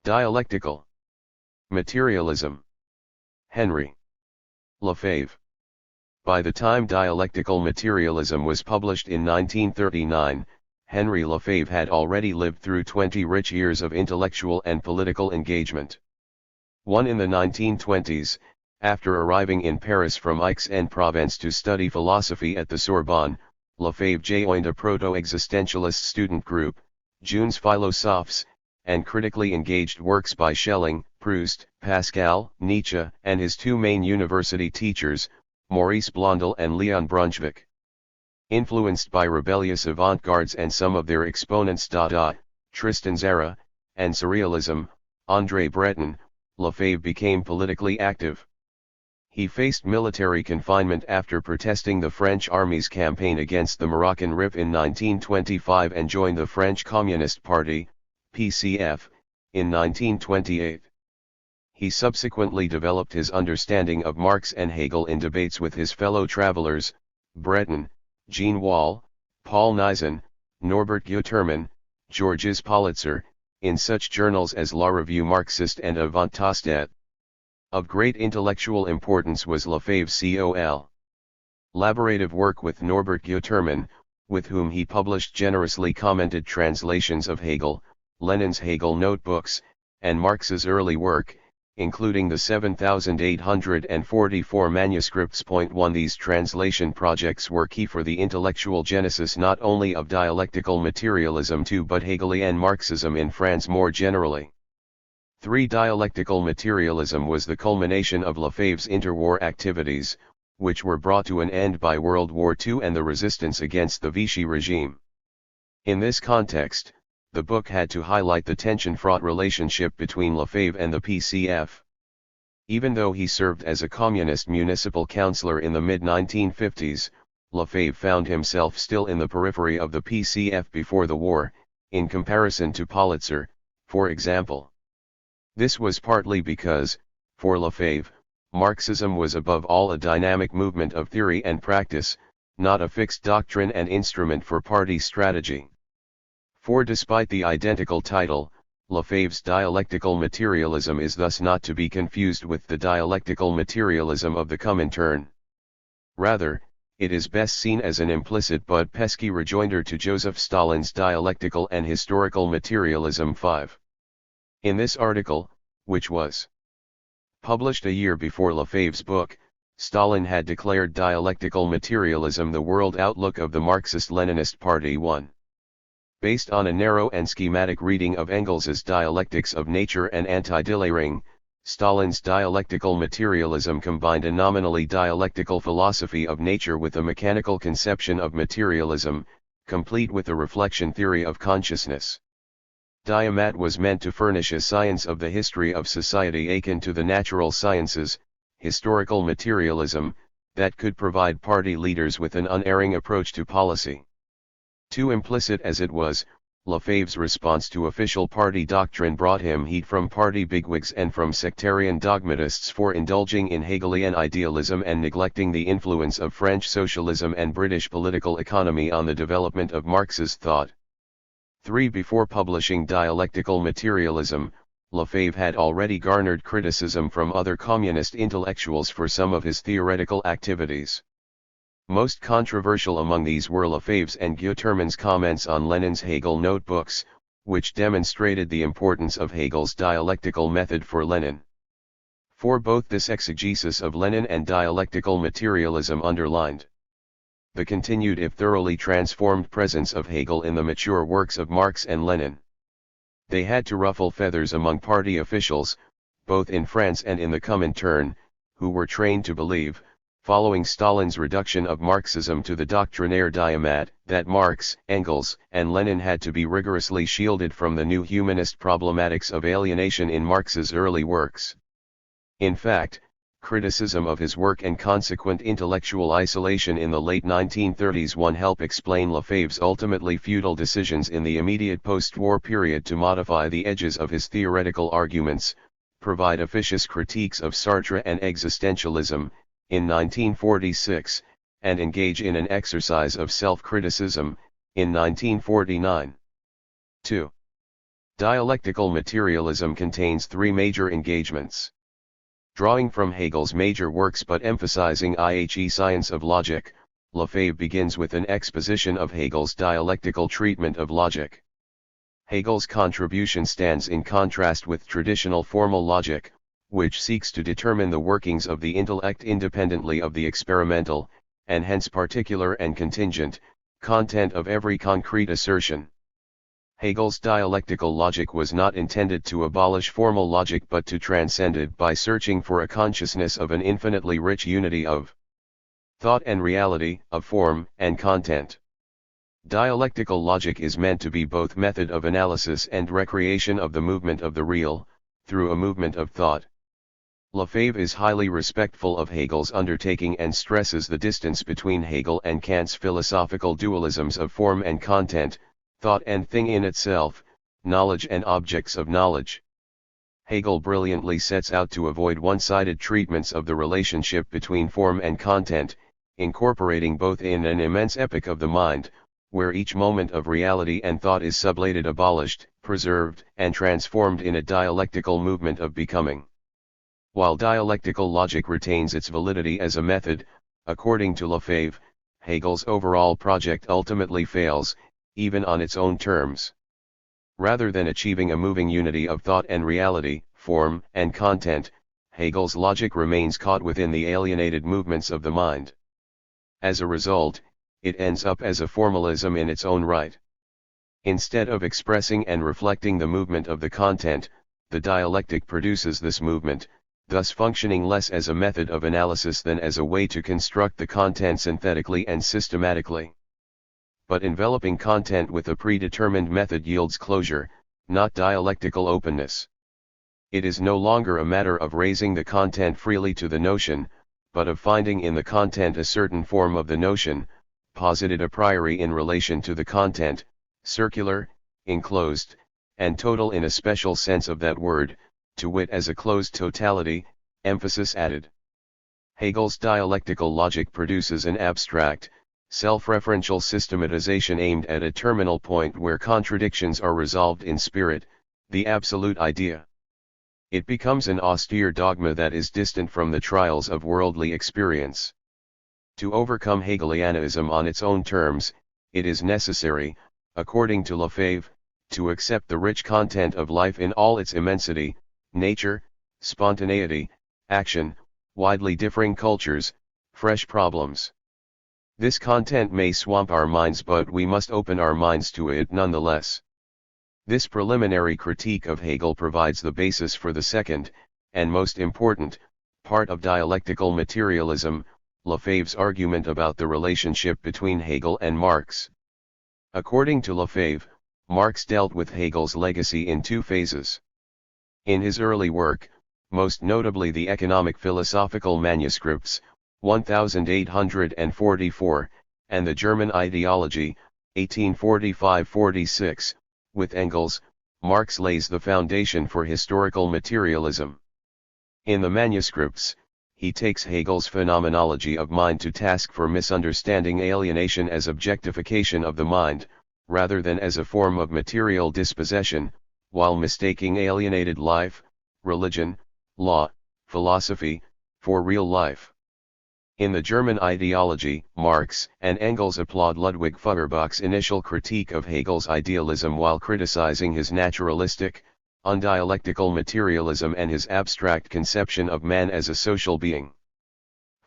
Dialectical. Materialism. Henri. Lefebvre. By the time Dialectical Materialism was published in 1939, Henri Lefebvre had already lived through 20 rich years of intellectual and political engagement. One in the 1920s, after arriving in Paris from Aix-en-Provence to study philosophy at the Sorbonne, Lefebvre joined a proto-existentialist student group, Jeunes Philosophes, and critically engaged works by Schelling, Proust, Pascal, Nietzsche, and his two main university teachers, Maurice Blondel and Leon Brunswick. Influenced by rebellious avant-gardes and some of their exponents Dada, Tristan Tzara, and Surrealism, André Breton, Lefebvre became politically active. He faced military confinement after protesting the French army's campaign against the Moroccan Rif in 1925 and joined the French Communist Party, PCF, in 1928. He subsequently developed his understanding of Marx and Hegel in debates with his fellow travelers, Breton, Jean Wahl, Paul Nizan, Norbert Guterman, Georges Politzer, in such journals as La Revue Marxiste and Avant-Tastet. Of great intellectual importance was Lefebvre's collaborative work with Norbert Guterman, with whom he published generously commented translations of Hegel, Lenin's Hegel notebooks, and Marx's early work, including the 7,844 manuscripts. 1 These translation projects were key for the intellectual genesis not only of dialectical materialism too but Hegelian Marxism in France more generally. 3 Dialectical materialism was the culmination of Lefebvre's interwar activities, which were brought to an end by World War II and the resistance against the Vichy regime. In this context, the book had to highlight the tension-fraught relationship between Lefebvre and the PCF. Even though he served as a communist municipal councillor in the mid-1950s, Lefebvre found himself still in the periphery of the PCF before the war, in comparison to Politzer, for example. This was partly because, for Lefebvre, Marxism was above all a dynamic movement of theory and practice, not a fixed doctrine and instrument for party strategy. For despite the identical title, Lefebvre's dialectical materialism is thus not to be confused with the dialectical materialism of the Comintern. Rather, it is best seen as an implicit but pesky rejoinder to Joseph Stalin's dialectical and historical materialism 5. In this article, which was published a year before Lefebvre's book, Stalin had declared dialectical materialism the world outlook of the Marxist-Leninist Party 1. Based on a narrow and schematic reading of Engels's Dialectics of Nature and Anti-Delaring, Stalin's dialectical materialism combined a nominally dialectical philosophy of nature with a mechanical conception of materialism, complete with a reflection theory of consciousness. Diamat was meant to furnish a science of the history of society akin to the natural sciences, historical materialism, that could provide party leaders with an unerring approach to policy. Too implicit as it was, Lefebvre's response to official party doctrine brought him heat from party bigwigs and from sectarian dogmatists for indulging in Hegelian idealism and neglecting the influence of French socialism and British political economy on the development of Marx's thought. 3 Before publishing Dialectical Materialism, Lefebvre had already garnered criticism from other communist intellectuals for some of his theoretical activities. Most controversial among these were Lefebvre's and Guterman's comments on Lenin's Hegel notebooks, which demonstrated the importance of Hegel's dialectical method for Lenin. For both this exegesis of Lenin and dialectical materialism underlined the continued if thoroughly transformed presence of Hegel in the mature works of Marx and Lenin. They had to ruffle feathers among party officials, both in France and in the Comintern, who were trained to believe, following Stalin's reduction of Marxism to the doctrinaire Diamat, that Marx, Engels, and Lenin had to be rigorously shielded from the new humanist problematics of alienation in Marx's early works. In fact, criticism of his work and consequent intellectual isolation in the late 1930s won help explain Lefebvre's ultimately futile decisions in the immediate post-war period to modify the edges of his theoretical arguments, provide officious critiques of Sartre and existentialism, in 1946, and engage in an exercise of self-criticism, in 1949. 2. Dialectical materialism contains three major engagements. Drawing from Hegel's major works but emphasizing i.e. science of logic, Lefebvre begins with an exposition of Hegel's dialectical treatment of logic. Hegel's contribution stands in contrast with traditional formal logic, which seeks to determine the workings of the intellect independently of the experimental, and hence particular and contingent, content of every concrete assertion. Hegel's dialectical logic was not intended to abolish formal logic but to transcend it by searching for a consciousness of an infinitely rich unity of thought and reality, of form and content. Dialectical logic is meant to be both method of analysis and recreation of the movement of the real, through a movement of thought. Lefebvre is highly respectful of Hegel's undertaking and stresses the distance between Hegel and Kant's philosophical dualisms of form and content, thought and thing in itself, knowledge and objects of knowledge. Hegel brilliantly sets out to avoid one-sided treatments of the relationship between form and content, incorporating both in an immense epic of the mind, where each moment of reality and thought is sublated, abolished, preserved, and transformed in a dialectical movement of becoming. While dialectical logic retains its validity as a method, according to Lefebvre, Hegel's overall project ultimately fails, even on its own terms. Rather than achieving a moving unity of thought and reality, form and content, Hegel's logic remains caught within the alienated movements of the mind. As a result, it ends up as a formalism in its own right. Instead of expressing and reflecting the movement of the content, the dialectic produces this movement, thus functioning less as a method of analysis than as a way to construct the content synthetically and systematically. But enveloping content with a predetermined method yields closure, not dialectical openness. It is no longer a matter of raising the content freely to the notion, but of finding in the content a certain form of the notion, posited a priori in relation to the content, circular, enclosed, and total in a special sense of that word, to wit as a closed totality, emphasis added. Hegel's dialectical logic produces an abstract, self-referential systematization aimed at a terminal point where contradictions are resolved in spirit, the absolute idea. It becomes an austere dogma that is distant from the trials of worldly experience. To overcome Hegelianism on its own terms, it is necessary, according to Lefebvre, to accept the rich content of life in all its immensity, nature, spontaneity, action, widely differing cultures, fresh problems. This content may swamp our minds, but we must open our minds to it nonetheless. This preliminary critique of Hegel provides the basis for the second, and most important, part of dialectical materialism, Lefebvre's argument about the relationship between Hegel and Marx. According to Lefebvre, Marx dealt with Hegel's legacy in two phases. In his early work, most notably the economic philosophical manuscripts, 1844, and the German ideology, 1845-46, with Engels, Marx lays the foundation for historical materialism. In the manuscripts, he takes Hegel's phenomenology of mind to task for misunderstanding alienation as objectification of the mind, rather than as a form of material dispossession, while mistaking alienated life, religion, law, philosophy, for real life. In the German ideology, Marx and Engels applaud Ludwig Feuerbach's initial critique of Hegel's idealism while criticizing his naturalistic, undialectical materialism and his abstract conception of man as a social being.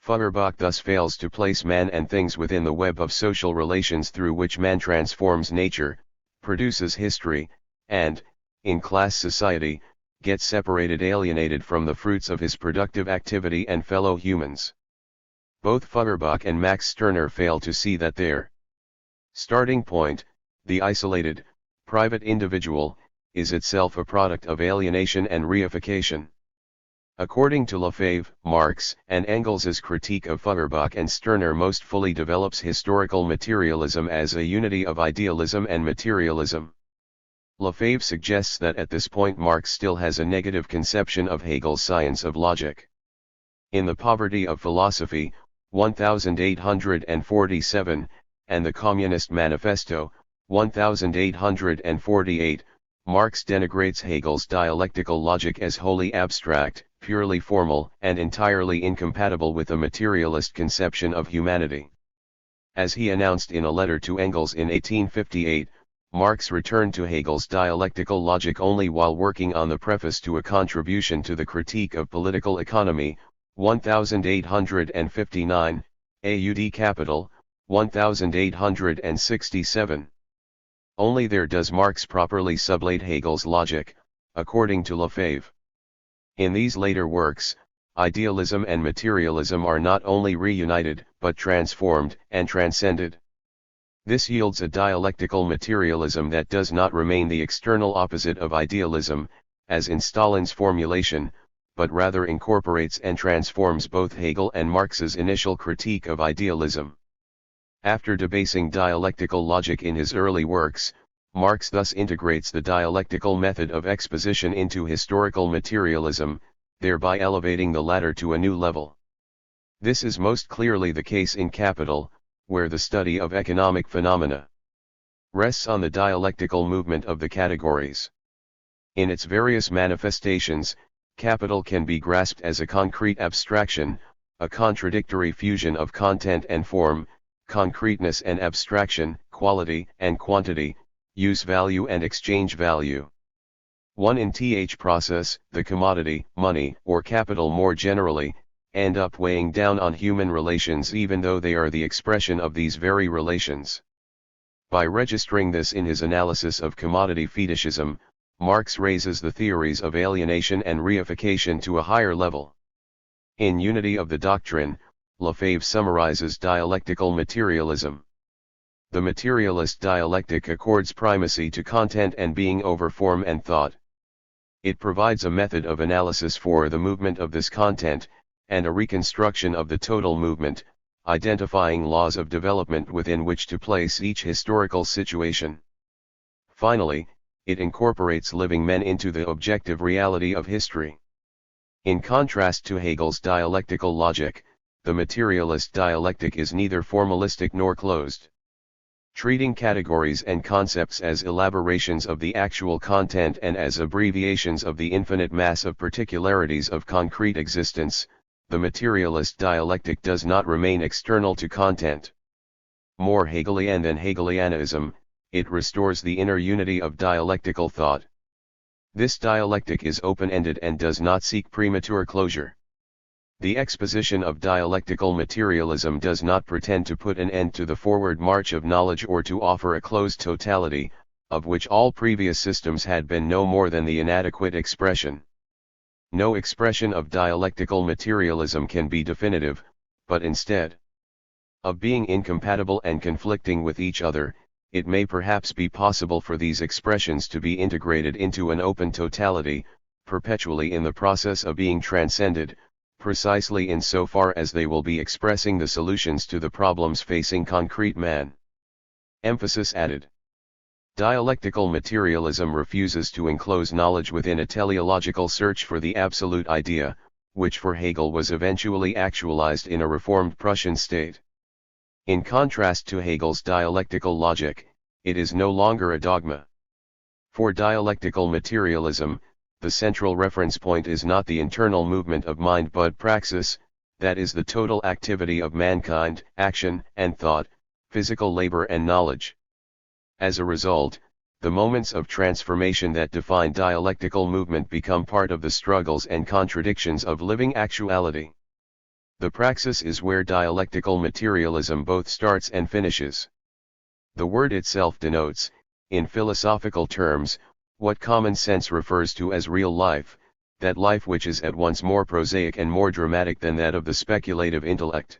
Feuerbach thus fails to place man and things within the web of social relations through which man transforms nature, produces history, and, in class society, gets separated, alienated from the fruits of his productive activity and fellow humans. Both Feuerbach and Max Stirner fail to see that their starting point, the isolated, private individual, is itself a product of alienation and reification. According to Lefebvre, Marx and Engels' critique of Feuerbach and Stirner most fully develops historical materialism as a unity of idealism and materialism. Lefebvre suggests that at this point Marx still has a negative conception of Hegel's science of logic. In The Poverty of Philosophy, 1847, and the Communist Manifesto, 1848, Marx denigrates Hegel's dialectical logic as wholly abstract, purely formal, and entirely incompatible with a materialist conception of humanity. As he announced in a letter to Engels in 1858, Marx returned to Hegel's dialectical logic only while working on the preface to a contribution to the Critique of Political Economy, 1859, AUD Capital, 1867. Only there does Marx properly sublate Hegel's logic, according to Lefebvre. In these later works, idealism and materialism are not only reunited, but transformed and transcended. This yields a dialectical materialism that does not remain the external opposite of idealism, as in Stalin's formulation, but rather incorporates and transforms both Hegel and Marx's initial critique of idealism. After debasing dialectical logic in his early works, Marx thus integrates the dialectical method of exposition into historical materialism, thereby elevating the latter to a new level. This is most clearly the case in Capital, where the study of economic phenomena rests on the dialectical movement of the categories. In its various manifestations, Capital can be grasped as a concrete abstraction, a contradictory fusion of content and form, concreteness and abstraction, quality and quantity, use value and exchange value. One in th process, the commodity, money, or capital more generally, end up weighing down on human relations even though they are the expression of these very relations. By registering this in his analysis of commodity fetishism, Marx raises the theories of alienation and reification to a higher level. In Unity of the Doctrine, Lefebvre summarizes dialectical materialism. The materialist dialectic accords primacy to content and being over form and thought. It provides a method of analysis for the movement of this content, and a reconstruction of the total movement, identifying laws of development within which to place each historical situation. Finally, it incorporates living men into the objective reality of history. In contrast to Hegel's dialectical logic, the materialist dialectic is neither formalistic nor closed. Treating categories and concepts as elaborations of the actual content and as abbreviations of the infinite mass of particularities of concrete existence, the materialist dialectic does not remain external to content. More Hegelian than Hegelianism, it restores the inner unity of dialectical thought. This dialectic is open-ended and does not seek premature closure. The exposition of dialectical materialism does not pretend to put an end to the forward march of knowledge or to offer a closed totality, of which all previous systems had been no more than the inadequate expression. No expression of dialectical materialism can be definitive, but instead of being incompatible and conflicting with each other, it may perhaps be possible for these expressions to be integrated into an open totality, perpetually in the process of being transcended, precisely in so far as they will be expressing the solutions to the problems facing concrete man. Emphasis added. Dialectical materialism refuses to enclose knowledge within a teleological search for the absolute idea, which for Hegel was eventually actualized in a reformed Prussian state. In contrast to Hegel's dialectical logic, it is no longer a dogma. For dialectical materialism, the central reference point is not the internal movement of mind but praxis, that is the total activity of mankind, action and thought, physical labor and knowledge. As a result, the moments of transformation that define dialectical movement become part of the struggles and contradictions of living actuality. The praxis is where dialectical materialism both starts and finishes. The word itself denotes, in philosophical terms, what common sense refers to as real life, that life which is at once more prosaic and more dramatic than that of the speculative intellect.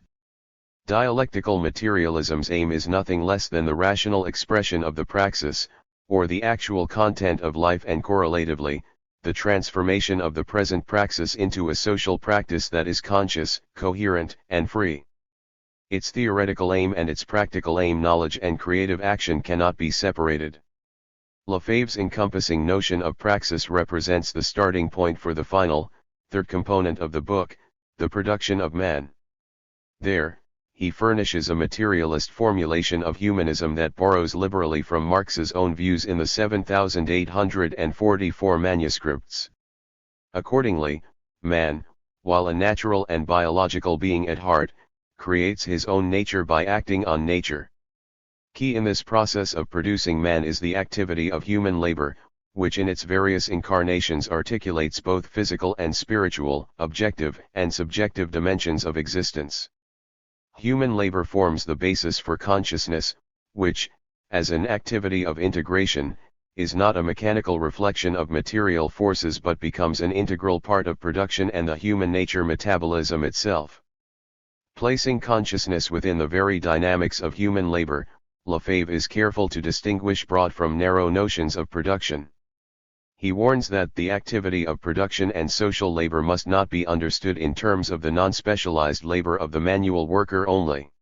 Dialectical materialism's aim is nothing less than the rational expression of the praxis, or the actual content of life, and correlatively, the transformation of the present praxis into a social practice that is conscious, coherent, and free. Its theoretical aim and its practical aim, knowledge and creative action, cannot be separated. Lefebvre's encompassing notion of praxis represents the starting point for the final, third component of the book, the production of man. There, he furnishes a materialist formulation of humanism that borrows liberally from Marx's own views in the 7,844 manuscripts. Accordingly, man, while a natural and biological being at heart, creates his own nature by acting on nature. Key in this process of producing man is the activity of human labor, which in its various incarnations articulates both physical and spiritual, objective and subjective dimensions of existence. Human labor forms the basis for consciousness, which, as an activity of integration, is not a mechanical reflection of material forces but becomes an integral part of production and the human nature metabolism itself. Placing consciousness within the very dynamics of human labor, Lefebvre is careful to distinguish broad from narrow notions of production. He warns that the activity of production and social labor must not be understood in terms of the non-specialized labor of the manual worker only.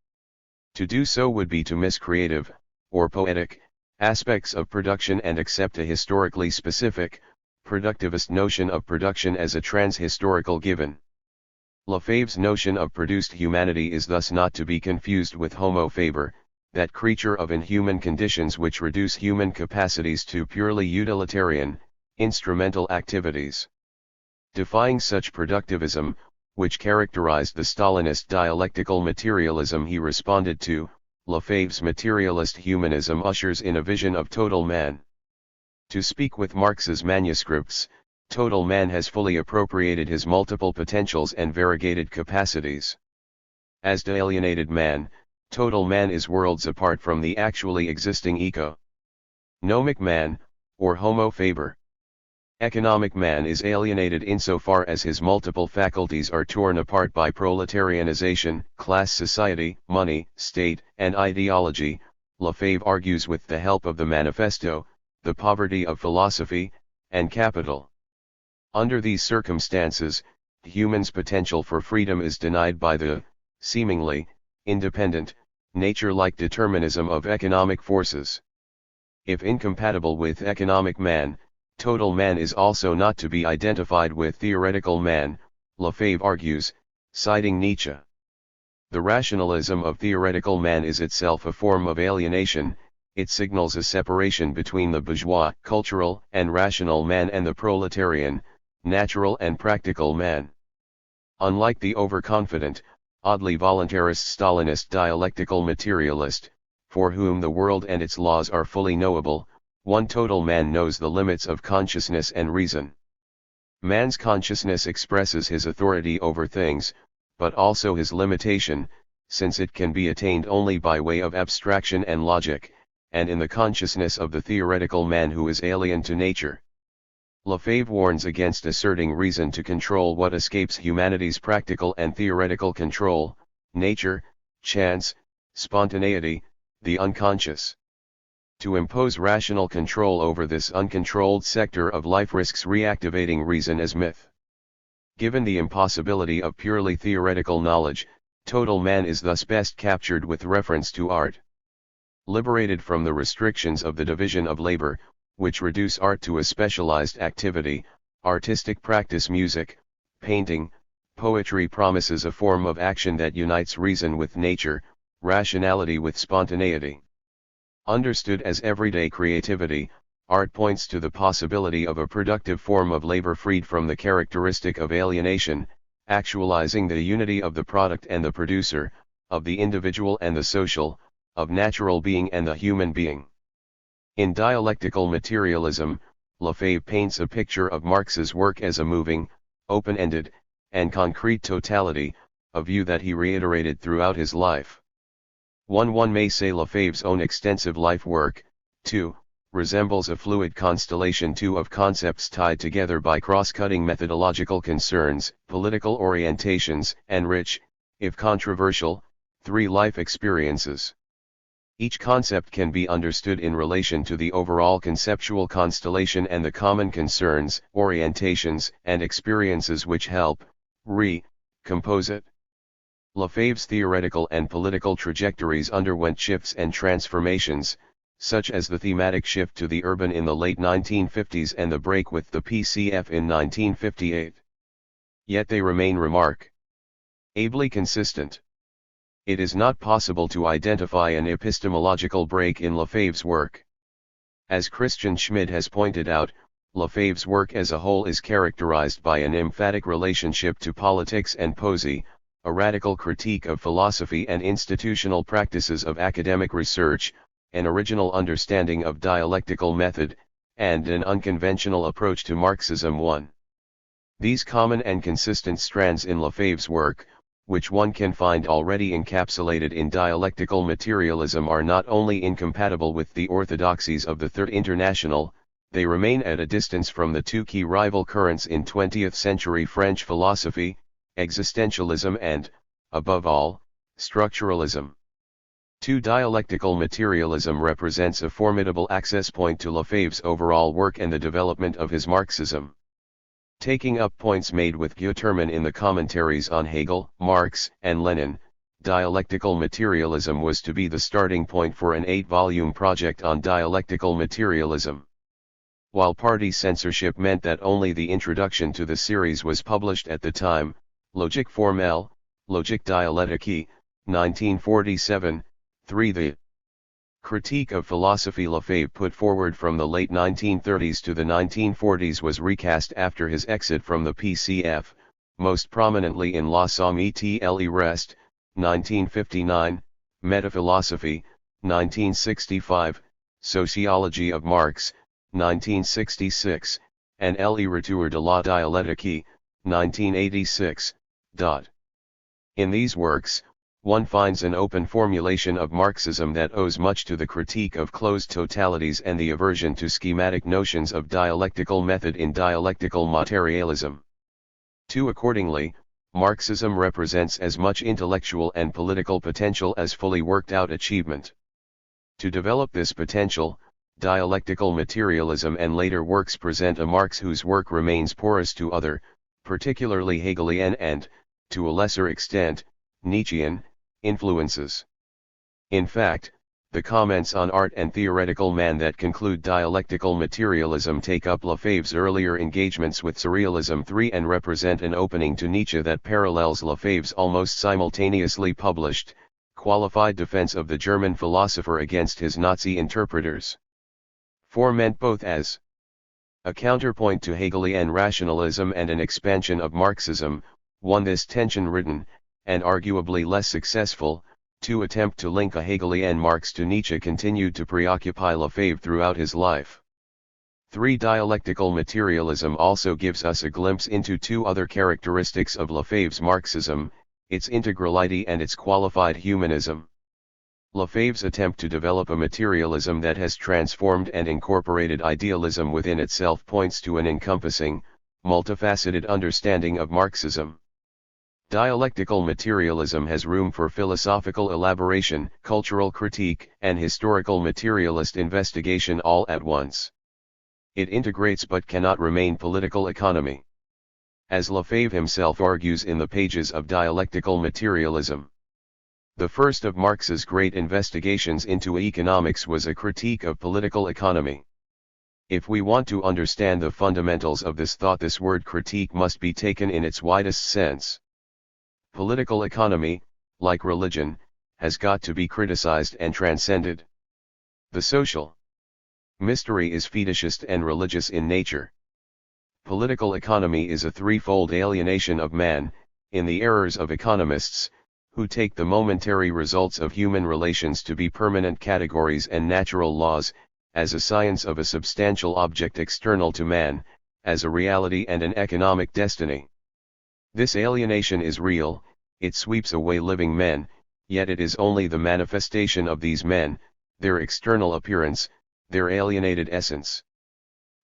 To do so would be to miss creative, or poetic, aspects of production and accept a historically specific, productivist notion of production as a trans-historical given. Lefebvre's notion of produced humanity is thus not to be confused with homo faber, that creature of inhuman conditions which reduce human capacities to purely utilitarian, instrumental activities. Defying such productivism, which characterized the Stalinist dialectical materialism he responded to, Lefebvre's materialist humanism ushers in a vision of total man. To speak with Marx's manuscripts, total man has fully appropriated his multiple potentials and variegated capacities. As dealienated man, total man is worlds apart from the actually existing economic man, or homo faber. Economic man is alienated insofar as his multiple faculties are torn apart by proletarianization, class society, money, state, and ideology. Lefebvre argues with the help of the manifesto, the poverty of philosophy, and capital. Under these circumstances, human's potential for freedom is denied by the, seemingly, independent, nature-like determinism of economic forces. If incompatible with economic man, total man is also not to be identified with theoretical man, Lefebvre argues, citing Nietzsche. The rationalism of theoretical man is itself a form of alienation. It signals a separation between the bourgeois, cultural and rational man and the proletarian, natural and practical man. Unlike the overconfident, oddly voluntarist Stalinist dialectical materialist, for whom the world and its laws are fully knowable, one total man knows the limits of consciousness and reason. Man's consciousness expresses his authority over things, but also his limitation, since it can be attained only by way of abstraction and logic, and in the consciousness of the theoretical man who is alien to nature. Lefebvre warns against asserting reason to control what escapes humanity's practical and theoretical control: nature, chance, spontaneity, the unconscious. To impose rational control over this uncontrolled sector of life risks reactivating reason as myth. Given the impossibility of purely theoretical knowledge, total man is thus best captured with reference to art. Liberated from the restrictions of the division of labor, which reduce art to a specialized activity, artistic practice, music, painting, poetry promises a form of action that unites reason with nature, rationality with spontaneity. Understood as everyday creativity, art points to the possibility of a productive form of labor freed from the characteristic of alienation, actualizing the unity of the product and the producer, of the individual and the social, of natural being and the human being. In Dialectical Materialism, Lefebvre paints a picture of Marx's work as a moving, open-ended, and concrete totality, a view that he reiterated throughout his life. One may say Lefebvre's own extensive life work, too, resembles a fluid constellation of concepts tied together by cross-cutting methodological concerns, political orientations, and rich, if controversial, life experiences. Each concept can be understood in relation to the overall conceptual constellation and the common concerns, orientations, and experiences which help compose it. Lefebvre's theoretical and political trajectories underwent shifts and transformations, such as the thematic shift to the urban in the late 1950s and the break with the PCF in 1958. Yet they remain remarkably consistent. It is not possible to identify an epistemological break in Lefebvre's work. As Christian Schmid has pointed out, Lefebvre's work as a whole is characterized by an emphatic relationship to politics and poesy, a radical critique of philosophy and institutional practices of academic research, an original understanding of dialectical method, and an unconventional approach to Marxism. 1. These common and consistent strands in Lefebvre's work, which one can find already encapsulated in dialectical materialism, are not only incompatible with the orthodoxies of the Third International, they remain at a distance from the two key rival currents in 20th-century French philosophy, existentialism and, above all, structuralism. 2. Dialectical materialism represents a formidable access point to Lefebvre's overall work and the development of his Marxism. Taking up points made with Guterman in the commentaries on Hegel, Marx, and Lenin, dialectical materialism was to be the starting point for an 8-volume project on dialectical materialism. While party censorship meant that only the introduction to the series was published at the time, Logique formelle, Logique dialectique, 1947, 3. The critique of philosophy Lefebvre put forward from the late 1930s to the 1940s was recast after his exit from the PCF, most prominently in La Somme et le Reste, 1959, Metaphilosophy, 1965, Sociology of Marx, 1966, and Le Retour de la Dialectique, 1986. In these works, one finds an open formulation of Marxism that owes much to the critique of closed totalities and the aversion to schematic notions of dialectical method in dialectical materialism. 2. Accordingly, Marxism represents as much intellectual and political potential as fully worked out achievement. To develop this potential, dialectical materialism and later works present a Marx whose work remains porous to other, particularly Hegelian and, to a lesser extent, Nietzschean, influences. In fact, the comments on art and theoretical man that conclude dialectical materialism take up Lefebvre's earlier engagements with Surrealism 3 and represent an opening to Nietzsche that parallels Lefebvre's almost simultaneously published, qualified defense of the German philosopher against his Nazi interpreters. 4. Meant both as a counterpoint to Hegelian rationalism and an expansion of Marxism. 1. This tension-ridden, and arguably less successful, attempt to link a Hegelian Marx to Nietzsche continued to preoccupy Lefebvre throughout his life. 3. Dialectical materialism also gives us a glimpse into two other characteristics of Lefebvre's Marxism, its integrality and its qualified humanism. Lefebvre's attempt to develop a materialism that has transformed and incorporated idealism within itself points to an encompassing, multifaceted understanding of Marxism. Dialectical materialism has room for philosophical elaboration, cultural critique, and historical materialist investigation all at once. It integrates but cannot remain political economy. As Lefebvre himself argues in the pages of Dialectical Materialism, the first of Marx's great investigations into economics was a critique of political economy. If we want to understand the fundamentals of this thought, this word critique must be taken in its widest sense. Political economy, like religion, has got to be criticized and transcended. The social mystery is fetishist and religious in nature. Political economy is a threefold alienation of man, in the errors of economists, who take the momentary results of human relations to be permanent categories and natural laws, as a science of a substantial object external to man, as a reality and an economic destiny. This alienation is real, it sweeps away living men, yet it is only the manifestation of these men, their external appearance, their alienated essence.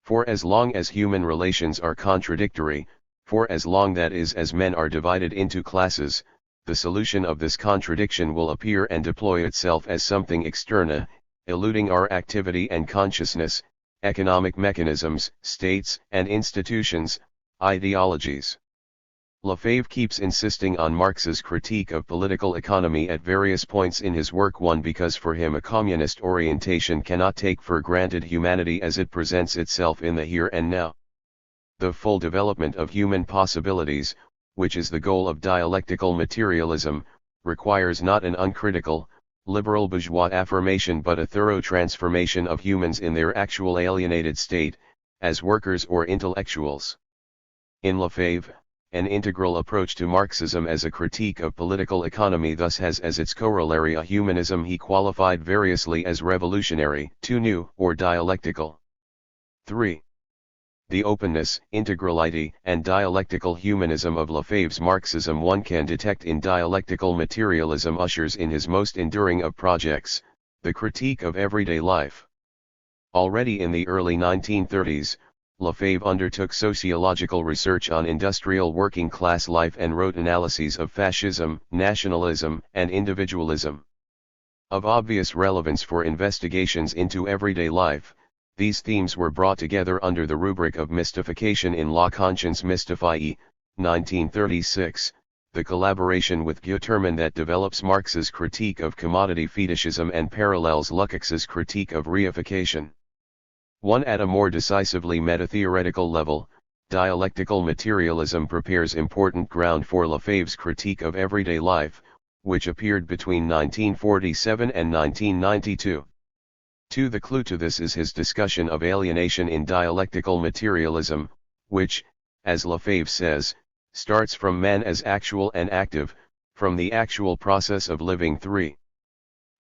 For as long as human relations are contradictory, for as long that is as men are divided into classes, the solution of this contradiction will appear and deploy itself as something externa, eluding our activity and consciousness, economic mechanisms, states and institutions, ideologies. Lefebvre keeps insisting on Marx's critique of political economy at various points in his work. 1. Because for him a communist orientation cannot take for granted humanity as it presents itself in the here and now. The full development of human possibilities, which is the goal of dialectical materialism, requires not an uncritical, liberal bourgeois affirmation but a thorough transformation of humans in their actual alienated state, as workers or intellectuals. In Lefebvre, an integral approach to Marxism as a critique of political economy thus has as its corollary a humanism he qualified variously as revolutionary, too new, or dialectical. 3. The openness, integrality, and dialectical humanism of Lefebvre's Marxism one can detect in dialectical materialism ushers in his most enduring of projects, the critique of everyday life. Already in the early 1930s, Lefebvre undertook sociological research on industrial working class life and wrote analyses of fascism, nationalism, and individualism. Of obvious relevance for investigations into everyday life, these themes were brought together under the rubric of mystification in La Conscience Mystifie, 1936, the collaboration with Guterman that develops Marx's critique of commodity fetishism and parallels Lukács's critique of reification. 1. At a more decisively meta-theoretical level, dialectical materialism prepares important ground for Lefebvre's critique of everyday life, which appeared between 1947 and 1992. 2. The clue to this is his discussion of alienation in dialectical materialism, which, as Lefebvre says, starts from man as actual and active, from the actual process of living. 3.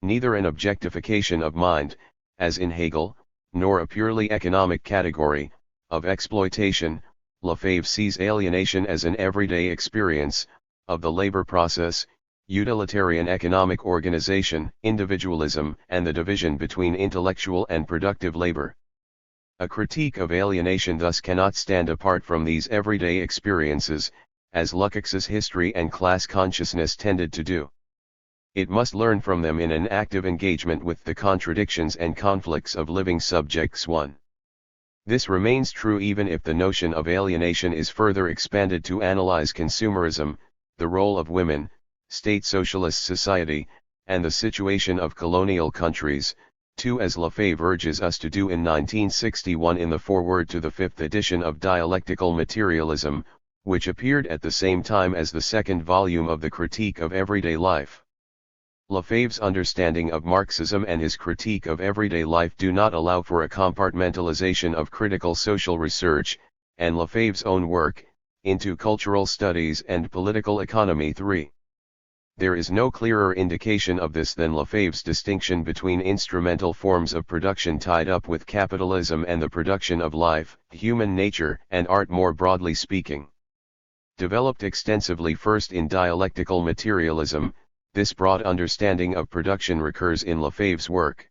Neither an objectification of mind, as in Hegel, nor a purely economic category, of exploitation. Lefebvre sees alienation as an everyday experience, of the labor process, utilitarian economic organization, individualism, and the division between intellectual and productive labor. A critique of alienation thus cannot stand apart from these everyday experiences, as Lukács's history and class consciousness tended to do. It must learn from them in an active engagement with the contradictions and conflicts of living subjects. 1. This remains true even if the notion of alienation is further expanded to analyze consumerism, the role of women, state socialist society, and the situation of colonial countries. 2. As Lefebvre urges us to do in 1961 in the foreword to the 5th edition of Dialectical Materialism, which appeared at the same time as the second volume of the Critique of Everyday Life. Lefebvre's understanding of Marxism and his critique of everyday life do not allow for a compartmentalization of critical social research, and Lefebvre's own work, into cultural studies and political economy. 3. There is no clearer indication of this than Lefebvre's distinction between instrumental forms of production tied up with capitalism and the production of life, human nature, and art more broadly speaking. Developed extensively first in dialectical materialism, this broad understanding of production recurs in Lefebvre's work.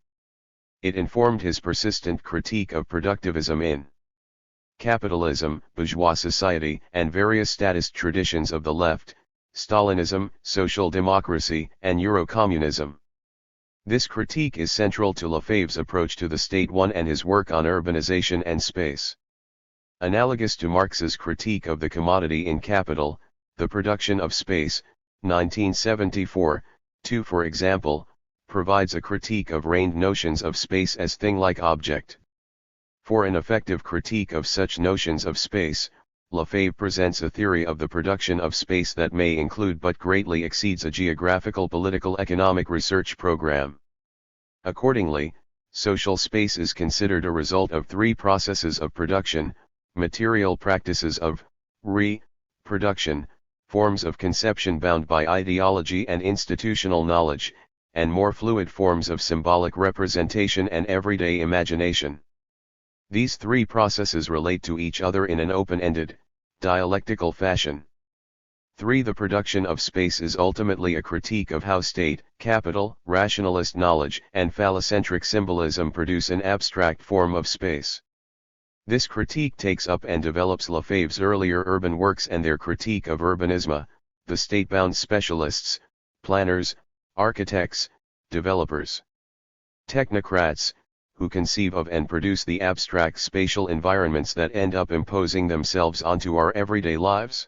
It informed his persistent critique of productivism in capitalism, bourgeois society, and various statist traditions of the left, Stalinism, social democracy, and Eurocommunism. This critique is central to Lefebvre's approach to the state. 1. And his work on urbanization and space. Analogous to Marx's critique of the commodity in Capital, the production of space, 1974, 2. For example, provides a critique of reigned notions of space as thing-like object. For an effective critique of such notions of space, Lefebvre presents a theory of the production of space that may include but greatly exceeds a geographical political economic research program. Accordingly, social space is considered a result of 3 processes of production: material practices of reproduction, forms of conception bound by ideology and institutional knowledge, and more fluid forms of symbolic representation and everyday imagination. These 3 processes relate to each other in an open-ended, dialectical fashion. 3. The production of space is ultimately a critique of how state, capital, rationalist knowledge, and phallocentric symbolism produce an abstract form of space. This critique takes up and develops Lefebvre's earlier urban works and their critique of urbanisme, the state-bound specialists, planners, architects, developers, technocrats, who conceive of and produce the abstract spatial environments that end up imposing themselves onto our everyday lives.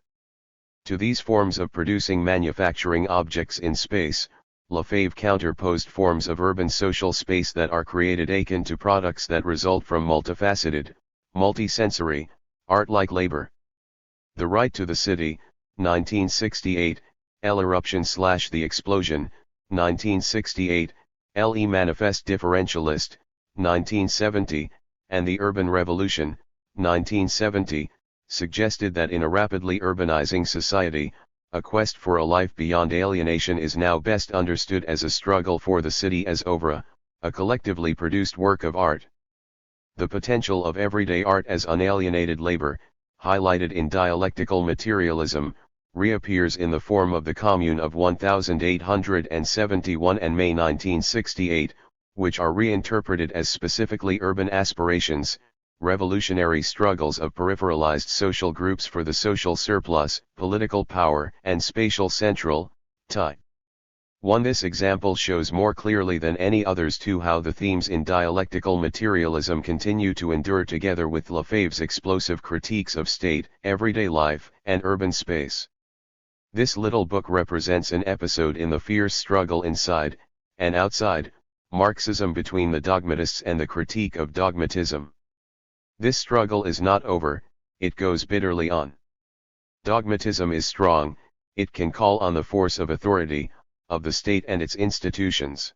To these forms of producing manufacturing objects in space, Lefebvre counterposed forms of urban social space that are created akin to products that result from multifaceted, multisensory, art-like labor. The Right to the City, 1968, L'Eruption/The Explosion, 1968, Le Manifeste Differentialiste, 1970, and The Urban Revolution, 1970, suggested that in a rapidly urbanizing society, a quest for a life beyond alienation is now best understood as a struggle for the city as oeuvre, a collectively produced work of art. The potential of everyday art as unalienated labor, highlighted in Dialectical Materialism, reappears in the form of the Commune of 1871 and May 1968, which are reinterpreted as specifically urban aspirations, revolutionary struggles of peripheralized social groups for the social surplus, political power, and spatial central, THI. This example shows more clearly than any others how the themes in Dialectical Materialism continue to endure together with Lefebvre's explosive critiques of state, everyday life, and urban space. This little book represents an episode in the fierce struggle inside, and outside, Marxism between the dogmatists and the critique of dogmatism. This struggle is not over, it goes bitterly on. Dogmatism is strong, it can call on the force of authority, of the state and its institutions.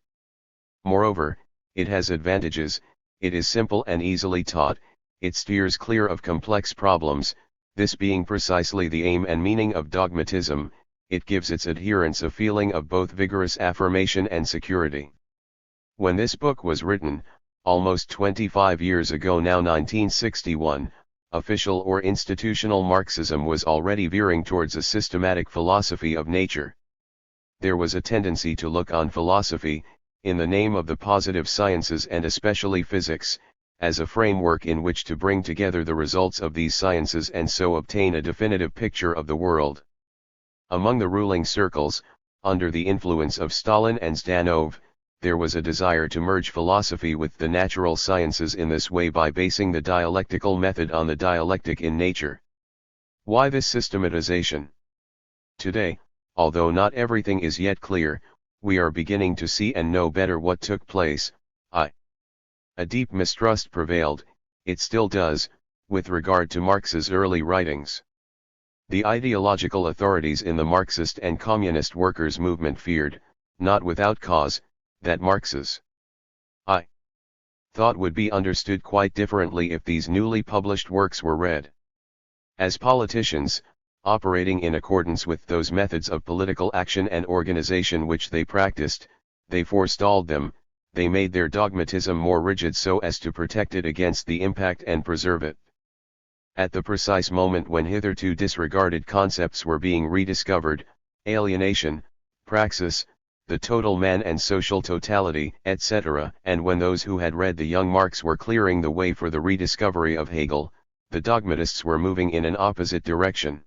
Moreover, it has advantages, it is simple and easily taught, it steers clear of complex problems, this being precisely the aim and meaning of dogmatism, it gives its adherents a feeling of both vigorous affirmation and security. When this book was written, almost 25 years ago now 1961, official or institutional Marxism was already veering towards a systematic philosophy of nature. There was a tendency to look on philosophy, in the name of the positive sciences and especially physics, as a framework in which to bring together the results of these sciences and so obtain a definitive picture of the world. Among the ruling circles, under the influence of Stalin and Zdanov, there was a desire to merge philosophy with the natural sciences in this way by basing the dialectical method on the dialectic in nature. Why this systematization? Today, although not everything is yet clear, we are beginning to see and know better what took place. A deep mistrust prevailed, it still does, with regard to Marx's early writings. The ideological authorities in the Marxist and Communist workers' movement feared, not without cause, that Marx's thought would be understood quite differently if these newly published works were read. As politicians, operating in accordance with those methods of political action and organization which they practiced, they forestalled them, they made their dogmatism more rigid so as to protect it against the impact and preserve it. At the precise moment when hitherto disregarded concepts were being rediscovered, alienation, praxis, the total man and social totality, etc., and when those who had read the young Marx were clearing the way for the rediscovery of Hegel, the dogmatists were moving in an opposite direction.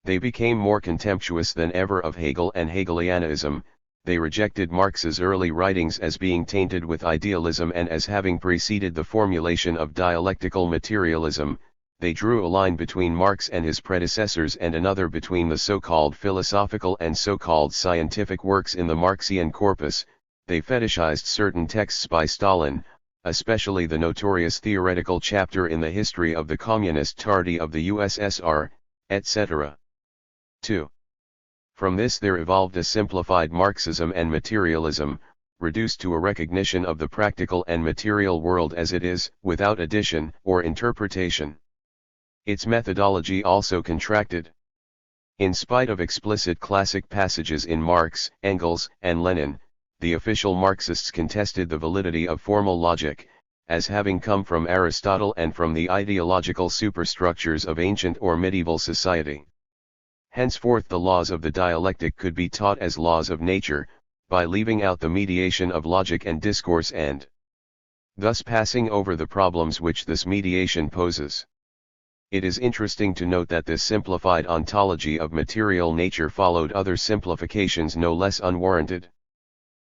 They became more contemptuous than ever of Hegel and Hegelianism, they rejected Marx's early writings as being tainted with idealism and as having preceded the formulation of dialectical materialism, they drew a line between Marx and his predecessors and another between the so-called philosophical and so-called scientific works in the Marxian corpus, they fetishized certain texts by Stalin, especially the notorious theoretical chapter in the history of the Communist Party of the USSR, etc. 2. From this there evolved a simplified Marxism and materialism, reduced to a recognition of the practical and material world as it is, without addition or interpretation. Its methodology also contracted. In spite of explicit classic passages in Marx, Engels, and Lenin, the official Marxists contested the validity of formal logic, as having come from Aristotle and from the ideological superstructures of ancient or medieval society. Henceforth the laws of the dialectic could be taught as laws of nature, by leaving out the mediation of logic and discourse and thus passing over the problems which this mediation poses. It is interesting to note that this simplified ontology of material nature followed other simplifications no less unwarranted.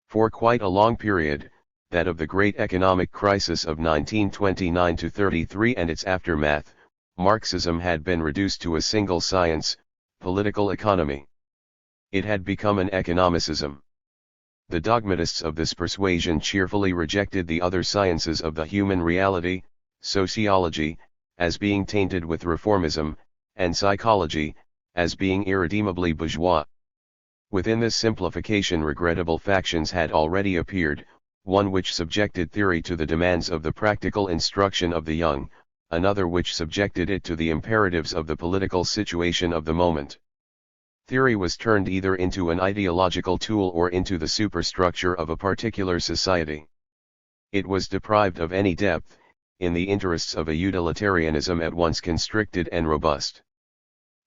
For quite a long period, that of the great economic crisis of 1929–33 and its aftermath, Marxism had been reduced to a single science, political economy. It had become an economicism. The dogmatists of this persuasion cheerfully rejected the other sciences of the human reality, sociology, as being tainted with reformism, and psychology, as being irredeemably bourgeois. Within this simplification regrettable factions had already appeared, one which subjected theory to the demands of the practical instruction of the young, another which subjected it to the imperatives of the political situation of the moment. Theory was turned either into an ideological tool or into the superstructure of a particular society. It was deprived of any depth, in the interests of a utilitarianism at once constricted and robust.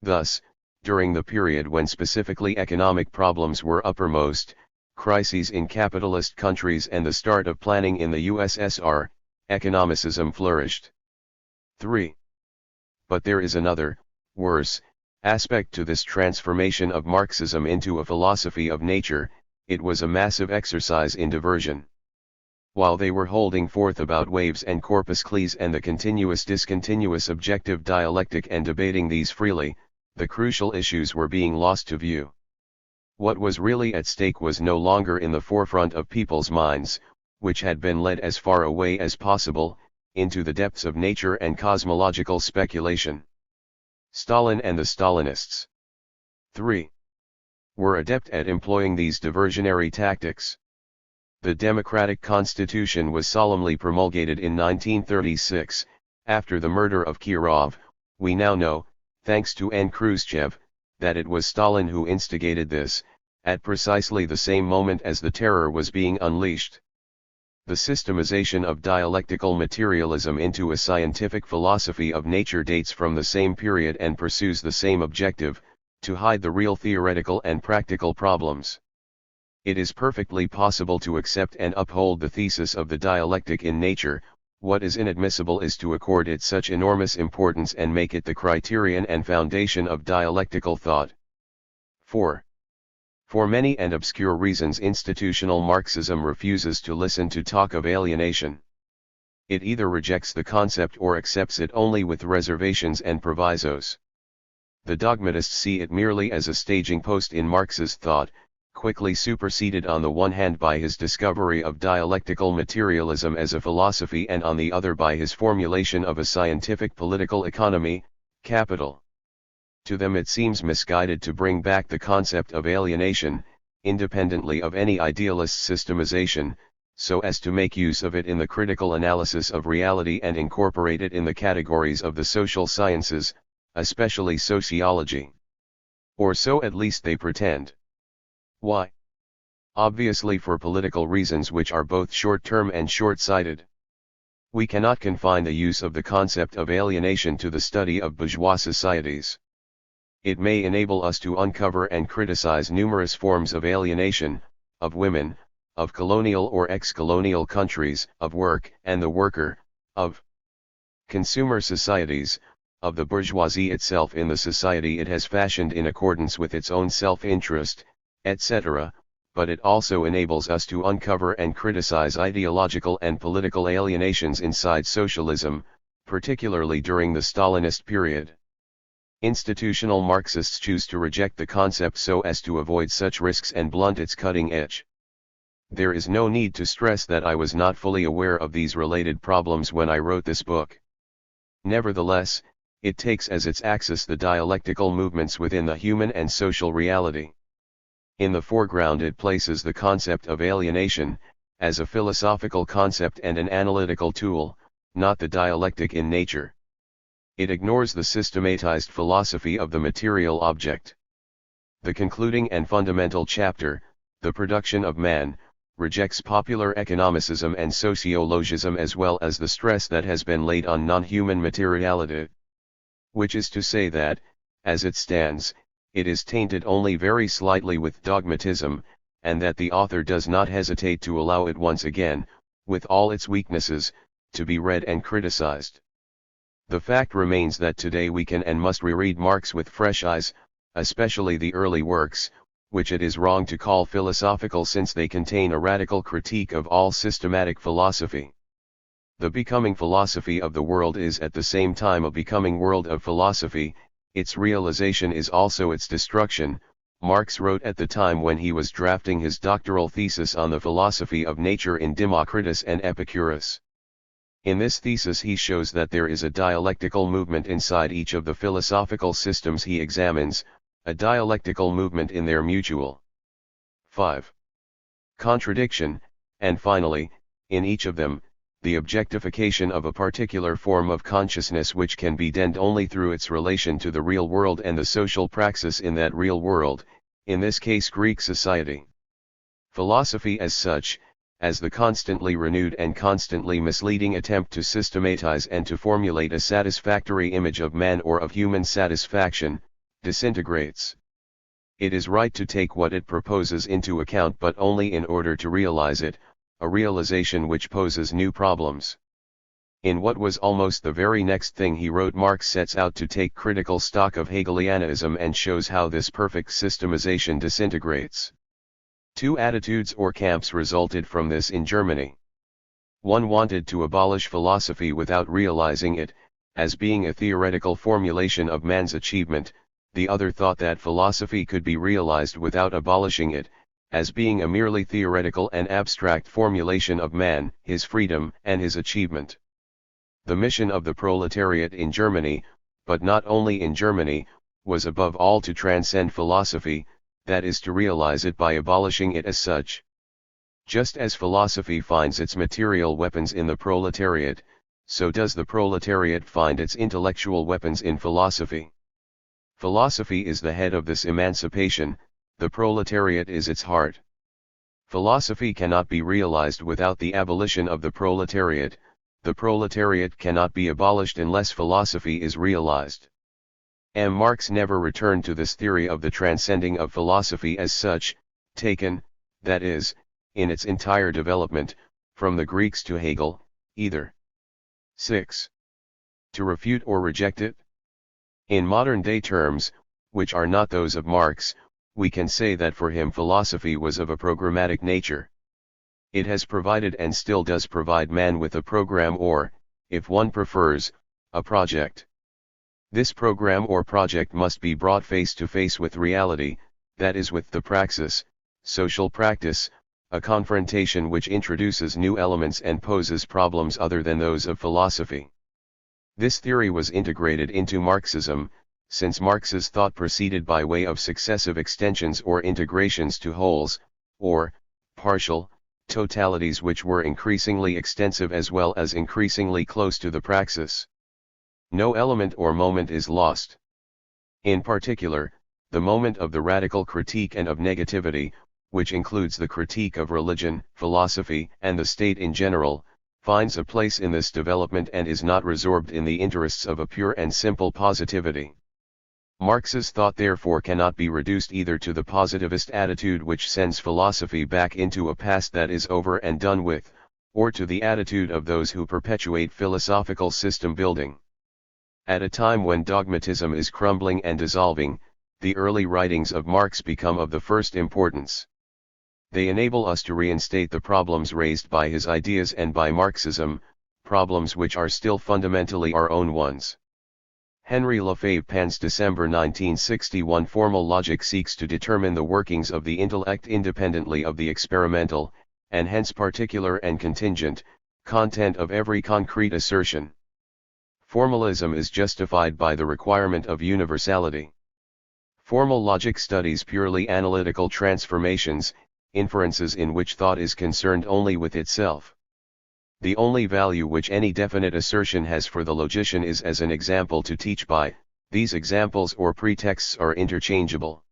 Thus, during the period when specifically economic problems were uppermost, crises in capitalist countries and the start of planning in the USSR, economicism flourished. 3. But there is another, worse, aspect to this transformation of Marxism into a philosophy of nature. It was a massive exercise in diversion. While they were holding forth about waves and corpuscles and the continuous-discontinuous objective dialectic and debating these freely, the crucial issues were being lost to view. What was really at stake was no longer in the forefront of people's minds, which had been led as far away as possible, into the depths of nature and cosmological speculation. Stalin and the Stalinists, 3. were adept at employing these diversionary tactics. The democratic constitution was solemnly promulgated in 1936, after the murder of Kirov. We now know, thanks to N. Khrushchev, that it was Stalin who instigated this, at precisely the same moment as the terror was being unleashed. The systemization of dialectical materialism into a scientific philosophy of nature dates from the same period and pursues the same objective, to hide the real theoretical and practical problems. It is perfectly possible to accept and uphold the thesis of the dialectic in nature. What is inadmissible is to accord it such enormous importance and make it the criterion and foundation of dialectical thought. 4. For many and obscure reasons institutional Marxism refuses to listen to talk of alienation. It either rejects the concept or accepts it only with reservations and provisos. The dogmatists see it merely as a staging post in Marx's thought, quickly superseded on the one hand by his discovery of dialectical materialism as a philosophy and on the other by his formulation of a scientific political economy, capital. To them it seems misguided to bring back the concept of alienation, independently of any idealist systemization, so as to make use of it in the critical analysis of reality and incorporate it in the categories of the social sciences, especially sociology. Or so at least they pretend. Why? Obviously for political reasons which are both short-term and short-sighted. We cannot confine the use of the concept of alienation to the study of bourgeois societies. It may enable us to uncover and criticize numerous forms of alienation, of women, of colonial or ex-colonial countries, of work and the worker, of consumer societies, of the bourgeoisie itself in the society it has fashioned in accordance with its own self-interest, etc., but it also enables us to uncover and criticize ideological and political alienations inside socialism, particularly during the Stalinist period. Institutional Marxists choose to reject the concept so as to avoid such risks and blunt its cutting edge. There is no need to stress that I was not fully aware of these related problems when I wrote this book. Nevertheless, it takes as its axis the dialectical movements within the human and social reality. In the foreground it places the concept of alienation, as a philosophical concept and an analytical tool, not the dialectic in nature. It ignores the systematized philosophy of the material object. The concluding and fundamental chapter, The Production of Man, rejects popular economicism and sociologism as well as the stress that has been laid on non-human materiality. Which is to say that, as it stands, it is tainted only very slightly with dogmatism, and that the author does not hesitate to allow it once again, with all its weaknesses, to be read and criticized. The fact remains that today we can and must reread Marx with fresh eyes, especially the early works, which it is wrong to call philosophical since they contain a radical critique of all systematic philosophy. The becoming philosophy of the world is at the same time a becoming world of philosophy. Its realization is also its destruction, Marx wrote at the time when he was drafting his doctoral thesis on the philosophy of nature in Democritus and Epicurus. In this thesis he shows that there is a dialectical movement inside each of the philosophical systems he examines, a dialectical movement in their mutual 5. Contradiction, and finally, in each of them, the objectification of a particular form of consciousness which can be denned only through its relation to the real world and the social praxis in that real world, in this case Greek society. Philosophy as such, as the constantly renewed and constantly misleading attempt to systematize and to formulate a satisfactory image of man or of human satisfaction, disintegrates. It is right to take what it proposes into account, but only in order to realize it, a realization which poses new problems. In what was almost the very next thing he wrote, Marx sets out to take critical stock of Hegelianism and shows how this perfect systemization disintegrates. Two attitudes or camps resulted from this in Germany. One wanted to abolish philosophy without realizing it, as being a theoretical formulation of man's achievement. The other thought that philosophy could be realized without abolishing it, as being a merely theoretical and abstract formulation of man, his freedom, and his achievement. The mission of the proletariat in Germany, but not only in Germany, was above all to transcend philosophy, that is to realize it by abolishing it as such. Just as philosophy finds its material weapons in the proletariat, so does the proletariat find its intellectual weapons in philosophy. Philosophy is the head of this emancipation, the proletariat is its heart. Philosophy cannot be realized without the abolition of the proletariat cannot be abolished unless philosophy is realized. Marx never returned to this theory of the transcending of philosophy as such, taken, that is, in its entire development, from the Greeks to Hegel, either. 6. To refute or reject it? In modern-day terms, which are not those of Marx, we can say that for him philosophy was of a programmatic nature. It has provided and still does provide man with a program or, if one prefers, a project. This program or project must be brought face to face with reality, that is with the praxis, social practice, a confrontation which introduces new elements and poses problems other than those of philosophy. This theory was integrated into Marxism, since Marx's thought proceeded by way of successive extensions or integrations to wholes, or, partial, totalities which were increasingly extensive as well as increasingly close to the praxis. No element or moment is lost. In particular, the moment of the radical critique and of negativity, which includes the critique of religion, philosophy, and the state in general, finds a place in this development and is not resorbed in the interests of a pure and simple positivity. Marx's thought therefore cannot be reduced either to the positivist attitude which sends philosophy back into a past that is over and done with, or to the attitude of those who perpetuate philosophical system building. At a time when dogmatism is crumbling and dissolving, the early writings of Marx become of the first importance. They enable us to reinstate the problems raised by his ideas and by Marxism, problems which are still fundamentally our own ones. Henri Lefebvre pens December 1961. Formal logic seeks to determine the workings of the intellect independently of the experimental, and hence particular and contingent, content of every concrete assertion. Formalism is justified by the requirement of universality. Formal logic studies purely analytical transformations, inferences in which thought is concerned only with itself. The only value which any definite assertion has for the logician is as an example to teach by. These examples or pretexts are interchangeable.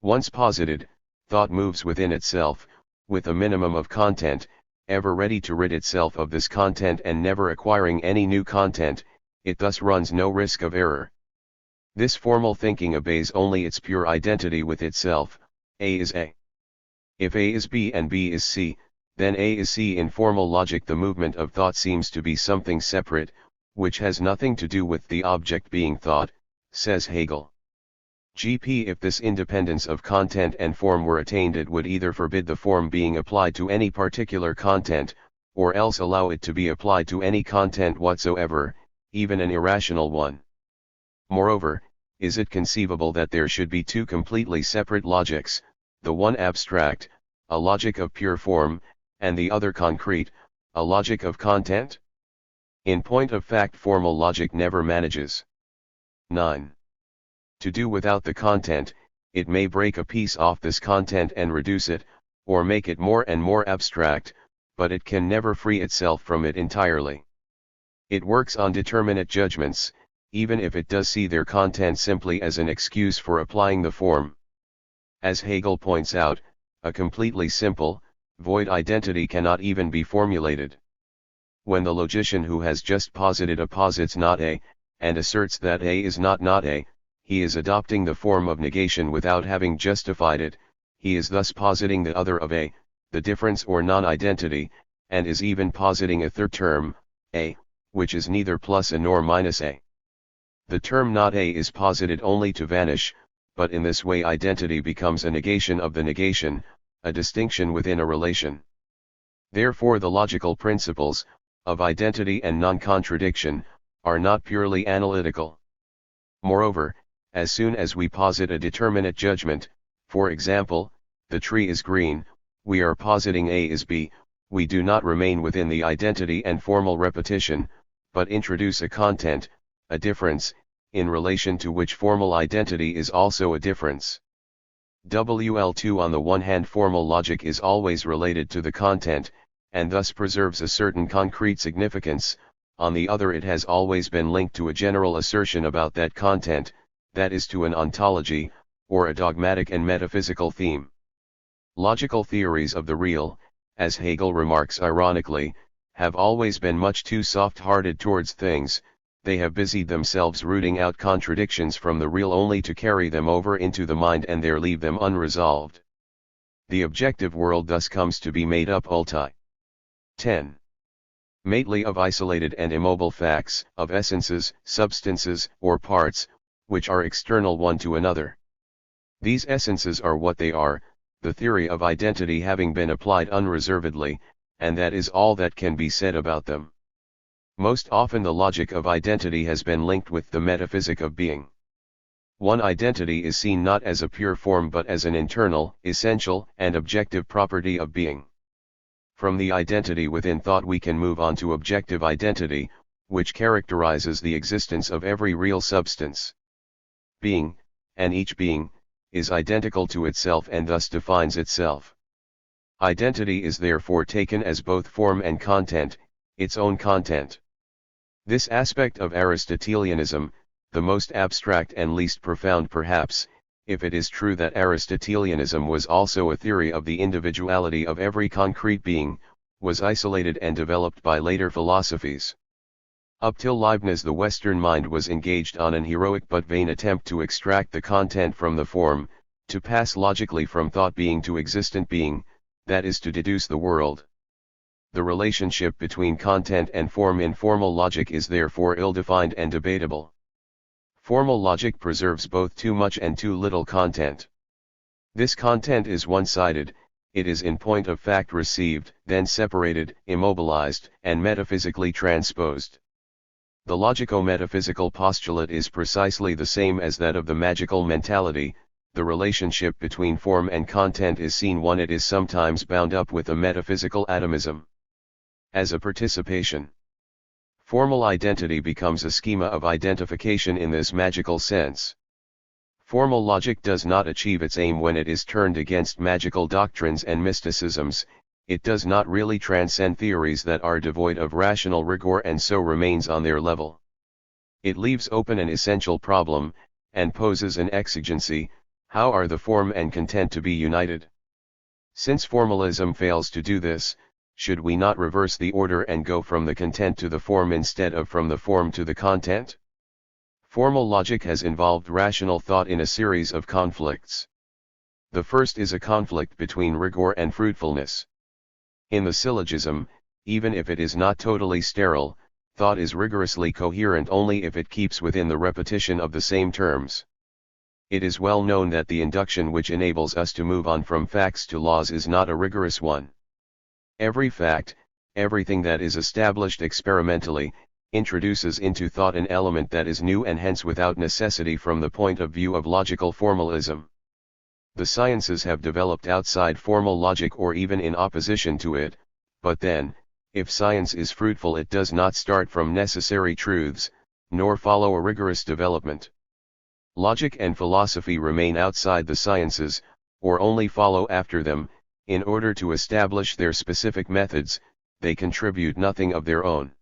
Once posited, thought moves within itself, with a minimum of content, ever ready to rid itself of this content and never acquiring any new content. It thus runs no risk of error. This formal thinking obeys only its pure identity with itself. A is A. If A is B and B is C, then A is C. In formal logic the movement of thought seems to be something separate, which has nothing to do with the object being thought, says Hegel. If this independence of content and form were attained, it would either forbid the form being applied to any particular content, or else allow it to be applied to any content whatsoever, even an irrational one. Moreover, is it conceivable that there should be two completely separate logics, the one abstract, a logic of pure form, and the other concrete, a logic of content? In point of fact, formal logic never manages. 9. To do without the content, it may break a piece off this content and reduce it, or make it more and more abstract, but it can never free itself from it entirely. It works on determinate judgments, even if it does see their content simply as an excuse for applying the form. As Hegel points out, a completely simple, void identity cannot even be formulated. When the logician who has just posited a posits not A, and asserts that A is not A, he is adopting the form of negation without having justified it, he is thus positing the other of A, the difference or non-identity, and is even positing a third term, A, which is neither plus A nor minus A. The term not A is posited only to vanish, but in this way identity becomes a negation of the negation, a distinction within a relation. Therefore the logical principles, of identity and non-contradiction, are not purely analytical. Moreover, as soon as we posit a determinate judgment, for example, the tree is green, we are positing A is B, we do not remain within the identity and formal repetition, but introduce a content, a difference, in relation to which formal identity is also a difference. WL2 On the one hand, formal logic is always related to the content, and thus preserves a certain concrete significance. On the other, it has always been linked to a general assertion about that content, that is to an ontology, or a dogmatic and metaphysical theme. Logical theories of the real, as Hegel remarks ironically, have always been much too soft-hearted towards things. They have busied themselves rooting out contradictions from the real only to carry them over into the mind and there leave them unresolved. The objective world thus comes to be made up ulti 10. Mately of isolated and immobile facts, of essences, substances, or parts, which are external one to another. These essences are what they are, the theory of identity having been applied unreservedly, and that is all that can be said about them. Most often the logic of identity has been linked with the metaphysic of being. One identity is seen not as a pure form but as an internal, essential, and objective property of being. From the identity within thought we can move on to objective identity, which characterizes the existence of every real substance. Being, and each being, is identical to itself and thus defines itself. Identity is therefore taken as both form and content, its own content. This aspect of Aristotelianism, the most abstract and least profound perhaps, if it is true that Aristotelianism was also a theory of the individuality of every concrete being, was isolated and developed by later philosophies. Up till Leibniz the Western mind was engaged on an heroic but vain attempt to extract the content from the form, to pass logically from thought being to existent being, that is to deduce the world. The relationship between content and form in formal logic is therefore ill-defined and debatable. Formal logic preserves both too much and too little content. This content is one-sided, it is in point of fact received, then separated, immobilized, and metaphysically transposed. The logico-metaphysical postulate is precisely the same as that of the magical mentality. The relationship between form and content is seen when it is sometimes bound up with a metaphysical atomism. As a participation, formal identity becomes a schema of identification in this magical sense. Formal logic does not achieve its aim when it is turned against magical doctrines and mysticisms. It does not really transcend theories that are devoid of rational rigor and so remains on their level. It leaves open an essential problem, and poses an exigency: how are the form and content to be united? Since formalism fails to do this, should we not reverse the order and go from the content to the form instead of from the form to the content? Formal logic has involved rational thought in a series of conflicts. The first is a conflict between rigor and fruitfulness. In the syllogism, even if it is not totally sterile, thought is rigorously coherent only if it keeps within the repetition of the same terms. It is well known that the induction which enables us to move on from facts to laws is not a rigorous one. Every fact, everything that is established experimentally, introduces into thought an element that is new and hence without necessity from the point of view of logical formalism. The sciences have developed outside formal logic or even in opposition to it, but then, if science is fruitful it does not start from necessary truths, nor follow a rigorous development. Logic and philosophy remain outside the sciences, or only follow after them. In order to establish their specific methods, they contribute nothing of their own.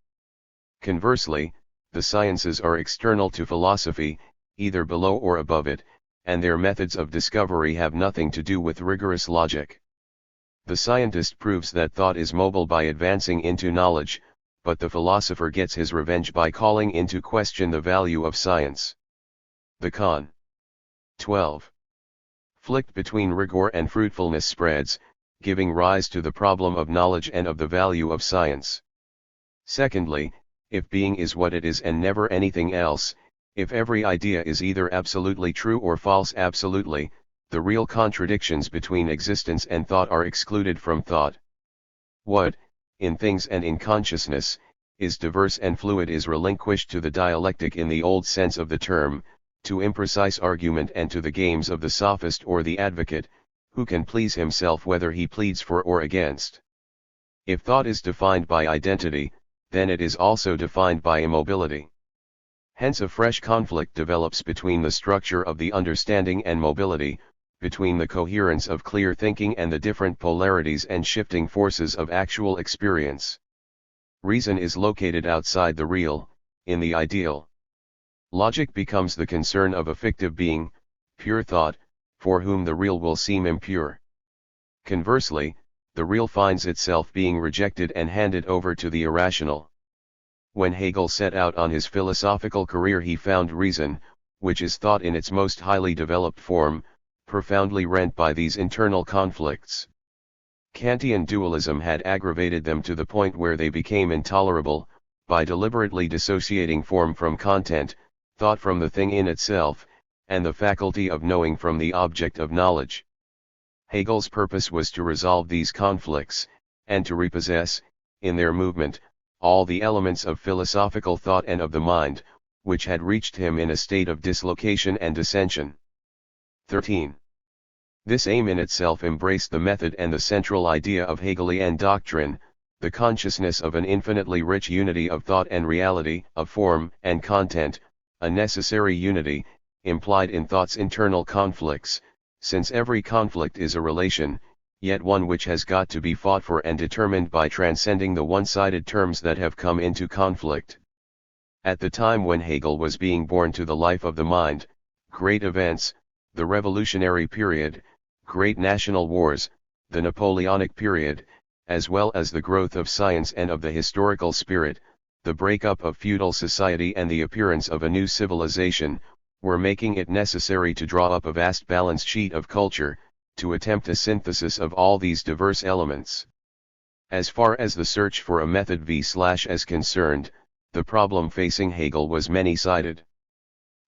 Conversely, the sciences are external to philosophy, either below or above it, and their methods of discovery have nothing to do with rigorous logic. The scientist proves that thought is mobile by advancing into knowledge, but the philosopher gets his revenge by calling into question the value of science. The con. 12. Flict between rigor and fruitfulness spreads, giving rise to the problem of knowledge and of the value of science. Secondly, if being is what it is and never anything else, if every idea is either absolutely true or false absolutely, the real contradictions between existence and thought are excluded from thought. What, in things and in consciousness, is diverse and fluid is relinquished to the dialectic in the old sense of the term, to imprecise argument and to the games of the sophist or the advocate, who can please himself whether he pleads for or against. If thought is defined by identity, then it is also defined by immobility. Hence a fresh conflict develops between the structure of the understanding and mobility, between the coherence of clear thinking and the different polarities and shifting forces of actual experience. Reason is located outside the real, in the ideal. Logic becomes the concern of a fictive being, pure thought, for whom the real will seem impure. Conversely, the real finds itself being rejected and handed over to the irrational. When Hegel set out on his philosophical career, he found reason, which is thought in its most highly developed form, profoundly rent by these internal conflicts. Kantian dualism had aggravated them to the point where they became intolerable, by deliberately dissociating form from content, thought from the thing in itself, and the faculty of knowing from the object of knowledge. Hegel's purpose was to resolve these conflicts, and to repossess, in their movement, all the elements of philosophical thought and of the mind, which had reached him in a state of dislocation and dissension. 13. This aim in itself embraced the method and the central idea of Hegelian doctrine, the consciousness of an infinitely rich unity of thought and reality, of form and content, a necessary unity, implied in thought's internal conflicts, since every conflict is a relation, yet one which has got to be fought for and determined by transcending the one-sided terms that have come into conflict. At the time when Hegel was being born to the life of the mind, great events, the revolutionary period, great national wars, the Napoleonic period, as well as the growth of science and of the historical spirit, the breakup of feudal society and the appearance of a new civilization, were making it necessary to draw up a vast balance sheet of culture, to attempt a synthesis of all these diverse elements. As far as the search for a method v/is concerned, the problem facing Hegel was many-sided.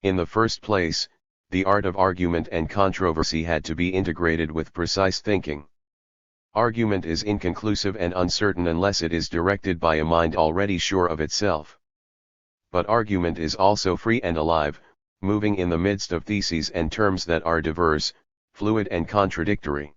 In the first place, the art of argument and controversy had to be integrated with precise thinking. Argument is inconclusive and uncertain unless it is directed by a mind already sure of itself. But argument is also free and alive, moving in the midst of theses and terms that are diverse, fluid and contradictory.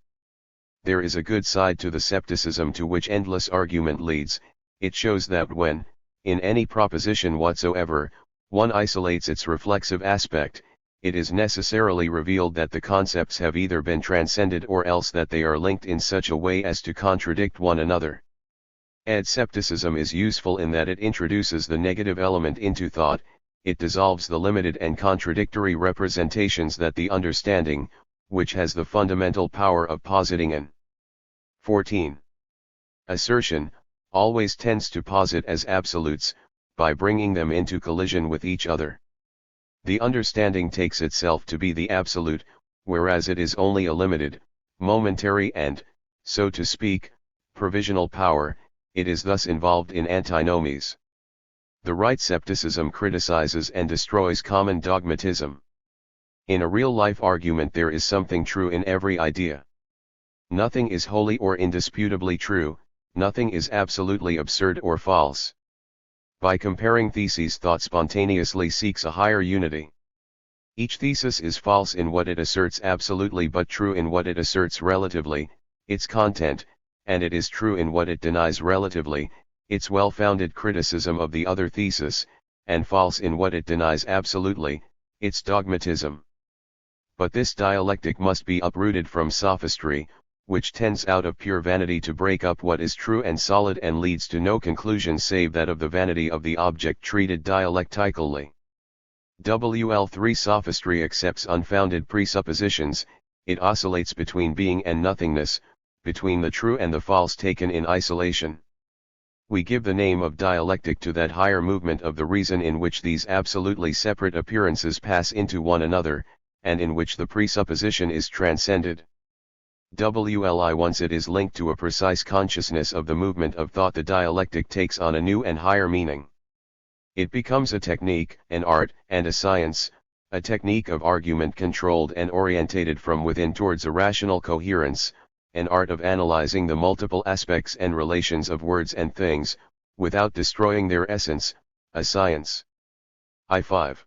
There is a good side to the scepticism to which endless argument leads. It shows that when, in any proposition whatsoever, one isolates its reflexive aspect, it is necessarily revealed that the concepts have either been transcended or else that they are linked in such a way as to contradict one another. Scepticism is useful in that it introduces the negative element into thought, it dissolves the limited and contradictory representations that the understanding, which has the fundamental power of positing an 14. Assertion, always tends to posit as absolutes, by bringing them into collision with each other. The understanding takes itself to be the absolute, whereas it is only a limited, momentary and, so to speak, provisional power. It is thus involved in antinomies. The right scepticism criticizes and destroys common dogmatism. In a real-life argument there is something true in every idea. Nothing is wholly or indisputably true, nothing is absolutely absurd or false. By comparing theses, thought spontaneously seeks a higher unity. Each thesis is false in what it asserts absolutely but true in what it asserts relatively, its content, and it is true in what it denies relatively, its well-founded criticism of the other thesis, and false in what it denies absolutely, It's dogmatism. But this dialectic must be uprooted from sophistry, which tends out of pure vanity to break up what is true and solid and leads to no conclusion save that of the vanity of the object treated dialectically. WL3 Sophistry accepts unfounded presuppositions, it oscillates between being and nothingness, between the true and the false taken in isolation. We give the name of dialectic to that higher movement of the reason in which these absolutely separate appearances pass into one another, and in which the presupposition is transcended. WLI once it is linked to a precise consciousness of the movement of thought, the dialectic takes on a new and higher meaning. It becomes a technique, an art, and a science, a technique of argument controlled and orientated from within towards a rational coherence, an art of analyzing the multiple aspects and relations of words and things, without destroying their essence, a science. I5.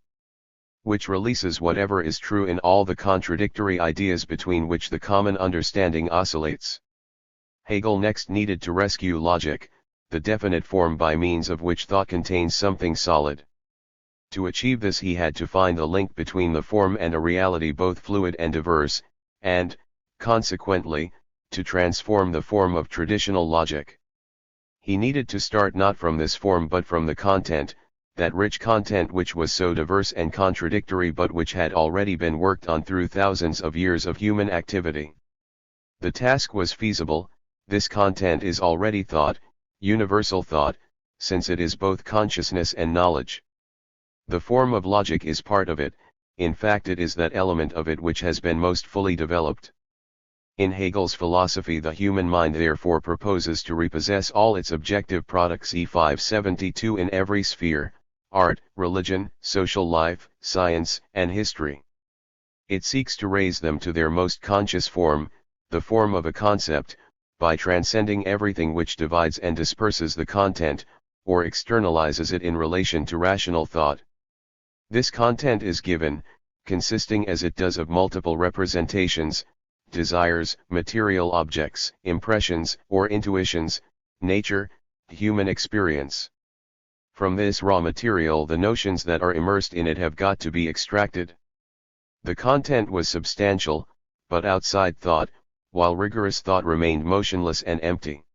Which releases whatever is true in all the contradictory ideas between which the common understanding oscillates. Hegel next needed to rescue logic, the definite form by means of which thought contains something solid. To achieve this he had to find the link between the form and a reality both fluid and diverse, and, consequently, to transform the form of traditional logic. He needed to start not from this form but from the content, that rich content which was so diverse and contradictory but which had already been worked on through thousands of years of human activity. The task was feasible, this content is already thought, universal thought, since it is both consciousness and knowledge. The form of logic is part of it, in fact it is that element of it which has been most fully developed. In Hegel's philosophy the human mind therefore proposes to repossess all its objective products E572 in every sphere, art, religion, social life, science, and history. It seeks to raise them to their most conscious form, the form of a concept, by transcending everything which divides and disperses the content, or externalizes it in relation to rational thought. This content is given, consisting as it does of multiple representations, desires, material objects, impressions, or intuitions, nature, human experience. From this raw material the notions that are immersed in it have got to be extracted. The content was substantial, but outside thought, while rigorous thought remained motionless and empty.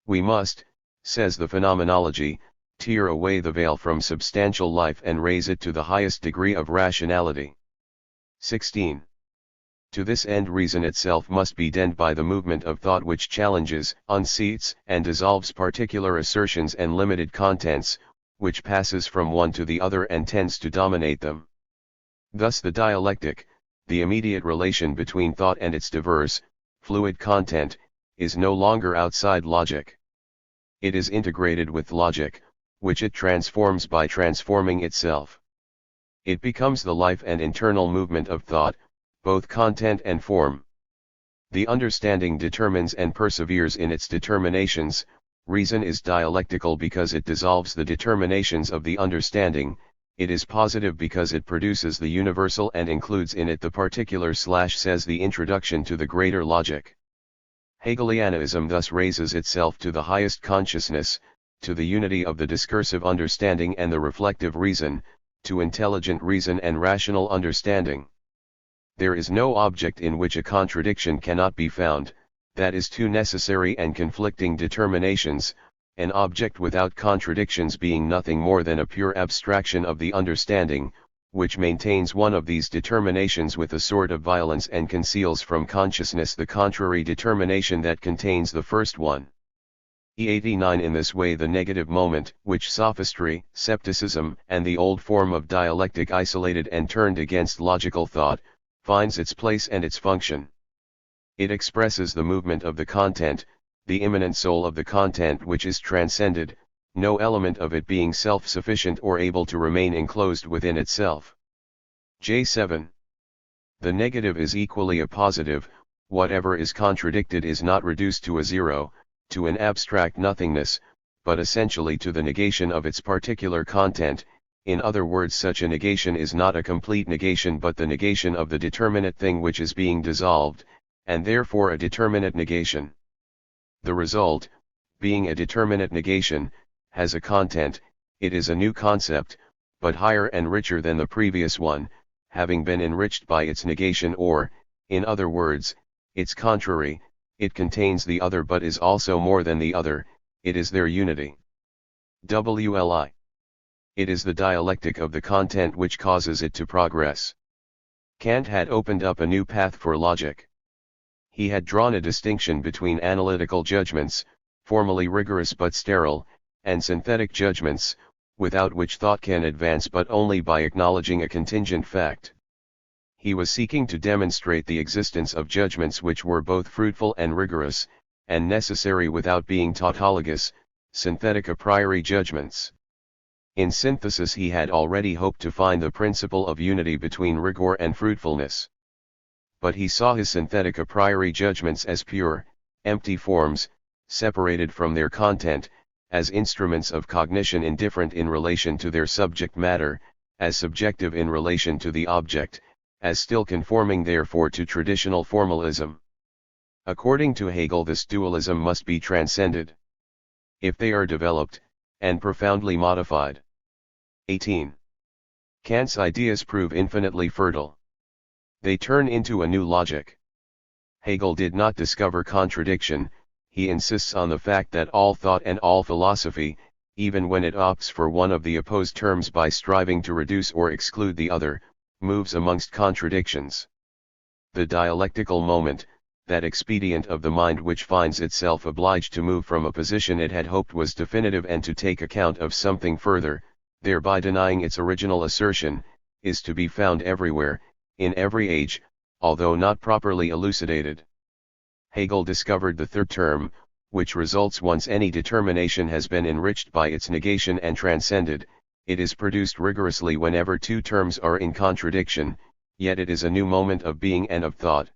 We must, says the phenomenology, tear away the veil from substantial life and raise it to the highest degree of rationality. 16. To this end reason itself must be denned by the movement of thought which challenges, unseats, and dissolves particular assertions and limited contents, which passes from one to the other and tends to dominate them. Thus the dialectic, the immediate relation between thought and its diverse, fluid content, is no longer outside logic. It is integrated with logic, which it transforms by transforming itself. It becomes the life and internal movement of thought, both content and form. The understanding determines and perseveres in its determinations. Reason is dialectical because it dissolves the determinations of the understanding, it is positive because it produces the universal and includes in it the particular, says the introduction to the greater logic. Hegelianism thus raises itself to the highest consciousness, to the unity of the discursive understanding and the reflective reason, to intelligent reason and rational understanding. There is no object in which a contradiction cannot be found, that is two necessary and conflicting determinations, an object without contradictions being nothing more than a pure abstraction of the understanding, which maintains one of these determinations with a sort of violence and conceals from consciousness the contrary determination that contains the first one. E89 In this way the negative moment, which sophistry, scepticism, and the old form of dialectic isolated and turned against logical thought, finds its place and its function. It expresses the movement of the content, the immanent soul of the content which is transcended, no element of it being self-sufficient or able to remain enclosed within itself. J7. The negative is equally a positive, whatever is contradicted is not reduced to a zero, to an abstract nothingness, but essentially to the negation of its particular content. In other words, such a negation is not a complete negation but the negation of the determinate thing which is being dissolved, and therefore a determinate negation. The result, being a determinate negation, has a content, it is a new concept, but higher and richer than the previous one, having been enriched by its negation or, in other words, its contrary, it contains the other but is also more than the other, it is their unity. WLI. It is the dialectic of the content which causes it to progress. Kant had opened up a new path for logic. He had drawn a distinction between analytical judgments, formally rigorous but sterile, and synthetic judgments, without which thought can advance but only by acknowledging a contingent fact. He was seeking to demonstrate the existence of judgments which were both fruitful and rigorous, and necessary without being tautologous, synthetic a priori judgments. In synthesis he had already hoped to find the principle of unity between rigor and fruitfulness. But he saw his synthetic a priori judgments as pure, empty forms, separated from their content, as instruments of cognition indifferent in relation to their subject matter, as subjective in relation to the object, as still conforming therefore to traditional formalism. According to Hegel, this dualism must be transcended. If they are developed, and profoundly modified. 18. Kant's ideas prove infinitely fertile. They turn into a new logic. Hegel did not discover contradiction, he insists on the fact that all thought and all philosophy, even when it opts for one of the opposed terms by striving to reduce or exclude the other, moves amongst contradictions. The dialectical moment, that expedient of the mind which finds itself obliged to move from a position it had hoped was definitive and to take account of something further, thereby denying its original assertion, is to be found everywhere, in every age, although not properly elucidated. Hegel discovered the third term, which results once any determination has been enriched by its negation and transcended. It is produced rigorously whenever two terms are in contradiction, yet it is a new moment of being and of thought.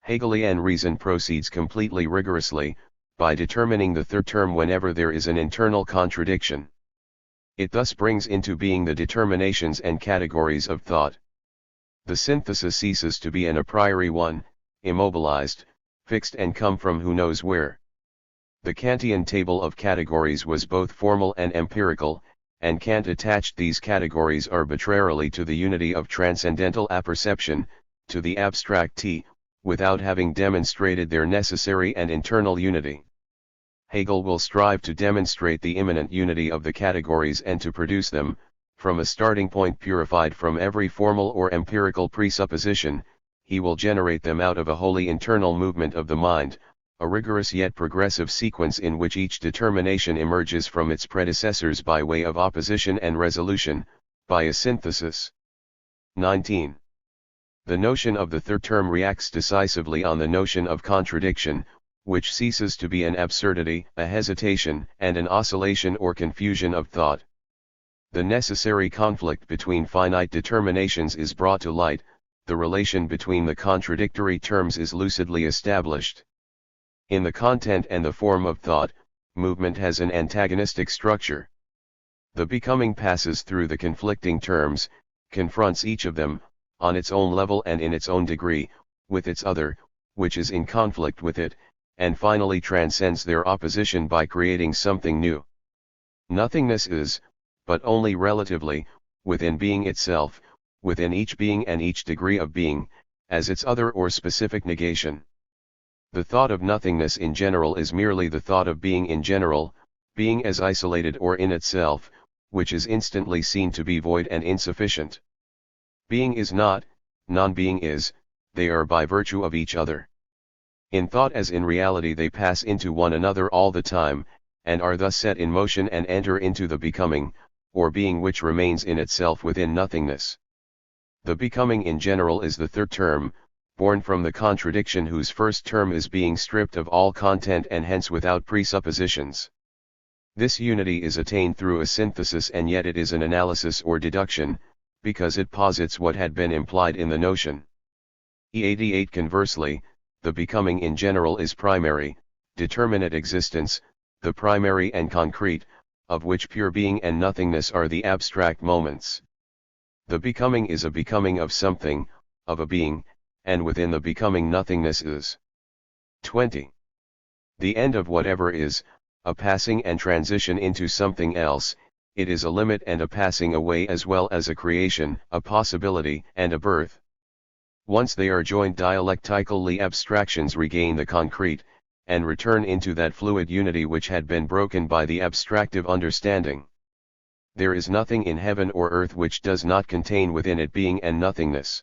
Hegelian reason proceeds completely rigorously, by determining the third term whenever there is an internal contradiction. It thus brings into being the determinations and categories of thought. The synthesis ceases to be an a priori one, immobilized, fixed and come from who knows where. The Kantian table of categories was both formal and empirical, and Kant attached these categories arbitrarily to the unity of transcendental apperception, to the abstract T, without having demonstrated their necessary and internal unity. Hegel will strive to demonstrate the immanent unity of the categories and to produce them, from a starting point purified from every formal or empirical presupposition. He will generate them out of a wholly internal movement of the mind, a rigorous yet progressive sequence in which each determination emerges from its predecessors by way of opposition and resolution, by a synthesis. 19. The notion of the third term reacts decisively on the notion of contradiction, which ceases to be an absurdity, a hesitation, and an oscillation or confusion of thought. The necessary conflict between finite determinations is brought to light, the relation between the contradictory terms is lucidly established. In the content and the form of thought, movement has an antagonistic structure. The becoming passes through the conflicting terms, confronts each of them, on its own level and in its own degree, with its other, which is in conflict with it, and finally transcends their opposition by creating something new. Nothingness is, but only relatively, within being itself, within each being and each degree of being, as its other or specific negation. The thought of nothingness in general is merely the thought of being in general, being as isolated or in itself, which is instantly seen to be void and insufficient. Being is not, non-being is, they are by virtue of each other. In thought as in reality they pass into one another all the time, and are thus set in motion and enter into the becoming, or being which remains in itself within nothingness. The becoming in general is the third term, born from the contradiction whose first term is being stripped of all content and hence without presuppositions. This unity is attained through a synthesis, and yet it is an analysis or deduction, because it posits what had been implied in the notion. E88 Conversely, the becoming in general is primary, determinate existence, the primary and concrete, of which pure being and nothingness are the abstract moments. The becoming is a becoming of something, of a being, and within the becoming nothingness is. 20. The end of whatever is, a passing and transition into something else, it is a limit and a passing away as well as a creation, a possibility, and a birth. Once they are joined dialectically, abstractions regain the concrete, and return into that fluid unity which had been broken by the abstractive understanding. There is nothing in heaven or earth which does not contain within it being and nothingness.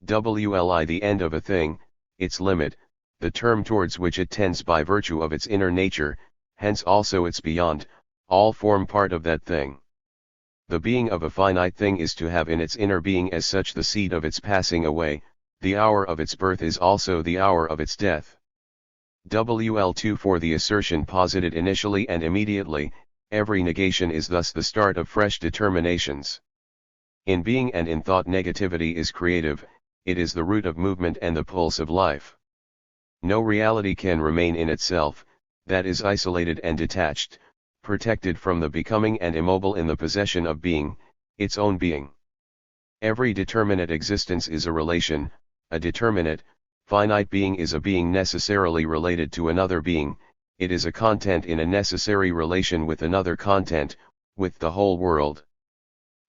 WLI, the end of a thing, its limit, the term towards which it tends by virtue of its inner nature, hence also its beyond, all form part of that thing. The being of a finite thing is to have in its inner being as such the seed of its passing away, the hour of its birth is also the hour of its death. WL2 For the assertion posited initially and immediately, every negation is thus the start of fresh determinations. In being and in thought negativity is creative, it is the root of movement and the pulse of life. No reality can remain in itself, that is isolated and detached, protected from the becoming and immobile in the possession of being, its own being. Every determinate existence is a relation, a determinate, finite being is a being necessarily related to another being, it is a content in a necessary relation with another content, with the whole world.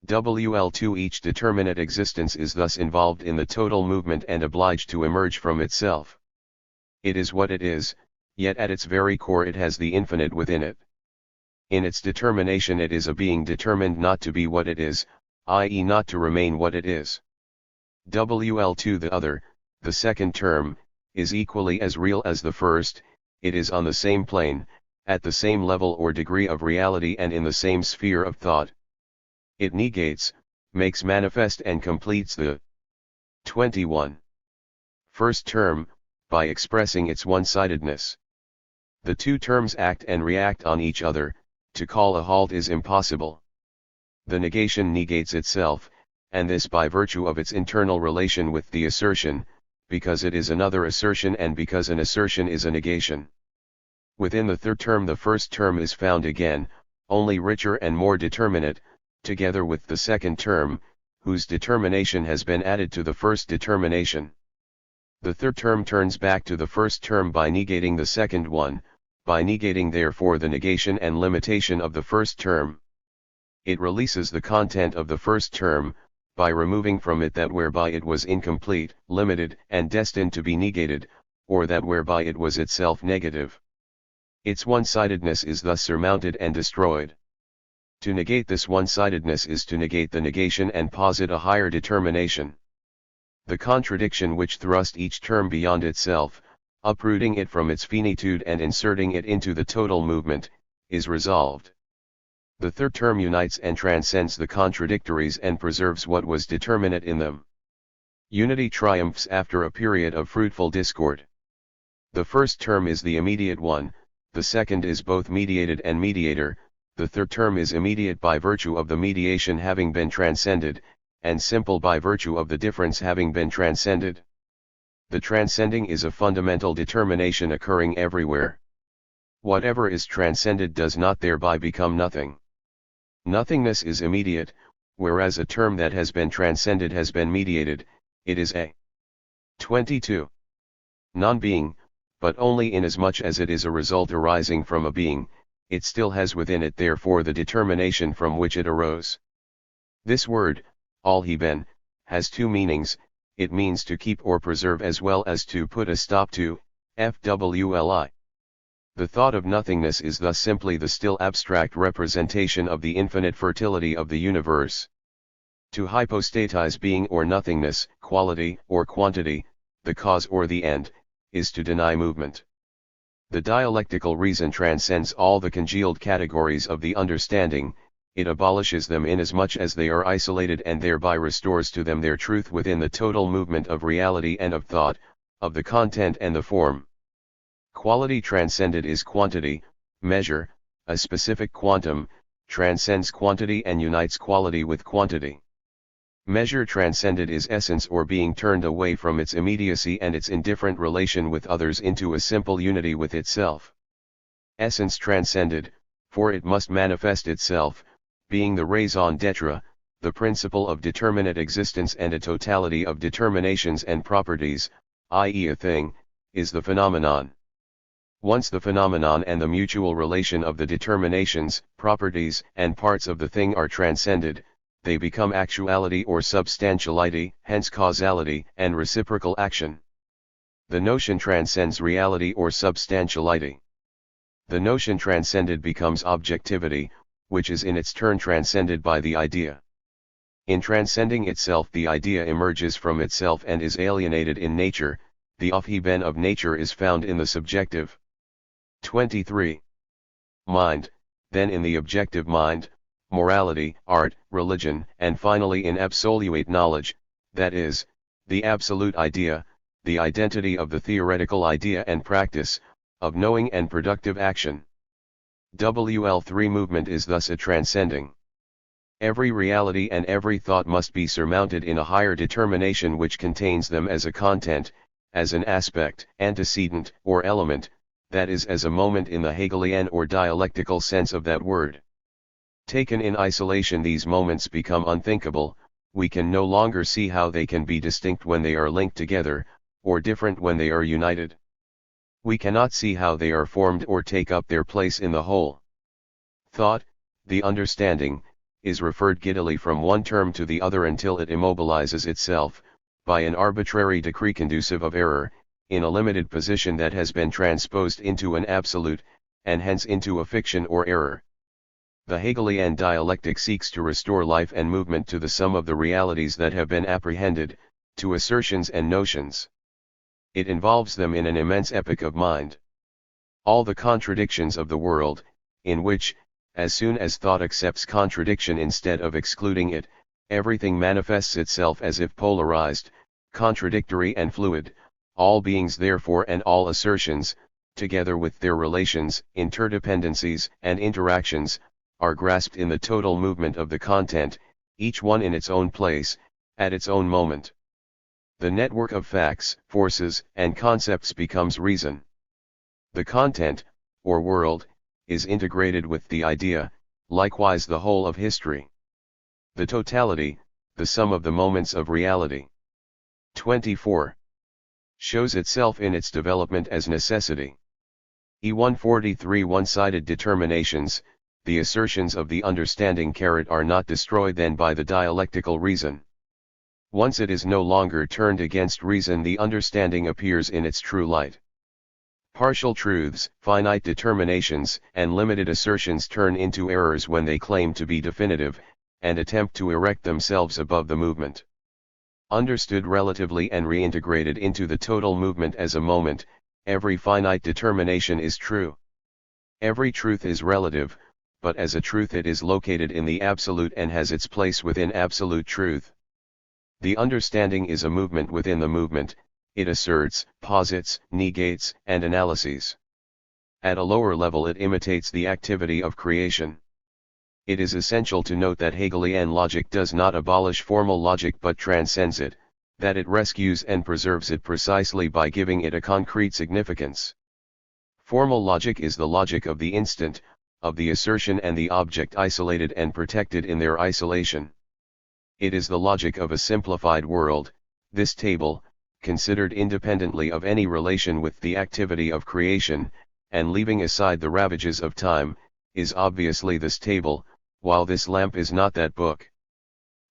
WL2 Each determinate existence is thus involved in the total movement and obliged to emerge from itself. It is what it is, yet at its very core it has the infinite within it. In its determination it is a being determined not to be what it is, i.e. not to remain what it is. WL2 The other, the second term, is equally as real as the first, it is on the same plane, at the same level or degree of reality and in the same sphere of thought. It negates, makes manifest and completes the 21. First term, by expressing its one-sidedness. The two terms act and react on each other, to call a halt is impossible. The negation negates itself, and this by virtue of its internal relation with the assertion, because it is another assertion and because an assertion is a negation. Within the third term the first term is found again, only richer and more determinate, together with the second term, whose determination has been added to the first determination. The third term turns back to the first term by negating the second one, by negating therefore the negation and limitation of the first term. It releases the content of the first term, by removing from it that whereby it was incomplete, limited, and destined to be negated, or that whereby it was itself negative. Its one-sidedness is thus surmounted and destroyed. To negate this one-sidedness is to negate the negation and posit a higher determination. The contradiction which thrust each term beyond itself, uprooting it from its finitude and inserting it into the total movement, is resolved. The third term unites and transcends the contradictories and preserves what was determinate in them. Unity triumphs after a period of fruitful discord. The first term is the immediate one, the second is both mediated and mediator, the third term is immediate by virtue of the mediation having been transcended, and simple by virtue of the difference having been transcended. The transcending is a fundamental determination occurring everywhere. Whatever is transcended does not thereby become nothing. Nothingness is immediate, whereas a term that has been transcended has been mediated, it is a 22. Non-being, but only inasmuch as it is a result arising from a being, it still has within it therefore the determination from which it arose. This word, al-heben, has two meanings, it means to keep or preserve as well as to put a stop to, fwli. The thought of nothingness is thus simply the still abstract representation of the infinite fertility of the universe. To hypostatize being or nothingness, quality or quantity, the cause or the end, is to deny movement. The dialectical reason transcends all the congealed categories of the understanding, it abolishes them inasmuch as they are isolated and thereby restores to them their truth within the total movement of reality and of thought, of the content and the form. Quality transcended is quantity, measure, a specific quantum, transcends quantity and unites quality with quantity. Measure transcended is essence or being turned away from its immediacy and its indifferent relation with others into a simple unity with itself. Essence transcended, for it must manifest itself, being the raison d'etre, the principle of determinate existence and a totality of determinations and properties, i.e. a thing, is the phenomenon. Once the phenomenon and the mutual relation of the determinations, properties, and parts of the thing are transcended, they become actuality or substantiality, hence causality and reciprocal action. The notion transcends reality or substantiality. The notion transcended becomes objectivity, which is in its turn transcended by the idea. In transcending itself, the idea emerges from itself and is alienated in nature. The Aufheben of nature is found in the subjective. 23. Mind, then in the objective mind, morality, art, religion, and finally in absolute knowledge, that is, the absolute idea, the identity of the theoretical idea and practice, of knowing and productive action. WL3 movement is thus a transcending. Every reality and every thought must be surmounted in a higher determination which contains them as a content, as an aspect, antecedent, or element, that is as a moment in the Hegelian or dialectical sense of that word. Taken in isolation, these moments become unthinkable. We can no longer see how they can be distinct when they are linked together, or different when they are united. We cannot see how they are formed or take up their place in the whole. Thought, the understanding, is referred giddily from one term to the other until it immobilizes itself, by an arbitrary decree conducive of error, in a limited position that has been transposed into an absolute, and hence into a fiction or error. The Hegelian dialectic seeks to restore life and movement to the sum of the realities that have been apprehended, to assertions and notions. It involves them in an immense epoch of mind. All the contradictions of the world, in which, as soon as thought accepts contradiction instead of excluding it, everything manifests itself as if polarized, contradictory and fluid, all beings therefore and all assertions, together with their relations, interdependencies, and interactions, are grasped in the total movement of the content, each one in its own place, at its own moment. The network of facts, forces, and concepts becomes reason. The content, or world, is integrated with the idea, likewise the whole of history. The totality, the sum of the moments of reality. 24. Shows itself in its development as necessity. E143 one-sided determinations, the assertions of the understanding are not destroyed then by the dialectical reason. Once it is no longer turned against reason, the understanding appears in its true light. Partial truths, finite determinations, and limited assertions turn into errors when they claim to be definitive, and attempt to erect themselves above the movement. Understood relatively and reintegrated into the total movement as a moment, every finite determination is true. Every truth is relative, but as a truth it is located in the absolute and has its place within absolute truth. The understanding is a movement within the movement. It asserts, posits, negates, and analyses. At a lower level it imitates the activity of creation. It is essential to note that Hegelian logic does not abolish formal logic but transcends it, that it rescues and preserves it precisely by giving it a concrete significance. Formal logic is the logic of the instant, of the assertion and the object isolated and protected in their isolation. It is the logic of a simplified world. This table, considered independently of any relation with the activity of creation, and leaving aside the ravages of time, is obviously this table, while this lamp is not that book.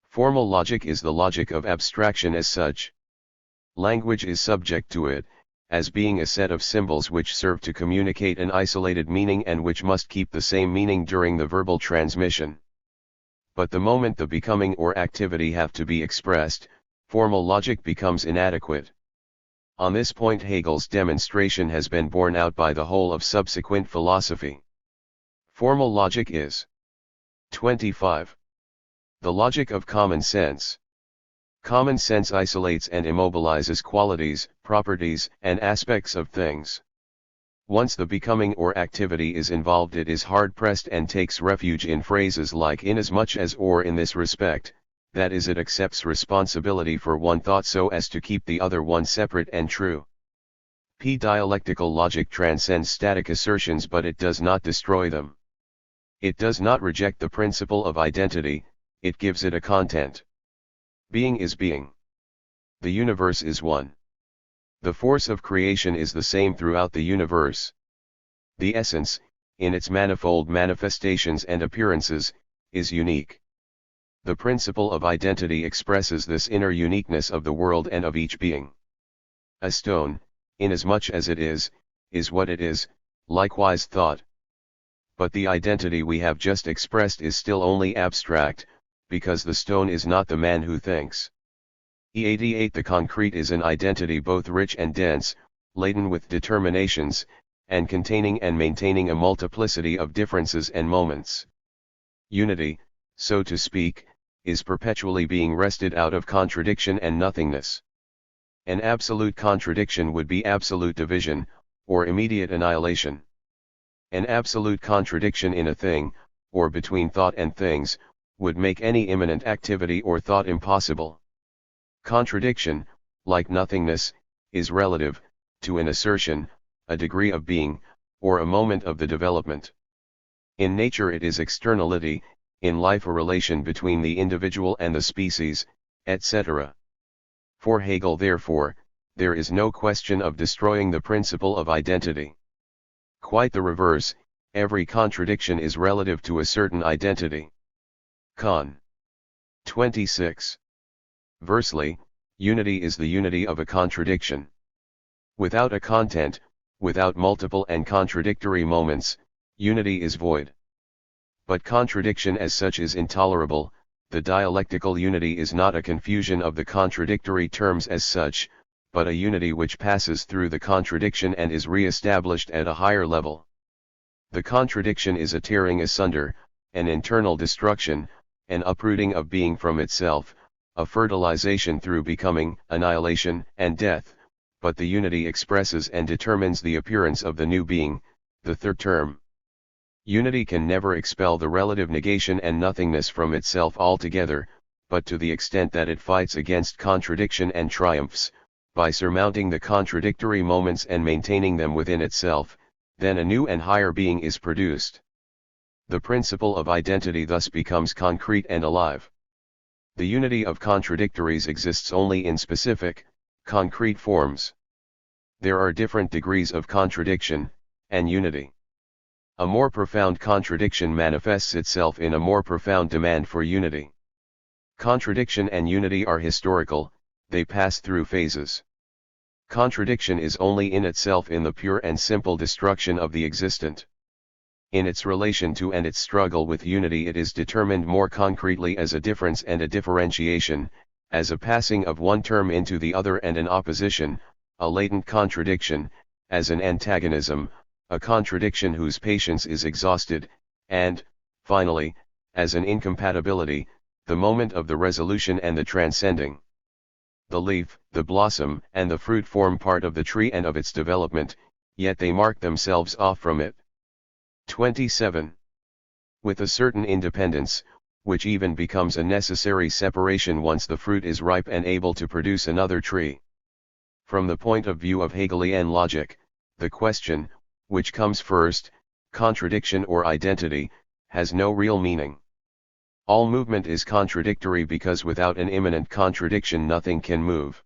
Formal logic is the logic of abstraction as such. Language is subject to it, as being a set of symbols which serve to communicate an isolated meaning and which must keep the same meaning during the verbal transmission. But the moment the becoming or activity have to be expressed, formal logic becomes inadequate. On this point Hegel's demonstration has been borne out by the whole of subsequent philosophy. Formal logic is 25. The logic of common sense. Common sense isolates and immobilizes qualities, properties, and aspects of things. Once the becoming or activity is involved, it is hard-pressed and takes refuge in phrases like inasmuch as or in this respect, that is, it accepts responsibility for one thought so as to keep the other one separate and true. Dialectical logic transcends static assertions, but it does not destroy them. It does not reject the principle of identity, it gives it a content. Being is being. The universe is one. The force of creation is the same throughout the universe. The essence, in its manifold manifestations and appearances, is unique. The principle of identity expresses this inner uniqueness of the world and of each being. A stone, inasmuch as it is what it is, likewise thought. But the identity we have just expressed is still only abstract, because the stone is not the man who thinks. E88 The concrete is an identity both rich and dense, laden with determinations, and containing and maintaining a multiplicity of differences and moments. Unity, so to speak, is perpetually being wrested out of contradiction and nothingness. An absolute contradiction would be absolute division, or immediate annihilation. An absolute contradiction in a thing, or between thought and things, would make any imminent activity or thought impossible. Contradiction, like nothingness, is relative, to an assertion, a degree of being, or a moment of the development. In nature it is externality, in life a relation between the individual and the species, etc. For Hegel therefore, there is no question of destroying the principle of identity. Quite the reverse, every contradiction is relative to a certain identity. Con. 26. Versely, unity is the unity of a contradiction. Without a content, without multiple and contradictory moments, unity is void. But contradiction as such is intolerable. The dialectical unity is not a confusion of the contradictory terms as such, but a unity which passes through the contradiction and is re-established at a higher level. The contradiction is a tearing asunder, an internal destruction, an uprooting of being from itself, a fertilization through becoming, annihilation, and death, but the unity expresses and determines the appearance of the new being, the third term. Unity can never expel the relative negation and nothingness from itself altogether, but to the extent that it fights against contradiction and triumphs, by surmounting the contradictory moments and maintaining them within itself, then a new and higher being is produced. The principle of identity thus becomes concrete and alive. The unity of contradictories exists only in specific, concrete forms. There are different degrees of contradiction, and unity. A more profound contradiction manifests itself in a more profound demand for unity. Contradiction and unity are historical, they pass through phases. Contradiction is only in itself in the pure and simple destruction of the existent. In its relation to and its struggle with unity it is determined more concretely as a difference and a differentiation, as a passing of one term into the other and an opposition, a latent contradiction, as an antagonism, a contradiction whose patience is exhausted, and, finally, as an incompatibility, the moment of the resolution and the transcending. The leaf, the blossom, and the fruit form part of the tree and of its development, yet they mark themselves off from it. 27. With a certain independence, which even becomes a necessary separation once the fruit is ripe and able to produce another tree. From the point of view of Hegelian logic, the question, which comes first, contradiction or identity, has no real meaning. All movement is contradictory because without an immanent contradiction nothing can move.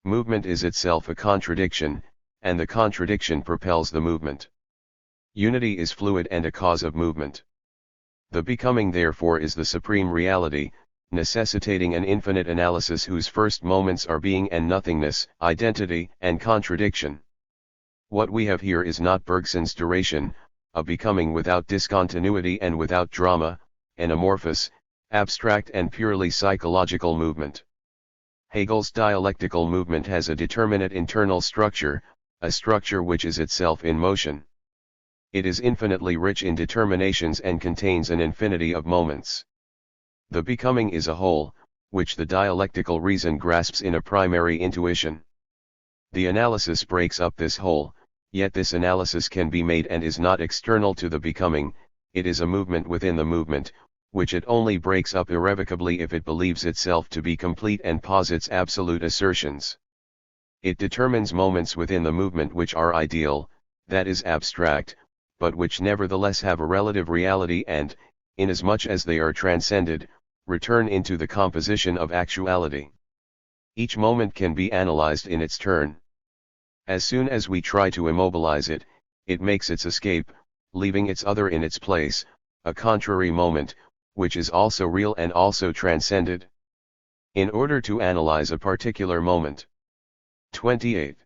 Movement is itself a contradiction, and the contradiction propels the movement. Unity is fluid and a cause of movement. The becoming therefore is the supreme reality, necessitating an infinite analysis whose first moments are being and nothingness, identity and contradiction. What we have here is not Bergson's duration, a becoming without discontinuity and without drama, an amorphous, abstract and purely psychological movement. Hegel's dialectical movement has a determinate internal structure, a structure which is itself in motion. It is infinitely rich in determinations and contains an infinity of moments. The becoming is a whole, which the dialectical reason grasps in a primary intuition. The analysis breaks up this whole, yet this analysis can be made and is not external to the becoming, it is a movement within the movement, which it only breaks up irrevocably if it believes itself to be complete and posits absolute assertions. It determines moments within the movement which are ideal, that is abstract, but which nevertheless have a relative reality and, inasmuch as they are transcended, return into the composition of actuality. Each moment can be analyzed in its turn. As soon as we try to immobilize it, it makes its escape, leaving its other in its place, a contrary moment, which is also real and also transcended. In order to analyze a particular moment. 28.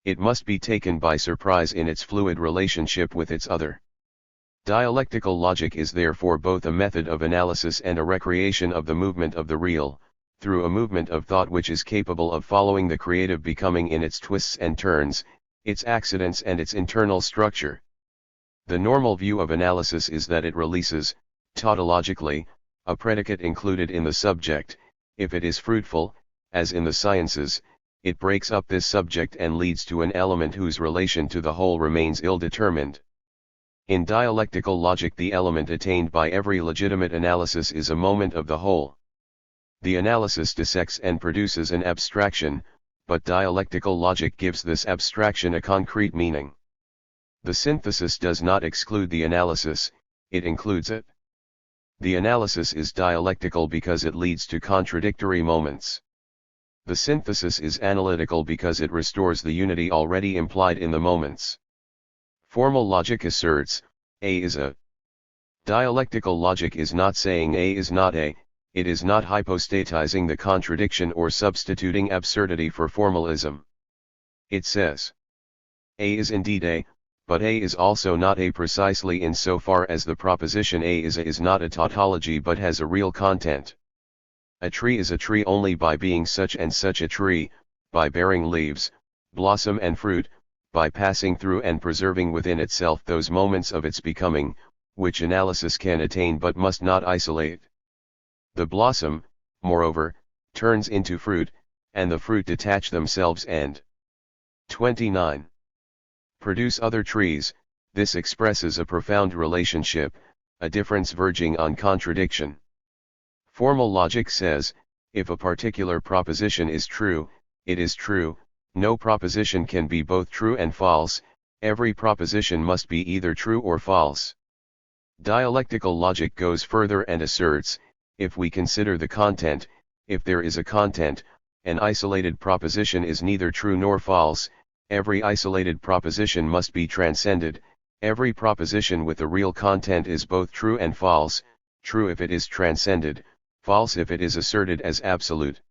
It must be taken by surprise in its fluid relationship with its other. Dialectical logic is therefore both a method of analysis and a recreation of the movement of the real, through a movement of thought which is capable of following the creative becoming in its twists and turns, its accidents and its internal structure. The normal view of analysis is that it releases, tautologically, a predicate included in the subject. If it is fruitful, as in the sciences, it breaks up this subject and leads to an element whose relation to the whole remains ill-determined. In dialectical logic, the element attained by every legitimate analysis is a moment of the whole. The analysis dissects and produces an abstraction, but dialectical logic gives this abstraction a concrete meaning. The synthesis does not exclude the analysis, it includes it. The analysis is dialectical because it leads to contradictory moments. The synthesis is analytical because it restores the unity already implied in the moments. Formal logic asserts, A is a. Dialectical logic is not saying A is not A, it is not hypostatizing the contradiction or substituting absurdity for formalism. It says, A is indeed A, but A is also not A precisely insofar as the proposition A is not a tautology but has a real content. A tree is a tree only by being such and such a tree, by bearing leaves, blossom and fruit, by passing through and preserving within itself those moments of its becoming, which analysis can attain but must not isolate. The blossom, moreover, turns into fruit, and the fruit detach themselves and 29. Produce other trees. This expresses a profound relationship, a difference verging on contradiction. Formal logic says, if a particular proposition is true, it is true. No proposition can be both true and false, every proposition must be either true or false. Dialectical logic goes further and asserts, if we consider the content, if there is a content, an isolated proposition is neither true nor false, every isolated proposition must be transcended, every proposition with a real content is both true and false, true if it is transcended, false if it is asserted as absolute.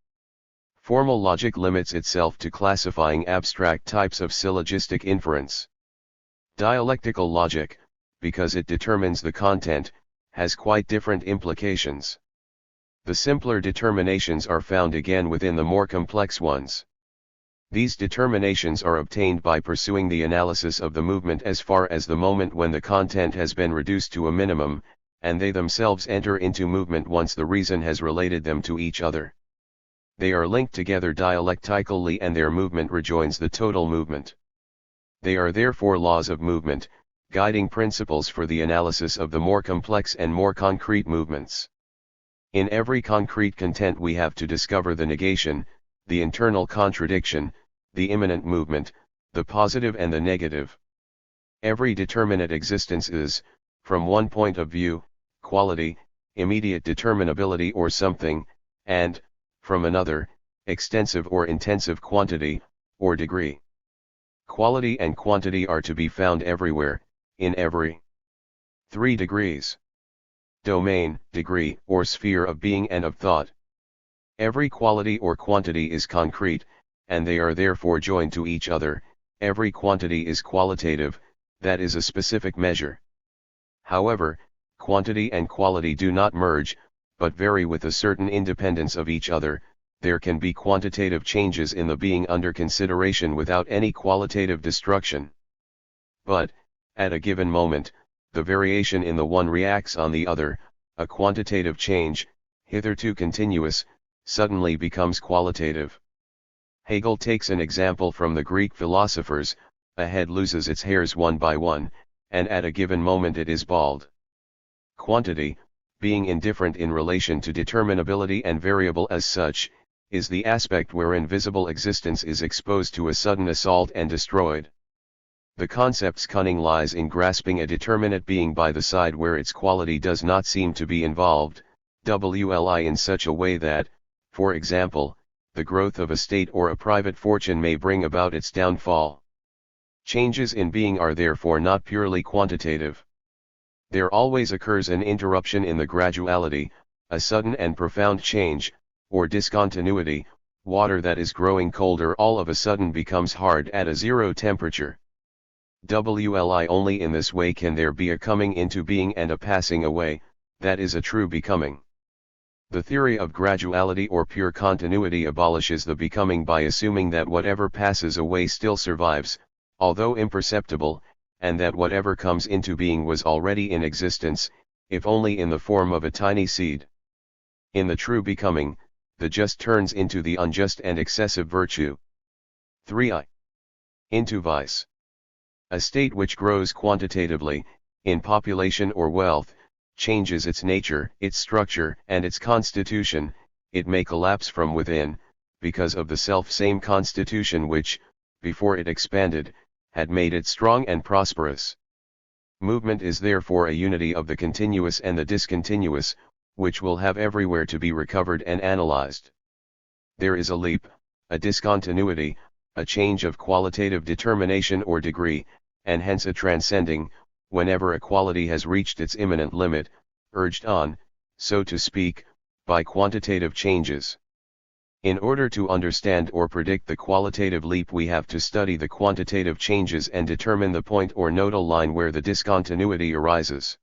Formal logic limits itself to classifying abstract types of syllogistic inference. Dialectical logic, because it determines the content, has quite different implications. The simpler determinations are found again within the more complex ones. These determinations are obtained by pursuing the analysis of the movement as far as the moment when the content has been reduced to a minimum, and they themselves enter into movement once the reason has related them to each other. They are linked together dialectically and their movement rejoins the total movement. They are therefore laws of movement, guiding principles for the analysis of the more complex and more concrete movements. In every concrete content we have to discover the negation, the internal contradiction, the immanent movement, the positive and the negative. Every determinate existence is, from one point of view, quality, immediate determinability or something, and, from another, extensive or intensive quantity, or degree. Quality and quantity are to be found everywhere, in every 3 degrees. Domain, degree, or sphere of being and of thought. Every quality or quantity is concrete, and they are therefore joined to each other. Every quantity is qualitative, that is a specific measure. However, quantity and quality do not merge, but vary with a certain independence of each other. There can be quantitative changes in the being under consideration without any qualitative destruction. But, at a given moment, the variation in the one reacts on the other, a quantitative change, hitherto continuous, suddenly becomes qualitative. Hegel takes an example from the Greek philosophers: a head loses its hairs one by one, and at a given moment it is bald. Quantity, being indifferent in relation to determinability and variable as such, is the aspect wherein visible existence is exposed to a sudden assault and destroyed. The concept's cunning lies in grasping a determinate being by the side where its quality does not seem to be involved, WLI in such a way that, for example, the growth of a state or a private fortune may bring about its downfall. Changes in being are therefore not purely quantitative. There always occurs an interruption in the graduality, a sudden and profound change, or discontinuity. Water that is growing colder all of a sudden becomes hard at a zero temperature. Only in this way can there be a coming into being and a passing away, that is a true becoming. The theory of graduality or pure continuity abolishes the becoming by assuming that whatever passes away still survives, although imperceptible, and that whatever comes into being was already in existence, if only in the form of a tiny seed. In the true becoming, the just turns into the unjust and excessive virtue. 3i. Into vice. A state which grows quantitatively, in population or wealth, changes its nature, its structure, and its constitution. It may collapse from within, because of the self-same constitution which, before it expanded, had made it strong and prosperous. Movement is therefore a unity of the continuous and the discontinuous, which will have everywhere to be recovered and analyzed. There is a leap, a discontinuity, a change of qualitative determination or degree, and hence a transcending, whenever a quality has reached its imminent limit, urged on, so to speak, by quantitative changes. In order to understand or predict the qualitative leap, we have to study the quantitative changes and determine the point or nodal line where the discontinuity arises.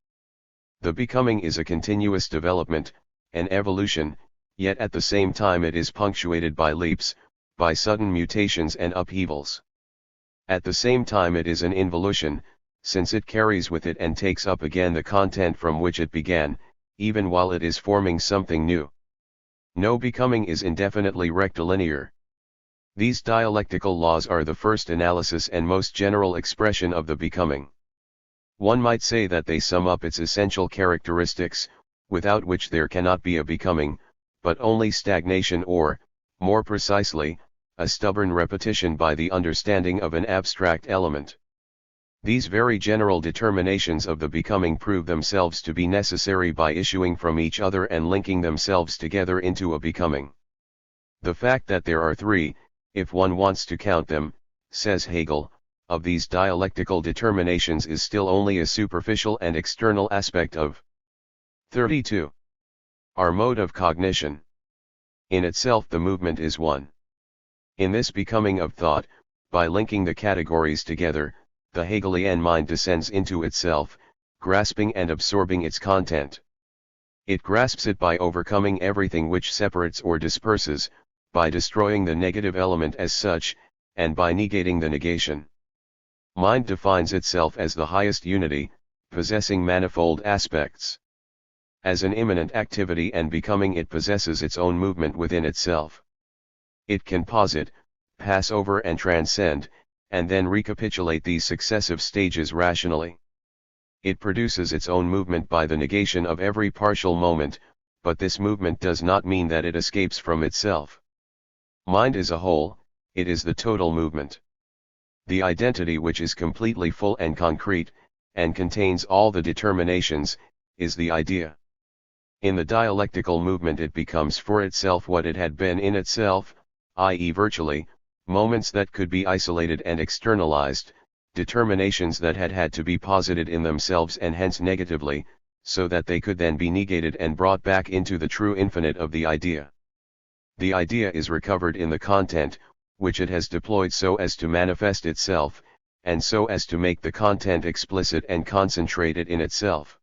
The becoming is a continuous development, an evolution, yet at the same time it is punctuated by leaps, by sudden mutations and upheavals. At the same time it is an involution, since it carries with it and takes up again the content from which it began, even while it is forming something new. No becoming is indefinitely rectilinear. These dialectical laws are the first analysis and most general expression of the becoming. One might say that they sum up its essential characteristics, without which there cannot be a becoming, but only stagnation or, more precisely, a stubborn repetition by the understanding of an abstract element. These very general determinations of the becoming prove themselves to be necessary by issuing from each other and linking themselves together into a becoming. The fact that there are three, if one wants to count them, says Hegel, of these dialectical determinations is still only a superficial and external aspect of 32. Our mode of cognition. In itself the movement is one. In this becoming of thought, by linking the categories together, the Hegelian mind descends into itself, grasping and absorbing its content. It grasps it by overcoming everything which separates or disperses, by destroying the negative element as such, and by negating the negation. Mind defines itself as the highest unity, possessing manifold aspects. As an immanent activity and becoming, it possesses its own movement within itself. It can posit, pass over and transcend, and then recapitulate these successive stages rationally. It produces its own movement by the negation of every partial moment, but this movement does not mean that it escapes from itself. Mind is a whole, it is the total movement. The identity which is completely full and concrete, and contains all the determinations, is the idea. In the dialectical movement it becomes for itself what it had been in itself, i.e. virtually, moments that could be isolated and externalized, determinations that had to be posited in themselves and hence negatively, so that they could then be negated and brought back into the true infinite of the idea. The idea is recovered in the content, which it has deployed so as to manifest itself, and so as to make the content explicit and concentrated in itself.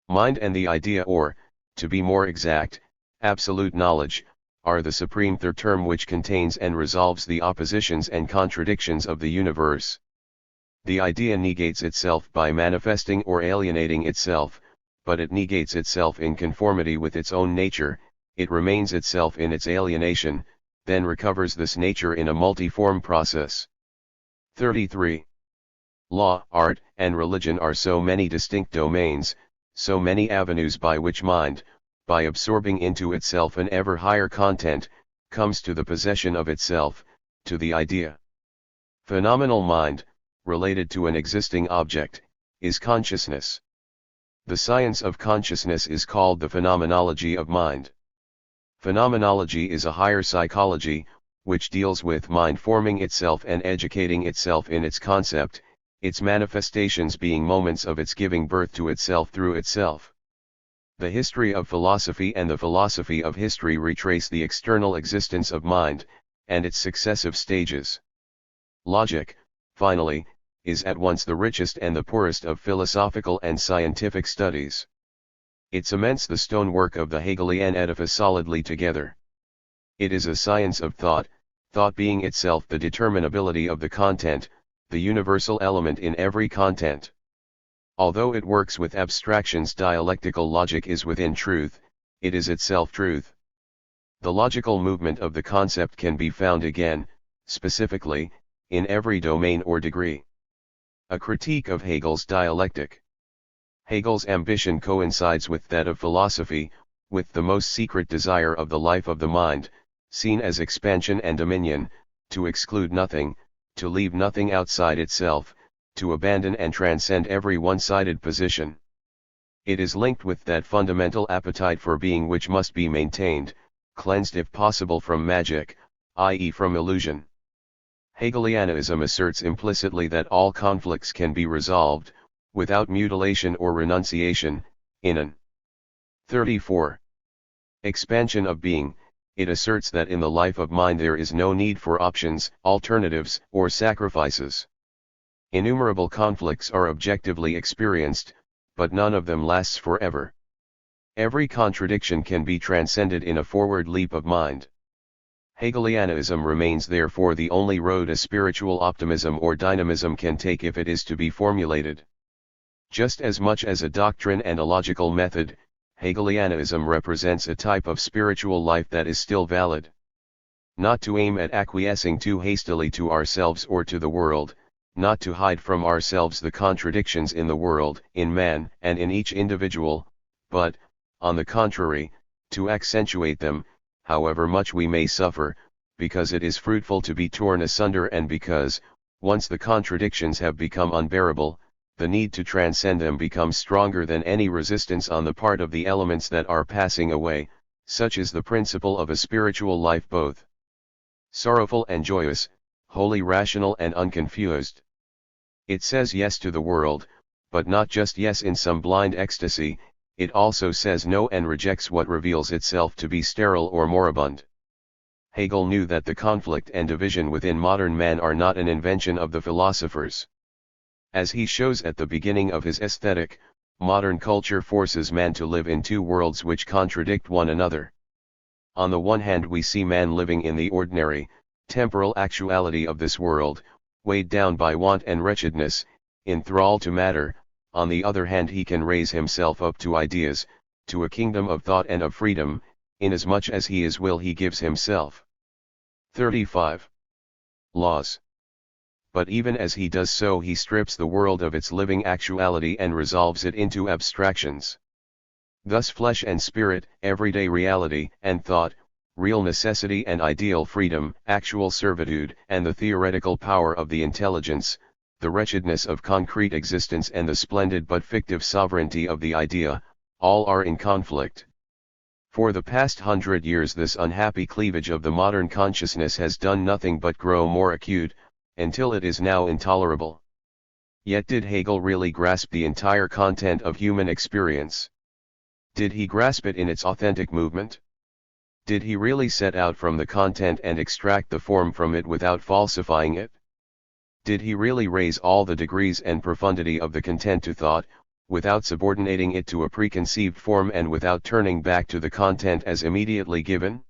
Mind and the idea, or, to be more exact, absolute knowledge, are the supreme third term which contains and resolves the oppositions and contradictions of the universe. The idea negates itself by manifesting or alienating itself, but it negates itself in conformity with its own nature, it remains itself in its alienation, then recovers this nature in a multiform process. 33. Law, art, and religion are so many distinct domains, so many avenues by which mind, by absorbing into itself an ever higher content, comes to the possession of itself, to the idea. Phenomenal mind, related to an existing object, is consciousness. The science of consciousness is called the phenomenology of mind. Phenomenology is a higher psychology, which deals with mind forming itself and educating itself in its concept, its manifestations being moments of its giving birth to itself through itself. The history of philosophy and the philosophy of history retrace the external existence of mind, and its successive stages. Logic, finally, is at once the richest and the poorest of philosophical and scientific studies. It cements the stonework of the Hegelian edifice solidly together. It is a science of thought, thought being itself the determinability of the content, the universal element in every content. Although it works with abstractions, dialectical logic is within truth, it is itself truth. The logical movement of the concept can be found again, specifically, in every domain or degree. A critique of Hegel's dialectic. Hegel's ambition coincides with that of philosophy, with the most secret desire of the life of the mind, seen as expansion and dominion, to exclude nothing, to leave nothing outside itself, to abandon and transcend every one-sided position. It is linked with that fundamental appetite for being which must be maintained, cleansed if possible from magic, i.e. from illusion. Hegelianism asserts implicitly that all conflicts can be resolved, without mutilation or renunciation, in an 34. Expansion of being. It asserts that in the life of mind there is no need for options, alternatives, or sacrifices. Innumerable conflicts are objectively experienced, but none of them lasts forever. Every contradiction can be transcended in a forward leap of mind. Hegelianism remains therefore the only road a spiritual optimism or dynamism can take if it is to be formulated. Just as much as a doctrine and a logical method, Hegelianism represents a type of spiritual life that is still valid. Not to aim at acquiescing too hastily to ourselves or to the world, not to hide from ourselves the contradictions in the world, in man, and in each individual, but, on the contrary, to accentuate them, however much we may suffer, because it is fruitful to be torn asunder and because, once the contradictions have become unbearable, the need to transcend them becomes stronger than any resistance on the part of the elements that are passing away. Such is the principle of a spiritual life, both sorrowful and joyous, wholly rational and unconfused. It says yes to the world, but not just yes in some blind ecstasy, it also says no and rejects what reveals itself to be sterile or moribund. Hegel knew that the conflict and division within modern man are not an invention of the philosophers. As he shows at the beginning of his Aesthetic, modern culture forces man to live in two worlds which contradict one another. On the one hand we see man living in the ordinary, temporal actuality of this world, weighed down by want and wretchedness, in thrall to matter. On the other hand he can raise himself up to ideas, to a kingdom of thought and of freedom, inasmuch as he is will he gives himself. 35. Laws. But even as he does so he strips the world of its living actuality and resolves it into abstractions. Thus flesh and spirit, everyday reality and thought, real necessity and ideal freedom, actual servitude and the theoretical power of the intelligence, the wretchedness of concrete existence and the splendid but fictive sovereignty of the idea, all are in conflict. For the past 100 years this unhappy cleavage of the modern consciousness has done nothing but grow more acute, until it is now intolerable. Yet did Hegel really grasp the entire content of human experience? Did he grasp it in its authentic movement? Did he really set out from the content and extract the form from it without falsifying it? Did he really raise all the degrees and profundity of the content to thought, without subordinating it to a preconceived form and without turning back to the content as immediately given?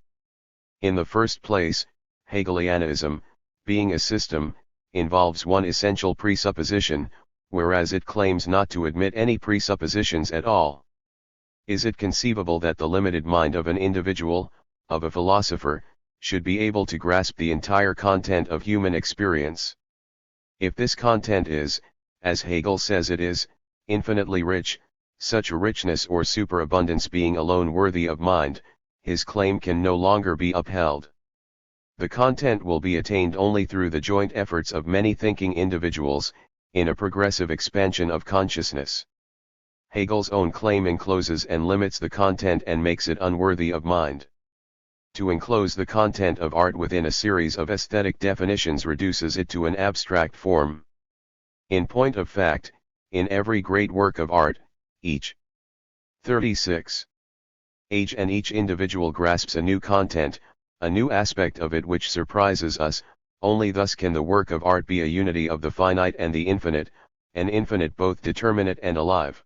In the first place, Hegelianism, being a system, involves one essential presupposition, whereas it claims not to admit any presuppositions at all. Is it conceivable that the limited mind of an individual, of a philosopher, should be able to grasp the entire content of human experience? If this content is, as Hegel says it is, infinitely rich, such a richness or superabundance being alone worthy of mind, his claim can no longer be upheld. The content will be attained only through the joint efforts of many thinking individuals, in a progressive expansion of consciousness. Hegel's own claim encloses and limits the content and makes it unworthy of mind. To enclose the content of art within a series of aesthetic definitions reduces it to an abstract form. In point of fact, in every great work of art, each 36 age and each individual grasps a new content, a new aspect of it which surprises us. Only thus can the work of art be a unity of the finite and the infinite, an infinite both determinate and alive.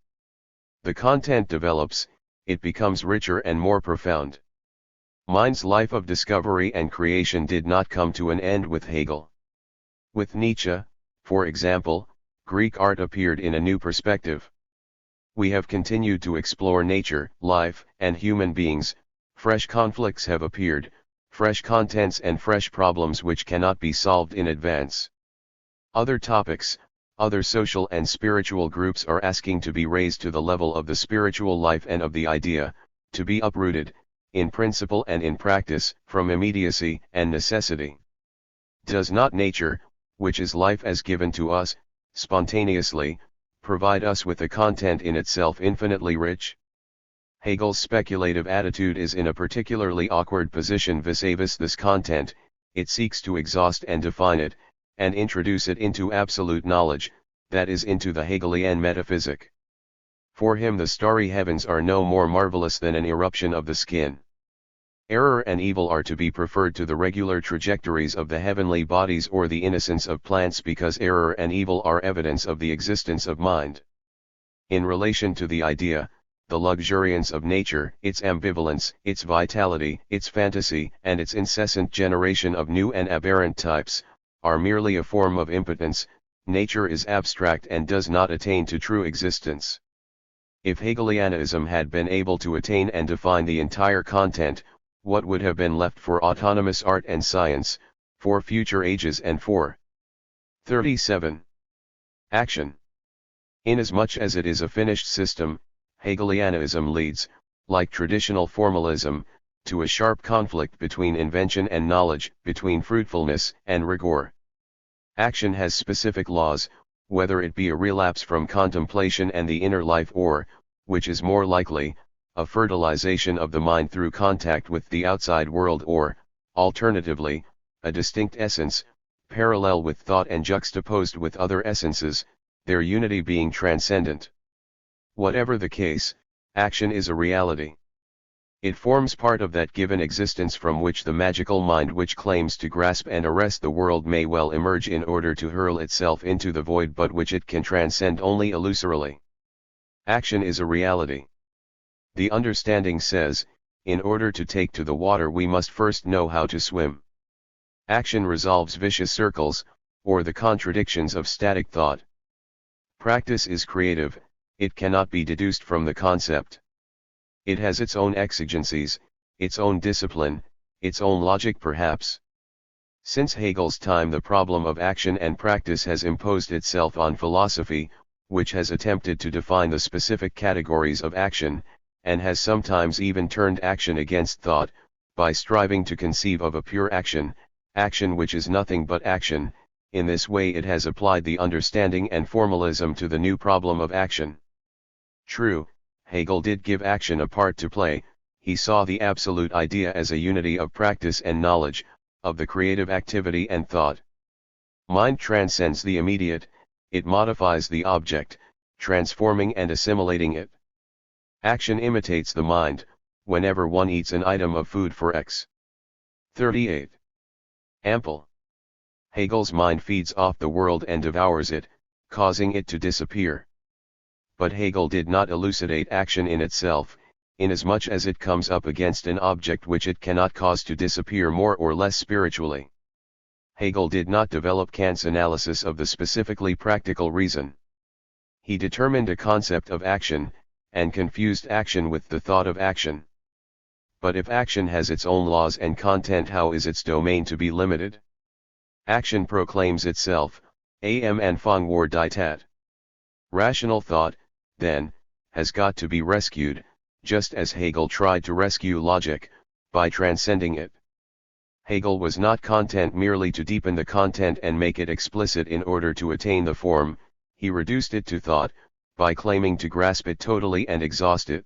The content develops, it becomes richer and more profound. Mind's life of discovery and creation did not come to an end with Hegel. With Nietzsche, for example, Greek art appeared in a new perspective. We have continued to explore nature, life, and human beings. Fresh conflicts have appeared, fresh contents and fresh problems which cannot be solved in advance. Other topics, other social and spiritual groups are asking to be raised to the level of the spiritual life and of the idea, to be uprooted, in principle and in practice, from immediacy and necessity. Does not nature, which is life as given to us, spontaneously, provide us with a content in itself infinitely rich? Hegel's speculative attitude is in a particularly awkward position vis-a-vis this content. It seeks to exhaust and define it, and introduce it into absolute knowledge, that is into the Hegelian metaphysic. For him the starry heavens are no more marvelous than an eruption of the skin. Error and evil are to be preferred to the regular trajectories of the heavenly bodies or the innocence of plants, because error and evil are evidence of the existence of mind. In relation to the idea, the luxuriance of nature, its ambivalence, its vitality, its fantasy, and its incessant generation of new and aberrant types, are merely a form of impotence. Nature is abstract and does not attain to true existence. If Hegelianism had been able to attain and define the entire content, what would have been left for autonomous art and science, for future ages and for 37. Action. Inasmuch as it is a finished system, Hegelianism leads, like traditional formalism, to a sharp conflict between invention and knowledge, between fruitfulness and rigor. Action has specific laws, whether it be a relapse from contemplation and the inner life or, which is more likely, a fertilization of the mind through contact with the outside world or, alternatively, a distinct essence, parallel with thought and juxtaposed with other essences, their unity being transcendent. Whatever the case, action is a reality. It forms part of that given existence from which the magical mind which claims to grasp and arrest the world may well emerge in order to hurl itself into the void, but which it can transcend only illusorily. Action is a reality. The understanding says, in order to take to the water we must first know how to swim. Action resolves vicious circles, or the contradictions of static thought. Practice is creative, it cannot be deduced from the concept. It has its own exigencies, its own discipline, its own logic perhaps. Since Hegel's time the problem of action and practice has imposed itself on philosophy, which has attempted to define the specific categories of action, and has sometimes even turned action against thought, by striving to conceive of a pure action, action which is nothing but action. In this way it has applied the understanding and formalism to the new problem of action. True, Hegel did give action a part to play. He saw the absolute idea as a unity of practice and knowledge, of the creative activity and thought. Mind transcends the immediate, it modifies the object, transforming and assimilating it. Action imitates the mind, whenever one eats an item of food for x. 38. Ample. Hegel's mind feeds off the world and devours it, causing it to disappear. But Hegel did not elucidate action in itself, inasmuch as it comes up against an object which it cannot cause to disappear more or less spiritually. Hegel did not develop Kant's analysis of the specifically practical reason. He determined a concept of action, and confused action with the thought of action. But if action has its own laws and content, how is its domain to be limited? Action proclaims itself, am Anfang war die Tat. Rational thought, then, has got to be rescued, just as Hegel tried to rescue logic, by transcending it. Hegel was not content merely to deepen the content and make it explicit in order to attain the form, he reduced it to thought, by claiming to grasp it totally and exhaust it.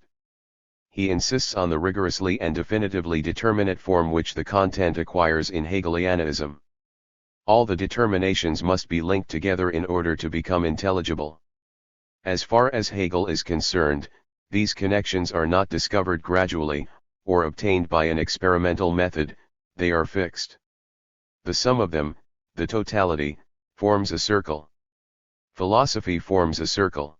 he insists on the rigorously and definitively determinate form which the content acquires in Hegelianism. All the determinations must be linked together in order to become intelligible. As far as Hegel is concerned, these connections are not discovered gradually, or obtained by an experimental method, they are fixed. The sum of them, the totality, forms a circle. Philosophy forms a circle.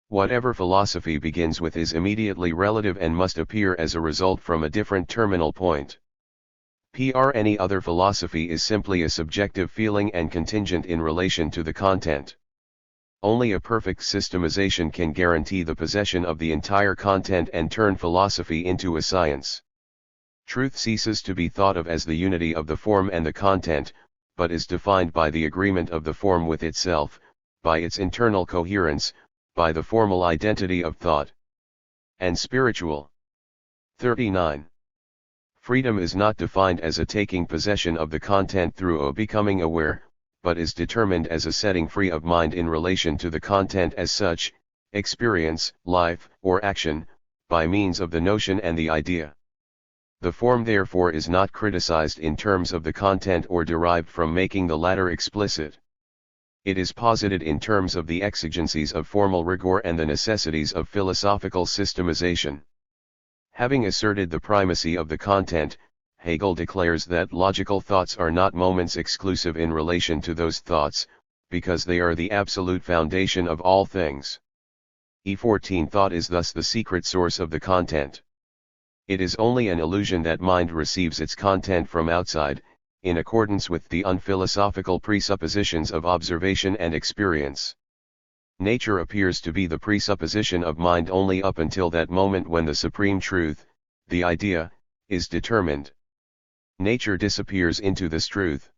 Whatever philosophy begins with is immediately relative and must appear as a result from a different terminal point. Any other philosophy is simply a subjective feeling and contingent in relation to the content. Only a perfect systemization can guarantee the possession of the entire content and turn philosophy into a science. Truth ceases to be thought of as the unity of the form and the content, but is defined by the agreement of the form with itself, by its internal coherence, by the formal identity of thought and spiritual. 39. Freedom is not defined as a taking possession of the content through a becoming aware, but is determined as a setting free of mind in relation to the content as such, experience, life, or action, by means of the notion and the idea. The form therefore is not criticized in terms of the content or derived from making the latter explicit. It is posited in terms of the exigencies of formal rigor and the necessities of philosophical systemization. Having asserted the primacy of the content, Hegel declares that logical thoughts are not moments exclusive in relation to those thoughts, because they are the absolute foundation of all things. 14 Thought is thus the secret source of the content. It is only an illusion that mind receives its content from outside, in accordance with the unphilosophical presuppositions of observation and experience. Nature appears to be the presupposition of mind only up until that moment when the supreme truth, the idea, is determined. Nature disappears into this truth.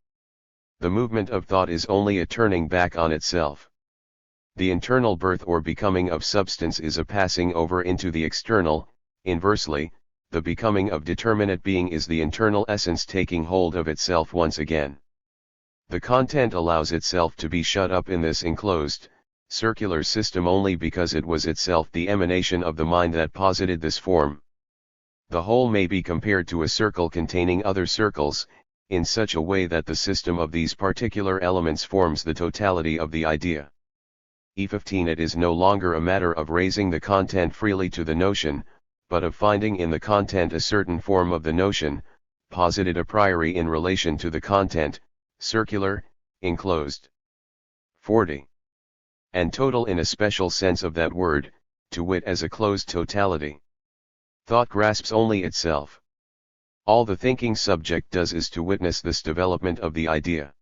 The movement of thought is only a turning back on itself. The internal birth or becoming of substance is a passing over into the external. Inversely, the becoming of determinate being is the internal essence taking hold of itself once again. The content allows itself to be shut up in this enclosed, circular system only because it was itself the emanation of the mind that posited this form. The whole may be compared to a circle containing other circles, in such a way that the system of these particular elements forms the totality of the idea. 15 It is no longer a matter of raising the content freely to the notion, but of finding in the content a certain form of the notion, posited a priori in relation to the content, circular, enclosed. 40. And total in a special sense of that word, to wit as a closed totality. Thought grasps only itself. All the thinking subject does is to witness this development of the idea.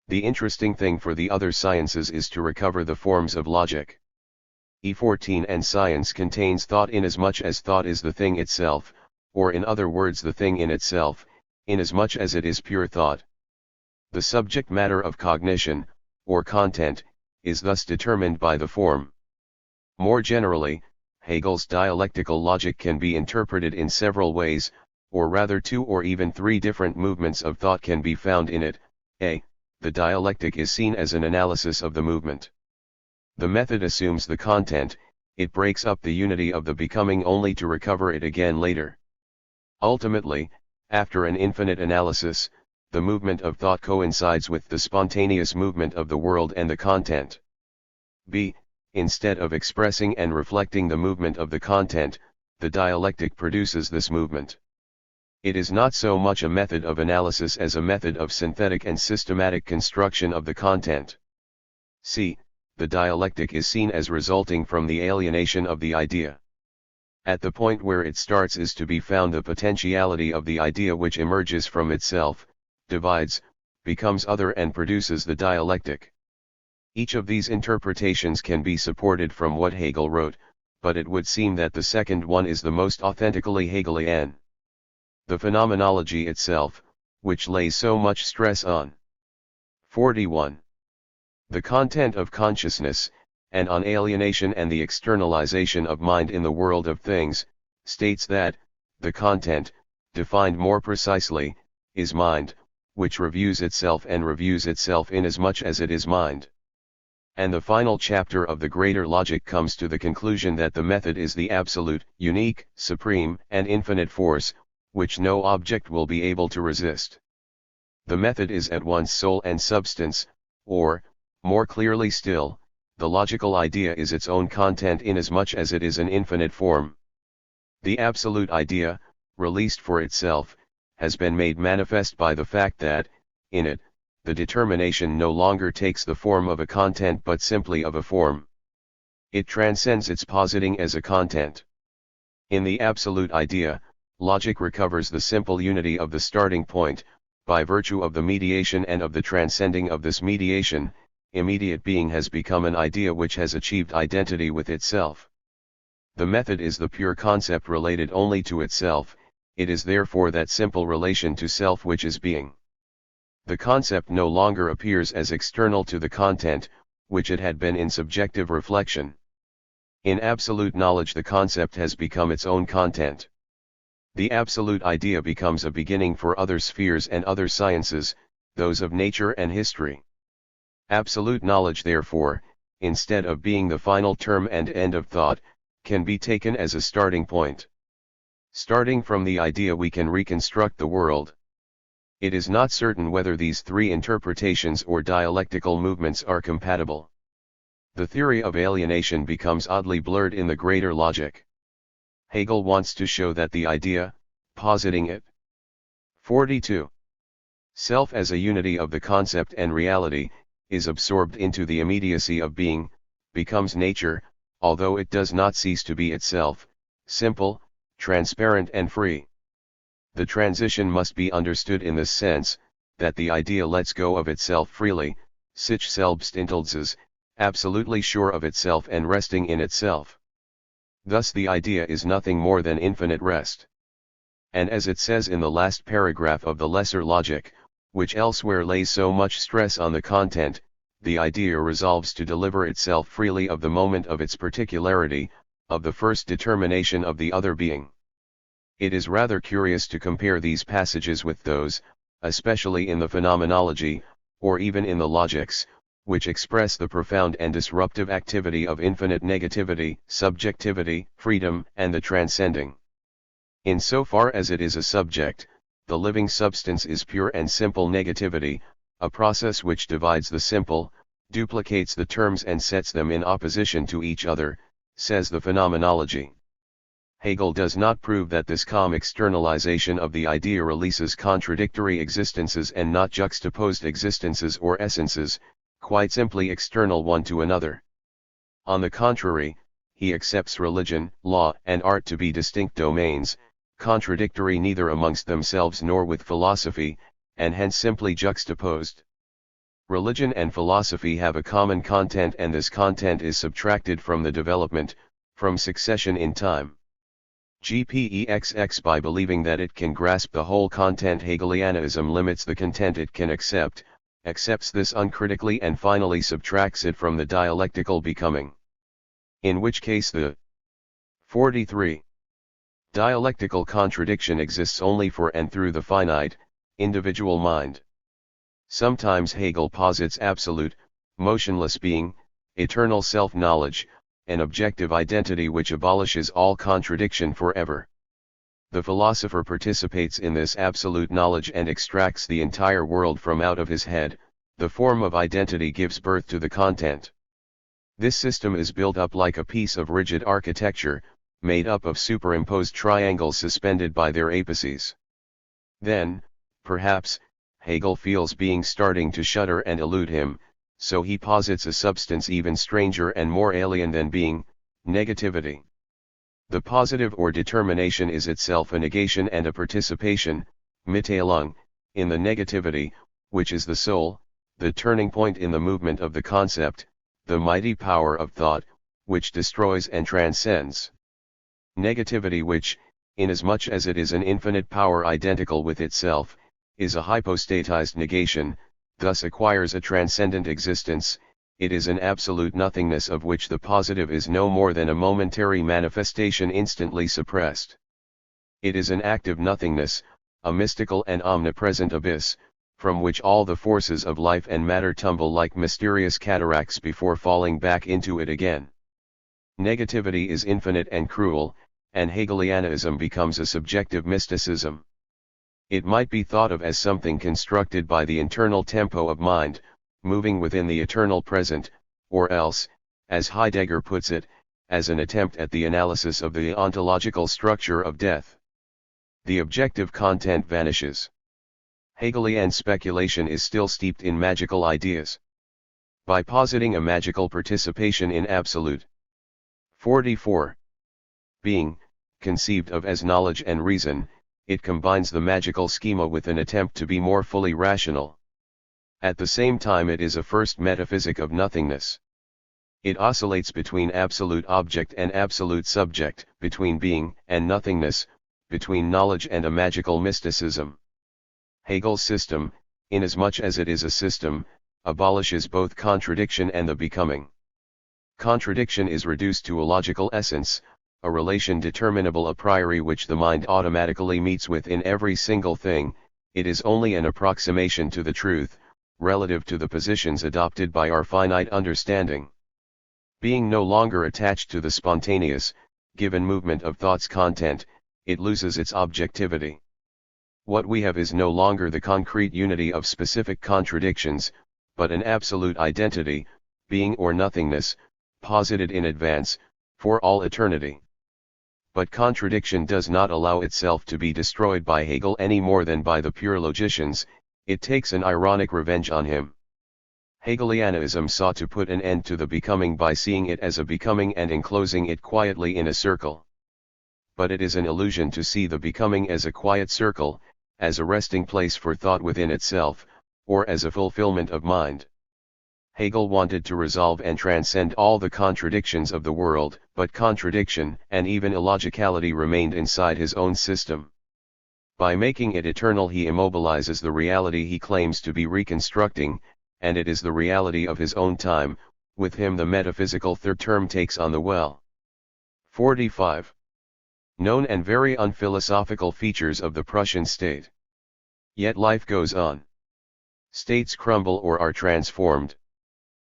The interesting thing for the other sciences is to recover the forms of logic. 14 And science contains thought inasmuch as thought is the thing itself, or in other words the thing in itself, inasmuch as it is pure thought. The subject matter of cognition, or content, is thus determined by the form. More generally, Hegel's dialectical logic can be interpreted in several ways, or rather 2 or even 3 different movements of thought can be found in it. A. The dialectic is seen as an analysis of the movement. The method assumes the content, it breaks up the unity of the becoming only to recover it again later. Ultimately, after an infinite analysis, the movement of thought coincides with the spontaneous movement of the world and the content. B. Instead of expressing and reflecting the movement of the content, the dialectic produces this movement. It is not so much a method of analysis as a method of synthetic and systematic construction of the content. C. The dialectic is seen as resulting from the alienation of the idea. At the point where it starts is to be found the potentiality of the idea which emerges from itself, divides, becomes other and produces the dialectic. Each of these interpretations can be supported from what Hegel wrote, but it would seem that the second one is the most authentically Hegelian. The phenomenology itself, which lays so much stress on 41. The content of consciousness, and on alienation and the externalization of mind in the world of things, states that, the content, defined more precisely, is mind, which reviews itself and reviews itself inasmuch as it is mind. And the final chapter of the greater logic comes to the conclusion that the method is the absolute, unique, supreme, and infinite force, which no object will be able to resist. The method is at once soul and substance, or, more clearly still, the logical idea is its own content inasmuch as it is an infinite form. The absolute idea, released for itself, has been made manifest by the fact that, in it, the determination no longer takes the form of a content but simply of a form. It transcends its positing as a content. In the absolute idea, logic recovers the simple unity of the starting point, by virtue of the mediation and of the transcending of this mediation. Immediate being has become an idea which has achieved identity with itself. The method is the pure concept related only to itself, it is therefore that simple relation to self which is being. The concept no longer appears as external to the content, which it had been in subjective reflection. In absolute knowledge the concept has become its own content. The absolute idea becomes a beginning for other spheres and other sciences, those of nature and history. Absolute knowledge therefore, instead of being the final term and end of thought, can be taken as a starting point. Starting from the idea we can reconstruct the world. It is not certain whether these three interpretations or dialectical movements are compatible. The theory of alienation becomes oddly blurred in the greater logic. Hegel wants to show that the idea, positing it. 42. Self as a unity of the concept and reality, is absorbed into the immediacy of being, becomes nature, although it does not cease to be itself, simple, transparent and free. The transition must be understood in this sense, that the idea lets go of itself freely, sich selbst entlöses, absolutely sure of itself and resting in itself. Thus the idea is nothing more than infinite rest. And as it says in the last paragraph of the lesser logic, which elsewhere lays so much stress on the content, the idea resolves to deliver itself freely of the moment of its particularity, of the first determination of the other being. It is rather curious to compare these passages with those, especially in the phenomenology, or even in the logics, which express the profound and disruptive activity of infinite negativity, subjectivity, freedom, and the transcending. In so far as it is a subject, the living substance is pure and simple negativity, a process which divides the simple, duplicates the terms and sets them in opposition to each other, says the phenomenology. Hegel does not prove that this calm externalization of the idea releases contradictory existences and not juxtaposed existences or essences, quite simply external one to another. On the contrary, he accepts religion, law, and art to be distinct domains, contradictory neither amongst themselves nor with philosophy, and hence simply juxtaposed. Religion and philosophy have a common content and this content is subtracted from the development, from succession in time. GPEXX by believing that it can grasp the whole content Hegelianism limits the content it can accept, accepts this uncritically and finally subtracts it from the dialectical becoming. In which case the 43. Dialectical contradiction exists only for and through the finite, individual mind. Sometimes Hegel posits absolute, motionless being, eternal self-knowledge, an objective identity which abolishes all contradiction forever. The philosopher participates in this absolute knowledge and extracts the entire world from out of his head, the form of identity gives birth to the content. This system is built up like a piece of rigid architecture, made up of superimposed triangles suspended by their apices. Then, perhaps, Hegel feels being starting to shudder and elude him, so he posits a substance even stranger and more alien than being, negativity. The positive or determination is itself a negation and a participation, Mitteilung, in the negativity, which is the soul, the turning point in the movement of the concept, the mighty power of thought, which destroys and transcends. Negativity which, inasmuch as it is an infinite power identical with itself, is a hypostatized negation, thus acquires a transcendent existence, it is an absolute nothingness of which the positive is no more than a momentary manifestation instantly suppressed. It is an active nothingness, a mystical and omnipresent abyss, from which all the forces of life and matter tumble like mysterious cataracts before falling back into it again. Negativity is infinite and cruel, and Hegelianism becomes a subjective mysticism. It might be thought of as something constructed by the internal tempo of mind, moving within the eternal present, or else, as Heidegger puts it, as an attempt at the analysis of the ontological structure of death. The objective content vanishes. Hegelian speculation is still steeped in magical ideas. By positing a magical participation in absolute. 44. Being, conceived of as knowledge and reason, it combines the magical schema with an attempt to be more fully rational. At the same time it is a first metaphysic of nothingness. It oscillates between absolute object and absolute subject, between being and nothingness, between knowledge and a magical mysticism. Hegel's system, inasmuch as it is a system, abolishes both contradiction and the becoming. Contradiction is reduced to a logical essence, a relation determinable a priori which the mind automatically meets with in every single thing. It is only an approximation to the truth, relative to the positions adopted by our finite understanding. Being no longer attached to the spontaneous, given movement of thought's content, it loses its objectivity. What we have is no longer the concrete unity of specific contradictions, but an absolute identity, being or nothingness, posited in advance, for all eternity. But contradiction does not allow itself to be destroyed by Hegel any more than by the pure logicians, it takes an ironic revenge on him. Hegelianism sought to put an end to the becoming by seeing it as a becoming and enclosing it quietly in a circle. But it is an illusion to see the becoming as a quiet circle, as a resting place for thought within itself, or as a fulfillment of mind. Hegel wanted to resolve and transcend all the contradictions of the world, but contradiction and even illogicality remained inside his own system. By making it eternal he immobilizes the reality he claims to be reconstructing, and it is the reality of his own time. With him the metaphysical third term takes on the well. 45. Known and very unphilosophical features of the Prussian state. Yet life goes on. States crumble or are transformed.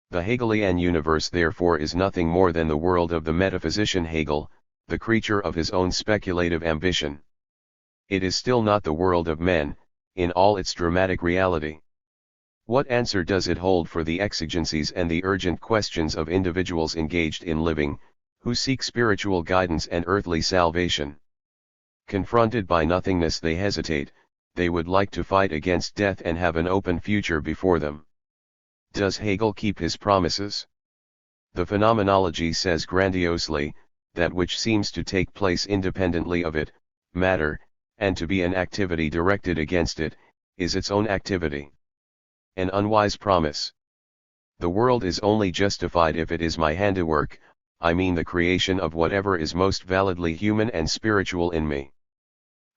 The Hegelian universe therefore is nothing more than the world of the metaphysician Hegel, the creature of his own speculative ambition. It is still not the world of men, in all its dramatic reality. What answer does it hold for the exigencies and the urgent questions of individuals engaged in living, who seek spiritual guidance and earthly salvation? Confronted by nothingness they hesitate, they would like to fight against death and have an open future before them. Does Hegel keep his promises? The phenomenology says grandiosely, that which seems to take place independently of it, matter, and to be an activity directed against it, is its own activity. An unwise promise. The world is only justified if it is my handiwork, I mean the creation of whatever is most validly human and spiritual in me.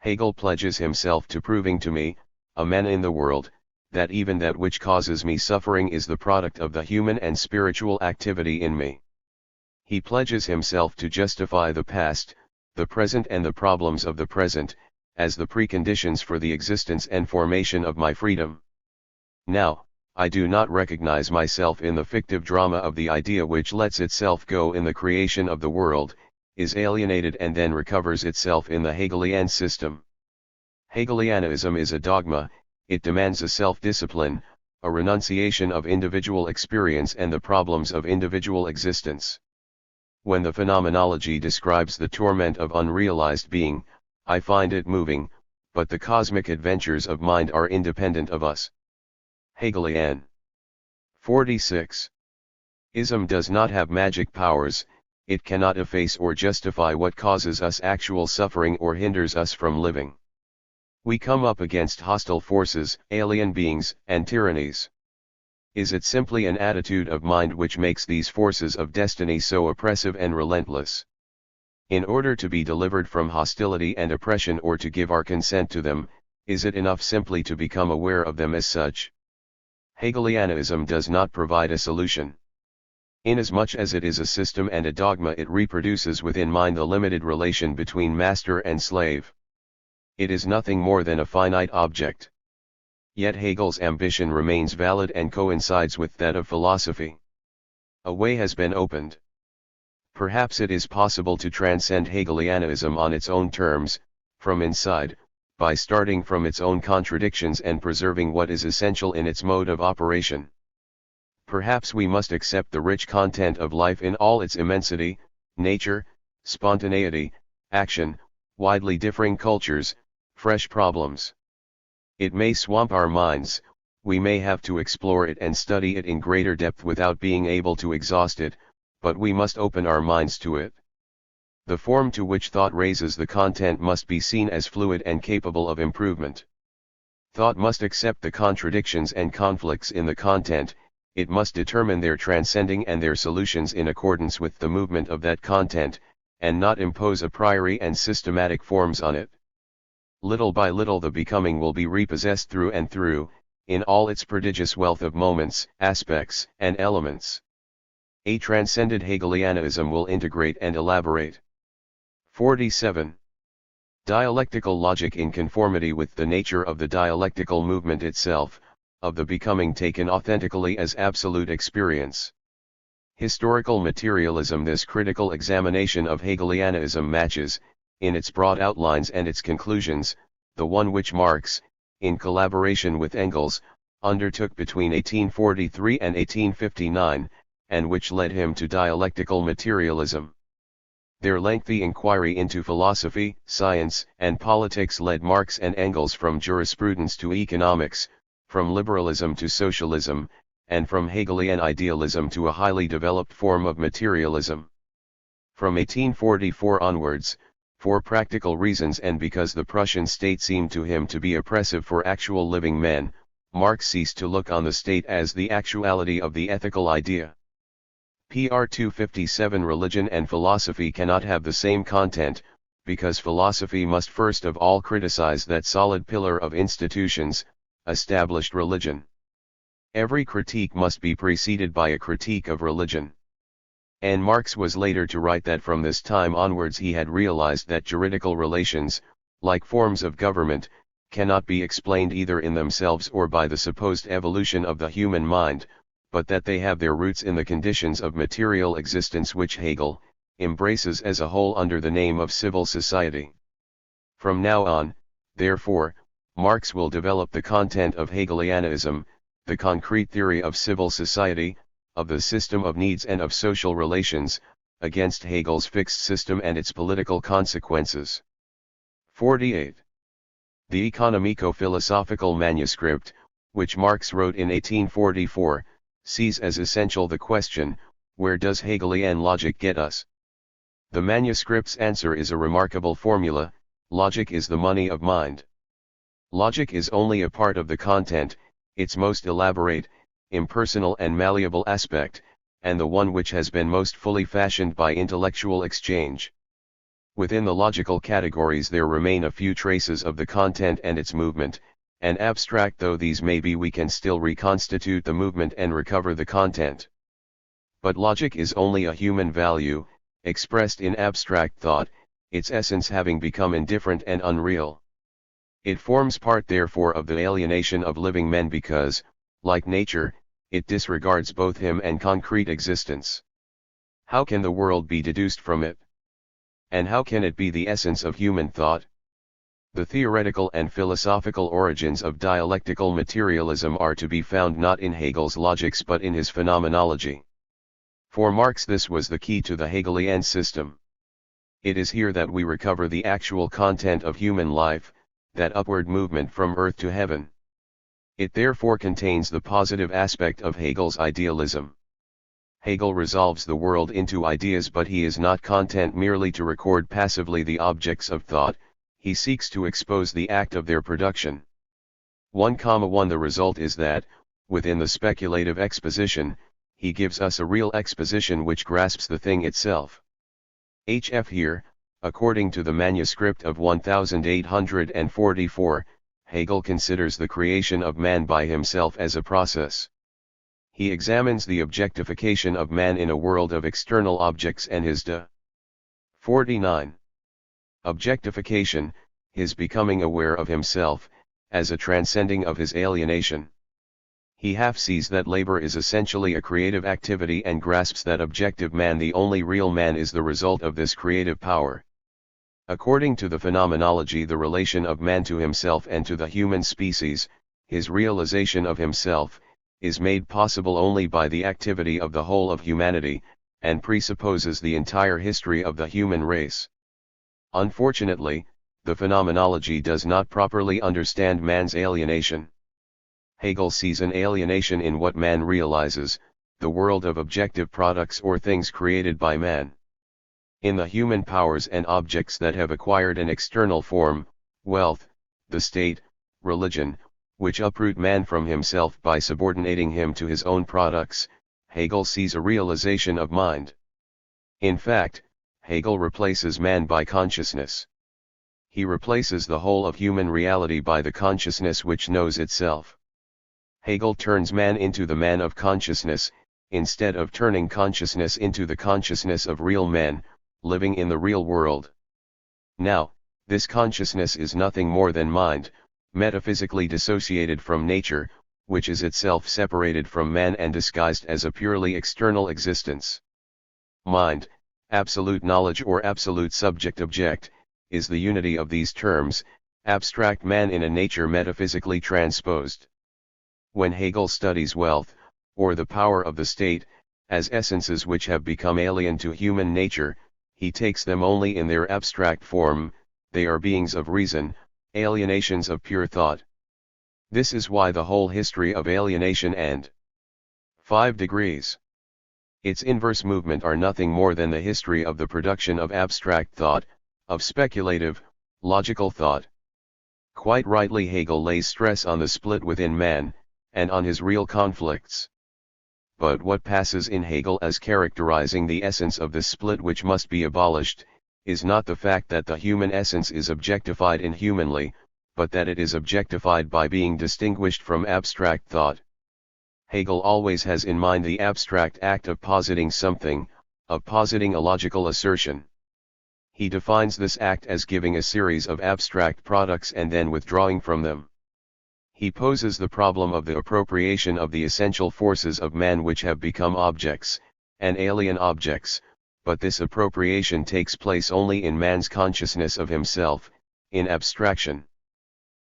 Hegel pledges himself to proving to me, a man in the world, that even that which causes me suffering is the product of the human and spiritual activity in me. He pledges himself to justify the past, the present and the problems of the present, as the preconditions for the existence and formation of my freedom. Now, I do not recognize myself in the fictive drama of the idea which lets itself go in the creation of the world, is alienated and then recovers itself in the Hegelian system. Hegelianism is a dogma, it demands a self-discipline, a renunciation of individual experience and the problems of individual existence. When the phenomenology describes the torment of unrealized being, I find it moving, but the cosmic adventures of mind are independent of us. Hegelian. 46. Ism does not have magic powers, it cannot efface or justify what causes us actual suffering or hinders us from living. We come up against hostile forces, alien beings, and tyrannies. Is it simply an attitude of mind which makes these forces of destiny so oppressive and relentless? In order to be delivered from hostility and oppression or to give our consent to them, is it enough simply to become aware of them as such? Hegelianism does not provide a solution. Inasmuch as it is a system and a dogma, it reproduces within mind the limited relation between master and slave. It is nothing more than a finite object. Yet Hegel's ambition remains valid and coincides with that of philosophy. A way has been opened. Perhaps it is possible to transcend Hegelianism on its own terms, from inside, by starting from its own contradictions and preserving what is essential in its mode of operation. Perhaps we must accept the rich content of life in all its immensity, nature, spontaneity, action, widely differing cultures, fresh problems. It may swamp our minds, we may have to explore it and study it in greater depth without being able to exhaust it, but we must open our minds to it. The form to which thought raises the content must be seen as fluid and capable of improvement. Thought must accept the contradictions and conflicts in the content, it must determine their transcending and their solutions in accordance with the movement of that content, and not impose a priori and systematic forms on it. Little by little the becoming will be repossessed through and through, in all its prodigious wealth of moments, aspects, and elements. A transcended Hegelianism will integrate and elaborate. 47. Dialectical logic in conformity with the nature of the dialectical movement itself, of the becoming taken authentically as absolute experience. Historical materialism. This critical examination of Hegelianism matches, in its broad outlines and its conclusions, the one which Marx, in collaboration with Engels, undertook between 1843 and 1859, and which led him to dialectical materialism. Their lengthy inquiry into philosophy, science, and politics led Marx and Engels from jurisprudence to economics, from liberalism to socialism, and from Hegelian idealism to a highly developed form of materialism. From 1844 onwards, for practical reasons and because the Prussian state seemed to him to be oppressive for actual living men, Marx ceased to look on the state as the actuality of the ethical idea. Pr 257. Religion and philosophy cannot have the same content, because philosophy must first of all criticize that solid pillar of institutions, established religion. Every critique must be preceded by a critique of religion. And Marx was later to write that from this time onwards he had realized that juridical relations, like forms of government, cannot be explained either in themselves or by the supposed evolution of the human mind, but that they have their roots in the conditions of material existence which Hegel embraces as a whole under the name of civil society. From now on, therefore, Marx will develop the content of Hegelianism, the concrete theory of civil society, of the system of needs and of social relations, against Hegel's fixed system and its political consequences. 48. The economico-philosophical manuscript, which Marx wrote in 1844, sees as essential the question, where does Hegelian logic get us? The manuscript's answer is a remarkable formula: logic is the money of mind. Logic is only a part of the content, its most elaborate, impersonal and malleable aspect, and the one which has been most fully fashioned by intellectual exchange. Within the logical categories there remain a few traces of the content and its movement, and abstract though these may be, we can still reconstitute the movement and recover the content. But logic is only a human value, expressed in abstract thought, its essence having become indifferent and unreal. It forms part therefore of the alienation of living men because, like nature, it disregards both him and concrete existence. How can the world be deduced from it? And how can it be the essence of human thought? The theoretical and philosophical origins of dialectical materialism are to be found not in Hegel's logics but in his phenomenology. For Marx this was the key to the Hegelian system. It is here that we recover the actual content of human life, that upward movement from earth to heaven. It therefore contains the positive aspect of Hegel's idealism. Hegel resolves the world into ideas, but he is not content merely to record passively the objects of thought, he seeks to expose the act of their production. 1,1 The result is that, within the speculative exposition, he gives us a real exposition which grasps the thing itself. Hf here, according to the manuscript of 1844, Hegel considers the creation of man by himself as a process. He examines the objectification of man in a world of external objects and his 49. Objectification, his becoming aware of himself, as a transcending of his alienation. He half sees that labor is essentially a creative activity and grasps that objective man, the only real man, is the result of this creative power. According to the phenomenology, the relation of man to himself and to the human species, his realization of himself, is made possible only by the activity of the whole of humanity, and presupposes the entire history of the human race. Unfortunately, the phenomenology does not properly understand man's alienation. Hegel sees an alienation in what man realizes, the world of objective products or things created by man. In the human powers and objects that have acquired an external form, wealth, the state, religion, which uproot man from himself by subordinating him to his own products, Hegel sees a realization of mind. In fact, Hegel replaces man by consciousness. He replaces the whole of human reality by the consciousness which knows itself. Hegel turns man into the man of consciousness, instead of turning consciousness into the consciousness of real men, living in the real world. Now, this consciousness is nothing more than mind, metaphysically dissociated from nature, which is itself separated from man and disguised as a purely external existence. Mind, absolute knowledge or absolute subject-object, is the unity of these terms, abstract man in a nature metaphysically transposed. When Hegel studies wealth, or the power of the state, as essences which have become alien to human nature, he takes them only in their abstract form. They are beings of reason, alienations of pure thought. This is why the whole history of alienation and 5 degrees, its inverse movement, are nothing more than the history of the production of abstract thought, of speculative, logical thought. Quite rightly, Hegel lays stress on the split within man, and on his real conflicts. But what passes in Hegel as characterizing the essence of this split, which must be abolished, is not the fact that the human essence is objectified inhumanly, but that it is objectified by being distinguished from abstract thought. Hegel always has in mind the abstract act of positing something, of positing a logical assertion. He defines this act as giving a series of abstract products and then withdrawing from them. He poses the problem of the appropriation of the essential forces of man which have become objects, and alien objects, but this appropriation takes place only in man's consciousness of himself, in abstraction.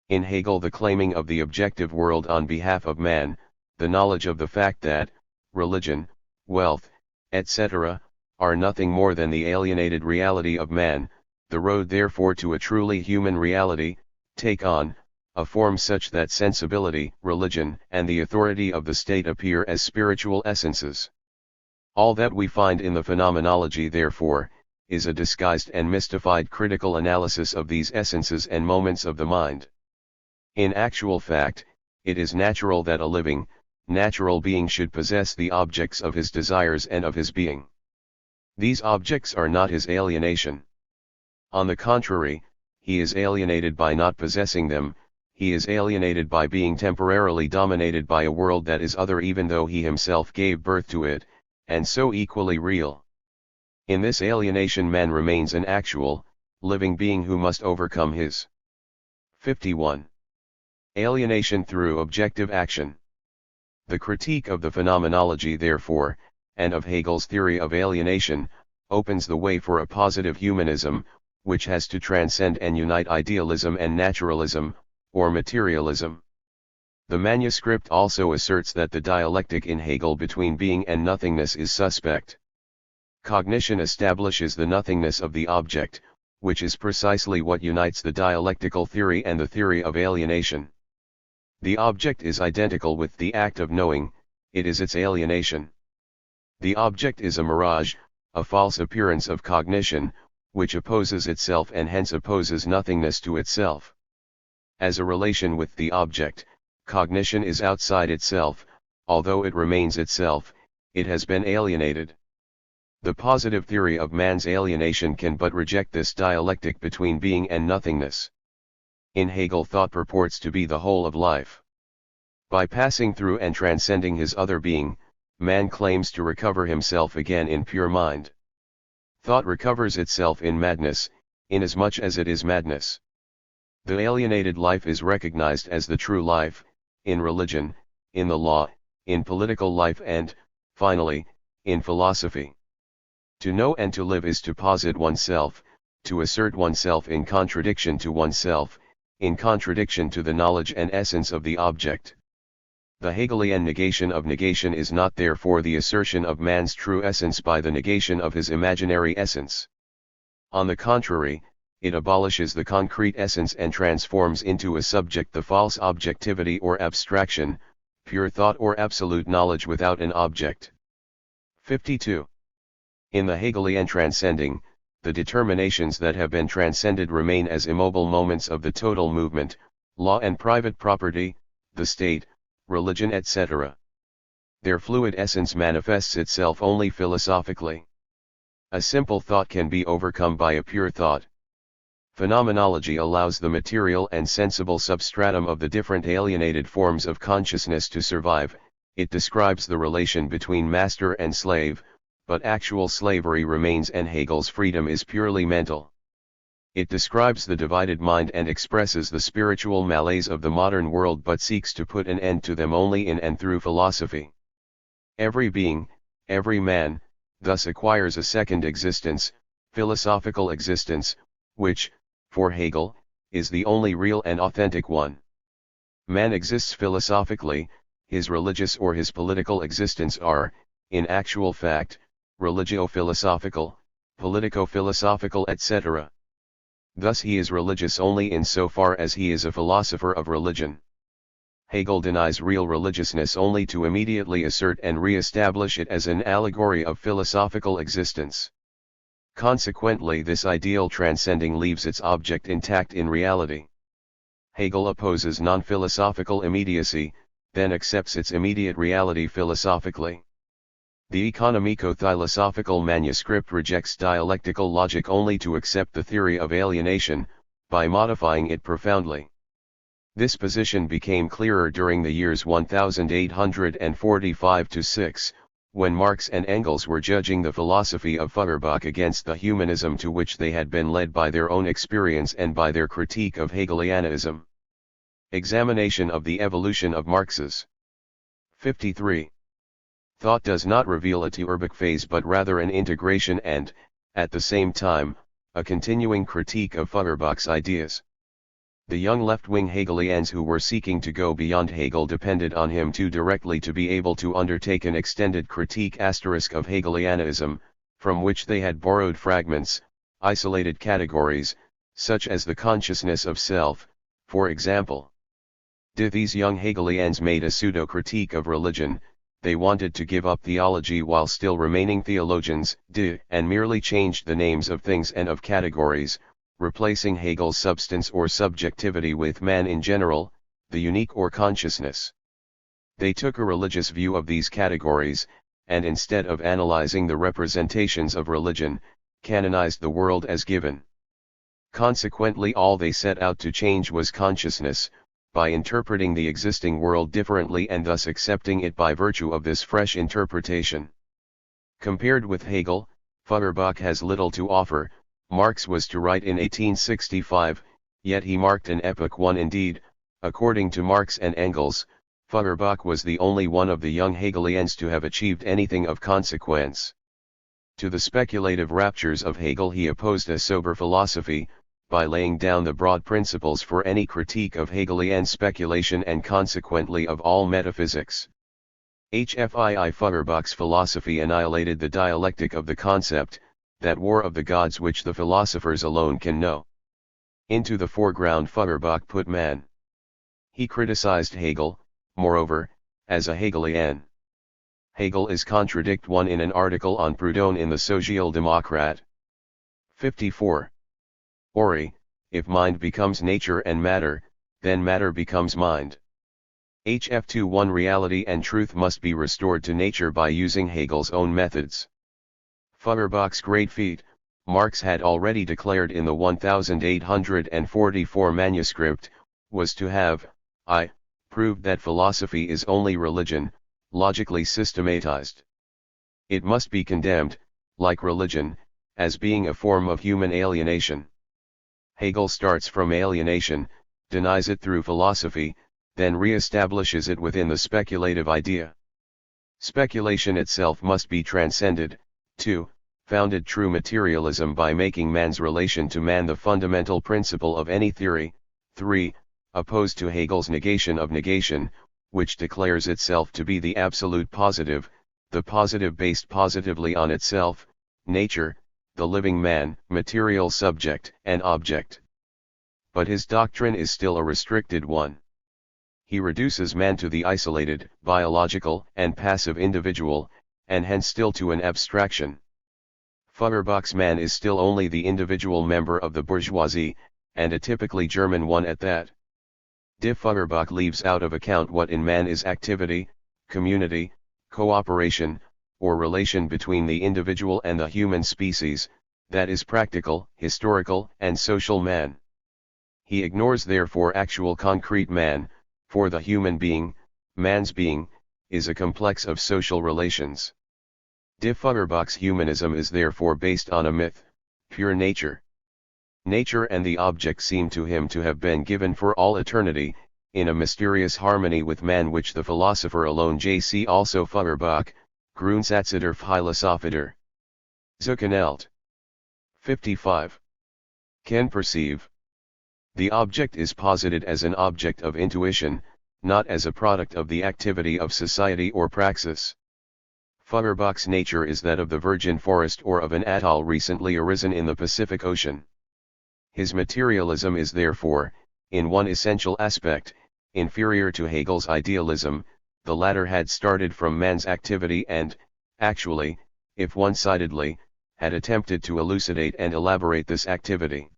In Hegel, the claiming of the objective world on behalf of man, the knowledge of the fact that religion, wealth, etc., are nothing more than the alienated reality of man, the road therefore to a truly human reality, take on a form such that sensibility, religion, and the authority of the state appear as spiritual essences. All that we find in the phenomenology, therefore, is a disguised and mystified critical analysis of these essences and moments of the mind. In actual fact, it is natural that a living, natural being should possess the objects of his desires and of his being. These objects are not his alienation. On the contrary, he is alienated by not possessing them. He is alienated by being temporarily dominated by a world that is other even though he himself gave birth to it, and so equally real. In this alienation man remains an actual, living being who must overcome his 51. Alienation through objective action. The critique of the phenomenology, therefore, and of Hegel's theory of alienation, opens the way for a positive humanism, which has to transcend and unite idealism and naturalism, or materialism. The manuscript also asserts that the dialectic in Hegel between being and nothingness is suspect. Cognition establishes the nothingness of the object, which is precisely what unites the dialectical theory and the theory of alienation. The object is identical with the act of knowing, it is its alienation. The object is a mirage, a false appearance of cognition, which opposes itself and hence opposes nothingness to itself. As a relation with the object, cognition is outside itself. Although it remains itself, it has been alienated. The positive theory of man's alienation can but reject this dialectic between being and nothingness. In Hegel, thought purports to be the whole of life. By passing through and transcending his other being, man claims to recover himself again in pure mind. Thought recovers itself in madness, inasmuch as it is madness. The alienated life is recognized as the true life, in religion, in the law, in political life and, finally, in philosophy. To know and to live is to posit oneself, to assert oneself in contradiction to oneself, in contradiction to the knowledge and essence of the object. The Hegelian negation of negation is not therefore the assertion of man's true essence by the negation of his imaginary essence. On the contrary, it abolishes the concrete essence and transforms into a subject the false objectivity or abstraction, pure thought or absolute knowledge without an object. 52. In the Hegelian transcending, the determinations that have been transcended remain as immobile moments of the total movement, law and private property, the state, religion etc. Their fluid essence manifests itself only philosophically. A simple thought can be overcome by a pure thought. Phenomenology allows the material and sensible substratum of the different alienated forms of consciousness to survive. It describes the relation between master and slave, but actual slavery remains and Hegel's freedom is purely mental. It describes the divided mind and expresses the spiritual malaise of the modern world but seeks to put an end to them only in and through philosophy. Every being, every man, thus acquires a second existence, philosophical existence, which, for Hegel, is the only real and authentic one. Man exists philosophically, his religious or his political existence are, in actual fact, religio-philosophical, politico-philosophical etc. Thus he is religious only in so far as he is a philosopher of religion. Hegel denies real religiousness only to immediately assert and re-establish it as an allegory of philosophical existence. Consequently, this ideal transcending leaves its object intact in reality. Hegel opposes non-philosophical immediacy, then accepts its immediate reality philosophically. The economico-philosophical manuscript rejects dialectical logic only to accept the theory of alienation, by modifying it profoundly. This position became clearer during the years 1845–6, when Marx and Engels were judging the philosophy of Feuerbach against the humanism to which they had been led by their own experience and by their critique of Hegelianism. Examination of the evolution of Marx's. 53. Thought does not reveal a Feuerbach phase but rather an integration and, at the same time, a continuing critique of Feuerbach's ideas. The young left-wing Hegelians who were seeking to go beyond Hegel depended on him too directly to be able to undertake an extended critique of Hegelianism, from which they had borrowed fragments, isolated categories, such as the consciousness of self, for example. These young Hegelians made a pseudo-critique of religion. They wanted to give up theology while still remaining theologians, and merely changed the names of things and of categories, replacing Hegel's substance or subjectivity with man in general, the unique or consciousness. They took a religious view of these categories, and instead of analyzing the representations of religion, canonized the world as given. Consequently, all they set out to change was consciousness, by interpreting the existing world differently and thus accepting it by virtue of this fresh interpretation. Compared with Hegel, Feuerbach has little to offer. Marx was to write in 1865, yet he marked an epoch one indeed. According to Marx and Engels, Feuerbach was the only one of the young Hegelians to have achieved anything of consequence. To the speculative raptures of Hegel he opposed a sober philosophy, by laying down the broad principles for any critique of Hegelian speculation and consequently of all metaphysics. Feuerbach's philosophy annihilated the dialectic of the concept, that war of the gods which the philosophers alone can know. Into the foreground Feuerbach put man. He criticized Hegel, moreover, as a Hegelian. Hegel is contradict one in an article on Proudhon in the Social Democrat. 54. Ori, if mind becomes nature and matter, then matter becomes mind. HF21 reality and truth must be restored to nature by using Hegel's own methods. Feuerbach's great feat, Marx had already declared in the 1844 manuscript, was to have, proved that philosophy is only religion, logically systematized. It must be condemned, like religion, as being a form of human alienation. Hegel starts from alienation, denies it through philosophy, then re-establishes it within the speculative idea. Speculation itself must be transcended. 2. Founded true materialism by making man's relation to man the fundamental principle of any theory. 3. Opposed to Hegel's negation of negation, which declares itself to be the absolute positive, the positive based positively on itself, nature, the living man, material subject and object. But his doctrine is still a restricted one. He reduces man to the isolated, biological, and passive individual, and hence still to an abstraction. Feuerbach's man is still only the individual member of the bourgeoisie, and a typically German one at that. Feuerbach leaves out of account what in man is activity, community, cooperation, or relation between the individual and the human species, that is practical, historical, and social man. He ignores therefore actual concrete man, for the human being, man's being, is a complex of social relations. Feuerbach's humanism is therefore based on a myth, pure nature. Nature and the object seem to him to have been given for all eternity, in a mysterious harmony with man which the philosopher alone J.C. also Feuerbach, Grundsätze der Philosophie der Zukunft. 55. Can perceive. The object is posited as an object of intuition, not as a product of the activity of society or praxis. Feuerbach's nature is that of the virgin forest or of an atoll recently arisen in the Pacific Ocean. His materialism is therefore, in one essential aspect, inferior to Hegel's idealism. The latter had started from man's activity and, actually, if one-sidedly, had attempted to elucidate and elaborate this activity.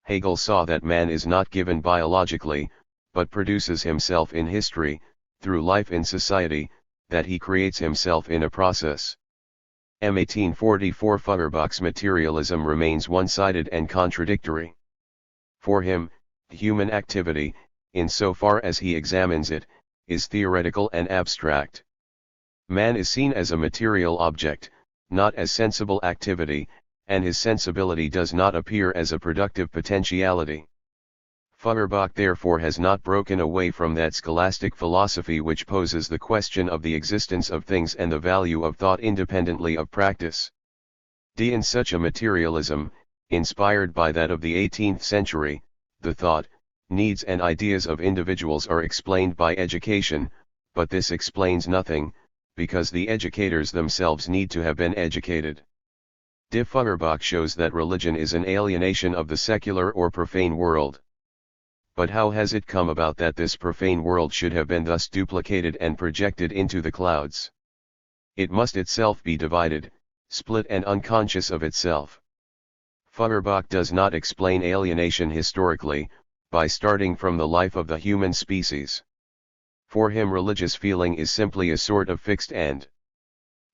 Hegel saw that man is not given biologically, but produces himself in history, through life in society, that he creates himself in a process. 1844 Feuerbach's materialism remains one-sided and contradictory. For him, human activity, in so far as he examines it, is theoretical and abstract. Man is seen as a material object, not as sensible activity, and his sensibility does not appear as a productive potentiality. Feuerbach therefore has not broken away from that scholastic philosophy which poses the question of the existence of things and the value of thought independently of practice. In such a materialism, inspired by that of the 18th century, the thought, needs and ideas of individuals are explained by education, but this explains nothing, because the educators themselves need to have been educated. Feuerbach shows that religion is an alienation of the secular or profane world. But how has it come about that this profane world should have been thus duplicated and projected into the clouds? It must itself be divided, split and unconscious of itself. Feuerbach does not explain alienation historically, by starting from the life of the human species. For him religious feeling is simply a sort of fixed end.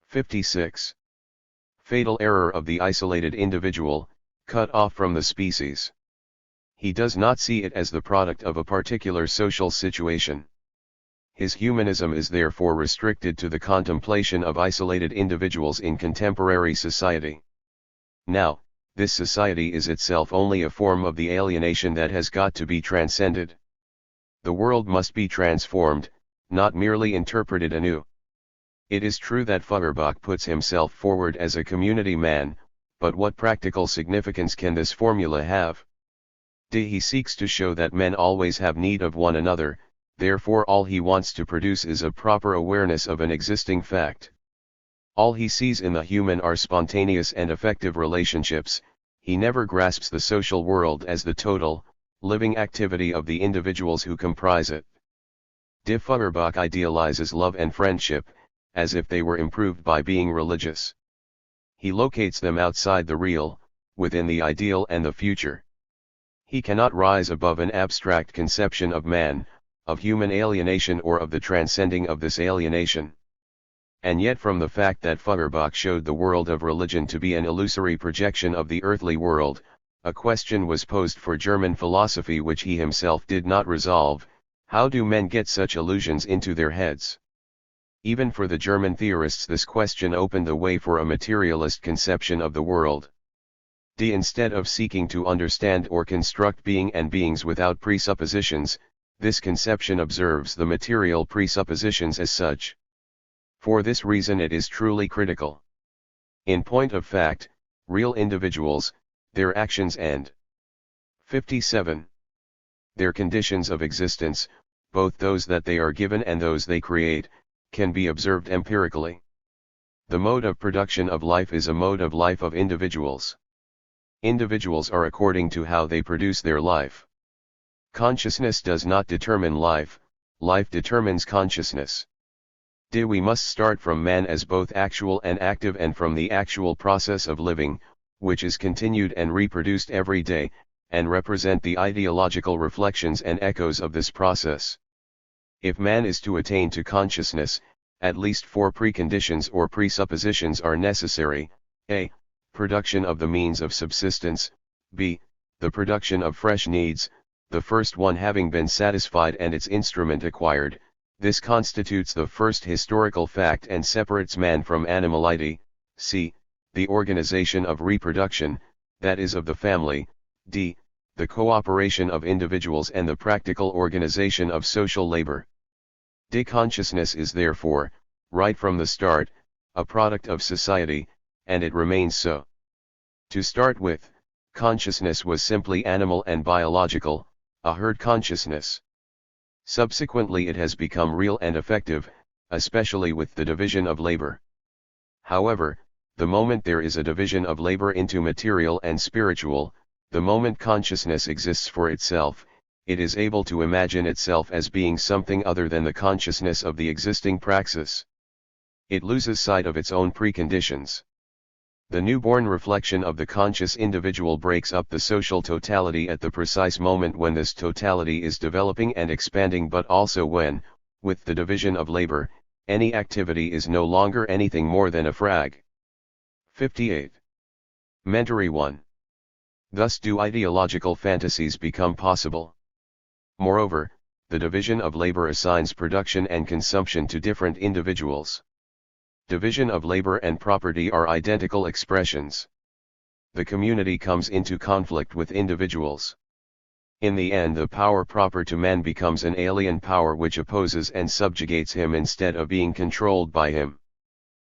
56. Fatal error of the isolated individual, cut off from the species. He does not see it as the product of a particular social situation. His humanism is therefore restricted to the contemplation of isolated individuals in contemporary society. Now, this society is itself only a form of the alienation that has got to be transcended. The world must be transformed, not merely interpreted anew. It is true that Feuerbach puts himself forward as a community man, but what practical significance can this formula have? He seeks to show that men always have need of one another, therefore all he wants to produce is a proper awareness of an existing fact. All he sees in the human are spontaneous and effective relationships. He never grasps the social world as the total, living activity of the individuals who comprise it. Feuerbach idealizes love and friendship, as if they were improved by being religious. He locates them outside the real, within the ideal and the future. He cannot rise above an abstract conception of man, of human alienation or of the transcending of this alienation. And yet from the fact that Feuerbach showed the world of religion to be an illusory projection of the earthly world, a question was posed for German philosophy which he himself did not resolve: how do men get such illusions into their heads? Even for the German theorists this question opened the way for a materialist conception of the world. D. Instead of seeking to understand or construct being and beings without presuppositions, this conception observes the material presuppositions as such. For this reason it is truly critical. In point of fact, real individuals, their actions and 57. Their conditions of existence, both those that they are given and those they create, can be observed empirically. The mode of production of life is a mode of life of individuals. Individuals are according to how they produce their life. Consciousness does not determine life, life determines consciousness. D. We must start from man as both actual and active, and from the actual process of living, which is continued and reproduced every day, and represent the ideological reflections and echoes of this process. If man is to attain to consciousness, at least 4 preconditions or presuppositions are necessary: a. Production of the means of subsistence, b. The production of fresh needs, the first one having been satisfied and its instrument acquired. This constitutes the first historical fact and separates man from animality. C. The organization of reproduction, that is of the family. D. The cooperation of individuals and the practical organization of social labor. D. Consciousness is therefore, right from the start, a product of society, and it remains so. To start with, consciousness was simply animal and biological, a herd consciousness. Subsequently it has become real and effective, especially with the division of labor. However, the moment there is a division of labor into material and spiritual, the moment consciousness exists for itself, it is able to imagine itself as being something other than the consciousness of the existing praxis. It loses sight of its own preconditions. The newborn reflection of the conscious individual breaks up the social totality at the precise moment when this totality is developing and expanding, but also when, with the division of labor, any activity is no longer anything more than a frag. 58. Mentory 1. Thus do ideological fantasies become possible. Moreover, the division of labor assigns production and consumption to different individuals. Division of labor and property are identical expressions. The community comes into conflict with individuals. In the end, the power proper to man becomes an alien power which opposes and subjugates him instead of being controlled by him.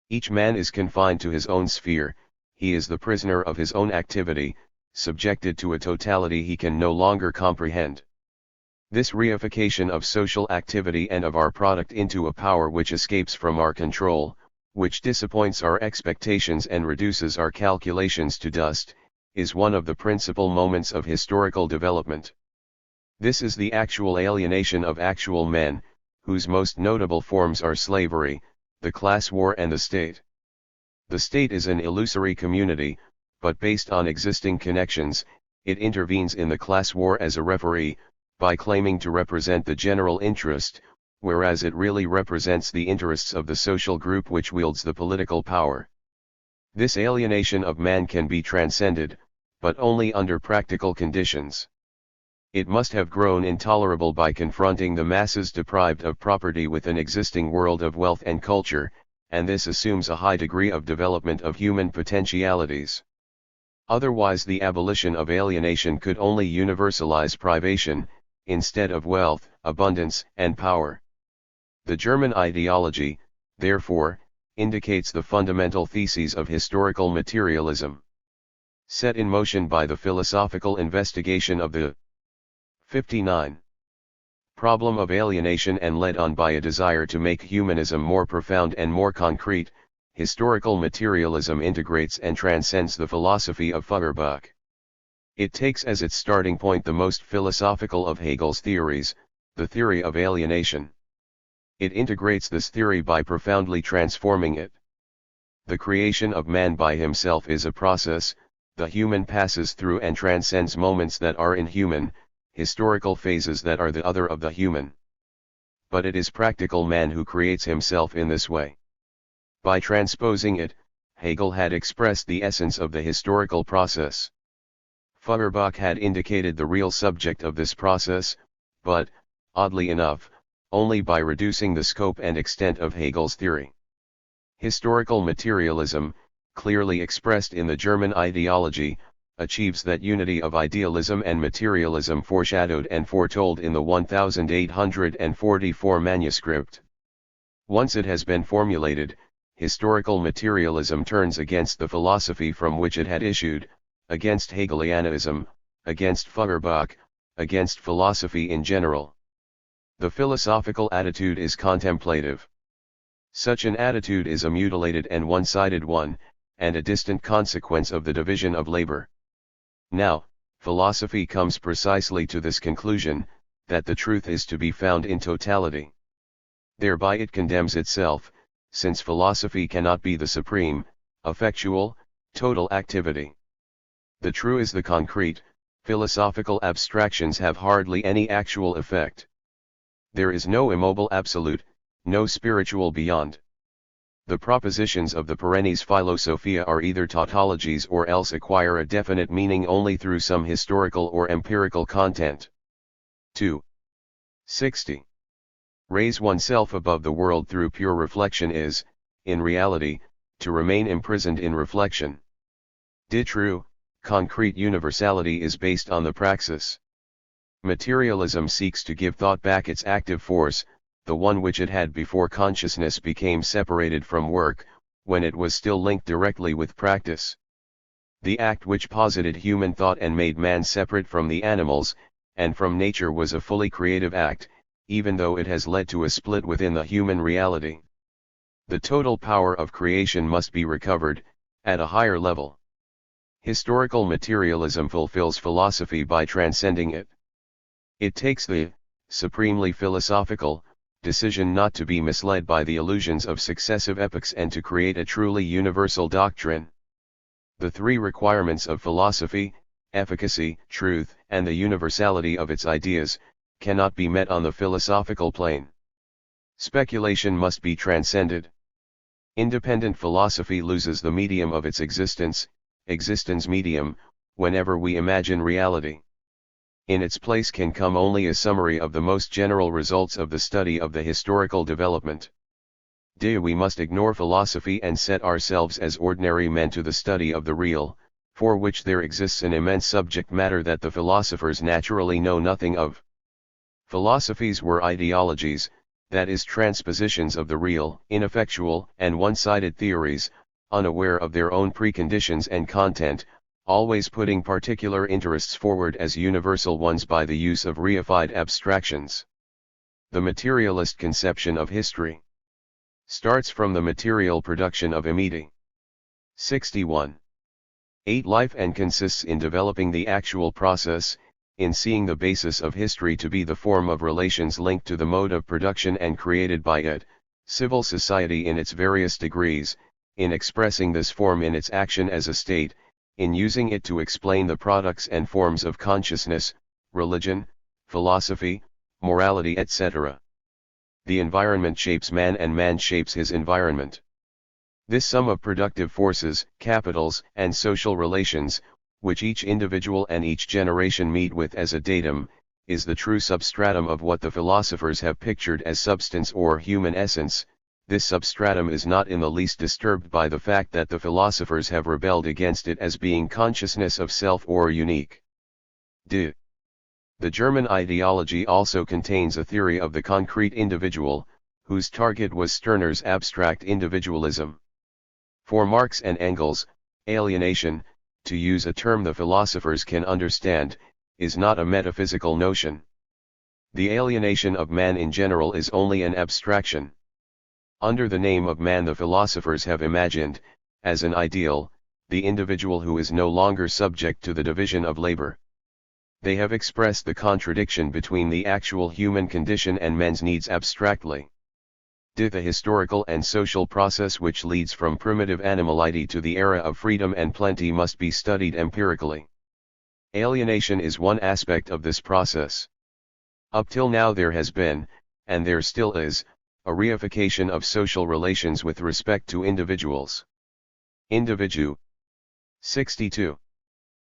Each man is confined to his own sphere, he is the prisoner of his own activity, subjected to a totality he can no longer comprehend. This reification of social activity and of our product into a power which escapes from our control, which disappoints our expectations and reduces our calculations to dust, is one of the principal moments of historical development. This is the actual alienation of actual men, whose most notable forms are slavery, the class war and the state. The state is an illusory community, but based on existing connections, it intervenes in the class war as a referee, by claiming to represent the general interest, whereas it really represents the interests of the social group which wields the political power. This alienation of man can be transcended, but only under practical conditions. It must have grown intolerable by confronting the masses deprived of property with an existing world of wealth and culture, and this assumes a high degree of development of human potentialities. Otherwise the abolition of alienation could only universalize privation, instead of wealth, abundance, and power. The German ideology, therefore, indicates the fundamental theses of historical materialism. Set in motion by the philosophical investigation of the 59. Problem of alienation and led on by a desire to make humanism more profound and more concrete, historical materialism integrates and transcends the philosophy of Feuerbach. It takes as its starting point the most philosophical of Hegel's theories, the theory of alienation. It integrates this theory by profoundly transforming it. The creation of man by himself is a process, the human passes through and transcends moments that are inhuman, historical phases that are the other of the human. But it is practical man who creates himself in this way. By transposing it, Hegel had expressed the essence of the historical process. Feuerbach had indicated the real subject of this process, but, oddly enough, only by reducing the scope and extent of Hegel's theory. Historical materialism, clearly expressed in the German ideology, achieves that unity of idealism and materialism foreshadowed and foretold in the 1844 manuscript. Once it has been formulated, historical materialism turns against the philosophy from which it had issued, against Hegelianism, against Feuerbach, against philosophy in general. The philosophical attitude is contemplative. Such an attitude is a mutilated and one-sided one, and a distant consequence of the division of labor. Now, philosophy comes precisely to this conclusion, that the truth is to be found in totality. Thereby it condemns itself, since philosophy cannot be the supreme, effectual, total activity. The true is the concrete, philosophical abstractions have hardly any actual effect. There is no immobile absolute, no spiritual beyond. The propositions of the perennes Philosophia are either tautologies or else acquire a definite meaning only through some historical or empirical content. 2. 60. Raise oneself above the world through pure reflection is, in reality, to remain imprisoned in reflection. The true, concrete universality is based on the praxis. Materialism seeks to give thought back its active force, the one which it had before consciousness became separated from work, when it was still linked directly with practice. The act which posited human thought and made man separate from the animals, and from nature was a fully creative act, even though it has led to a split within the human reality. The total power of creation must be recovered, at a higher level. Historical materialism fulfills philosophy by transcending it. It takes the supremely philosophical decision not to be misled by the illusions of successive epochs and to create a truly universal doctrine. The three requirements of philosophy, efficacy, truth, and the universality of its ideas, cannot be met on the philosophical plane. Speculation must be transcended. Independent philosophy loses the medium of its existence medium, whenever we imagine reality. In its place can come only a summary of the most general results of the study of the historical development. We must ignore philosophy and set ourselves as ordinary men to the study of the real, for which there exists an immense subject matter that the philosophers naturally know nothing of. Philosophies were ideologies, that is transpositions of the real, ineffectual, and one-sided theories, unaware of their own preconditions and content, always putting particular interests forward as universal ones by the use of reified abstractions. The materialist conception of history starts from the material production of immedi. 61. 8 Life and consists in developing the actual process, in seeing the basis of history to be the form of relations linked to the mode of production and created by it, civil society in its various degrees, in expressing this form in its action as a state, in using it to explain the products and forms of consciousness, religion, philosophy, morality, etc. The environment shapes man and man shapes his environment. This sum of productive forces, capitals, and social relations, which each individual and each generation meet with as a datum, is the true substratum of what the philosophers have pictured as substance or human essence. This substratum is not in the least disturbed by the fact that the philosophers have rebelled against it as being consciousness of self or unique. The German ideology also contains a theory of the concrete individual, whose target was Stirner's abstract individualism. For Marx and Engels, alienation, to use a term the philosophers can understand, is not a metaphysical notion. The alienation of man in general is only an abstraction. Under the name of man the philosophers have imagined, as an ideal, the individual who is no longer subject to the division of labor. They have expressed the contradiction between the actual human condition and men's needs abstractly. The historical and social process which leads from primitive animality to the era of freedom and plenty must be studied empirically. Alienation is one aspect of this process. Up till now there has been, and there still is, a reification of social relations with respect to individuals. Individu. 62.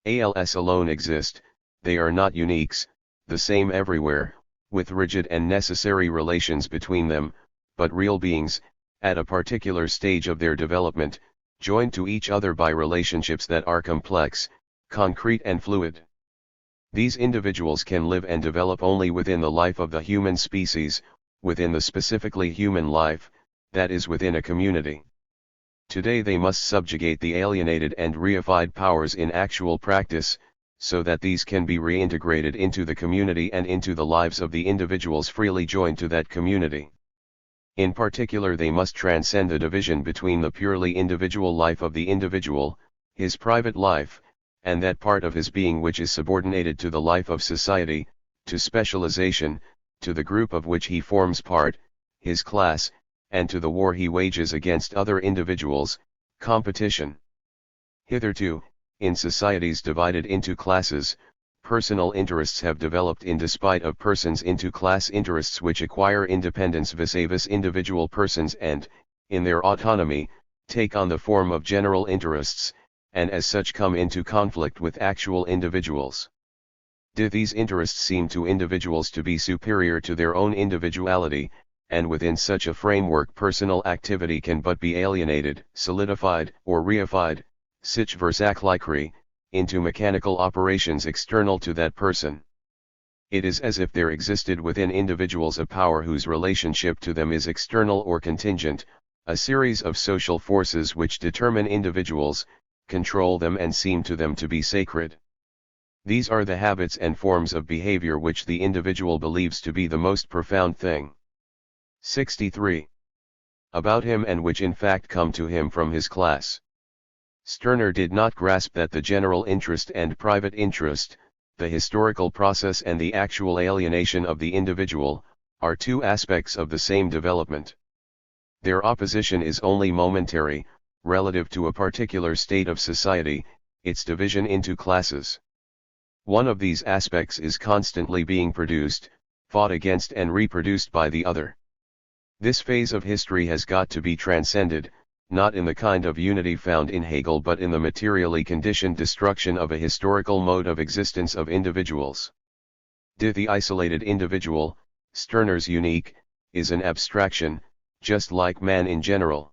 ALS alone exist, they are not uniques, the same everywhere, with rigid and necessary relations between them, but real beings, at a particular stage of their development, joined to each other by relationships that are complex, concrete and fluid. These individuals can live and develop only within the life of the human species, within the specifically human life, that is within a community. Today they must subjugate the alienated and reified powers in actual practice, so that these can be reintegrated into the community and into the lives of the individuals freely joined to that community. In particular, they must transcend the division between the purely individual life of the individual, his private life, and that part of his being which is subordinated to the life of society, to specialization, to the group of which he forms part, his class, and to the war he wages against other individuals, competition. Hitherto, in societies divided into classes, personal interests have developed in despite of persons into class interests which acquire independence vis-a-vis individual persons and, in their autonomy, take on the form of general interests, and as such come into conflict with actual individuals. Do these interests seem to individuals to be superior to their own individuality, and within such a framework personal activity can but be alienated, solidified, or reified, sich versachlichkeit, into mechanical operations external to that person. It is as if there existed within individuals a power whose relationship to them is external or contingent, a series of social forces which determine individuals, control them and seem to them to be sacred. These are the habits and forms of behavior which the individual believes to be the most profound thing. 63. About him and which in fact come to him from his class. Stirner did not grasp that the general interest and private interest, the historical process and the actual alienation of the individual, are two aspects of the same development. Their opposition is only momentary, relative to a particular state of society, its division into classes. One of these aspects is constantly being produced, fought against and reproduced by the other. This phase of history has got to be transcended, not in the kind of unity found in Hegel but in the materially conditioned destruction of a historical mode of existence of individuals. The isolated individual, Stirner's unique, is an abstraction, just like man in general.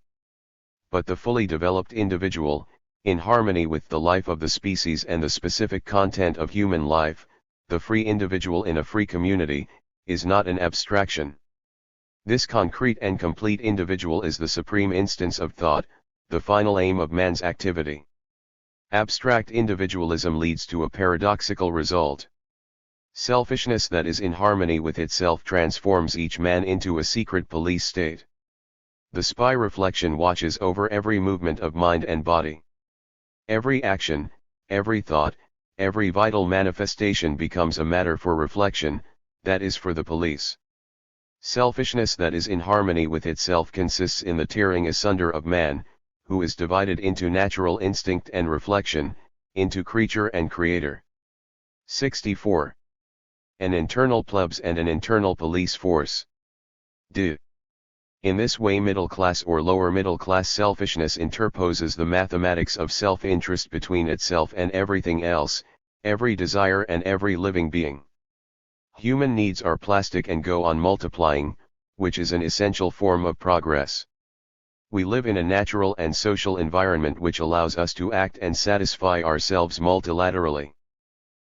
But the fully developed individual, in harmony with the life of the species and the specific content of human life, the free individual in a free community, is not an abstraction. This concrete and complete individual is the supreme instance of thought, the final aim of man's activity. Abstract individualism leads to a paradoxical result. Selfishness that is in harmony with itself transforms each man into a secret police state. The spy reflection watches over every movement of mind and body. Every action, every thought, every vital manifestation becomes a matter for reflection, that is for the police. Selfishness that is in harmony with itself consists in the tearing asunder of man, who is divided into natural instinct and reflection, into creature and creator. 64. An internal plebs and an internal police force. D. In this way middle-class or lower middle-class selfishness interposes the mathematics of self-interest between itself and everything else, every desire and every living being. Human needs are plastic and go on multiplying, which is an essential form of progress. We live in a natural and social environment which allows us to act and satisfy ourselves multilaterally.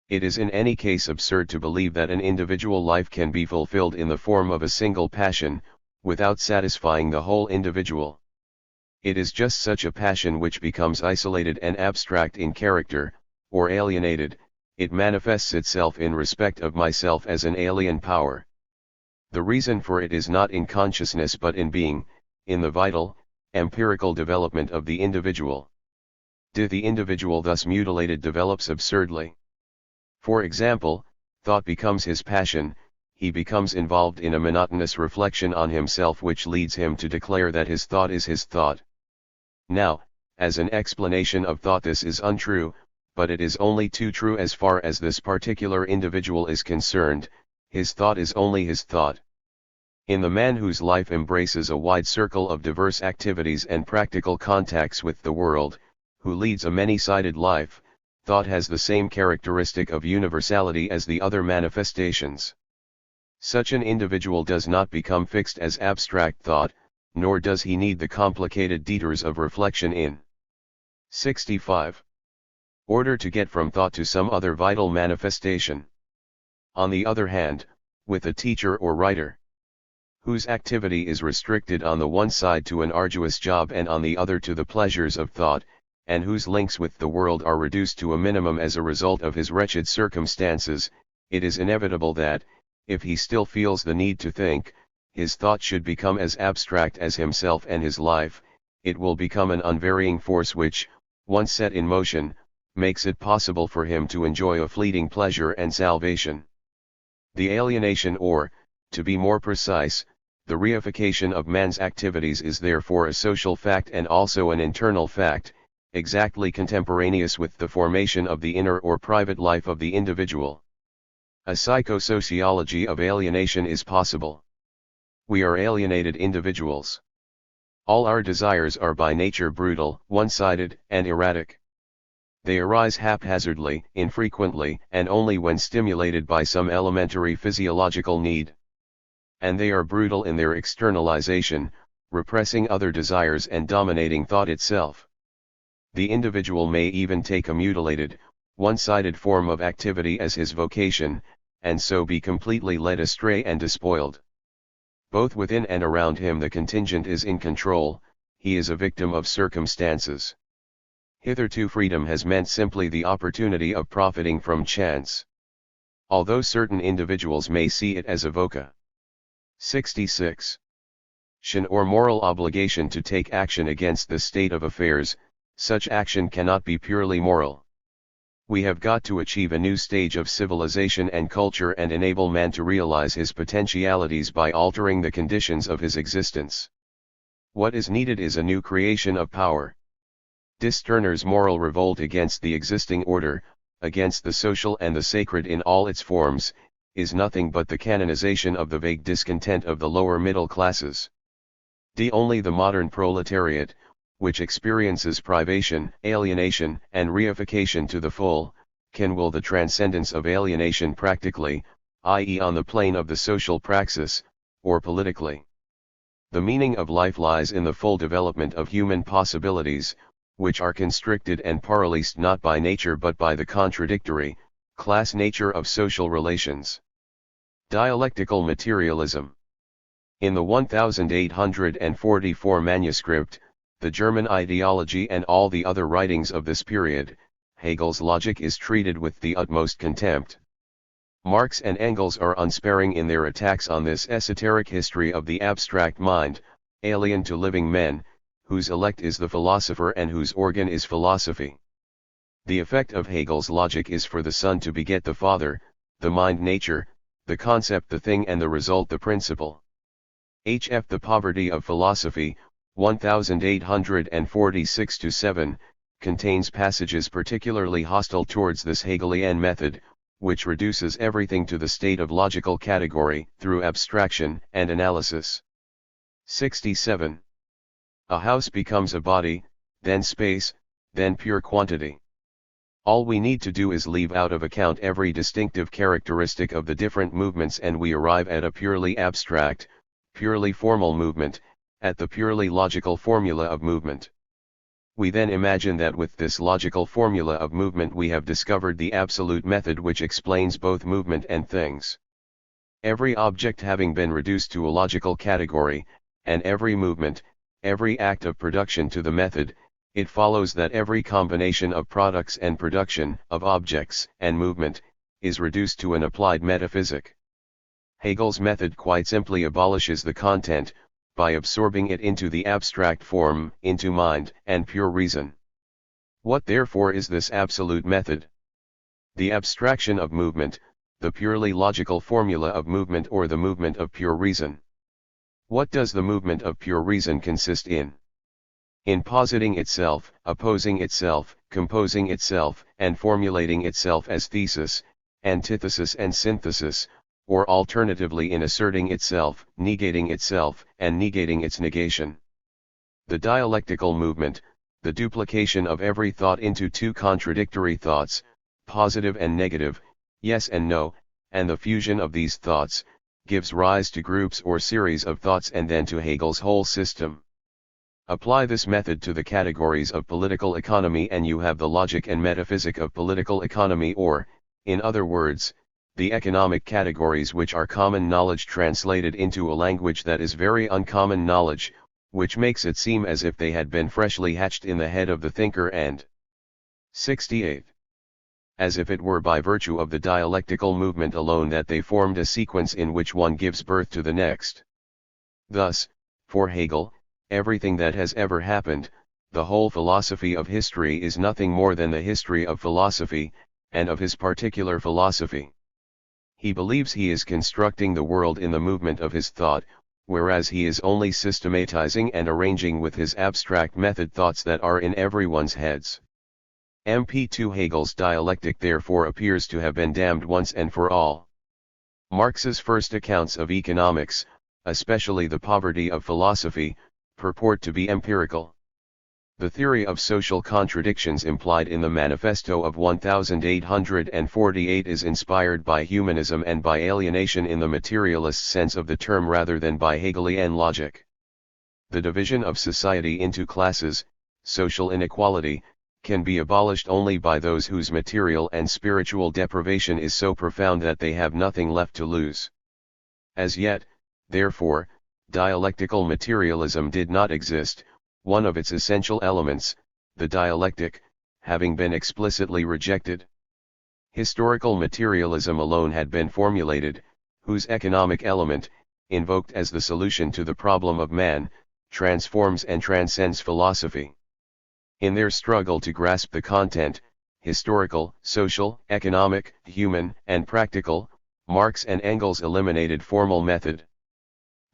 It is in any case absurd to believe that an individual life can be fulfilled in the form of a single passion, without satisfying the whole individual. It is just such a passion which becomes isolated and abstract in character, or alienated. It manifests itself in respect of myself as an alien power. The reason for it is not in consciousness but in being, in the vital, empirical development of the individual. The individual thus mutilated develops absurdly. For example, thought becomes his passion, he becomes involved in a monotonous reflection on himself which leads him to declare that his thought is his thought. Now, as an explanation of thought this is untrue, but it is only too true as far as this particular individual is concerned. His thought is only his thought. In the man whose life embraces a wide circle of diverse activities and practical contacts with the world, who leads a many-sided life, thought has the same characteristic of universality as the other manifestations. Such an individual does not become fixed as abstract thought, nor does he need the complicated detours of reflection in 65. order to get from thought to some other vital manifestation. On the other hand, with a teacher or writer, whose activity is restricted on the one side to an arduous job and on the other to the pleasures of thought, and whose links with the world are reduced to a minimum as a result of his wretched circumstances, it is inevitable that, if he still feels the need to think, his thought should become as abstract as himself and his life. It will become an unvarying force which, once set in motion, makes it possible for him to enjoy a fleeting pleasure and salvation. The alienation or, to be more precise, the reification of man's activities is therefore a social fact and also an internal fact, exactly contemporaneous with the formation of the inner or private life of the individual. A psychosociology of alienation is possible. We are alienated individuals. All our desires are by nature brutal, one-sided, and erratic. They arise haphazardly, infrequently, and only when stimulated by some elementary physiological need. And they are brutal in their externalization, repressing other desires and dominating thought itself. The individual may even take a mutilated, one-sided form of activity as his vocation, and so be completely led astray and despoiled. Both within and around him the contingent is in control, he is a victim of circumstances. Hitherto freedom has meant simply the opportunity of profiting from chance. Although certain individuals may see it as a voca. 66. Or moral obligation to take action against the state of affairs, such action cannot be purely moral. We have got to achieve a new stage of civilization and culture and enable man to realize his potentialities by altering the conditions of his existence. What is needed is a new creation of power. Turner's moral revolt against the existing order, against the social and the sacred in all its forms, is nothing but the canonization of the vague discontent of the lower middle classes. Only the modern proletariat, which experiences privation, alienation, and reification to the full, can will the transcendence of alienation practically, i.e. on the plane of the social praxis, or politically. The meaning of life lies in the full development of human possibilities, which are constricted and paralyzed not by nature but by the contradictory, class nature of social relations. Dialectical materialism. In the 1844 manuscript, the German ideology and all the other writings of this period, Hegel's logic is treated with the utmost contempt. Marx and Engels are unsparing in their attacks on this esoteric history of the abstract mind, alien to living men, whose elect is the philosopher and whose organ is philosophy. The effect of Hegel's logic is for the son to beget the father, the mind nature, the concept the thing and the result the principle. Hf. The Poverty of Philosophy, 1846-7, contains passages particularly hostile towards this Hegelian method, which reduces everything to the state of logical category, through abstraction and analysis. 67. A house becomes a body, then space, then pure quantity. All we need to do is leave out of account every distinctive characteristic of the different movements and we arrive at a purely abstract, purely formal movement, at the purely logical formula of movement. We then imagine that with this logical formula of movement we have discovered the absolute method which explains both movement and things. Every object having been reduced to a logical category, and every movement, every act of production to the method, it follows that every combination of products and production, of objects and movement, is reduced to an applied metaphysic. Hegel's method quite simply abolishes the content, by absorbing it into the abstract form, into mind and pure reason. What therefore is this absolute method? The abstraction of movement, the purely logical formula of movement or the movement of pure reason. What does the movement of pure reason consist in? In positing itself, opposing itself, composing itself, and formulating itself as thesis, antithesis and synthesis, or alternatively in asserting itself, negating itself, and negating its negation. The dialectical movement, the duplication of every thought into two contradictory thoughts, positive and negative, yes and no, and the fusion of these thoughts, gives rise to groups or series of thoughts and then to Hegel's whole system. Apply this method to the categories of political economy and you have the logic and metaphysic of political economy, or, in other words, the economic categories which are common knowledge translated into a language that is very uncommon knowledge, which makes it seem as if they had been freshly hatched in the head of the thinker. And 68. As if it were by virtue of the dialectical movement alone that they formed a sequence in which one gives birth to the next. Thus, for Hegel, everything that has ever happened, the whole philosophy of history is nothing more than the history of philosophy, and of his particular philosophy. He believes he is constructing the world in the movement of his thought, whereas he is only systematizing and arranging with his abstract method thoughts that are in everyone's heads. MP2 Hegel's dialectic therefore appears to have been damned once and for all. Marx's first accounts of economics, especially the poverty of philosophy, purport to be empirical. The theory of social contradictions implied in the Manifesto of 1848 is inspired by humanism and by alienation in the materialist sense of the term rather than by Hegelian logic. The division of society into classes, social inequality, can be abolished only by those whose material and spiritual deprivation is so profound that they have nothing left to lose. As yet, therefore, dialectical materialism did not exist, one of its essential elements, the dialectic, having been explicitly rejected. Historical materialism alone had been formulated, whose economic element, invoked as the solution to the problem of man, transforms and transcends philosophy. In their struggle to grasp the content, historical, social, economic, human, and practical, Marx and Engels eliminated formal method.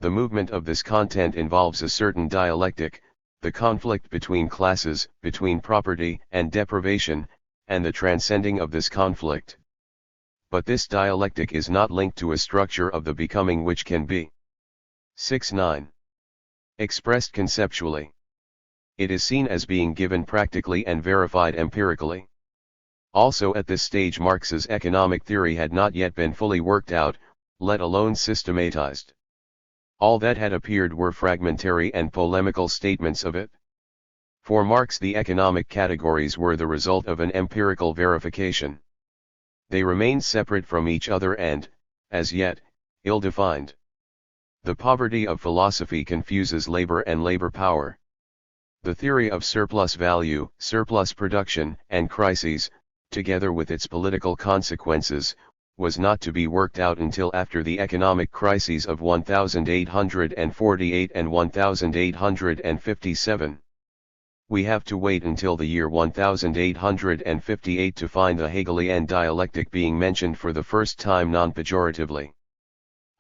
The movement of this content involves a certain dialectic, the conflict between classes, between property and deprivation, and the transcending of this conflict. But this dialectic is not linked to a structure of the becoming which can be 6-9. Expressed conceptually. It is seen as being given practically and verified empirically. Also at this stage Marx's economic theory had not yet been fully worked out, let alone systematized. All that had appeared were fragmentary and polemical statements of it. For Marx the economic categories were the result of an empirical verification. They remained separate from each other and, as yet, ill-defined. The poverty of philosophy confuses labor and labor power. The theory of surplus value, surplus production, and crises, together with its political consequences, was not to be worked out until after the economic crises of 1848 and 1857. We have to wait until the year 1858 to find the Hegelian dialectic being mentioned for the first time non-pejoratively.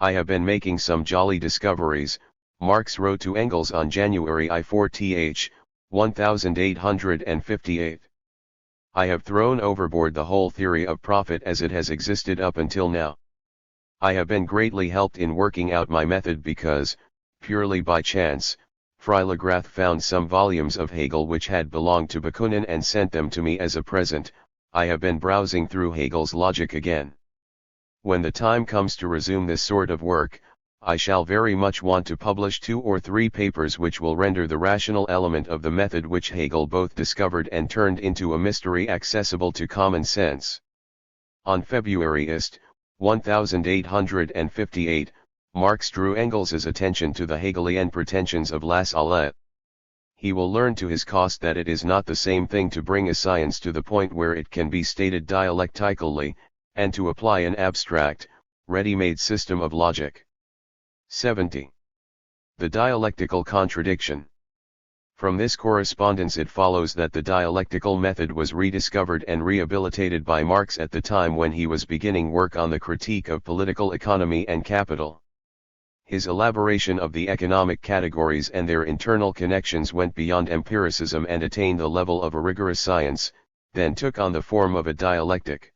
I have been making some jolly discoveries, Marx wrote to Engels on January 4, 1858. I have thrown overboard the whole theory of profit as it has existed up until now. I have been greatly helped in working out my method because, purely by chance, Freilagrath found some volumes of Hegel which had belonged to Bakunin and sent them to me as a present. I have been browsing through Hegel's logic again. When the time comes to resume this sort of work, I shall very much want to publish 2 or 3 papers which will render the rational element of the method which Hegel both discovered and turned into a mystery accessible to common sense. On February 1858, Marx drew Engels's attention to the Hegelian pretensions of Lassalle. He will learn to his cost that it is not the same thing to bring a science to the point where it can be stated dialectically, and to apply an abstract, ready-made system of logic. 70. The dialectical contradiction. From this correspondence it follows that the dialectical method was rediscovered and rehabilitated by Marx at the time when he was beginning work on the critique of political economy and capital. His elaboration of the economic categories and their internal connections went beyond empiricism and attained the level of a rigorous science, then took on the form of a dialectic.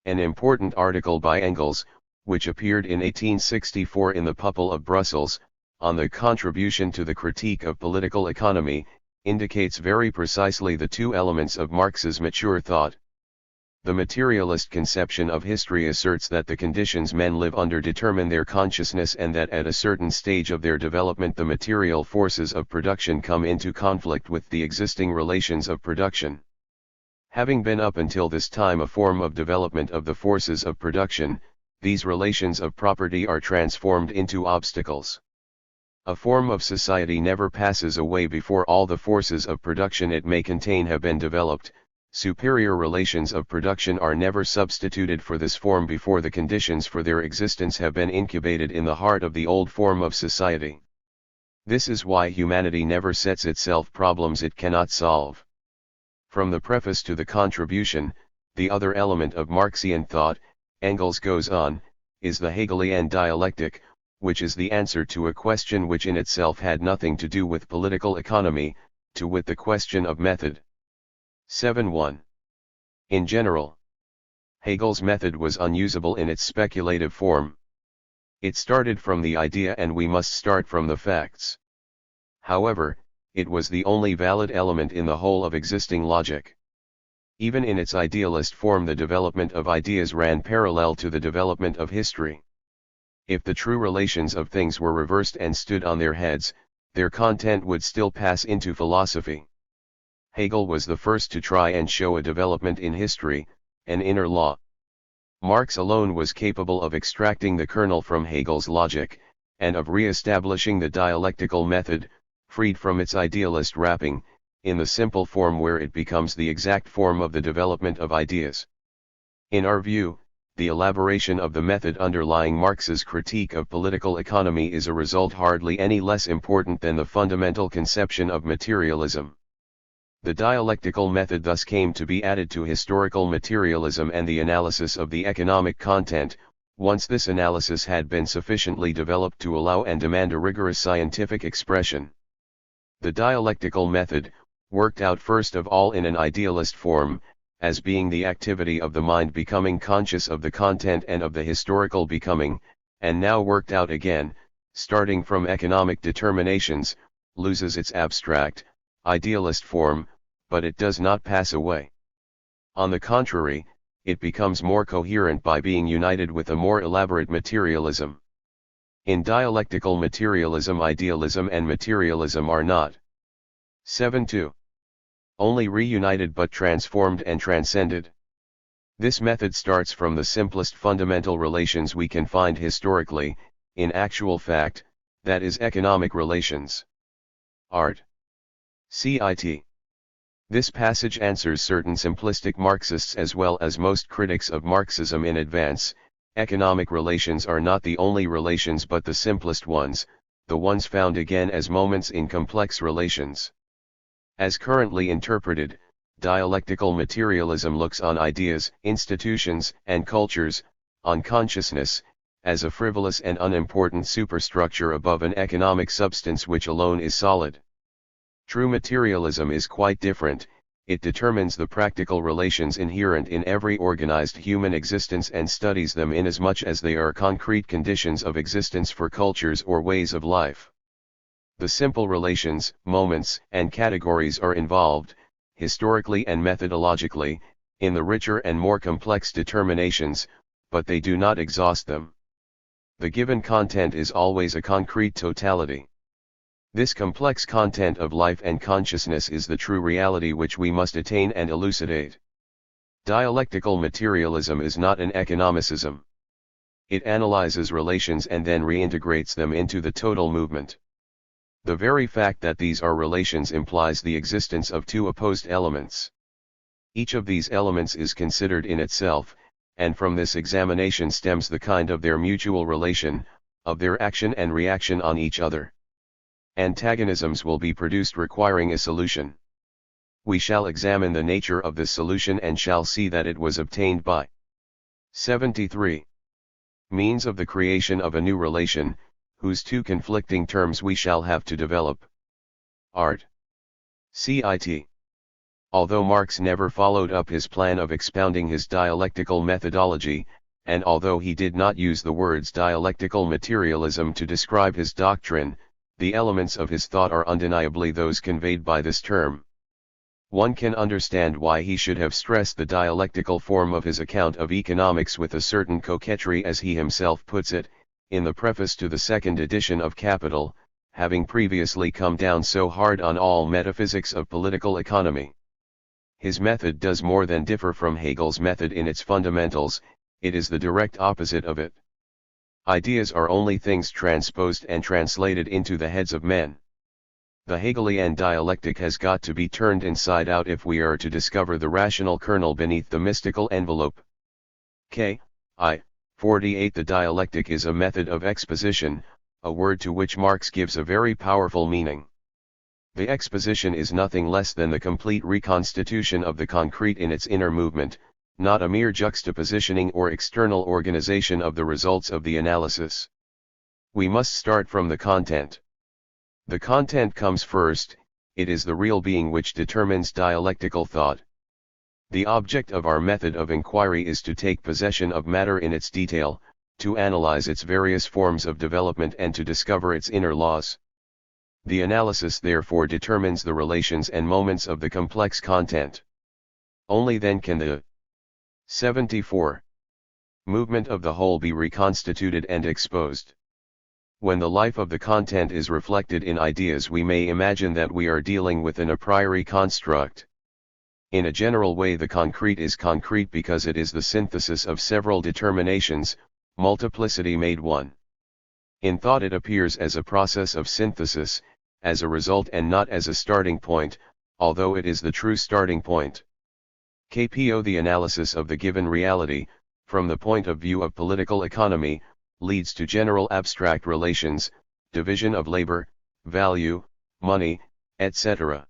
An important article by Engels, which appeared in 1864 in the Pupil of Brussels, on the contribution to the critique of political economy, indicates very precisely the 2 elements of Marx's mature thought. The materialist conception of history asserts that the conditions men live under determine their consciousness and that at a certain stage of their development the material forces of production come into conflict with the existing relations of production. Having been up until this time a form of development of the forces of production, these relations of property are transformed into obstacles. A form of society never passes away before all the forces of production it may contain have been developed. Superior relations of production are never substituted for this form before the conditions for their existence have been incubated in the heart of the old form of society. This is why humanity never sets itself problems it cannot solve. From the preface to the contribution, the other element of Marxian thought, Engels goes on, is the Hegelian dialectic, which is the answer to a question which in itself had nothing to do with political economy, to wit the question of method. 7.1. In general, Hegel's method was unusable in its speculative form. It started from the idea and we must start from the facts. However, it was the only valid element in the whole of existing logic. Even in its idealist form the development of ideas ran parallel to the development of history. If the true relations of things were reversed and stood on their heads, their content would still pass into philosophy. Hegel was the first to try and show a development in history, an inner law. Marx alone was capable of extracting the kernel from Hegel's logic, and of re-establishing the dialectical method, freed from its idealist wrapping, in the simple form where it becomes the exact form of the development of ideas. In our view, the elaboration of the method underlying Marx's critique of political economy is a result hardly any less important than the fundamental conception of materialism. The dialectical method thus came to be added to historical materialism and the analysis of the economic content, once this analysis had been sufficiently developed to allow and demand a rigorous scientific expression. The dialectical method, worked out first of all in an idealist form, as being the activity of the mind becoming conscious of the content and of the historical becoming, and now worked out again, starting from economic determinations, loses its abstract, idealist form, but it does not pass away. On the contrary, it becomes more coherent by being united with a more elaborate materialism. In dialectical materialism, idealism and materialism are not 7.2. only reunited but transformed and transcended. This method starts from the simplest fundamental relations we can find historically, in actual fact, that is economic relations. Art. Cit. This passage answers certain simplistic Marxists as well as most critics of Marxism in advance. Economic relations are not the only relations but the simplest ones, the ones found again as moments in complex relations. As currently interpreted, dialectical materialism looks on ideas, institutions, and cultures, on consciousness, as a frivolous and unimportant superstructure above an economic substance which alone is solid. True materialism is quite different. It determines the practical relations inherent in every organized human existence and studies them inasmuch as they are concrete conditions of existence for cultures or ways of life. The simple relations, moments, and categories are involved, historically and methodologically, in the richer and more complex determinations, but they do not exhaust them. The given content is always a concrete totality. This complex content of life and consciousness is the true reality which we must attain and elucidate. Dialectical materialism is not an economicism. It analyzes relations and then reintegrates them into the total movement. The very fact that these are relations implies the existence of two opposed elements. Each of these elements is considered in itself, and from this examination stems the kind of their mutual relation, of their action and reaction on each other. Antagonisms will be produced requiring a solution. We shall examine the nature of this solution and shall see that it was obtained by 73. Means of the creation of a new relation, whose two conflicting terms we shall have to develop. Art. Cit. Although Marx never followed up his plan of expounding his dialectical methodology, and although he did not use the words dialectical materialism to describe his doctrine, the elements of his thought are undeniably those conveyed by this term. One can understand why he should have stressed the dialectical form of his account of economics with a certain coquetry, as he himself puts it, in the preface to the second edition of Capital, having previously come down so hard on all metaphysics of political economy. His method does more than differ from Hegel's method in its fundamentals, it is the direct opposite of it. Ideas are only things transposed and translated into the heads of men. The Hegelian dialectic has got to be turned inside out if we are to discover the rational kernel beneath the mystical envelope. K. I. 48. The dialectic is a method of exposition, a word to which Marx gives a very powerful meaning. The exposition is nothing less than the complete reconstitution of the concrete in its inner movement, not a mere juxtapositioning or external organization of the results of the analysis. We must start from the content. The content comes first, it is the real being which determines dialectical thought. The object of our method of inquiry is to take possession of matter in its detail, to analyze its various forms of development and to discover its inner laws. The analysis therefore determines the relations and moments of the complex content. Only then can the 74. Movement of the whole be reconstituted and exposed. When the life of the content is reflected in ideas, we may imagine that we are dealing with an a priori construct. In a general way, the concrete is concrete because it is the synthesis of several determinations, multiplicity made one. In thought it appears as a process of synthesis, as a result and not as a starting point, although it is the true starting point. KPO. The analysis of the given reality, from the point of view of political economy, leads to general abstract relations, division of labor, value, money, etc.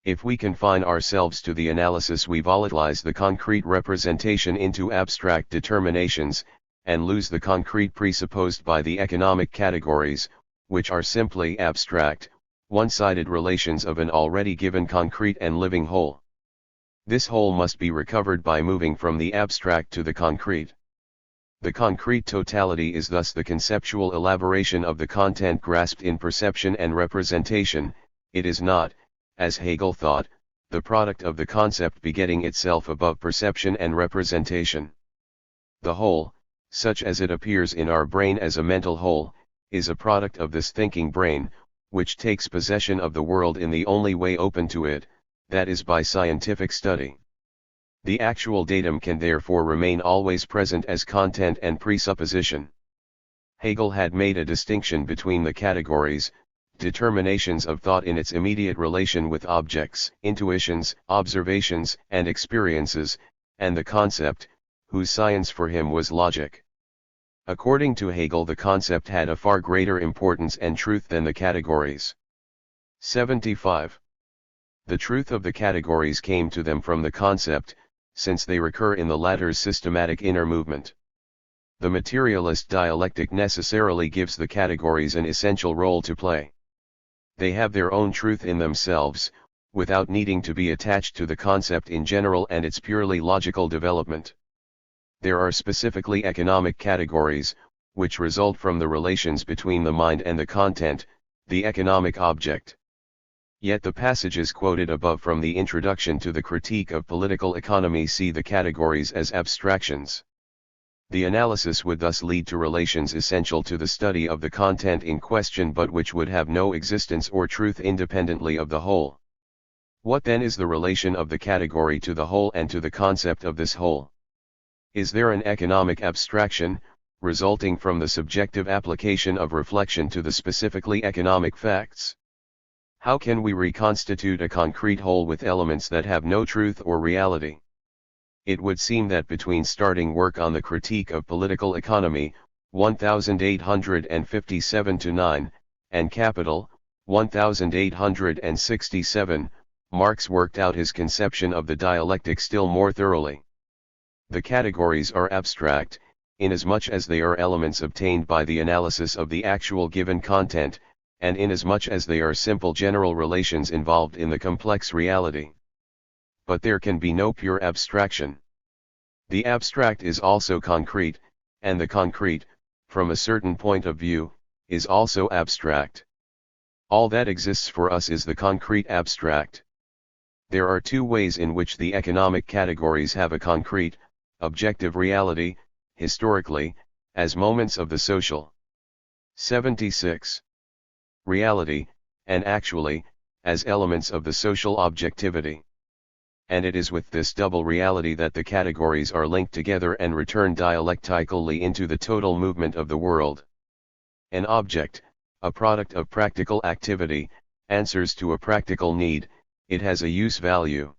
If we confine ourselves to the analysis, we volatilize the concrete representation into abstract determinations, and lose the concrete presupposed by the economic categories, which are simply abstract, one-sided relations of an already given concrete and living whole. This whole must be recovered by moving from the abstract to the concrete. The concrete totality is thus the conceptual elaboration of the content grasped in perception and representation. It is not, as Hegel thought, the product of the concept begetting itself above perception and representation. The whole, such as it appears in our brain as a mental whole, is a product of this thinking brain, which takes possession of the world in the only way open to it, that is by scientific study. The actual datum can therefore remain always present as content and presupposition. Hegel had made a distinction between the categories, determinations of thought in its immediate relation with objects, intuitions, observations, and experiences, and the concept, whose science for him was logic. According to Hegel, the concept had a far greater importance and truth than the categories. 75. The truth of the categories came to them from the concept, since they recur in the latter's systematic inner movement. The materialist dialectic necessarily gives the categories an essential role to play. They have their own truth in themselves, without needing to be attached to the concept in general and its purely logical development. There are specifically economic categories, which result from the relations between the mind and the content, the economic object. Yet the passages quoted above from the introduction to the Critique of Political Economy see the categories as abstractions. The analysis would thus lead to relations essential to the study of the content in question, but which would have no existence or truth independently of the whole. What then is the relation of the category to the whole and to the concept of this whole? Is there an economic abstraction, resulting from the subjective application of reflection to the specifically economic facts? How can we reconstitute a concrete whole with elements that have no truth or reality? It would seem that between starting work on the Critique of Political Economy, 1857-9, and Capital, 1867, Marx worked out his conception of the dialectic still more thoroughly. The categories are abstract, inasmuch as they are elements obtained by the analysis of the actual given content, and inasmuch as they are simple general relations involved in the complex reality. But there can be no pure abstraction. The abstract is also concrete, and the concrete, from a certain point of view, is also abstract. All that exists for us is the concrete abstract. There are two ways in which the economic categories have a concrete, objective reality, historically, as moments of the social. 76. Reality, and actually, as elements of the social objectivity. And it is with this double reality that the categories are linked together and return dialectically into the total movement of the world. An object, a product of practical activity, answers to a practical need, it has a use value.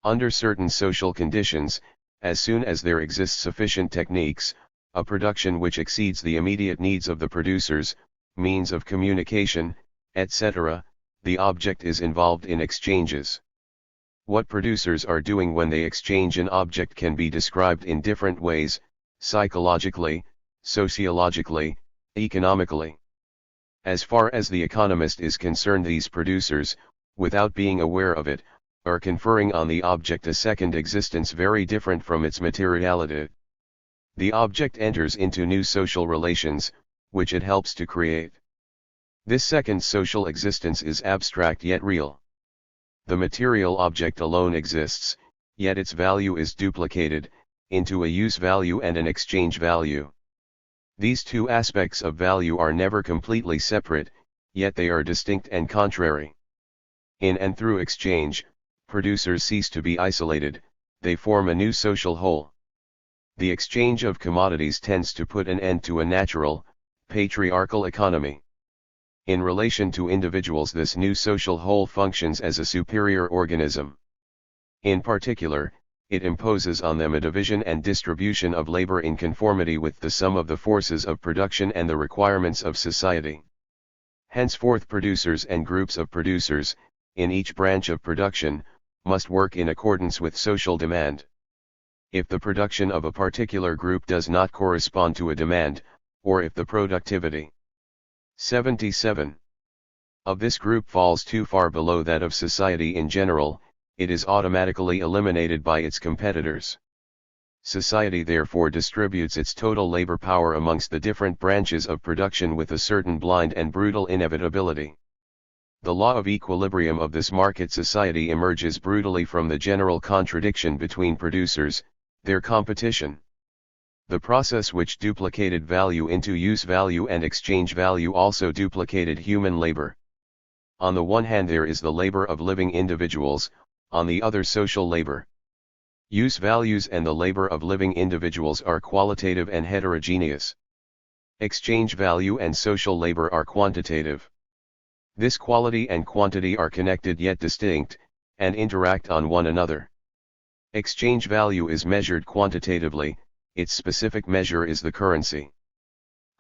Under certain social conditions, as soon as there exist sufficient techniques, a production which exceeds the immediate needs of the producers, means of communication, etc., the object is involved in exchanges. What producers are doing when they exchange an object can be described in different ways, psychologically, sociologically, economically. As far as the economist is concerned, these producers, without being aware of it, are conferring on the object a second existence very different from its materiality. The object enters into new social relations, which it helps to create. This second social existence is abstract yet real. The material object alone exists, yet its value is duplicated, into a use value and an exchange value. These two aspects of value are never completely separate, yet they are distinct and contrary. In and through exchange, producers cease to be isolated, they form a new social whole. The exchange of commodities tends to put an end to a natural, patriarchal economy. In relation to individuals, this new social whole functions as a superior organism. In particular, it imposes on them a division and distribution of labor in conformity with the sum of the forces of production and the requirements of society. Henceforth, producers and groups of producers, in each branch of production, must work in accordance with social demand. If the production of a particular group does not correspond to a demand, or if the productivity 77 of this group falls too far below that of society in general, it is automatically eliminated by its competitors. Society therefore distributes its total labor power amongst the different branches of production with a certain blind and brutal inevitability. The law of equilibrium of this market society emerges brutally from the general contradiction between producers, their competition. The process which duplicated value into use value and exchange value also duplicated human labor. On the one hand there is the labor of living individuals, on the other social labor. Use values and the labor of living individuals are qualitative and heterogeneous. Exchange value and social labor are quantitative. This quality and quantity are connected yet distinct, and interact on one another. Exchange value is measured quantitatively, its specific measure is the currency.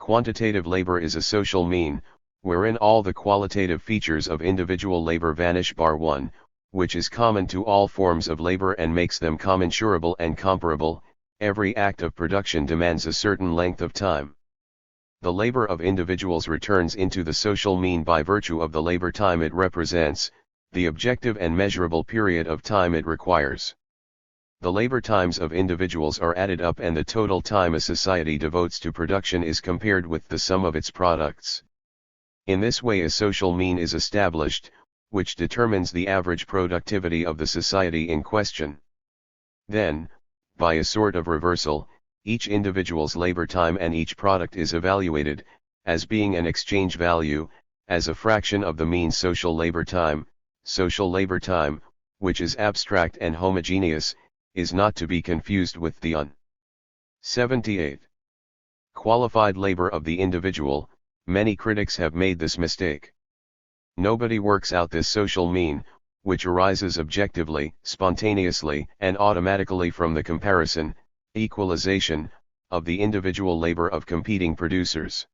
Quantitative labor is a social mean, wherein all the qualitative features of individual labor vanish bar one, which is common to all forms of labor and makes them commensurable and comparable. Every act of production demands a certain length of time. The labor of individuals returns into the social mean by virtue of the labor time it represents, the objective and measurable period of time it requires. The labor times of individuals are added up and the total time a society devotes to production is compared with the sum of its products. In this way a social mean is established, which determines the average productivity of the society in question. Then, by a sort of reversal, each individual's labor time and each product is evaluated, as being an exchange value, as a fraction of the mean social labor time, which is abstract and homogeneous, is not to be confused with the 78 qualified labor of the individual. Many critics have made this mistake. Nobody works out this social mean, which arises objectively, spontaneously, and automatically from the comparison, equalization, of the individual labor of competing producers.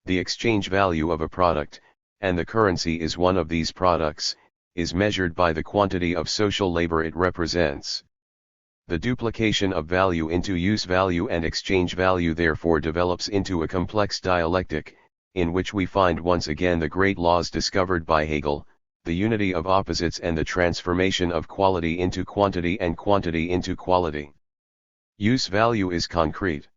The exchange value of a product, and the currency is one of these products, is measured by the quantity of social labor it represents. The duplication of value into use value and exchange value therefore develops into a complex dialectic, in which we find once again the great laws discovered by Hegel, the unity of opposites and the transformation of quality into quantity and quantity into quality. Use value is concrete.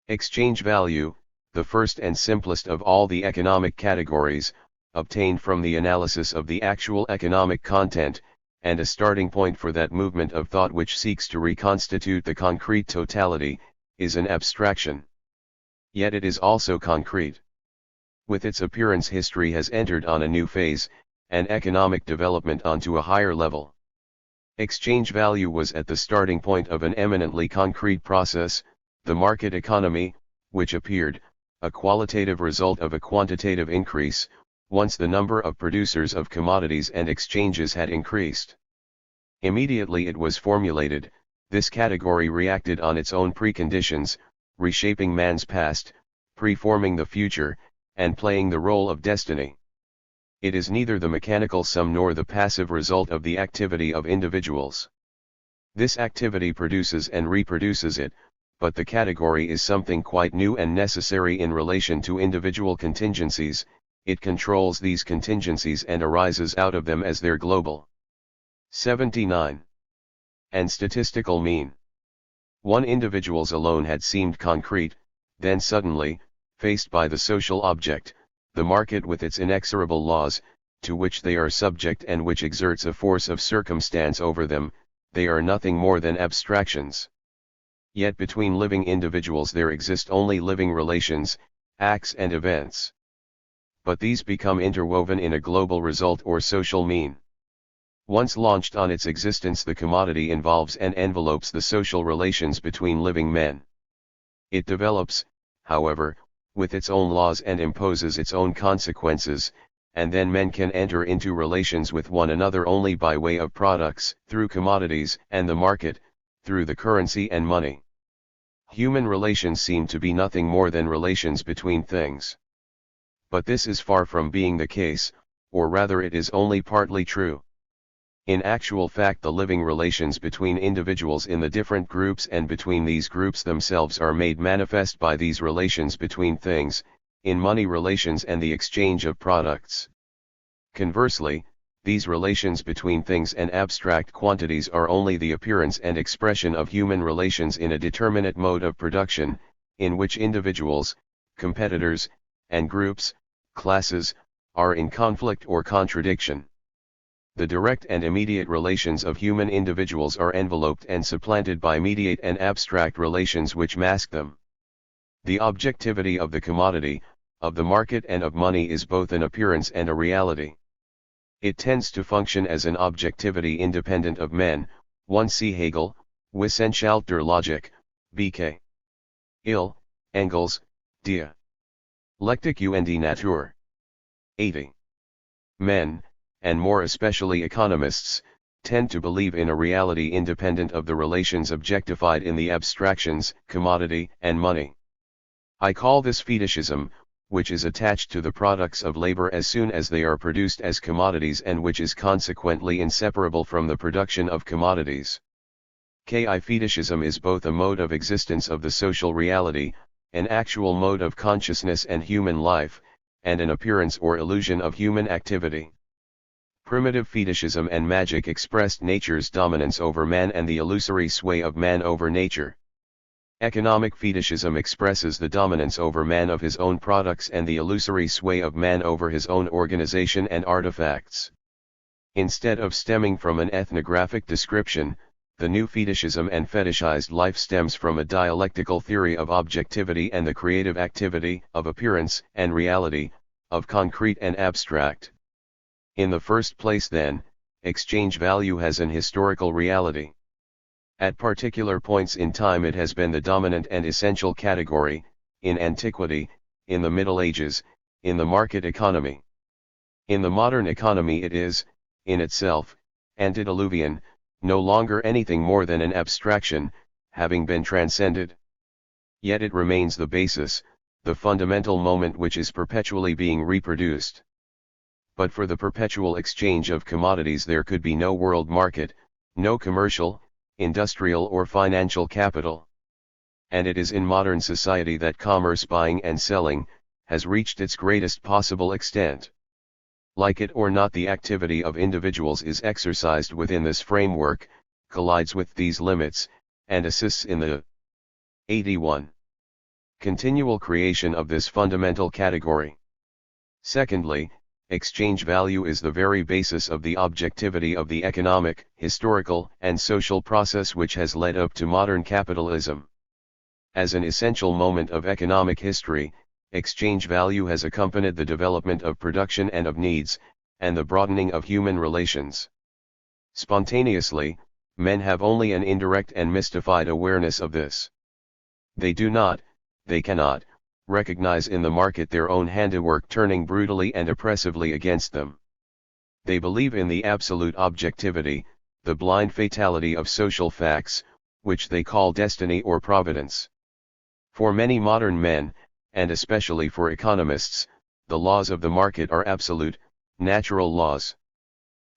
Exchange value, the first and simplest of all the economic categories, obtained from the analysis of the actual economic content, and a starting point for that movement of thought which seeks to reconstitute the concrete totality, is an abstraction. Yet it is also concrete. With its appearance, history has entered on a new phase, and economic development onto a higher level. Exchange value was at the starting point of an eminently concrete process, the market economy, which appeared, a qualitative result of a quantitative increase, once the number of producers of commodities and exchanges had increased. Immediately it was formulated, this category reacted on its own preconditions, reshaping man's past, preforming the future, and playing the role of destiny. It is neither the mechanical sum nor the passive result of the activity of individuals. This activity produces and reproduces it, but the category is something quite new and necessary in relation to individual contingencies. It controls these contingencies and arises out of them as their global. 79. And statistical mean. One individual's alone had seemed concrete, then suddenly, faced by the social object, the market with its inexorable laws, to which they are subject and which exerts a force of circumstance over them, they are nothing more than abstractions. Yet between living individuals there exist only living relations, acts and events. But these become interwoven in a global result or social mean. Once launched on its existence, the commodity involves and envelopes the social relations between living men. It develops, however, with its own laws and imposes its own consequences, and then men can enter into relations with one another only by way of products, through commodities and the market, through the currency and money. Human relations seem to be nothing more than relations between things. But this is far from being the case, or rather it is only partly true. In actual fact, the living relations between individuals in the different groups and between these groups themselves are made manifest by these relations between things, in money relations and the exchange of products. Conversely, these relations between things and abstract quantities are only the appearance and expression of human relations in a determinate mode of production, in which individuals, competitors, and groups, classes, are in conflict or contradiction. The direct and immediate relations of human individuals are enveloped and supplanted by mediate and abstract relations which mask them. The objectivity of the commodity, of the market and of money is both an appearance and a reality. It tends to function as an objectivity independent of men. 1 See Hegel, Wissenschaft der Logik, B.K. Ill, Engels, Dialectik und Natur. 80. Men, and more especially economists, tend to believe in a reality independent of the relations objectified in the abstractions, commodity and money. I call this fetishism, which is attached to the products of labor as soon as they are produced as commodities and which is consequently inseparable from the production of commodities. Fetishism is both a mode of existence of the social reality, an actual mode of consciousness and human life, and an appearance or illusion of human activity. Primitive fetishism and magic expressed nature's dominance over man and the illusory sway of man over nature. Economic fetishism expresses the dominance over man of his own products and the illusory sway of man over his own organization and artifacts. Instead of stemming from an ethnographic description, the new fetishism and fetishized life stems from a dialectical theory of objectivity and the creative activity, of appearance and reality, of concrete and abstract. In the first place then, exchange value has an historical reality. At particular points in time it has been the dominant and essential category, in antiquity, in the Middle Ages, in the market economy. In the modern economy it is, in itself, antediluvian, no longer anything more than an abstraction, having been transcended. Yet it remains the basis, the fundamental moment which is perpetually being reproduced. But for the perpetual exchange of commodities there could be no world market, no commercial, industrial or financial capital. And it is in modern society that commerce, buying and selling, has reached its greatest possible extent. Like it or not, the activity of individuals is exercised within this framework, collides with these limits, and assists in the 81. Continual creation of this fundamental category. Secondly, exchange value is the very basis of the objectivity of the economic, historical, and social process which has led up to modern capitalism. As an essential moment of economic history, exchange value has accompanied the development of production and of needs, and the broadening of human relations. Spontaneously, men have only an indirect and mystified awareness of this. They cannot, recognize in the market their own handiwork turning brutally and oppressively against them. They believe in the absolute objectivity, the blind fatality of social facts, which they call destiny or providence. For many modern men, and especially for economists, the laws of the market are absolute, natural laws.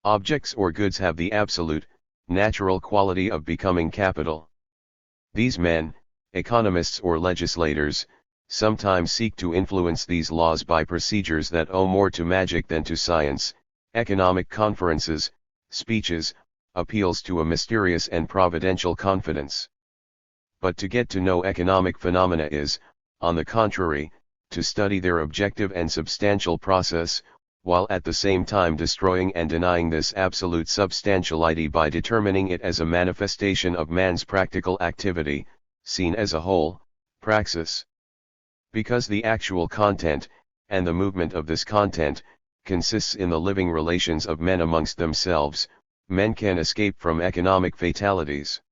Objects or goods have the absolute, natural quality of becoming capital. These men, economists or legislators, sometimes seek to influence these laws by procedures that owe more to magic than to science, economic conferences, speeches, appeals to a mysterious and providential confidence. But to get to know economic phenomena is, on the contrary, to study their objective and substantial process, while at the same time destroying and denying this absolute substantiality by determining it as a manifestation of man's practical activity, seen as a whole, praxis. Because the actual content, and the movement of this content, consists in the living relations of men amongst themselves, men can escape from economic fatalities.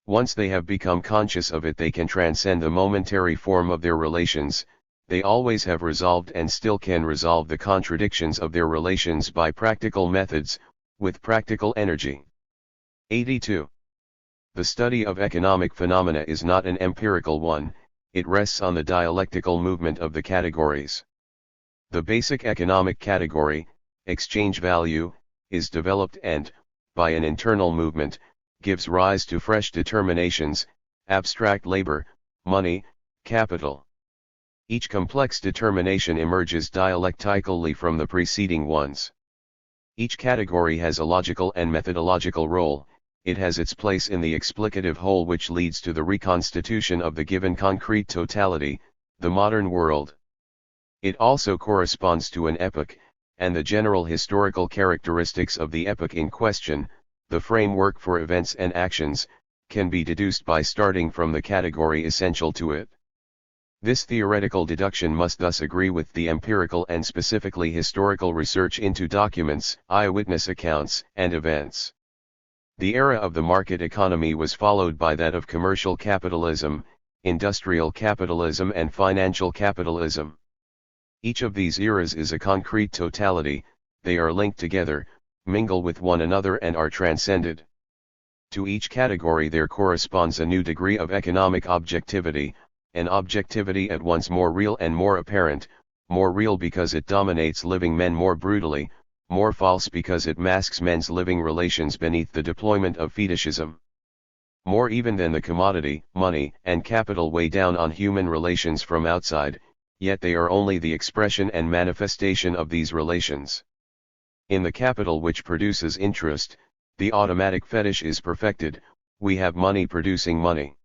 Once they have become conscious of it, they can transcend the momentary form of their relations. They always have resolved and still can resolve the contradictions of their relations by practical methods, with practical energy. 82. The study of economic phenomena is not an empirical one, it rests on the dialectical movement of the categories. The basic economic category, exchange value, is developed and, by an internal movement, gives rise to fresh determinations, abstract labor, money, capital. Each complex determination emerges dialectically from the preceding ones. Each category has a logical and methodological role, it has its place in the explicative whole which leads to the reconstitution of the given concrete totality, the modern world. It also corresponds to an epoch, and the general historical characteristics of the epoch in question, the framework for events and actions, can be deduced by starting from the category essential to it. This theoretical deduction must thus agree with the empirical and specifically historical research into documents, eyewitness accounts, and events. The era of the market economy was followed by that of commercial capitalism, industrial capitalism and financial capitalism. Each of these eras is a concrete totality, they are linked together, mingle with one another and are transcended. To each category there corresponds a new degree of economic objectivity, an objectivity at once more real and more apparent, more real because it dominates living men more brutally, more false because it masks men's living relations beneath the deployment of fetishism. More even than the commodity, money, and capital weigh down on human relations from outside, yet they are only the expression and manifestation of these relations. In the capital which produces interest, the automatic fetish is perfected, we have money producing money.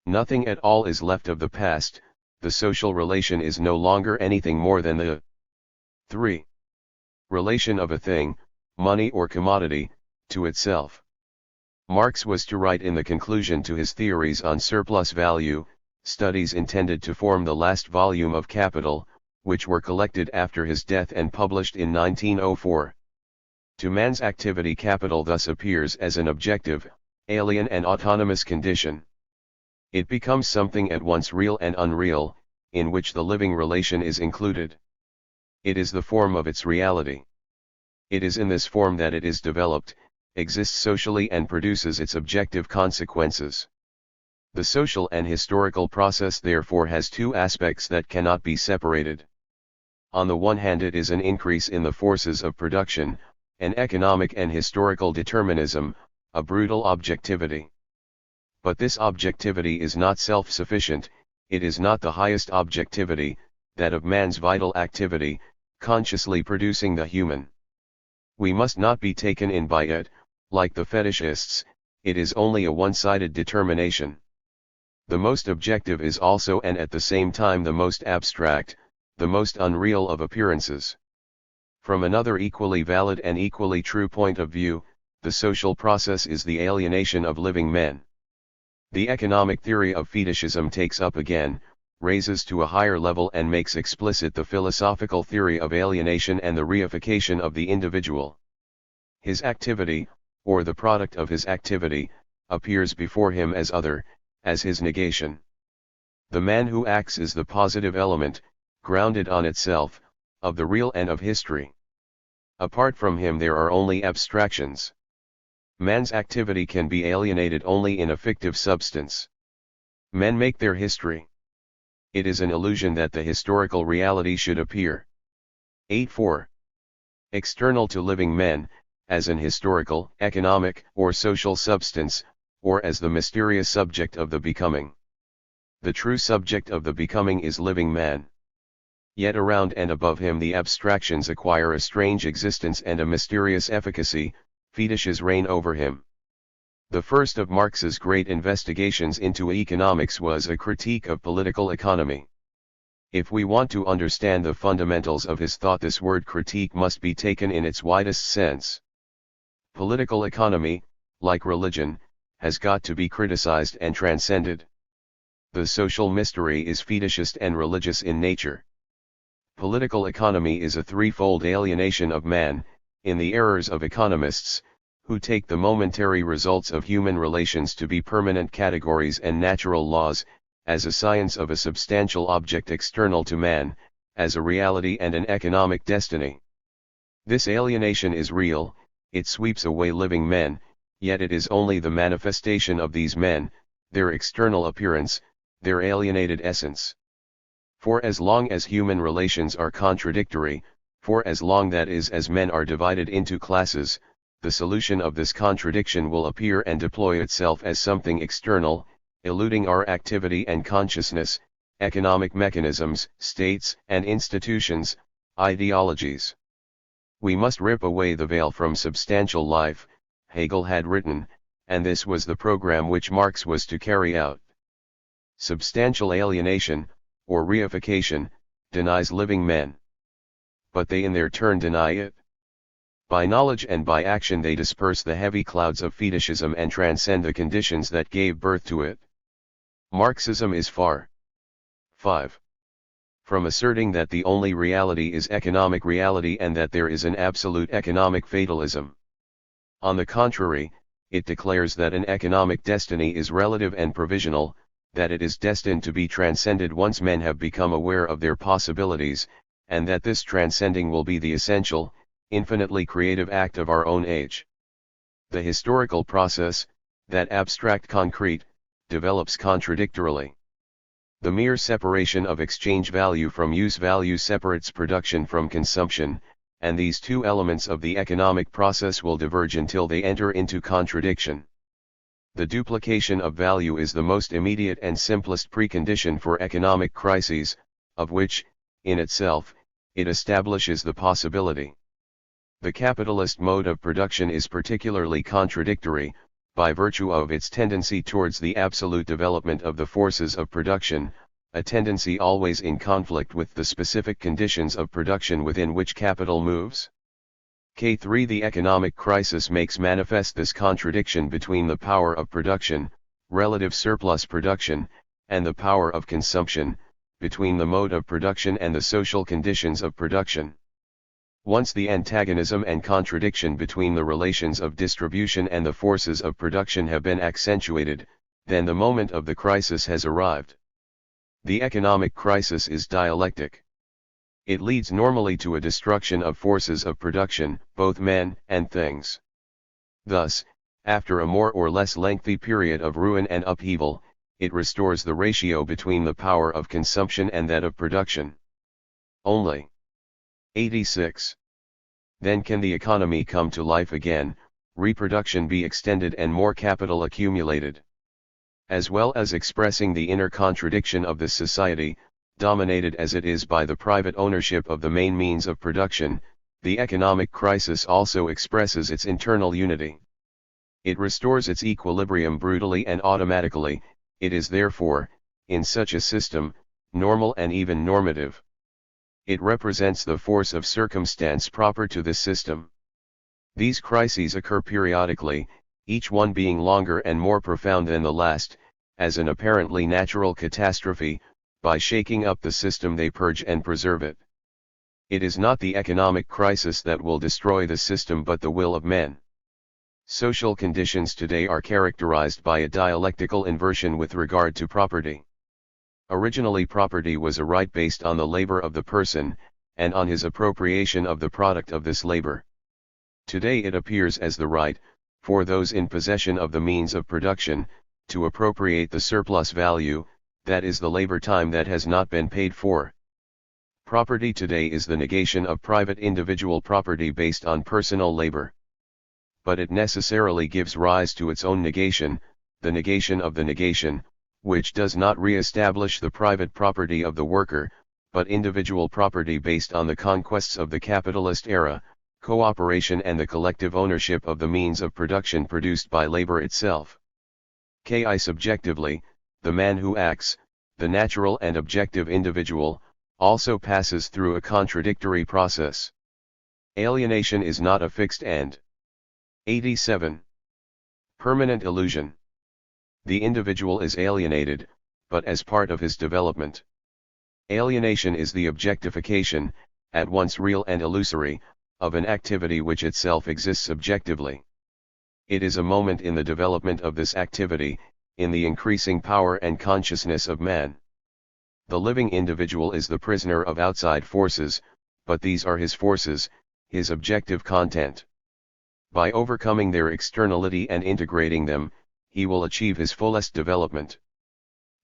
Nothing at all is left of the past, the social relation is no longer anything more than the 3. Relation of a thing, money or commodity, to itself. Marx was to write in the conclusion to his theories on surplus value, studies intended to form the last volume of Capital, which were collected after his death and published in 1904. To man's activity capital thus appears as an objective, alien and autonomous condition. It becomes something at once real and unreal, in which the living relation is included. It is the form of its reality. It is in this form that it is developed, exists socially and produces its objective consequences. The social and historical process therefore has two aspects that cannot be separated. On the one hand it is an increase in the forces of production, an economic and historical determinism, a brutal objectivity. But this objectivity is not self-sufficient, it is not the highest objectivity, that of man's vital activity, consciously producing the human. We must not be taken in by it, like the fetishists, it is only a one-sided determination. The most objective is also and at the same time the most abstract, the most unreal of appearances. From another equally valid and equally true point of view, the social process is the alienation of living men. The economic theory of fetishism takes up again, raises to a higher level and makes explicit the philosophical theory of alienation and the reification of the individual. His activity, or the product of his activity, appears before him as other, as his negation. The man who acts is the positive element, grounded on itself, of the real and of history. Apart from him there are only abstractions. Man's activity can be alienated only in a fictive substance. Men make their history. It is an illusion that the historical reality should appear. 8.4. External to living men, as an historical, economic, or social substance, or as the mysterious subject of the becoming. The true subject of the becoming is living man. Yet around and above him the abstractions acquire a strange existence and a mysterious efficacy, fetishes reign over him. The first of Marx's great investigations into economics was a critique of political economy. If we want to understand the fundamentals of his thought, this word critique must be taken in its widest sense. Political economy, like religion, has got to be criticized and transcended. The social mystery is fetishist and religious in nature. Political economy is a threefold alienation of man, in the errors of economists, who take the momentary results of human relations to be permanent categories and natural laws, as a science of a substantial object external to man, as a reality and an economic destiny. This alienation is real, it sweeps away living men, yet it is only the manifestation of these men, their external appearance, their alienated essence. For as long as human relations are contradictory, for as long that is as men are divided into classes, the solution of this contradiction will appear and deploy itself as something external, eluding our activity and consciousness, economic mechanisms, states and institutions, ideologies. We must rip away the veil from substantial life, Hegel had written, and this was the program which Marx was to carry out. Substantial alienation, or reification, denies living men. But they in their turn deny it. By knowledge and by action they disperse the heavy clouds of fetishism and transcend the conditions that gave birth to it. Marxism is far 5. From asserting that the only reality is economic reality and that there is an absolute economic fatalism. On the contrary, it declares that an economic destiny is relative and provisional, that it is destined to be transcended once men have become aware of their possibilities, and that this transcending will be the essential, infinitely creative act of our own age. The historical process, that abstract concrete, develops contradictorily. The mere separation of exchange value from use value separates production from consumption, and these two elements of the economic process will diverge until they enter into contradiction. The duplication of value is the most immediate and simplest precondition for economic crises, of which, in itself, it establishes the possibility. The capitalist mode of production is particularly contradictory, by virtue of its tendency towards the absolute development of the forces of production, a tendency always in conflict with the specific conditions of production within which capital moves. K3 The economic crisis makes manifest this contradiction between the power of production, relative surplus production, and the power of consumption, between the mode of production and the social conditions of production. Once the antagonism and contradiction between the relations of distribution and the forces of production have been accentuated, then the moment of the crisis has arrived. The economic crisis is dialectic. It leads normally to a destruction of forces of production, both men and things. Thus, after a more or less lengthy period of ruin and upheaval, it restores the ratio between the power of consumption and that of production. Only 86. Then can the economy come to life again, reproduction be extended and more capital accumulated. As well as expressing the inner contradiction of this society, dominated as it is by the private ownership of the main means of production, the economic crisis also expresses its internal unity. It restores its equilibrium brutally and automatically. It is therefore, in such a system, normal and even normative. It represents the force of circumstance proper to this system. These crises occur periodically, each one being longer and more profound than the last, as an apparently natural catastrophe. By shaking up the system they purge and preserve it. It is not the economic crisis that will destroy the system but the will of men. Social conditions today are characterized by a dialectical inversion with regard to property. Originally property was a right based on the labor of the person, and on his appropriation of the product of this labor. Today it appears as the right, for those in possession of the means of production, to appropriate the surplus value, that is the labor time that has not been paid for. Property today is the negation of private individual property based on personal labor. But it necessarily gives rise to its own negation, the negation of the negation, which does not re-establish the private property of the worker, but individual property based on the conquests of the capitalist era, cooperation and the collective ownership of the means of production produced by labor itself. Subjectively, the man who acts, the natural and objective individual, also passes through a contradictory process. Alienation is not a fixed end. 87. Permanent illusion. The individual is alienated, but as part of his development. Alienation is the objectification, at once real and illusory, of an activity which itself exists objectively. It is a moment in the development of this activity, in the increasing power and consciousness of man. The living individual is the prisoner of outside forces, but these are his forces, his objective content. By overcoming their externality and integrating them, he will achieve his fullest development.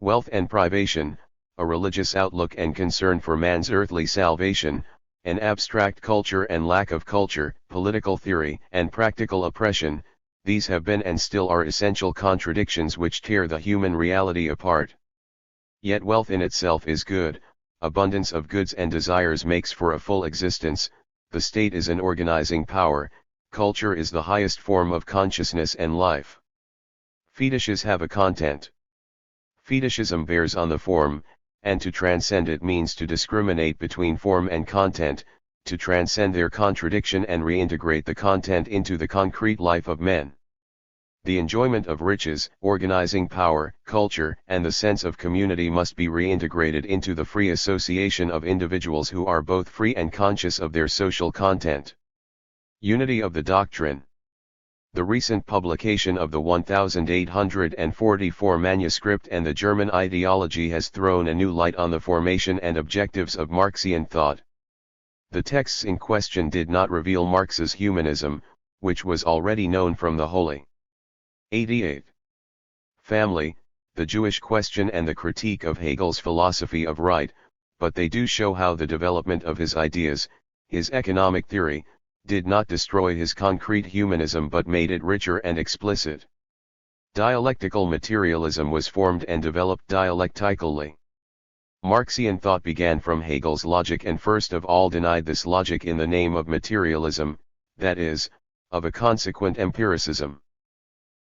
Wealth and privation, a religious outlook and concern for man's earthly salvation, an abstract culture and lack of culture, political theory and practical oppression, these have been and still are essential contradictions which tear the human reality apart. Yet wealth in itself is good, abundance of goods and desires makes for a full existence, the state is an organizing power, culture is the highest form of consciousness and life. Fetishes have a content. Fetishism bears on the form, and to transcend it means to discriminate between form and content, to transcend their contradiction and reintegrate the content into the concrete life of men. The enjoyment of riches, organizing power, culture, and the sense of community must be reintegrated into the free association of individuals who are both free and conscious of their social content. Unity of the doctrine. The recent publication of the 1844 manuscript and the German ideology has thrown a new light on the formation and objectives of Marxian thought. The texts in question did not reveal Marx's humanism, which was already known from the Holy. 88. Family, the Jewish question and the critique of Hegel's philosophy of right, but they do show how the development of his ideas, his economic theory, did not destroy his concrete humanism but made it richer and explicit. Dialectical materialism was formed and developed dialectically. Marxian thought began from Hegel's logic and first of all denied this logic in the name of materialism, that is, of a consequent empiricism.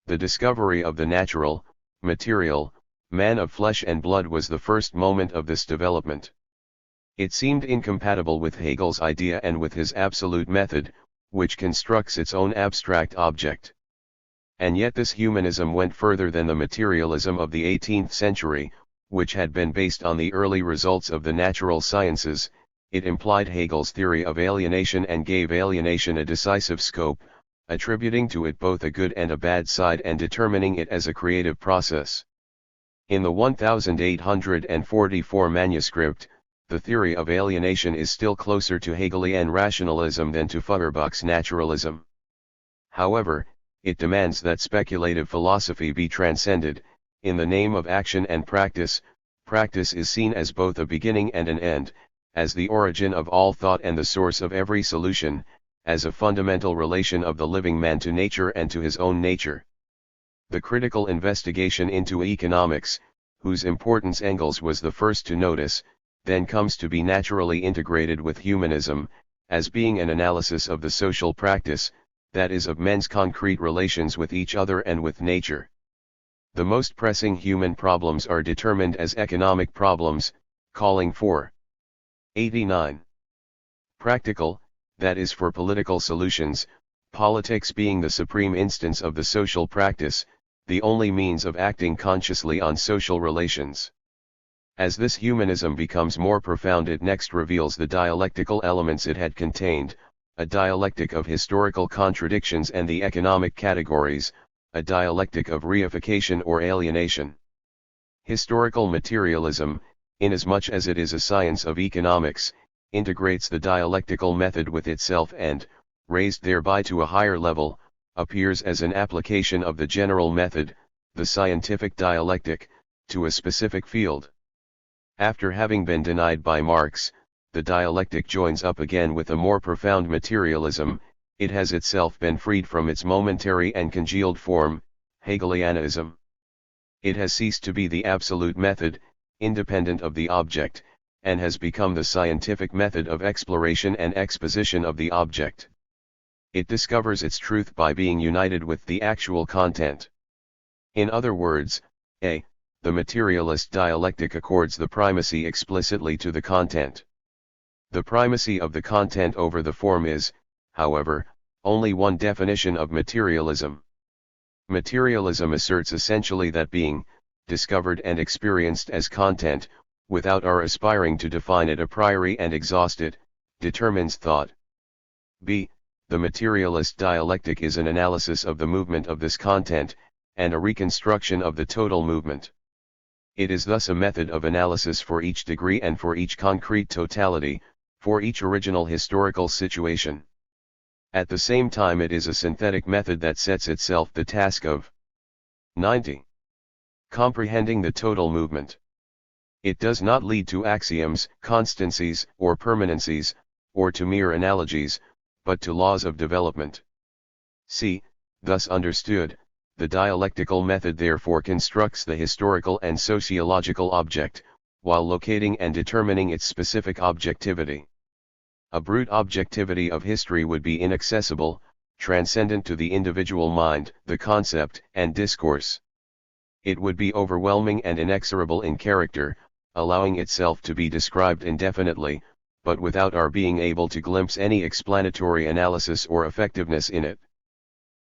The discovery of the natural, material, man of flesh and blood was the first moment of this development. It seemed incompatible with Hegel's idea and with his absolute method, which constructs its own abstract object. And yet this humanism went further than the materialism of the 18th century, which had been based on the early results of the natural sciences. It implied Hegel's theory of alienation and gave alienation a decisive scope, attributing to it both a good and a bad side and determining it as a creative process. In the 1844 manuscript, the theory of alienation is still closer to Hegelian rationalism than to Feuerbach's naturalism. However, it demands that speculative philosophy be transcended. In the name of action and practice, practice is seen as both a beginning and an end, as the origin of all thought and the source of every solution, as a fundamental relation of the living man to nature and to his own nature. The critical investigation into economics, whose importance Engels was the first to notice, then comes to be naturally integrated with humanism, as being an analysis of the social practice, that is of men's concrete relations with each other and with nature. The most pressing human problems are determined as economic problems, calling for 89. Practical, that is for political solutions, politics being the supreme instance of the social practice, the only means of acting consciously on social relations. As this humanism becomes more profound, it next reveals the dialectical elements it had contained, a dialectic of historical contradictions and the economic categories, a dialectic of reification or alienation. Historical materialism, inasmuch as it is a science of economics, integrates the dialectical method with itself and, raised thereby to a higher level, appears as an application of the general method, the scientific dialectic, to a specific field. After having been denied by Marx, the dialectic joins up again with a more profound materialism. It has itself been freed from its momentary and congealed form, Hegelianism. It has ceased to be the absolute method, independent of the object, and has become the scientific method of exploration and exposition of the object. It discovers its truth by being united with the actual content. In other words, the materialist dialectic accords the primacy explicitly to the content. The primacy of the content over the form is, however, only one definition of materialism. Materialism asserts essentially that being, discovered and experienced as content, without our aspiring to define it a priori and exhaust it, determines thought. The materialist dialectic is an analysis of the movement of this content, and a reconstruction of the total movement. It is thus a method of analysis for each degree and for each concrete totality, for each original historical situation. At the same time, it is a synthetic method that sets itself the task of 90. Comprehending the total movement. It does not lead to axioms, constancies, or permanencies, or to mere analogies, but to laws of development. See, thus understood, the dialectical method therefore constructs the historical and sociological object, while locating and determining its specific objectivity. A brute objectivity of history would be inaccessible, transcendent to the individual mind, the concept and discourse. It would be overwhelming and inexorable in character, allowing itself to be described indefinitely, but without our being able to glimpse any explanatory analysis or effectiveness in it.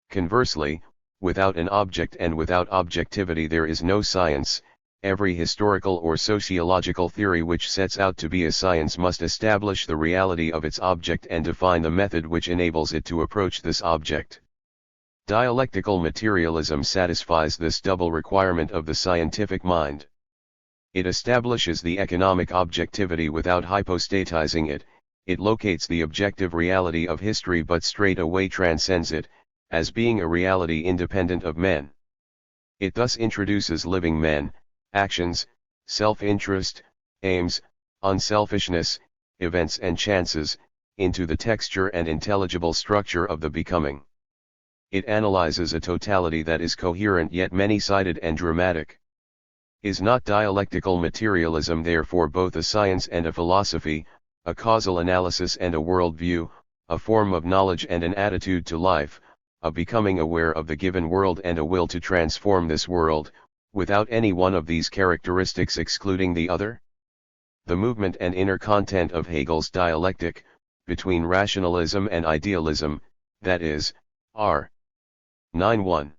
Conversely, without an object and without objectivity there is no science. Every historical or sociological theory which sets out to be a science must establish the reality of its object and define the method which enables it to approach this object. Dialectical materialism satisfies this double requirement of the scientific mind. It establishes the economic objectivity without hypostatizing it, it locates the objective reality of history but straight away transcends it, as being a reality independent of men. It thus introduces living men, actions, self-interest, aims, unselfishness, events and chances, into the texture and intelligible structure of the becoming. It analyzes a totality that is coherent yet many-sided and dramatic. Is not dialectical materialism therefore both a science and a philosophy, a causal analysis and a worldview, a form of knowledge and an attitude to life, a becoming aware of the given world and a will to transform this world, without any one of these characteristics excluding the other? The movement and inner content of Hegel's dialectic, between rationalism and idealism, that is, R. 9.1.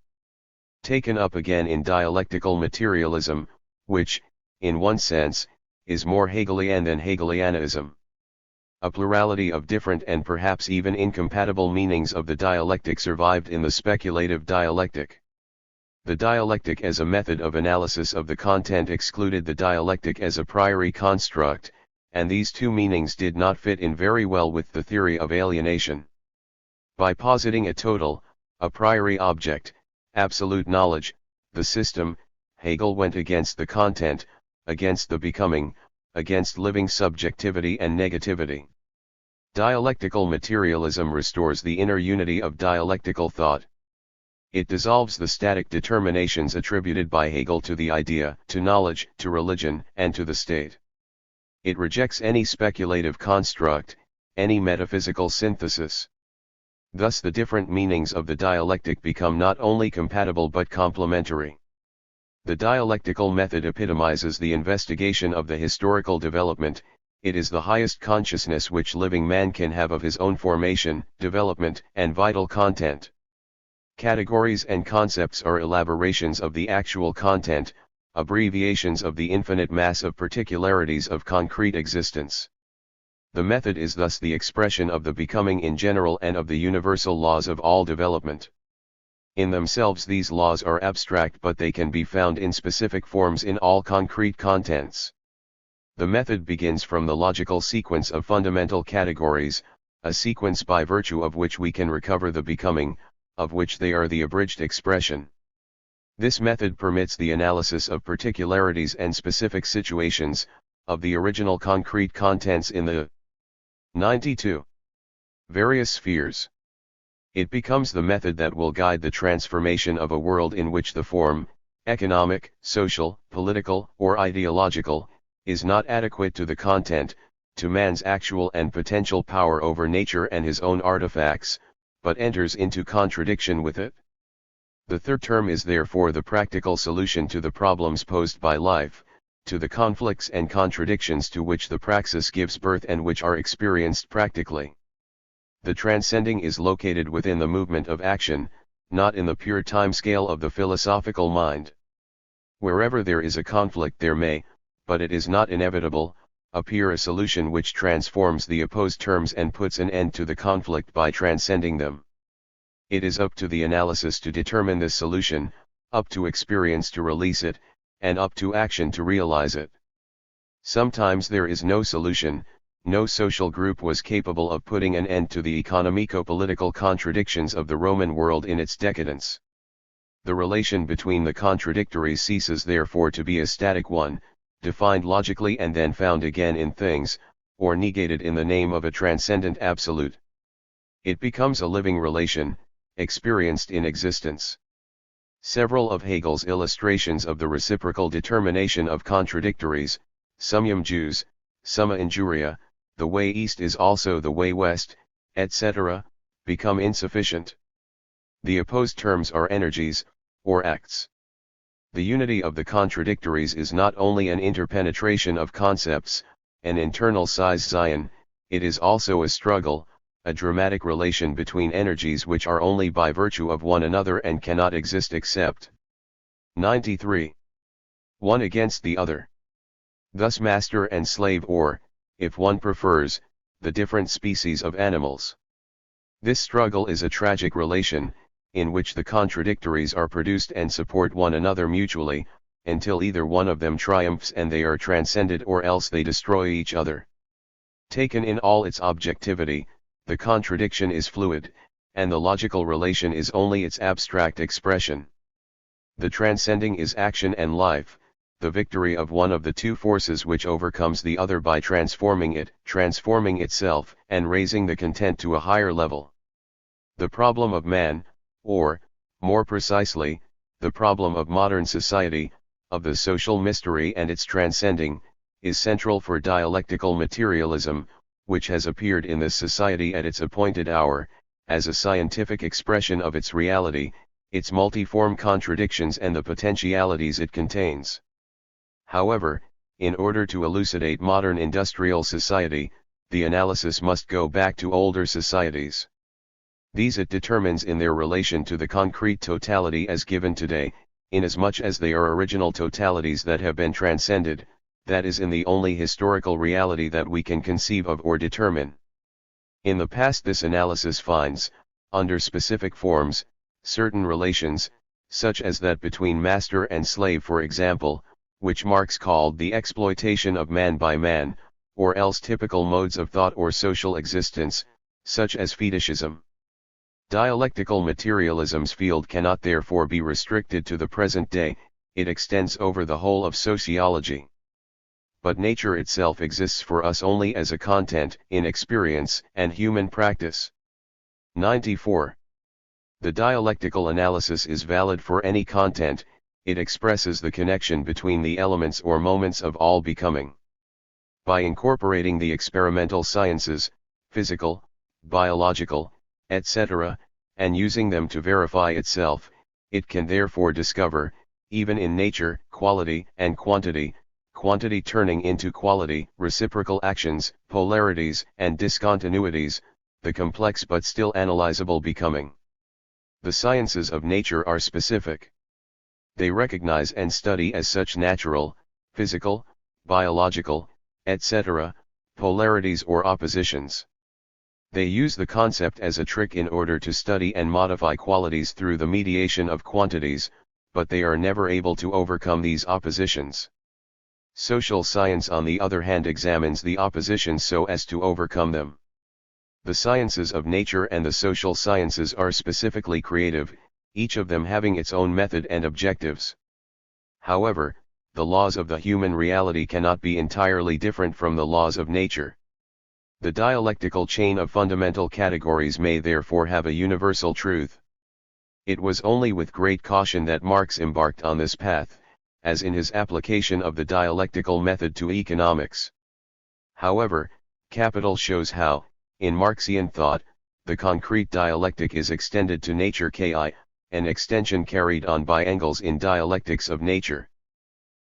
Taken up again in dialectical materialism, which, in one sense, is more Hegelian than Hegelianism. A plurality of different and perhaps even incompatible meanings of the dialectic survived in the speculative dialectic. The dialectic as a method of analysis of the content excluded the dialectic as a priori construct, and these two meanings did not fit in very well with the theory of alienation. By positing a total, a priori object, absolute knowledge, the system, Hegel went against the content, against the becoming, against living subjectivity and negativity. Dialectical materialism restores the inner unity of dialectical thought. It dissolves the static determinations attributed by Hegel to the idea, to knowledge, to religion, and to the state. It rejects any speculative construct, any metaphysical synthesis. Thus the different meanings of the dialectic become not only compatible but complementary. The dialectical method epitomizes the investigation of the historical development, it is the highest consciousness which living man can have of his own formation, development, and vital content. Categories and concepts are elaborations of the actual content, abbreviations of the infinite mass of particularities of concrete existence. The method is thus the expression of the becoming in general and of the universal laws of all development. In themselves these laws are abstract, but they can be found in specific forms in all concrete contents. The method begins from the logical sequence of fundamental categories, a sequence by virtue of which we can recover the becoming, of which they are the abridged expression. This method permits the analysis of particularities and specific situations, of the original concrete contents in the 92 various spheres. It becomes the method that will guide the transformation of a world in which the form, economic, social, political, or ideological, is not adequate to the content, to man's actual and potential power over nature and his own artifacts, but enters into contradiction with it. The third term is therefore the practical solution to the problems posed by life, to the conflicts and contradictions to which the praxis gives birth and which are experienced practically. The transcending is located within the movement of action, not in the pure time scale of the philosophical mind. Wherever there is a conflict there may, but it is not inevitable, appear a solution which transforms the opposed terms and puts an end to the conflict by transcending them. It is up to the analysis to determine this solution, up to experience to release it, and up to action to realize it. Sometimes there is no solution. No social group was capable of putting an end to the economico-political contradictions of the Roman world in its decadence. The relation between the contradictories ceases therefore to be a static one, defined logically and then found again in things, or negated in the name of a transcendent absolute. It becomes a living relation, experienced in existence. Several of Hegel's illustrations of the reciprocal determination of contradictories, summum jus, summa injuria, the way east is also the way west, etc., become insufficient. The opposed terms are energies, or acts. The unity of the contradictories is not only an interpenetration of concepts, an internal scission, it is also a struggle, a dramatic relation between energies which are only by virtue of one another and cannot exist except 93. One against the other. Thus master and slave or, if one prefers, the different species of animals. This struggle is a tragic relation, in which the contradictories are produced and support one another mutually, until either one of them triumphs and they are transcended or else they destroy each other. Taken in all its objectivity, the contradiction is fluid, and the logical relation is only its abstract expression. The transcending is action and life, the victory of one of the two forces which overcomes the other by transforming it, transforming itself, and raising the content to a higher level. The problem of man, or, more precisely, the problem of modern society, of the social mystery and its transcending, is central for dialectical materialism, which has appeared in this society at its appointed hour, as a scientific expression of its reality, its multiform contradictions and the potentialities it contains. However, in order to elucidate modern industrial society, the analysis must go back to older societies. These it determines in their relation to the concrete totality as given today, inasmuch as they are original totalities that have been transcended, that is in the only historical reality that we can conceive of or determine. In the past this analysis finds, under specific forms, certain relations, such as that between master and slave for example, which Marx called the exploitation of man by man, or else typical modes of thought or social existence, such as fetishism. Dialectical materialism's field cannot therefore be restricted to the present day, it extends over the whole of sociology. But nature itself exists for us only as a content in experience and human practice. 94. The dialectical analysis is valid for any content, it expresses the connection between the elements or moments of all becoming. By incorporating the experimental sciences, physical, biological, etc., and using them to verify itself, it can therefore discover, even in nature, quality and quantity, quantity turning into quality, reciprocal actions, polarities, and discontinuities, the complex but still analyzable becoming. The sciences of nature are specific. They recognize and study as such natural, physical, biological, etc., polarities or oppositions. They use the concept as a trick in order to study and modify qualities through the mediation of quantities, but they are never able to overcome these oppositions. Social science on the other hand examines the oppositions so as to overcome them. The sciences of nature and the social sciences are specifically creative, each of them having its own method and objectives. However, the laws of the human reality cannot be entirely different from the laws of nature. The dialectical chain of fundamental categories may therefore have a universal truth. It was only with great caution that Marx embarked on this path, as in his application of the dialectical method to economics. However, Capital shows how, in Marxian thought, the concrete dialectic is extended to nature ki, an extension carried on by Engels in Dialectics of Nature.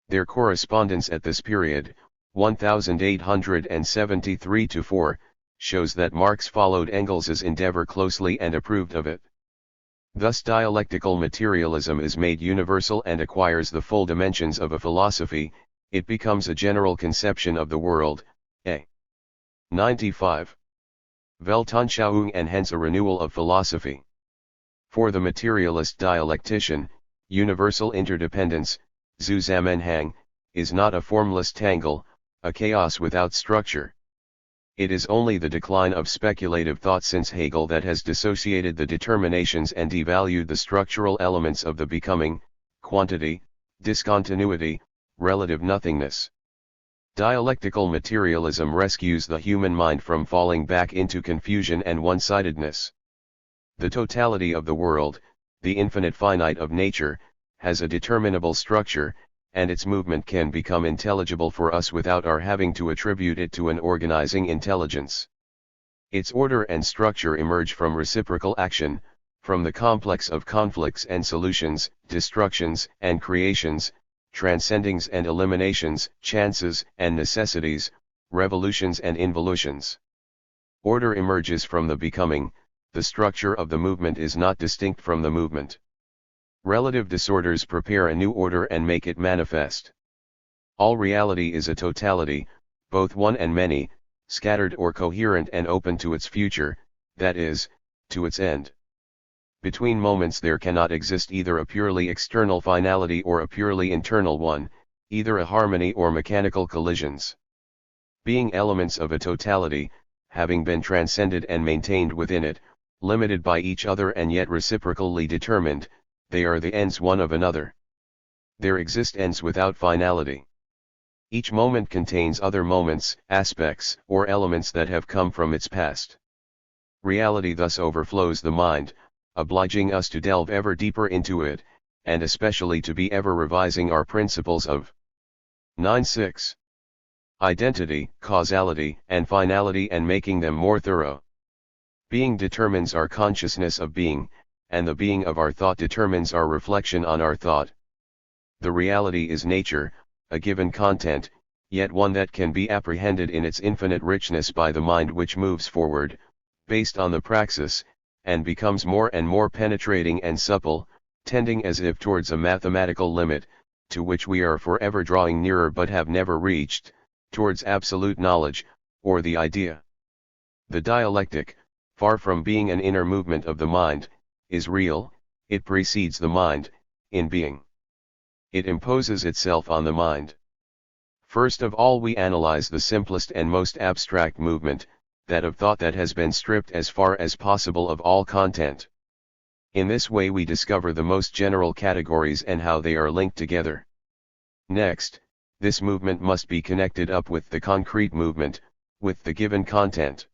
Their correspondence at this period, 1873-4, shows that Marx followed Engels's endeavor closely and approved of it. Thus dialectical materialism is made universal and acquires the full dimensions of a philosophy, it becomes a general conception of the world, a 95. Weltanschauung and hence a renewal of philosophy. For the materialist dialectician, universal interdependence, Zusammenhang, is not a formless tangle, a chaos without structure. It is only the decline of speculative thought since Hegel that has dissociated the determinations and devalued the structural elements of the becoming, quantity, discontinuity, relative nothingness. Dialectical materialism rescues the human mind from falling back into confusion and one-sidedness. The totality of the world, the infinite finite of nature, has a determinable structure, and its movement can become intelligible for us without our having to attribute it to an organizing intelligence. Its order and structure emerge from reciprocal action, from the complex of conflicts and solutions, destructions and creations, transcendings and eliminations, chances and necessities, revolutions and involutions. Order emerges from the becoming, the structure of the movement is not distinct from the movement. Relative disorders prepare a new order and make it manifest. All reality is a totality, both one and many, scattered or coherent and open to its future, that is, to its end. Between moments there cannot exist either a purely external finality or a purely internal one, either a harmony or mechanical collisions. Being elements of a totality, having been transcended and maintained within it, limited by each other and yet reciprocally determined, they are the ends one of another. There exist ends without finality. Each moment contains other moments, aspects, or elements that have come from its past. Reality thus overflows the mind, obliging us to delve ever deeper into it, and especially to be ever revising our principles of 9-6. Identity, causality, and finality and making them more thorough. Being determines our consciousness of being, and the being of our thought determines our reflection on our thought. The reality is nature, a given content, yet one that can be apprehended in its infinite richness by the mind which moves forward, based on the praxis, and becomes more and more penetrating and supple, tending as if towards a mathematical limit, to which we are forever drawing nearer but have never reached, towards absolute knowledge, or the idea. The dialectic, far from being an inner movement of the mind, is real, it precedes the mind, in being. It imposes itself on the mind. First of all we analyze the simplest and most abstract movement, that of thought that has been stripped as far as possible of all content. In this way we discover the most general categories and how they are linked together. Next, this movement must be connected up with the concrete movement, with the given content.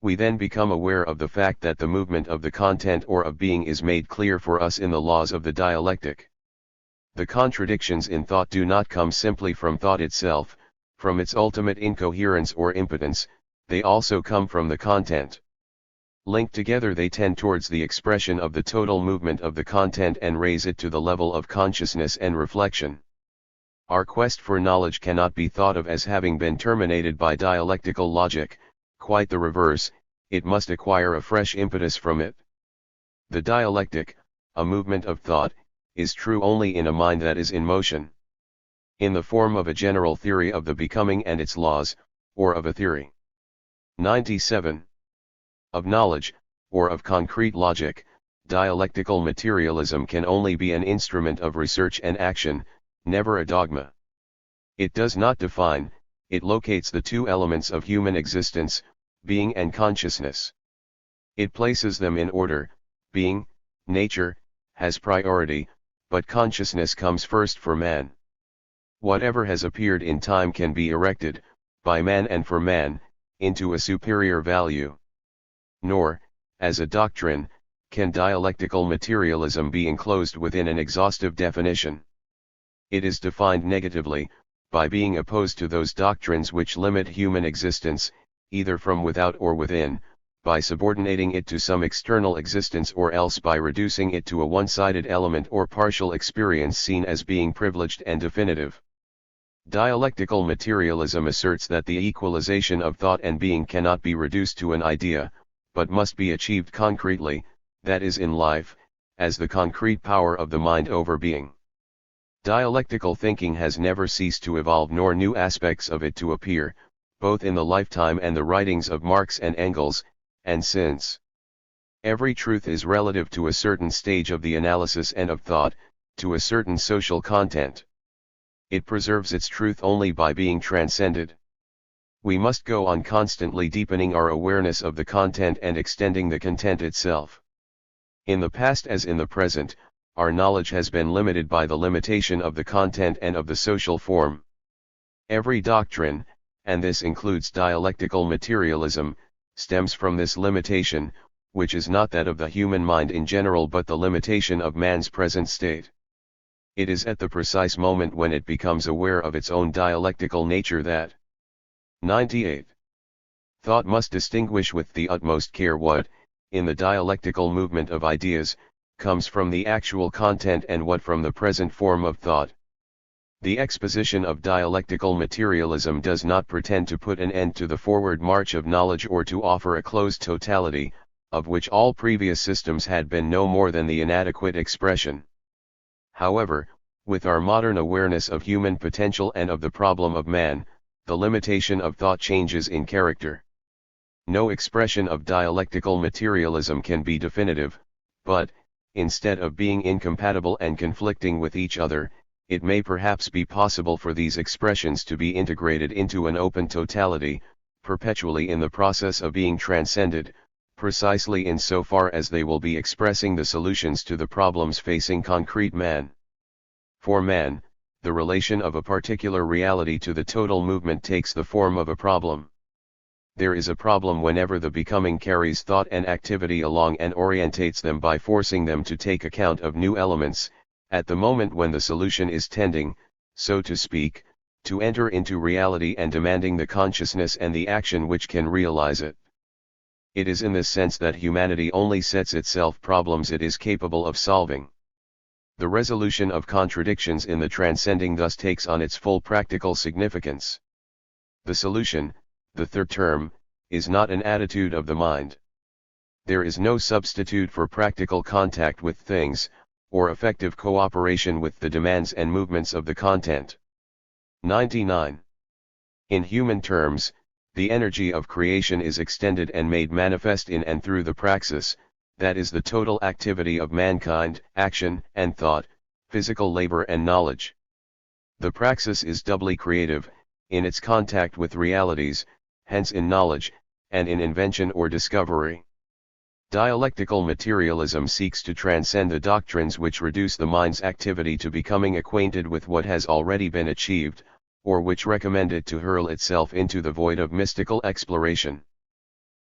We then become aware of the fact that the movement of the content or of being is made clear for us in the laws of the dialectic. The contradictions in thought do not come simply from thought itself, from its ultimate incoherence or impotence, they also come from the content. Linked together they tend towards the expression of the total movement of the content and raise it to the level of consciousness and reflection. Our quest for knowledge cannot be thought of as having been terminated by dialectical logic, quite the reverse, it must acquire a fresh impetus from it. The dialectic, a movement of thought, is true only in a mind that is in motion. In the form of a general theory of the becoming and its laws, or of a theory. 97. Of knowledge, or of concrete logic, dialectical materialism can only be an instrument of research and action, never a dogma. It does not define, it locates the two elements of human existence, being and consciousness. It places them in order, being, nature, has priority, but consciousness comes first for man. Whatever has appeared in time can be erected, by man and for man, into a superior value. Nor, as a doctrine, can dialectical materialism be enclosed within an exhaustive definition. It is defined negatively, by being opposed to those doctrines which limit human existence, either from without or within, by subordinating it to some external existence or else by reducing it to a one-sided element or partial experience seen as being privileged and definitive. Dialectical materialism asserts that the equalization of thought and being cannot be reduced to an idea, but must be achieved concretely, that is in life, as the concrete power of the mind over being. Dialectical thinking has never ceased to evolve nor new aspects of it to appear, both in the lifetime and the writings of Marx and Engels, and since. Every truth is relative to a certain stage of the analysis and of thought, to a certain social content. It preserves its truth only by being transcended. We must go on constantly deepening our awareness of the content and extending the content itself. In the past as in the present, our knowledge has been limited by the limitation of the content and of the social form. Every doctrine, and this includes dialectical materialism, stems from this limitation, which is not that of the human mind in general but the limitation of man's present state. It is at the precise moment when it becomes aware of its own dialectical nature that 98. Thought must distinguish with the utmost care what, in the dialectical movement of ideas, comes from the actual content and what from the present form of thought. The exposition of dialectical materialism does not pretend to put an end to the forward march of knowledge or to offer a closed totality, of which all previous systems had been no more than the inadequate expression. However, with our modern awareness of human potential and of the problem of man, the limitation of thought changes in character. No expression of dialectical materialism can be definitive, but, instead of being incompatible and conflicting with each other, it may perhaps be possible for these expressions to be integrated into an open totality, perpetually in the process of being transcended, precisely in so far as they will be expressing the solutions to the problems facing concrete man. For man, the relation of a particular reality to the total movement takes the form of a problem. There is a problem whenever the becoming carries thought and activity along and orientates them by forcing them to take account of new elements, at the moment when the solution is tending, so to speak, to enter into reality and demanding the consciousness and the action which can realize it. It is in this sense that humanity only sets itself problems it is capable of solving. The resolution of contradictions in the transcending thus takes on its full practical significance. The solution, the third term, is not an attitude of the mind. There is no substitute for practical contact with things, or effective cooperation with the demands and movements of the content. 99. In human terms, the energy of creation is extended and made manifest in and through the praxis, that is the total activity of mankind, action and thought, physical labor and knowledge. The praxis is doubly creative, in its contact with realities, hence in knowledge, and in invention or discovery. Dialectical materialism seeks to transcend the doctrines which reduce the mind's activity to becoming acquainted with what has already been achieved, or which recommend it to hurl itself into the void of mystical exploration.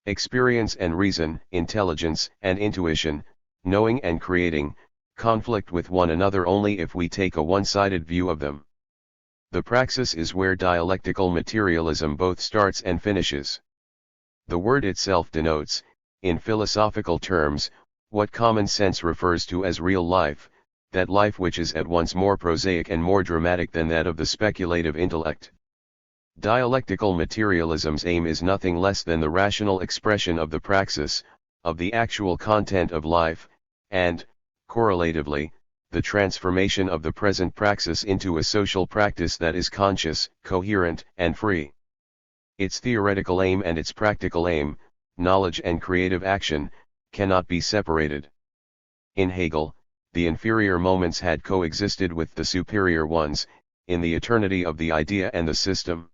Experience and reason, intelligence and intuition, knowing and creating, conflict with one another only if we take a one-sided view of them. The praxis is where dialectical materialism both starts and finishes. The word itself denotes, in philosophical terms, what common sense refers to as real life, that life which is at once more prosaic and more dramatic than that of the speculative intellect. Dialectical materialism's aim is nothing less than the rational expression of the praxis, of the actual content of life, and, correlatively, the transformation of the present praxis into a social practice that is conscious, coherent, and free. Its theoretical aim and its practical aim, knowledge and creative action, cannot be separated. In Hegel, the inferior moments had coexisted with the superior ones, in the eternity of the idea and the system.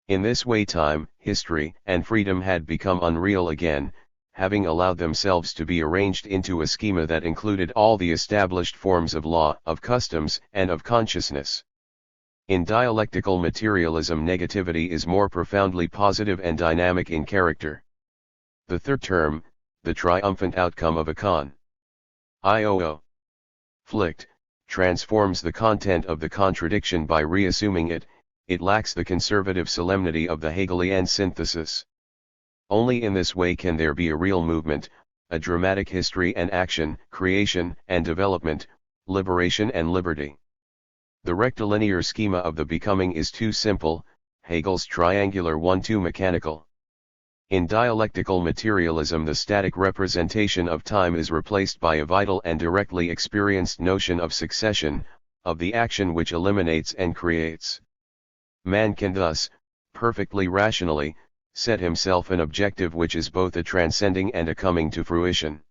In this way time, history, and freedom had become unreal again, having allowed themselves to be arranged into a schema that included all the established forms of law, of customs, and of consciousness. In dialectical materialism, negativity is more profoundly positive and dynamic in character. The third term, the triumphant outcome of a conflict, transforms the content of the contradiction by reassuming it. It lacks the conservative solemnity of the Hegelian synthesis. Only in this way can there be a real movement, a dramatic history and action, creation and development, liberation and liberty. The rectilinear schema of the becoming is too simple, Hegel's triangular one too mechanical. In dialectical materialism, the static representation of time is replaced by a vital and directly experienced notion of succession, of the action which eliminates and creates. Man can thus, perfectly rationally, set himself an objective which is both a transcending and a coming to fruition.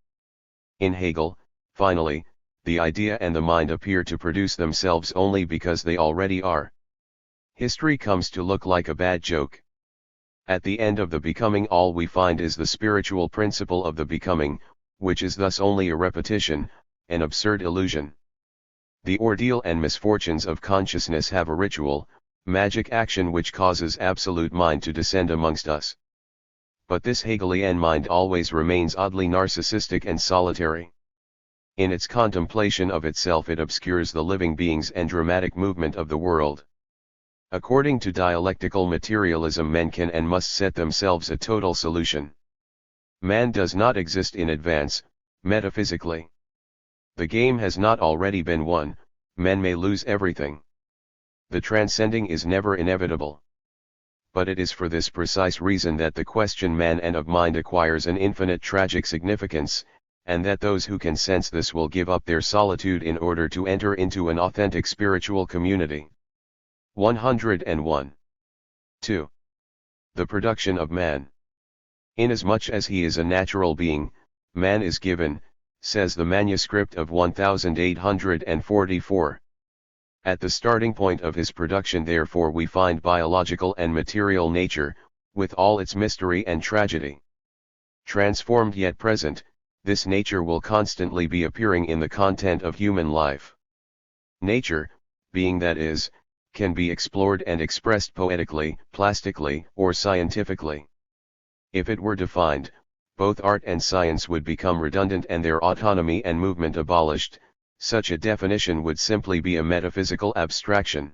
In Hegel, finally, the idea and the mind appear to produce themselves only because they already are. History comes to look like a bad joke. At the end of the becoming, all we find is the spiritual principle of the becoming, which is thus only a repetition, an absurd illusion. The ordeal and misfortunes of consciousness have a ritual, magic action which causes absolute mind to descend amongst us. But this Hegelian mind always remains oddly narcissistic and solitary. In its contemplation of itself, it obscures the living beings and dramatic movement of the world. According to dialectical materialism, men can and must set themselves a total solution. Man does not exist in advance, metaphysically. The game has not already been won, men may lose everything. The transcending is never inevitable. But it is for this precise reason that the question man and of mind acquires an infinite tragic significance, and that those who can sense this will give up their solitude in order to enter into an authentic spiritual community. 101. 2. The production of man. Inasmuch as he is a natural being, man is given, says the manuscript of 1844. At the starting point of his production, therefore, we find biological and material nature, with all its mystery and tragedy. Transformed yet present, this nature will constantly be appearing in the content of human life. Nature, being that is, can be explored and expressed poetically, plastically, or scientifically. If it were defined, both art and science would become redundant and their autonomy and movement abolished. Such a definition would simply be a metaphysical abstraction.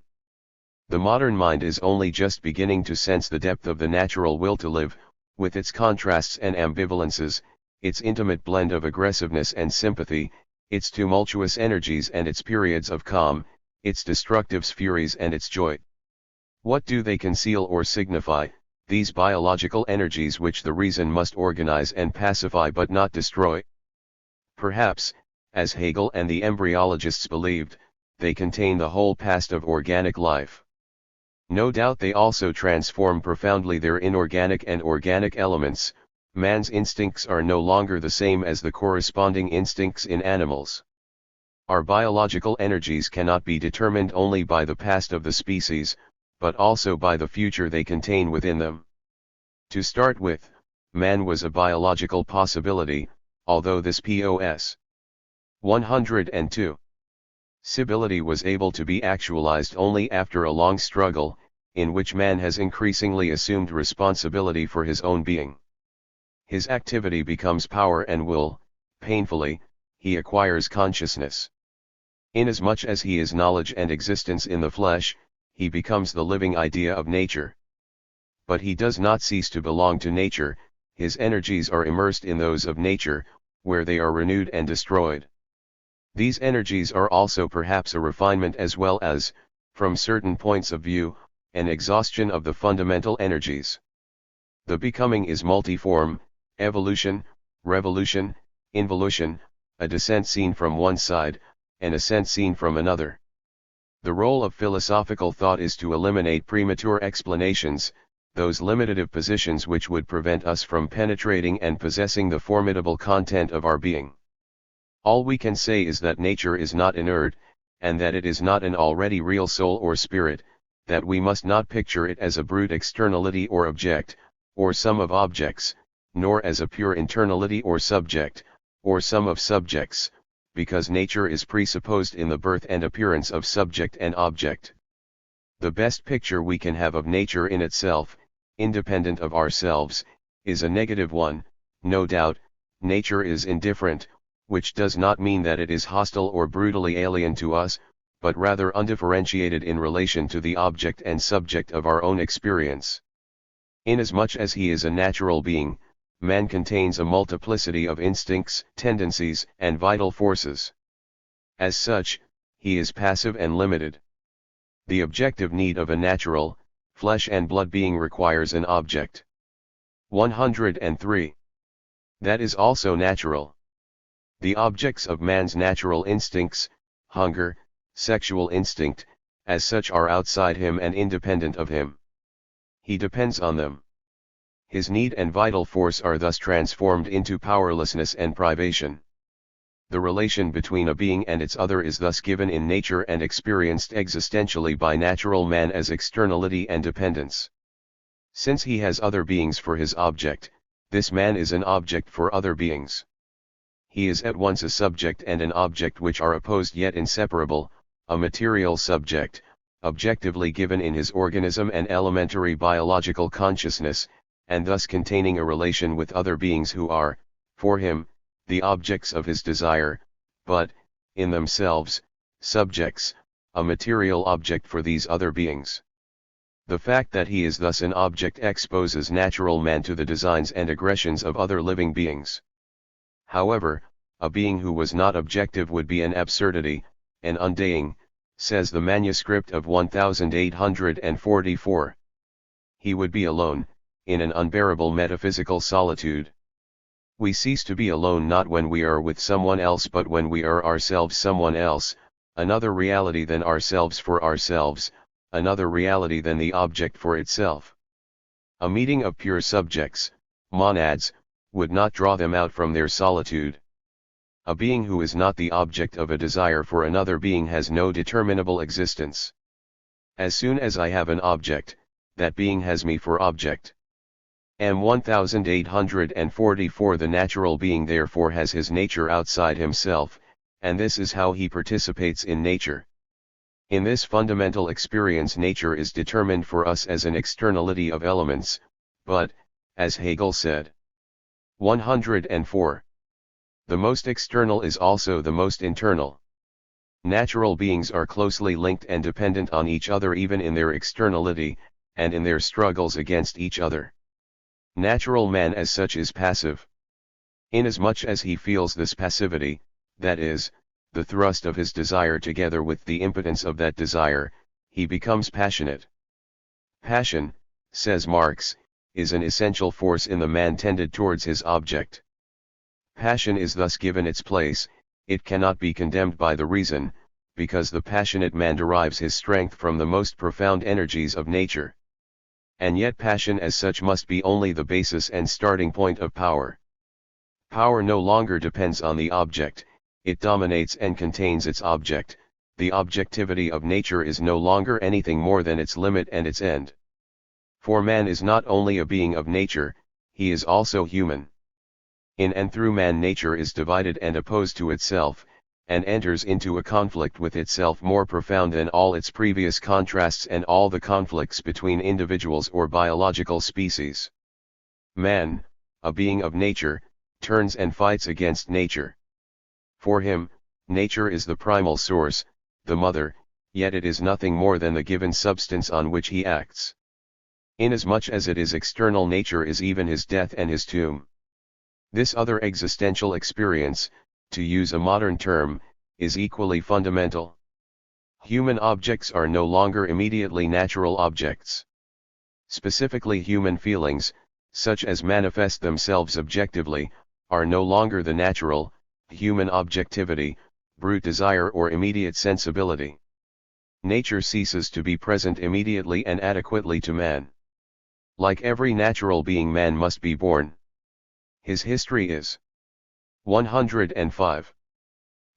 The modern mind is only just beginning to sense the depth of the natural will to live, with its contrasts and ambivalences, its intimate blend of aggressiveness and sympathy, its tumultuous energies and its periods of calm, its destructive furies and its joy. What do they conceal or signify, these biological energies which the reason must organize and pacify but not destroy? Perhaps, as Hegel and the embryologists believed, they contain the whole past of organic life. No doubt they also transform profoundly their inorganic and organic elements. Man's instincts are no longer the same as the corresponding instincts in animals. Our biological energies cannot be determined only by the past of the species, but also by the future they contain within them. To start with, man was a biological possibility, although this POS 102. Civility was able to be actualized only after a long struggle, in which man has increasingly assumed responsibility for his own being. His activity becomes power and will, painfully, he acquires consciousness. Inasmuch as he is knowledge and existence in the flesh, he becomes the living idea of nature. But he does not cease to belong to nature, his energies are immersed in those of nature, where they are renewed and destroyed. These energies are also perhaps a refinement as well as, from certain points of view, an exhaustion of the fundamental energies. The becoming is multiform: evolution, revolution, involution, a descent seen from one side, an ascent seen from another. The role of philosophical thought is to eliminate premature explanations, those limitative positions which would prevent us from penetrating and possessing the formidable content of our being. All we can say is that nature is not inert, and that it is not an already real soul or spirit, that we must not picture it as a brute externality or object, or sum of objects, nor as a pure internality or subject, or sum of subjects, because nature is presupposed in the birth and appearance of subject and object. The best picture we can have of nature in itself, independent of ourselves, is a negative one. No doubt, nature is indifferent, which does not mean that it is hostile or brutally alien to us, but rather undifferentiated in relation to the object and subject of our own experience. Inasmuch as he is a natural being, man contains a multiplicity of instincts, tendencies, and vital forces. As such, he is passive and limited. The objective need of a natural, flesh and blood being requires an object. 103. That is also natural. The objects of man's natural instincts, hunger, sexual instinct, as such are outside him and independent of him. He depends on them. His need and vital force are thus transformed into powerlessness and privation. The relation between a being and its other is thus given in nature and experienced existentially by natural man as externality and dependence. Since he has other beings for his object, this man is an object for other beings. He is at once a subject and an object which are opposed yet inseparable, a material subject, objectively given in his organism and elementary biological consciousness, and thus containing a relation with other beings who are, for him, the objects of his desire, but, in themselves, subjects, a material object for these other beings. The fact that he is thus an object exposes natural man to the designs and aggressions of other living beings. However, a being who was not objective would be an absurdity, an undying, says the manuscript of 1844. He would be alone, in an unbearable metaphysical solitude. We cease to be alone not when we are with someone else but when we are ourselves someone else, another reality than ourselves for ourselves, another reality than the object for itself. A meeting of pure subjects, monads, would not draw them out from their solitude. A being who is not the object of a desire for another being has no determinable existence. As soon as I have an object, that being has me for object. M 1844. The natural being therefore has his nature outside himself, and this is how he participates in nature. In this fundamental experience nature is determined for us as an externality of elements, but, as Hegel said, 104. The most external is also the most internal. Natural beings are closely linked and dependent on each other even in their externality, and in their struggles against each other. Natural man as such is passive. Inasmuch as he feels this passivity, that is, the thrust of his desire together with the impotence of that desire, he becomes passionate. Passion, says Marx, is an essential force in the man tended towards his object. Passion is thus given its place, it cannot be condemned by the reason, because the passionate man derives his strength from the most profound energies of nature. And yet passion as such must be only the basis and starting point of power. Power no longer depends on the object, it dominates and contains its object. The objectivity of nature is no longer anything more than its limit and its end. For man is not only a being of nature, he is also human. In and through man nature is divided and opposed to itself, and enters into a conflict with itself more profound than all its previous contrasts and all the conflicts between individuals or biological species. Man, a being of nature, turns and fights against nature. For him, nature is the primal source, the mother, yet it is nothing more than the given substance on which he acts. Inasmuch as it is external, nature is even his death and his tomb. This other existential experience, to use a modern term, is equally fundamental. Human objects are no longer immediately natural objects. Specifically, human feelings, such as manifest themselves objectively, are no longer the natural, human objectivity, brute desire or immediate sensibility. Nature ceases to be present immediately and adequately to man. Like every natural being, man must be born. His history is 105.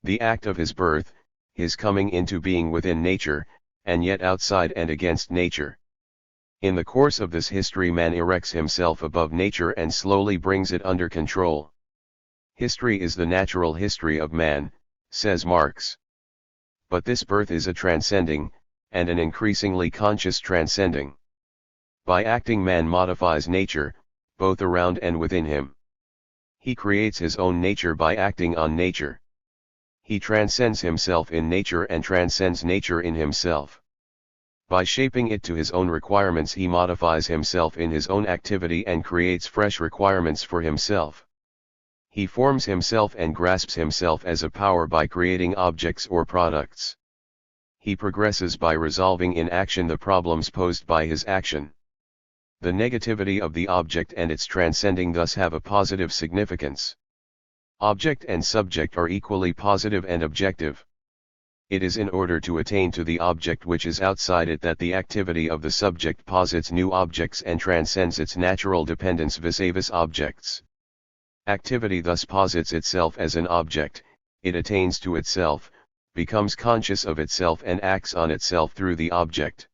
The act of his birth, his coming into being within nature, and yet outside and against nature. In the course of this history, man erects himself above nature and slowly brings it under control. History is the natural history of man, says Marx. But this birth is a transcending, and an increasingly conscious transcending. By acting, man modifies nature, both around and within him. He creates his own nature by acting on nature. He transcends himself in nature and transcends nature in himself. By shaping it to his own requirements, he modifies himself in his own activity and creates fresh requirements for himself. He forms himself and grasps himself as a power by creating objects or products. He progresses by resolving in action the problems posed by his action. The negativity of the object and its transcending thus have a positive significance. Object and subject are equally positive and objective. It is in order to attain to the object which is outside it that the activity of the subject posits new objects and transcends its natural dependence vis-a-vis objects. Activity thus posits itself as an object, it attains to itself, becomes conscious of itself and acts on itself through the object.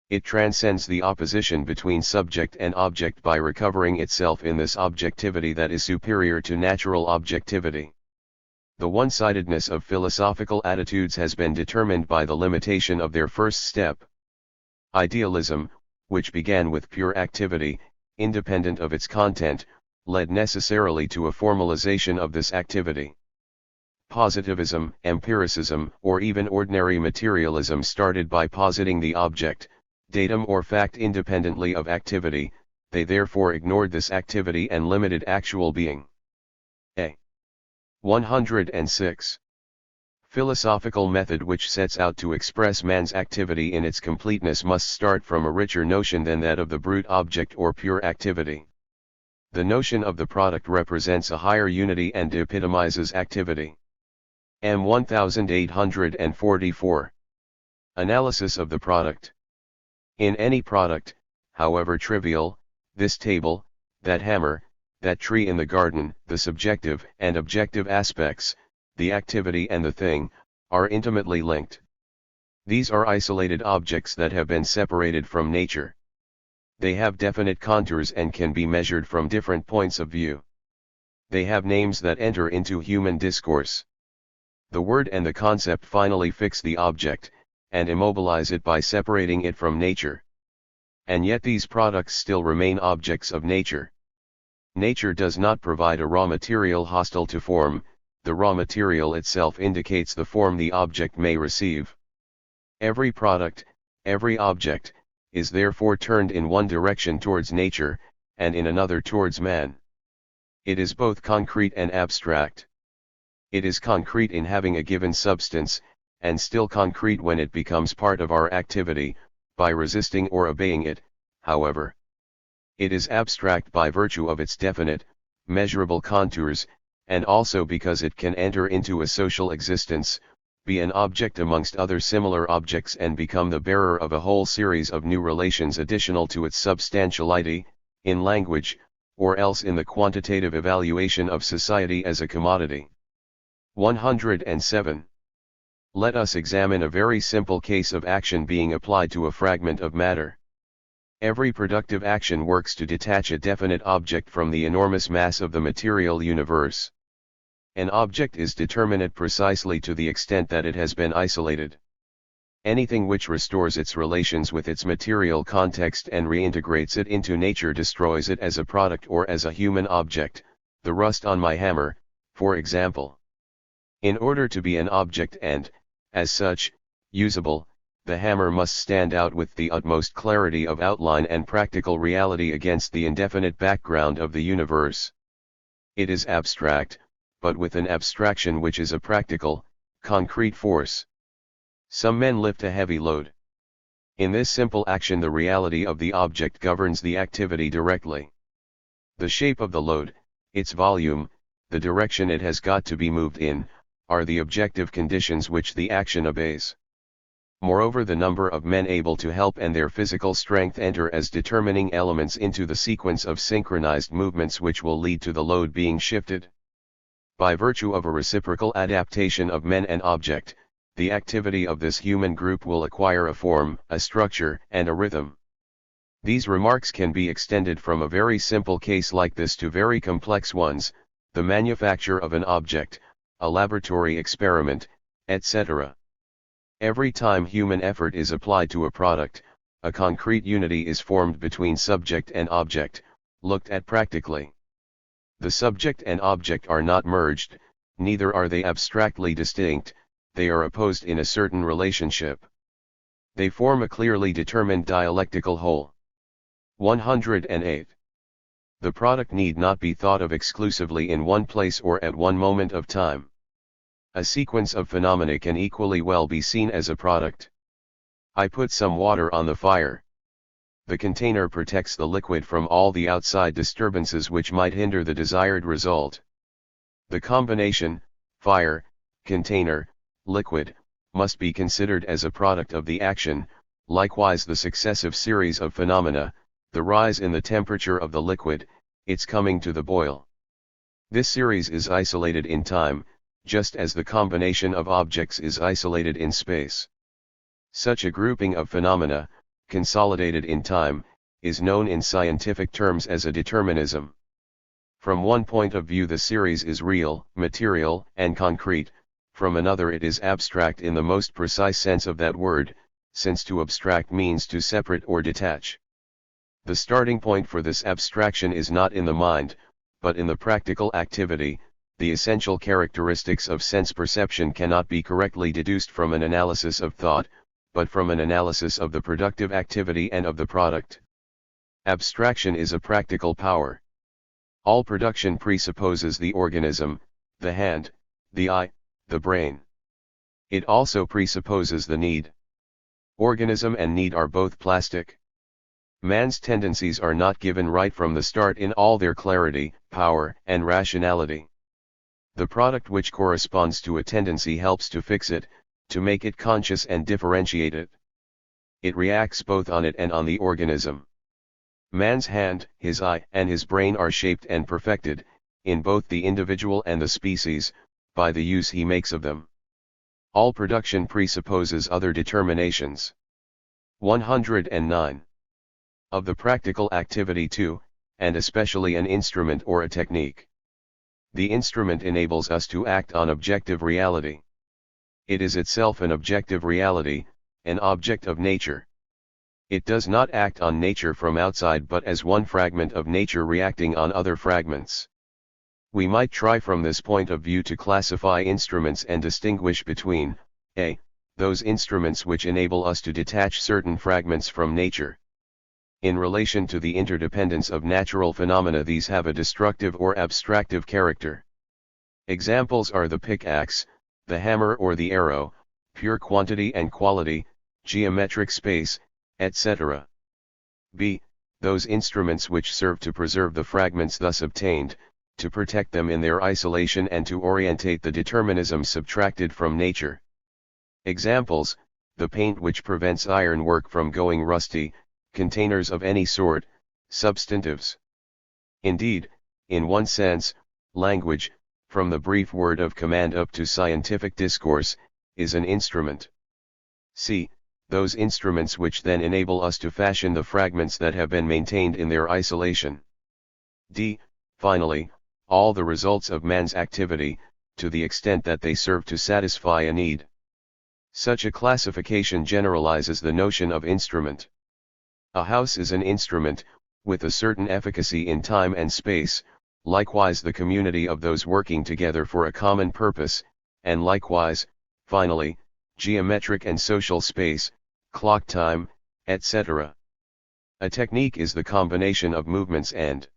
It transcends the opposition between subject and object by recovering itself in this objectivity that is superior to natural objectivity. The one-sidedness of philosophical attitudes has been determined by the limitation of their first step. Idealism, which began with pure activity, independent of its content, led necessarily to a formalization of this activity. Positivism, empiricism, or even ordinary materialism started by positing the object, datum or fact independently of activity. They therefore ignored this activity and limited actual being. 106. Philosophical method which sets out to express man's activity in its completeness must start from a richer notion than that of the brute object or pure activity. The notion of the product represents a higher unity and epitomizes activity. M 1844. Analysis of the product. In any product, however trivial, this table, that hammer, that tree in the garden, the subjective and objective aspects, the activity and the thing, are intimately linked. These are isolated objects that have been separated from nature. They have definite contours and can be measured from different points of view. They have names that enter into human discourse. The word and the concept finally fix the object, and immobilize it by separating it from nature. And yet these products still remain objects of nature. Nature does not provide a raw material hostile to form, the raw material itself indicates the form the object may receive. Every product, every object, is therefore turned in one direction towards nature, and in another towards man. It is both concrete and abstract. It is concrete in having a given substance, and still concrete when it becomes part of our activity, by resisting or obeying it, however. It is abstract by virtue of its definite, measurable contours, and also because it can enter into a social existence, be an object amongst other similar objects and become the bearer of a whole series of new relations additional to its substantiality, in language, or else in the quantitative evaluation of society as a commodity. 107. Let us examine a very simple case of action being applied to a fragment of matter. Every productive action works to detach a definite object from the enormous mass of the material universe. An object is determinate precisely to the extent that it has been isolated. Anything which restores its relations with its material context and reintegrates it into nature destroys it as a product or as a human object, the rust on my hammer, for example. In order to be an object and, as such, usable, the hammer must stand out with the utmost clarity of outline and practical reality against the indefinite background of the universe. It is abstract, but with an abstraction which is a practical, Concrete force. Some men lift a heavy load. In this simple action the reality of the object governs the activity directly. The shape of the load, its volume, the direction it has got to be moved in, are the objective conditions which the action obeys. Moreover, the number of men able to help and their physical strength enter as determining elements into the sequence of synchronized movements which will lead to the load being shifted. By virtue of a reciprocal adaptation of men and object, the activity of this human group will acquire a form, a structure, and a rhythm. These remarks can be extended from a very simple case like this to very complex ones, the manufacture of an object, a laboratory experiment, etc. Every time human effort is applied to a product, a concrete unity is formed between subject and object, looked at practically. The subject and object are not merged, neither are they abstractly distinct, they are opposed in a certain relationship. They form a clearly determined dialectical whole. 108. The product need not be thought of exclusively in one place or at one moment of time. A sequence of phenomena can equally well be seen as a product. I put some water on the fire. The container protects the liquid from all the outside disturbances which might hinder the desired result. The combination, fire, container, liquid, must be considered as a product of the action, likewise the successive series of phenomena, the rise in the temperature of the liquid, its coming to the boil. This series is isolated in time, just as the combination of objects is isolated in space. Such a grouping of phenomena, consolidated in time, is known in scientific terms as a determinism. From one point of view the series is real, material, and concrete, from another it is abstract in the most precise sense of that word, since to abstract means to separate or detach. The starting point for this abstraction is not in the mind, but in the practical activity. The essential characteristics of sense perception cannot be correctly deduced from an analysis of thought, but from an analysis of the productive activity and of the product. Abstraction is a practical power. All production presupposes the organism, the hand, the eye, the brain. It also presupposes the need. Organism and need are both plastic. Man's tendencies are not given right from the start in all their clarity, power, and rationality. The product which corresponds to a tendency helps to fix it, to make it conscious and differentiate it. It reacts both on it and on the organism. Man's hand, his eye, and his brain are shaped and perfected, in both the individual and the species, by the use he makes of them. All production presupposes other determinations. 109. Of the practical activity too, and especially an instrument or a technique. The instrument enables us to act on objective reality. It is itself an objective reality, an object of nature. It does not act on nature from outside but as one fragment of nature reacting on other fragments. We might try from this point of view to classify instruments and distinguish between, a. those instruments which enable us to detach certain fragments from nature. In relation to the interdependence of natural phenomena, these have a destructive or abstractive character. Examples are the pickaxe, the hammer or the arrow, pure quantity and quality, geometric space, etc. b. Those instruments which serve to preserve the fragments thus obtained, to protect them in their isolation and to orientate the determinism subtracted from nature. Examples: the paint which prevents ironwork from going rusty, containers of any sort, substantives. Indeed, in one sense, language, from the brief word of command up to scientific discourse, is an instrument. c. Those instruments which then enable us to fashion the fragments that have been maintained in their isolation. d. Finally, all the results of man's activity, to the extent that they serve to satisfy a need. Such a classification generalizes the notion of instrument. A house is an instrument, with a certain efficacy in time and space, likewise the community of those working together for a common purpose, and likewise, finally, geometric and social space, clock time, etc. A technique is the combination of movements and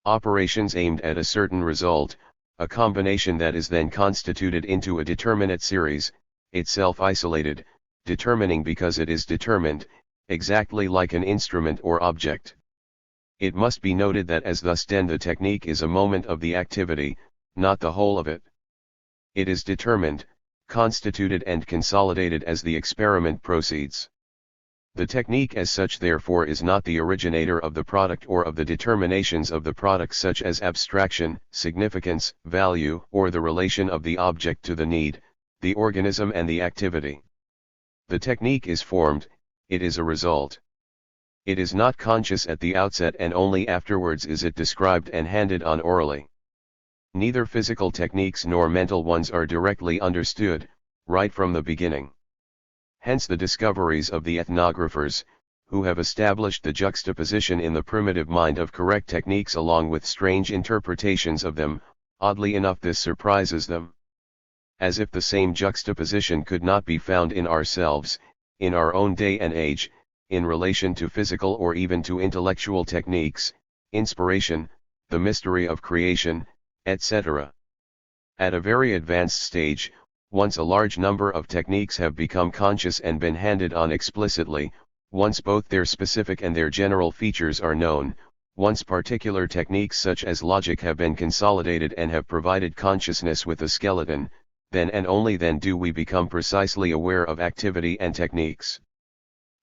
operations aimed at a certain result, a combination that is then constituted into a determinate series, itself isolated, determining because it is determined, exactly like an instrument or object. It must be noted that as thus then the technique is a moment of the activity, not the whole of it. It is determined, constituted and consolidated as the experiment proceeds. The technique as such therefore is not the originator of the product or of the determinations of the product such as abstraction, significance, value, or the relation of the object to the need, the organism and the activity. The technique is formed, it is a result. It is not conscious at the outset and only afterwards is it described and handed on orally. Neither physical techniques nor mental ones are directly understood, right from the beginning. Hence the discoveries of the ethnographers, who have established the juxtaposition in the primitive mind of correct techniques along with strange interpretations of them. Oddly enough this surprises them. As if the same juxtaposition could not be found in ourselves, in our own day and age, in relation to physical or even to intellectual techniques, inspiration, the mystery of creation, etc. At a very advanced stage, once a large number of techniques have become conscious and been handed on explicitly, once both their specific and their general features are known, once particular techniques such as logic have been consolidated and have provided consciousness with a skeleton, then and only then do we become precisely aware of activity and techniques.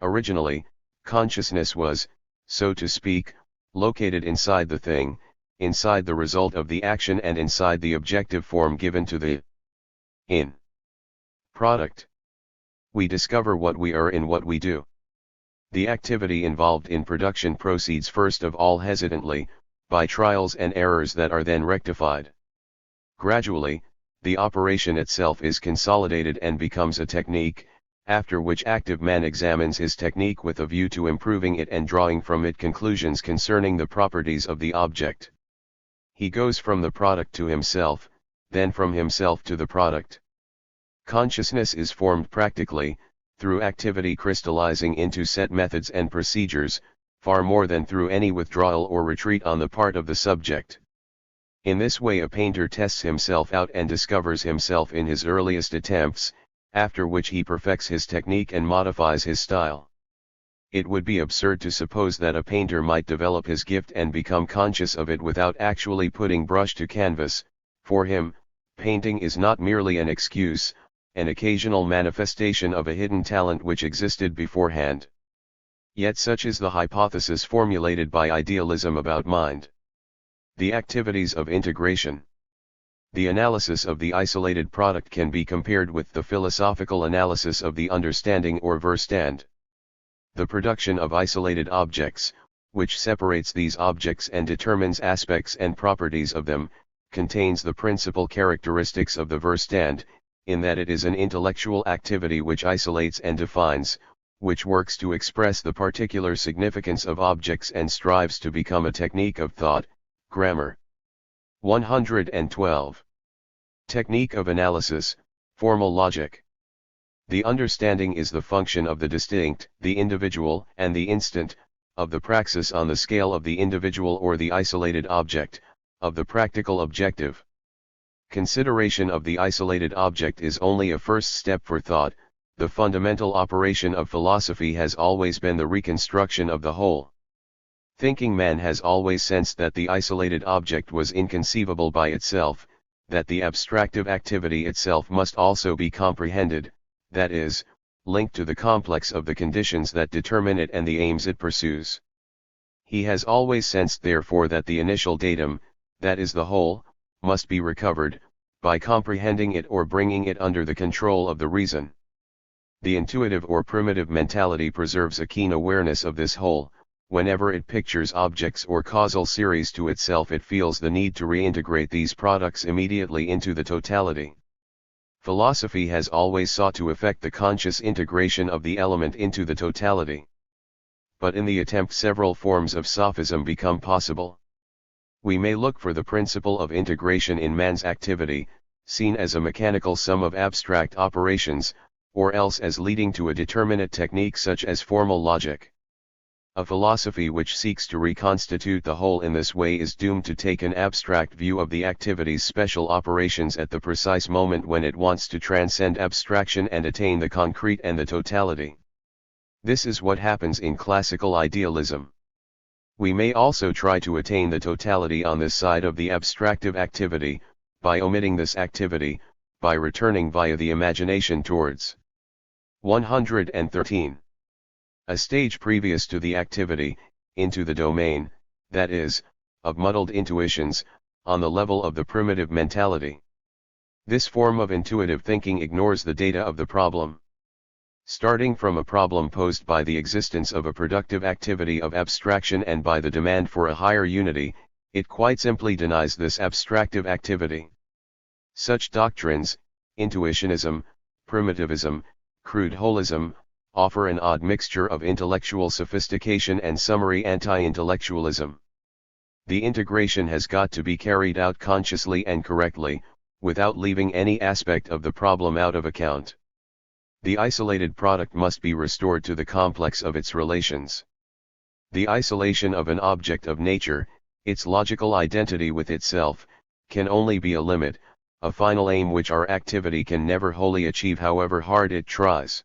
Originally, consciousness was, so to speak, located inside the thing, inside the result of the action and inside the objective form given to the product. We discover what we are in what we do. The activity involved in production proceeds first of all hesitantly, by trials and errors that are then rectified. Gradually, the operation itself is consolidated and becomes a technique, after which active man examines his technique with a view to improving it and drawing from it conclusions concerning the properties of the object. He goes from the product to himself, then from himself to the product. Consciousness is formed practically, through activity crystallizing into set methods and procedures, far more than through any withdrawal or retreat on the part of the subject. In this way a painter tests himself out and discovers himself in his earliest attempts, after which he perfects his technique and modifies his style. It would be absurd to suppose that a painter might develop his gift and become conscious of it without actually putting brush to canvas. For him, painting is not merely an excuse, an occasional manifestation of a hidden talent which existed beforehand. Yet such is the hypothesis formulated by idealism about mind. The activities of integration. The analysis of the isolated product can be compared with the philosophical analysis of the understanding or Verstand. The production of isolated objects, which separates these objects and determines aspects and properties of them, contains the principal characteristics of the Verstand, in that it is an intellectual activity which isolates and defines, which works to express the particular significance of objects and strives to become a technique of thought. Grammar 112. Technique of analysis, formal logic. The understanding is the function of the distinct, the individual, and the instant, of the praxis on the scale of the individual or the isolated object, of the practical objective. Consideration of the isolated object is only a first step for thought. The fundamental operation of philosophy has always been the reconstruction of the whole. Thinking man has always sensed that the isolated object was inconceivable by itself, that the abstractive activity itself must also be comprehended, that is, linked to the complex of the conditions that determine it and the aims it pursues. He has always sensed therefore that the initial datum, that is the whole, must be recovered, by comprehending it or bringing it under the control of the reason. The intuitive or primitive mentality preserves a keen awareness of this whole. Whenever it pictures objects or causal series to itself, it feels the need to reintegrate these products immediately into the totality. Philosophy has always sought to effect the conscious integration of the element into the totality. But in the attempt several forms of sophism become possible. We may look for the principle of integration in man's activity, seen as a mechanical sum of abstract operations, or else as leading to a determinate technique such as formal logic. A philosophy which seeks to reconstitute the whole in this way is doomed to take an abstract view of the activity's special operations at the precise moment when it wants to transcend abstraction and attain the concrete and the totality. This is what happens in classical idealism. We may also try to attain the totality on this side of the abstractive activity, by omitting this activity, by returning via the imagination towards 113. A stage previous to the activity, into the domain, that is, of muddled intuitions, on the level of the primitive mentality. This form of intuitive thinking ignores the data of the problem. Starting from a problem posed by the existence of a productive activity of abstraction and by the demand for a higher unity, it quite simply denies this abstractive activity. Such doctrines, intuitionism, primitivism, crude holism, offer an odd mixture of intellectual sophistication and summary anti-intellectualism. The integration has got to be carried out consciously and correctly, without leaving any aspect of the problem out of account. The isolated product must be restored to the complex of its relations. The isolation of an object of nature, its logical identity with itself, can only be a limit, a final aim which our activity can never wholly achieve however hard it tries.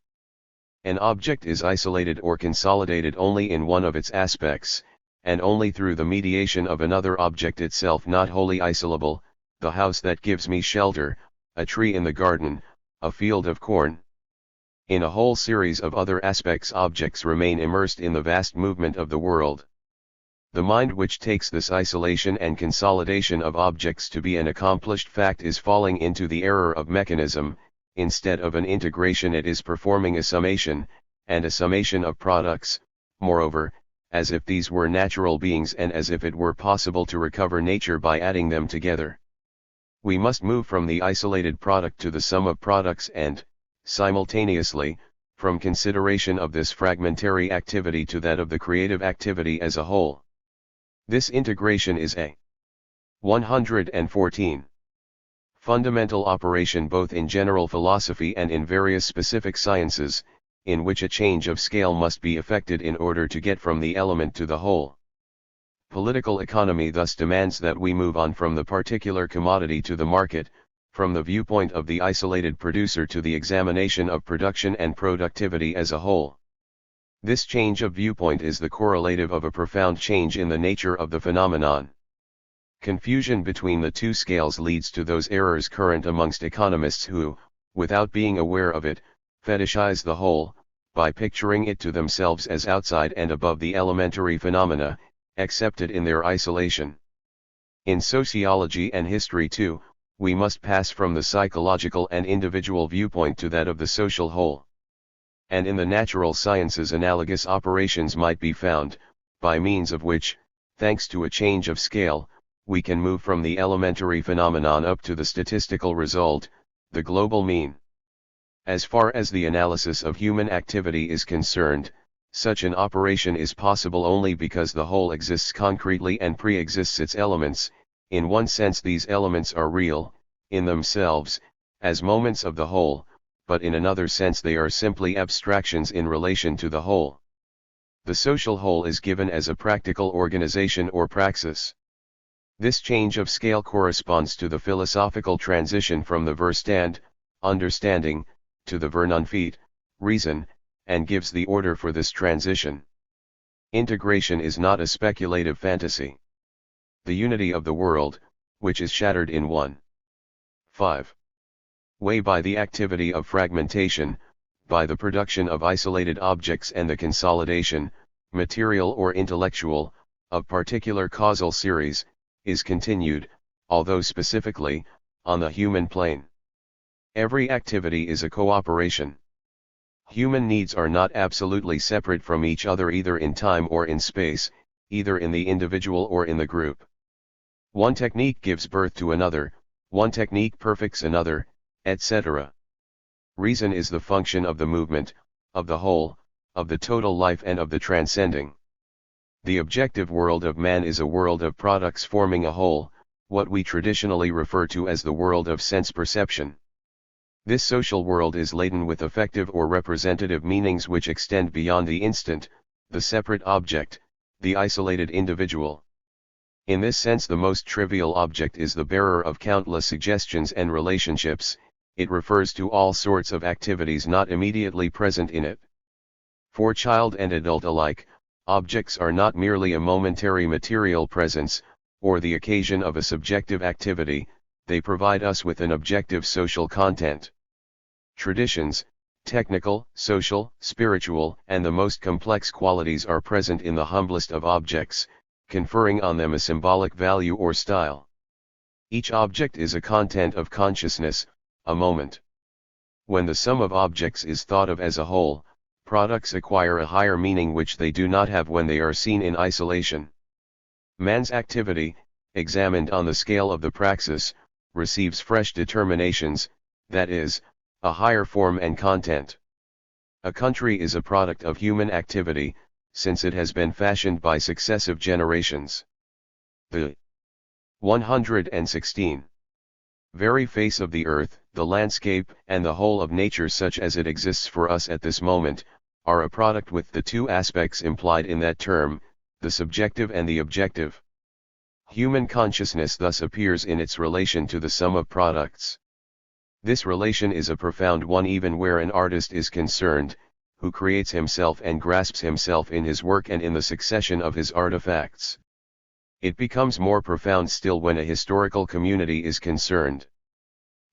An object is isolated or consolidated only in one of its aspects, and only through the mediation of another object itself not wholly isolable, the house that gives me shelter, a tree in the garden, a field of corn. In a whole series of other aspects objects remain immersed in the vast movement of the world. The mind which takes this isolation and consolidation of objects to be an accomplished fact is falling into the error of mechanism. Instead of an integration it is performing a summation, and a summation of products, moreover, as if these were natural beings and as if it were possible to recover nature by adding them together. We must move from the isolated product to the sum of products and, simultaneously, from consideration of this fragmentary activity to that of the creative activity as a whole. This integration is a 114. Fundamental operation both in general philosophy and in various specific sciences, in which a change of scale must be effected in order to get from the element to the whole. Political economy thus demands that we move on from the particular commodity to the market, from the viewpoint of the isolated producer to the examination of production and productivity as a whole. This change of viewpoint is the correlative of a profound change in the nature of the phenomenon. Confusion between the two scales leads to those errors current amongst economists who, without being aware of it, fetishize the whole, by picturing it to themselves as outside and above the elementary phenomena, accepted in their isolation. In sociology and history too, we must pass from the psychological and individual viewpoint to that of the social whole. And in the natural sciences analogous operations might be found, by means of which, thanks to a change of scale, we can move from the elementary phenomenon up to the statistical result, the global mean. As far as the analysis of human activity is concerned, such an operation is possible only because the whole exists concretely and pre-exists its elements. In one sense these elements are real, in themselves, as moments of the whole, but in another sense they are simply abstractions in relation to the whole. The social whole is given as a practical organization or praxis. This change of scale corresponds to the philosophical transition from the Verstand, understanding, to the Vernunft, reason, and gives the order for this transition. Integration is not a speculative fantasy. The unity of the world, which is shattered in 5 way by the activity of fragmentation, by the production of isolated objects and the consolidation, material or intellectual, of particular causal series, is continued, although specifically, on the human plane. Every activity is a cooperation. Human needs are not absolutely separate from each other either in time or in space, either in the individual or in the group. One technique gives birth to another, one technique perfects another, etc. Reason is the function of the movement, of the whole, of the total life and of the transcending. The objective world of man is a world of products forming a whole, what we traditionally refer to as the world of sense perception. This social world is laden with affective or representative meanings which extend beyond the instant, the separate object, the isolated individual. In this sense, the most trivial object is the bearer of countless suggestions and relationships. It refers to all sorts of activities not immediately present in it. For child and adult alike, objects are not merely a momentary material presence, or the occasion of a subjective activity, they provide us with an objective social content. Traditions, technical, social, spiritual, and the most complex qualities are present in the humblest of objects, conferring on them a symbolic value or style. Each object is a content of consciousness, a moment. When the sum of objects is thought of as a whole, products acquire a higher meaning which they do not have when they are seen in isolation. Man's activity, examined on the scale of the praxis, receives fresh determinations, that is, a higher form and content. A country is a product of human activity, since it has been fashioned by successive generations. The 116. Very face of the earth, the landscape, and the whole of nature such as it exists for us at this moment, are a product with the two aspects implied in that term, the subjective and the objective. Human consciousness thus appears in its relation to the sum of products. This relation is a profound one even where an artist is concerned, who creates himself and grasps himself in his work and in the succession of his artifacts. It becomes more profound still when a historical community is concerned.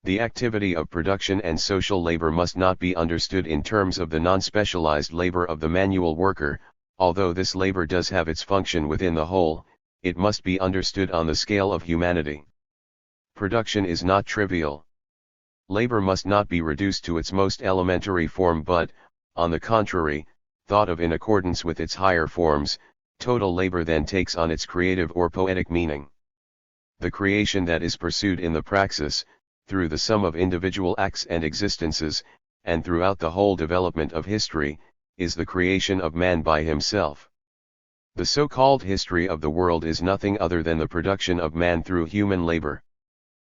The activity of production and social labor must not be understood in terms of the non-specialized labor of the manual worker, although this labor does have its function within the whole, it must be understood on the scale of humanity. Production is not trivial. Labor must not be reduced to its most elementary form but, on the contrary, thought of in accordance with its higher forms. Total labor then takes on its creative or poetic meaning. The creation that is pursued in the praxis, through the sum of individual acts and existences, and throughout the whole development of history, is the creation of man by himself. The so-called history of the world is nothing other than the production of man through human labor.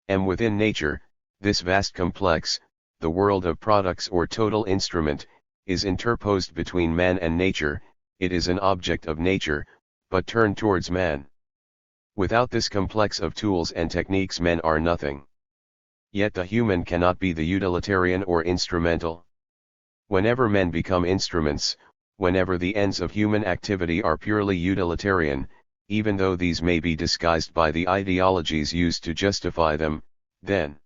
And within nature, this vast complex, the world of products or total instrument, is interposed between man and nature. It is an object of nature, but turned towards man. Without this complex of tools and techniques men are nothing. Yet the human cannot be the utilitarian or instrumental. Whenever men become instruments, whenever the ends of human activity are purely utilitarian, even though these may be disguised by the ideologies used to justify them, then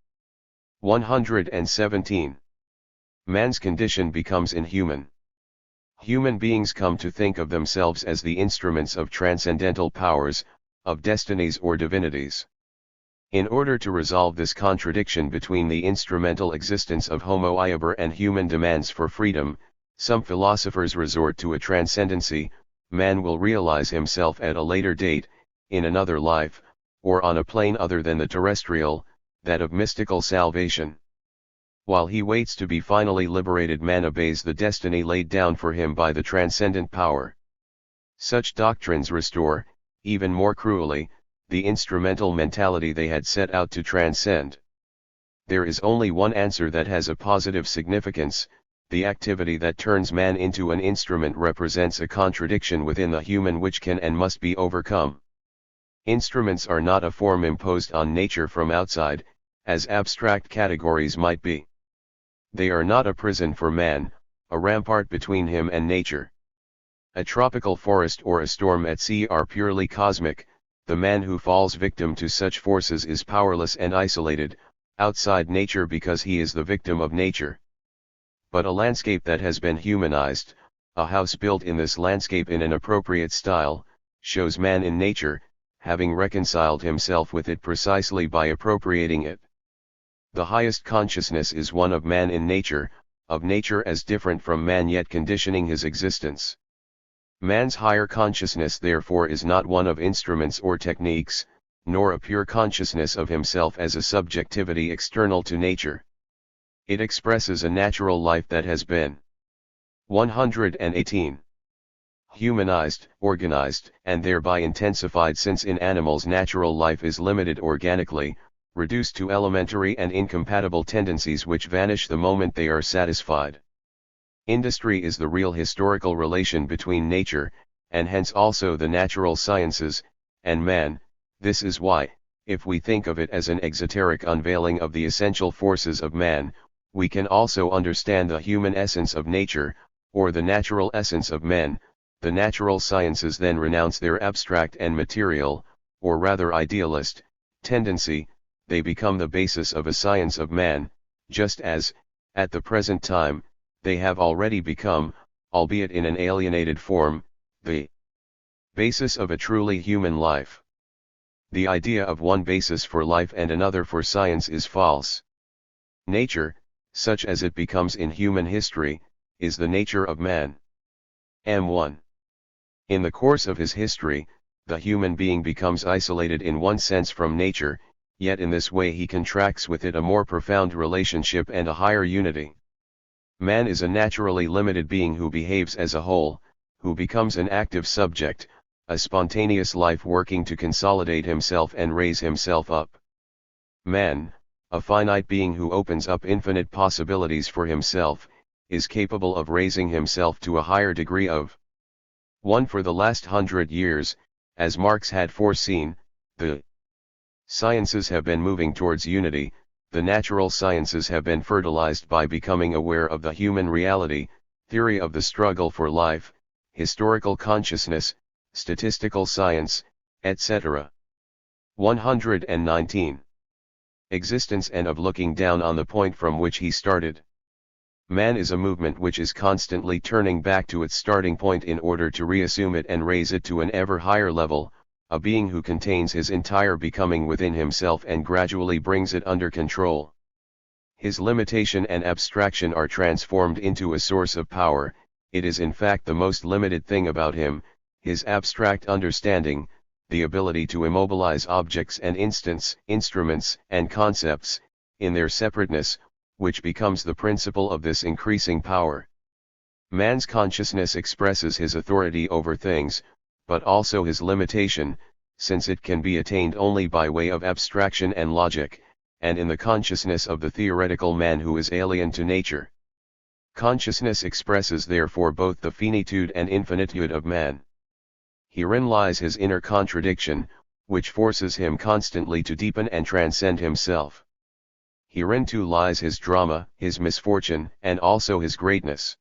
117. Man's condition becomes inhuman. Human beings come to think of themselves as the instruments of transcendental powers, of destinies or divinities. In order to resolve this contradiction between the instrumental existence of Homo iber and human demands for freedom, some philosophers resort to a transcendency. Man will realize himself at a later date, in another life, or on a plane other than the terrestrial, that of mystical salvation. While he waits to be finally liberated, man obeys the destiny laid down for him by the transcendent power. Such doctrines restore, even more cruelly, the instrumental mentality they had set out to transcend. There is only one answer that has a positive significance: the activity that turns man into an instrument represents a contradiction within the human which can and must be overcome. Instruments are not a form imposed on nature from outside, as abstract categories might be. They are not a prison for man, a rampart between him and nature. A tropical forest or a storm at sea are purely cosmic. The man who falls victim to such forces is powerless and isolated, outside nature, because he is the victim of nature. But a landscape that has been humanized, a house built in this landscape in an appropriate style, shows man in nature, having reconciled himself with it precisely by appropriating it. The highest consciousness is one of man in nature, of nature as different from man yet conditioning his existence. Man's higher consciousness therefore is not one of instruments or techniques, nor a pure consciousness of himself as a subjectivity external to nature. It expresses a natural life that has been 118. Humanized, organized, and thereby intensified, since in animals natural life is limited organically, reduced to elementary and incompatible tendencies which vanish the moment they are satisfied. Industry is the real historical relation between nature, and hence also the natural sciences, and man. This is why, if we think of it as an exoteric unveiling of the essential forces of man, we can also understand the human essence of nature, or the natural essence of men. The natural sciences then renounce their abstract and material, or rather idealist, tendency. They become the basis of a science of man, just as, at the present time, they have already become, albeit in an alienated form, the basis of a truly human life. The idea of one basis for life and another for science is false. Nature, such as it becomes in human history, is the nature of man. M1. In the course of his history, the human being becomes isolated in one sense from nature, yet in this way he contracts with it a more profound relationship and a higher unity. Man is a naturally limited being who behaves as a whole, who becomes an active subject, a spontaneous life working to consolidate himself and raise himself up. Man, a finite being who opens up infinite possibilities for himself, is capable of raising himself to a higher degree of 1. For the last 100 years, as Marx had foreseen, the sciences have been moving towards unity. The natural sciences have been fertilized by becoming aware of the human reality, theory of the struggle for life, historical consciousness, statistical science, etc. 119. Existence and of looking down on the point from which he started. Man is a movement which is constantly turning back to its starting point in order to reassume it and raise it to an ever higher level, a being who contains his entire becoming within himself and gradually brings it under control. His limitation and abstraction are transformed into a source of power. It is in fact the most limited thing about him, his abstract understanding, the ability to immobilize objects and instruments and concepts, in their separateness, which becomes the principle of this increasing power. Man's consciousness expresses his authority over things, but also his limitation, since it can be attained only by way of abstraction and logic, and in the consciousness of the theoretical man who is alien to nature. Consciousness expresses therefore both the finitude and infinitude of man. Herein lies his inner contradiction, which forces him constantly to deepen and transcend himself. Herein too lies his drama, his misfortune, and also his greatness.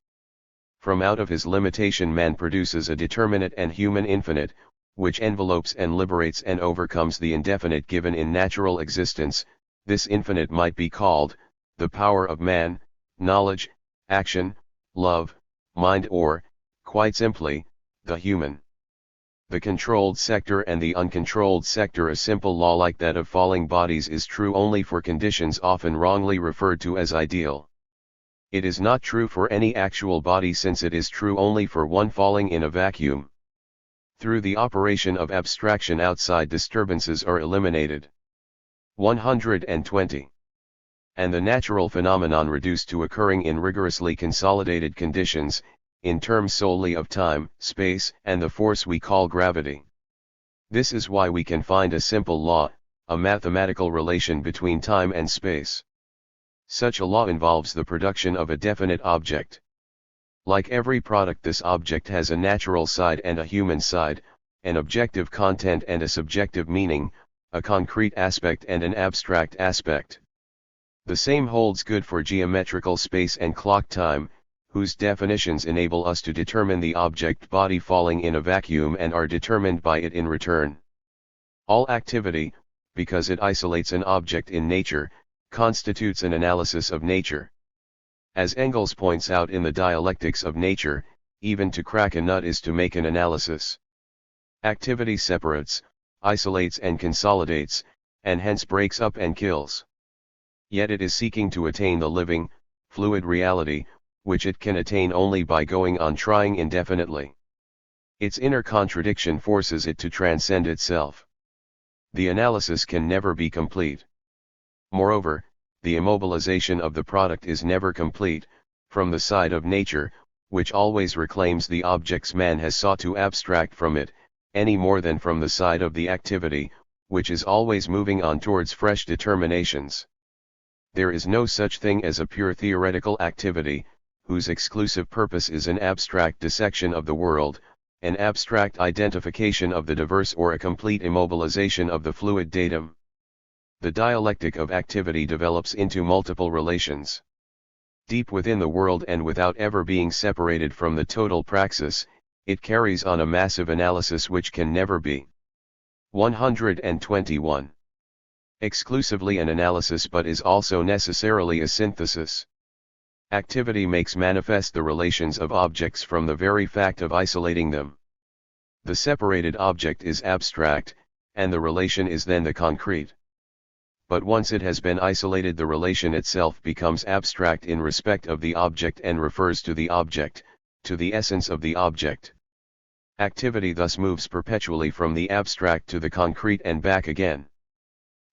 From out of his limitation man produces a determinate and human infinite, which envelopes and liberates and overcomes the indefinite given in natural existence. This infinite might be called the power of man, knowledge, action, love, mind, or, quite simply, the human. The controlled sector and the uncontrolled sector. A simple law like that of falling bodies is true only for conditions often wrongly referred to as ideal. It is not true for any actual body, since it is true only for one falling in a vacuum. Through the operation of abstraction, outside disturbances are eliminated. 120. And the natural phenomenon reduced to occurring in rigorously consolidated conditions, in terms solely of time, space, and the force we call gravity. This is why we can find a simple law, a mathematical relation between time and space. Such a law involves the production of a definite object. Like every product, this object has a natural side and a human side, an objective content and a subjective meaning, a concrete aspect and an abstract aspect. The same holds good for geometrical space and clock time, whose definitions enable us to determine the object body falling in a vacuum and are determined by it in return. All activity, because it isolates an object in nature, constitutes an analysis of nature. As Engels points out in the Dialectics of Nature, even to crack a nut is to make an analysis. Activity separates, isolates and consolidates, and hence breaks up and kills. Yet it is seeking to attain the living, fluid reality, which it can attain only by going on trying indefinitely. Its inner contradiction forces it to transcend itself. The analysis can never be complete. Moreover, the immobilization of the product is never complete, from the side of nature, which always reclaims the objects man has sought to abstract from it, any more than from the side of the activity, which is always moving on towards fresh determinations. There is no such thing as a pure theoretical activity, whose exclusive purpose is an abstract dissection of the world, an abstract identification of the diverse, or a complete immobilization of the fluid datum. The dialectic of activity develops into multiple relations. Deep within the world and without ever being separated from the total praxis, it carries on a massive analysis which can never be 121. Exclusively an analysis, but is also necessarily a synthesis. Activity makes manifest the relations of objects from the very fact of isolating them. The separated object is abstract, and the relation is then the concrete. But once it has been isolated, the relation itself becomes abstract in respect of the object and refers to the object, to the essence of the object. Activity thus moves perpetually from the abstract to the concrete and back again.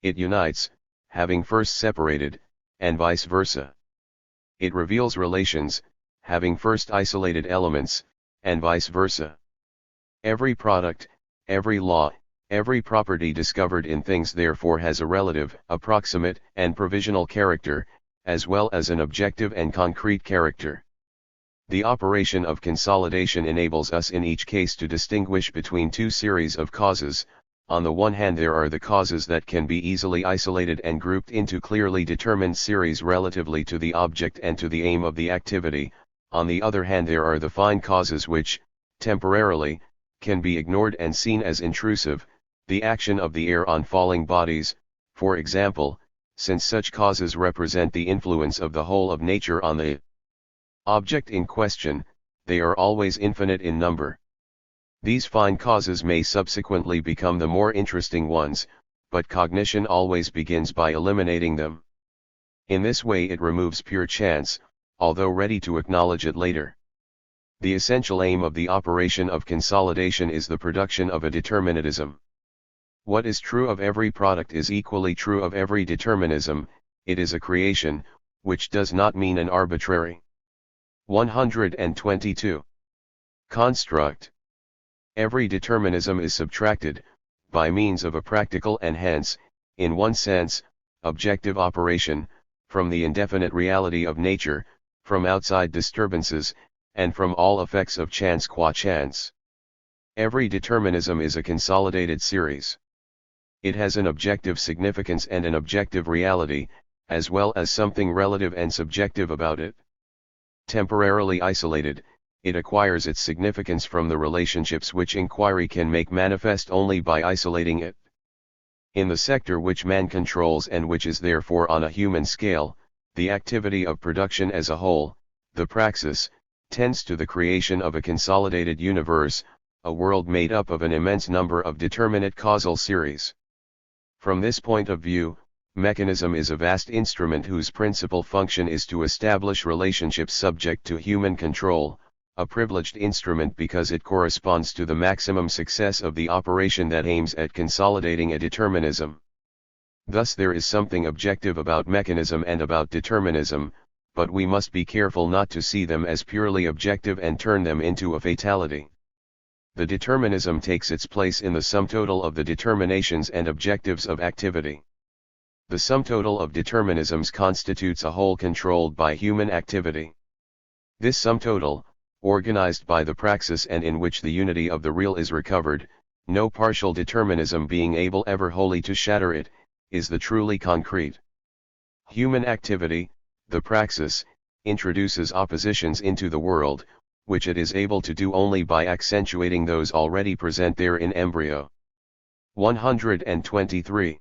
It unites, having first separated, and vice versa. It reveals relations, having first isolated elements, and vice versa. Every product, every law, every property discovered in things therefore has a relative, approximate, and provisional character, as well as an objective and concrete character. The operation of consolidation enables us in each case to distinguish between two series of causes. On the one hand, there are the causes that can be easily isolated and grouped into clearly determined series relatively to the object and to the aim of the activity. On the other hand, there are the fine causes which, temporarily, can be ignored and seen as intrusive, the action of the air on falling bodies, for example, since such causes represent the influence of the whole of nature on the object in question. They are always infinite in number. These fine causes may subsequently become the more interesting ones, but cognition always begins by eliminating them. In this way it removes pure chance, although ready to acknowledge it later. The essential aim of the operation of consolidation is the production of a determinism. What is true of every product is equally true of every determinism. It is a creation, which does not mean an arbitrary. 122. Construct. Every determinism is subtracted, by means of a practical and hence, in one sense, objective operation, from the indefinite reality of nature, from outside disturbances, and from all effects of chance qua chance. Every determinism is a consolidated series. It has an objective significance and an objective reality, as well as something relative and subjective about it. Temporarily isolated, it acquires its significance from the relationships which inquiry can make manifest only by isolating it. In the sector which man controls and which is therefore on a human scale, the activity of production as a whole, the praxis, tends to the creation of a consolidated universe, a world made up of an immense number of determinate causal series. From this point of view, mechanism is a vast instrument whose principal function is to establish relationships subject to human control, a privileged instrument because it corresponds to the maximum success of the operation that aims at consolidating a determinism. Thus there is something objective about mechanism and about determinism, but we must be careful not to see them as purely objective and turn them into a fatality. The determinism takes its place in the sum total of the determinations and objectives of activity. The sum total of determinisms constitutes a whole controlled by human activity. This sum total, organized by the praxis and in which the unity of the real is recovered, no partial determinism being able ever wholly to shatter it, is the truly concrete. Human activity, the praxis, introduces oppositions into the world, which it is able to do only by accentuating those already present there in embryo. 123.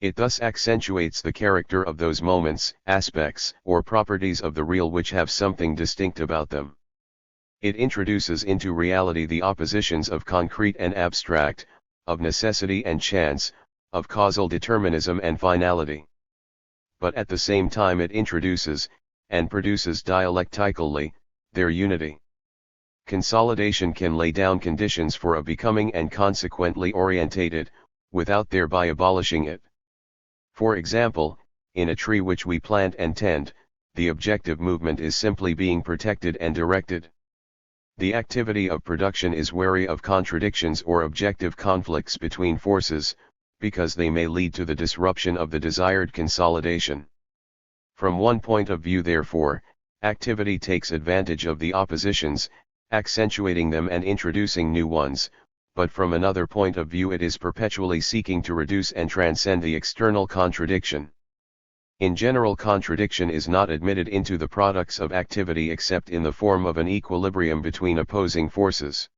It thus accentuates the character of those moments, aspects, or properties of the real which have something distinct about them. It introduces into reality the oppositions of concrete and abstract, of necessity and chance, of causal determinism and finality. But at the same time it introduces, and produces dialectically, their unity. Consolidation can lay down conditions for a becoming and consequently orientate it, without thereby abolishing it. For example, in a tree which we plant and tend, the objective movement is simply being protected and directed. The activity of production is wary of contradictions or objective conflicts between forces, because they may lead to the disruption of the desired consolidation. From one point of view therefore, Activity takes advantage of the oppositions, accentuating them and introducing new ones, but from another point of view it is perpetually seeking to reduce and transcend the external contradiction. In general, contradiction is not admitted into the products of activity except in the form of an equilibrium between opposing forces.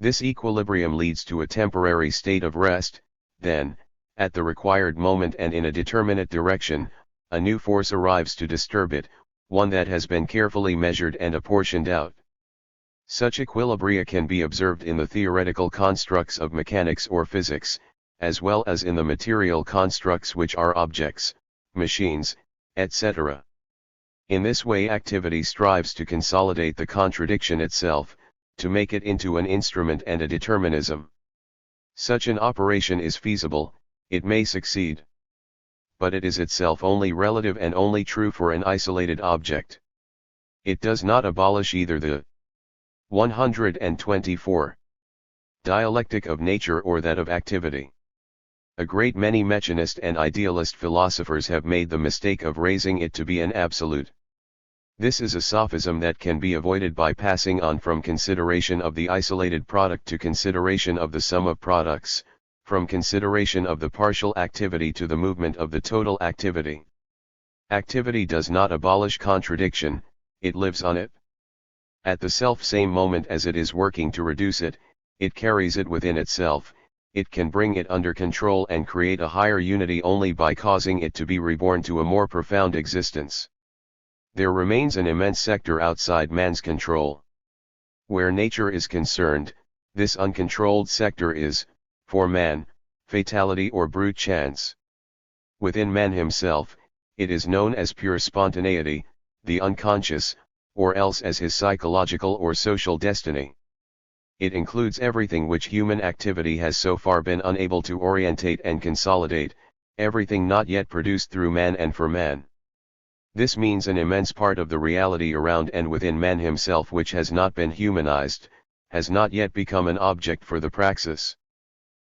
This equilibrium leads to a temporary state of rest, then, at the required moment and in a determinate direction, a new force arrives to disturb it, one that has been carefully measured and apportioned out. Such equilibria can be observed in the theoretical constructs of mechanics or physics, as well as in the material constructs which are objects, machines, etc. In this way activity strives to consolidate the contradiction itself, to make it into an instrument and a determinism. Such an operation is feasible, it may succeed. But it is itself only relative and only true for an isolated object. It does not abolish either the 124. Dialectic of nature or that of activity. A great many mechanist and idealist philosophers have made the mistake of raising it to be an absolute. This is a sophism that can be avoided by passing on from consideration of the isolated product to consideration of the sum of products, from consideration of the partial activity to the movement of the total activity. Activity does not abolish contradiction, it lives on it. At the self-same moment as it is working to reduce it, it carries it within itself, it can bring it under control and create a higher unity only by causing it to be reborn to a more profound existence. There remains an immense sector outside man's control. Where nature is concerned, this uncontrolled sector is, for man, fatality or brute chance. Within man himself, it is known as pure spontaneity, the unconscious, or else as his psychological or social destiny. It includes everything which human activity has so far been unable to orientate and consolidate, everything not yet produced through man and for man. This means an immense part of the reality around and within man himself which has not been humanized, has not yet become an object for the praxis.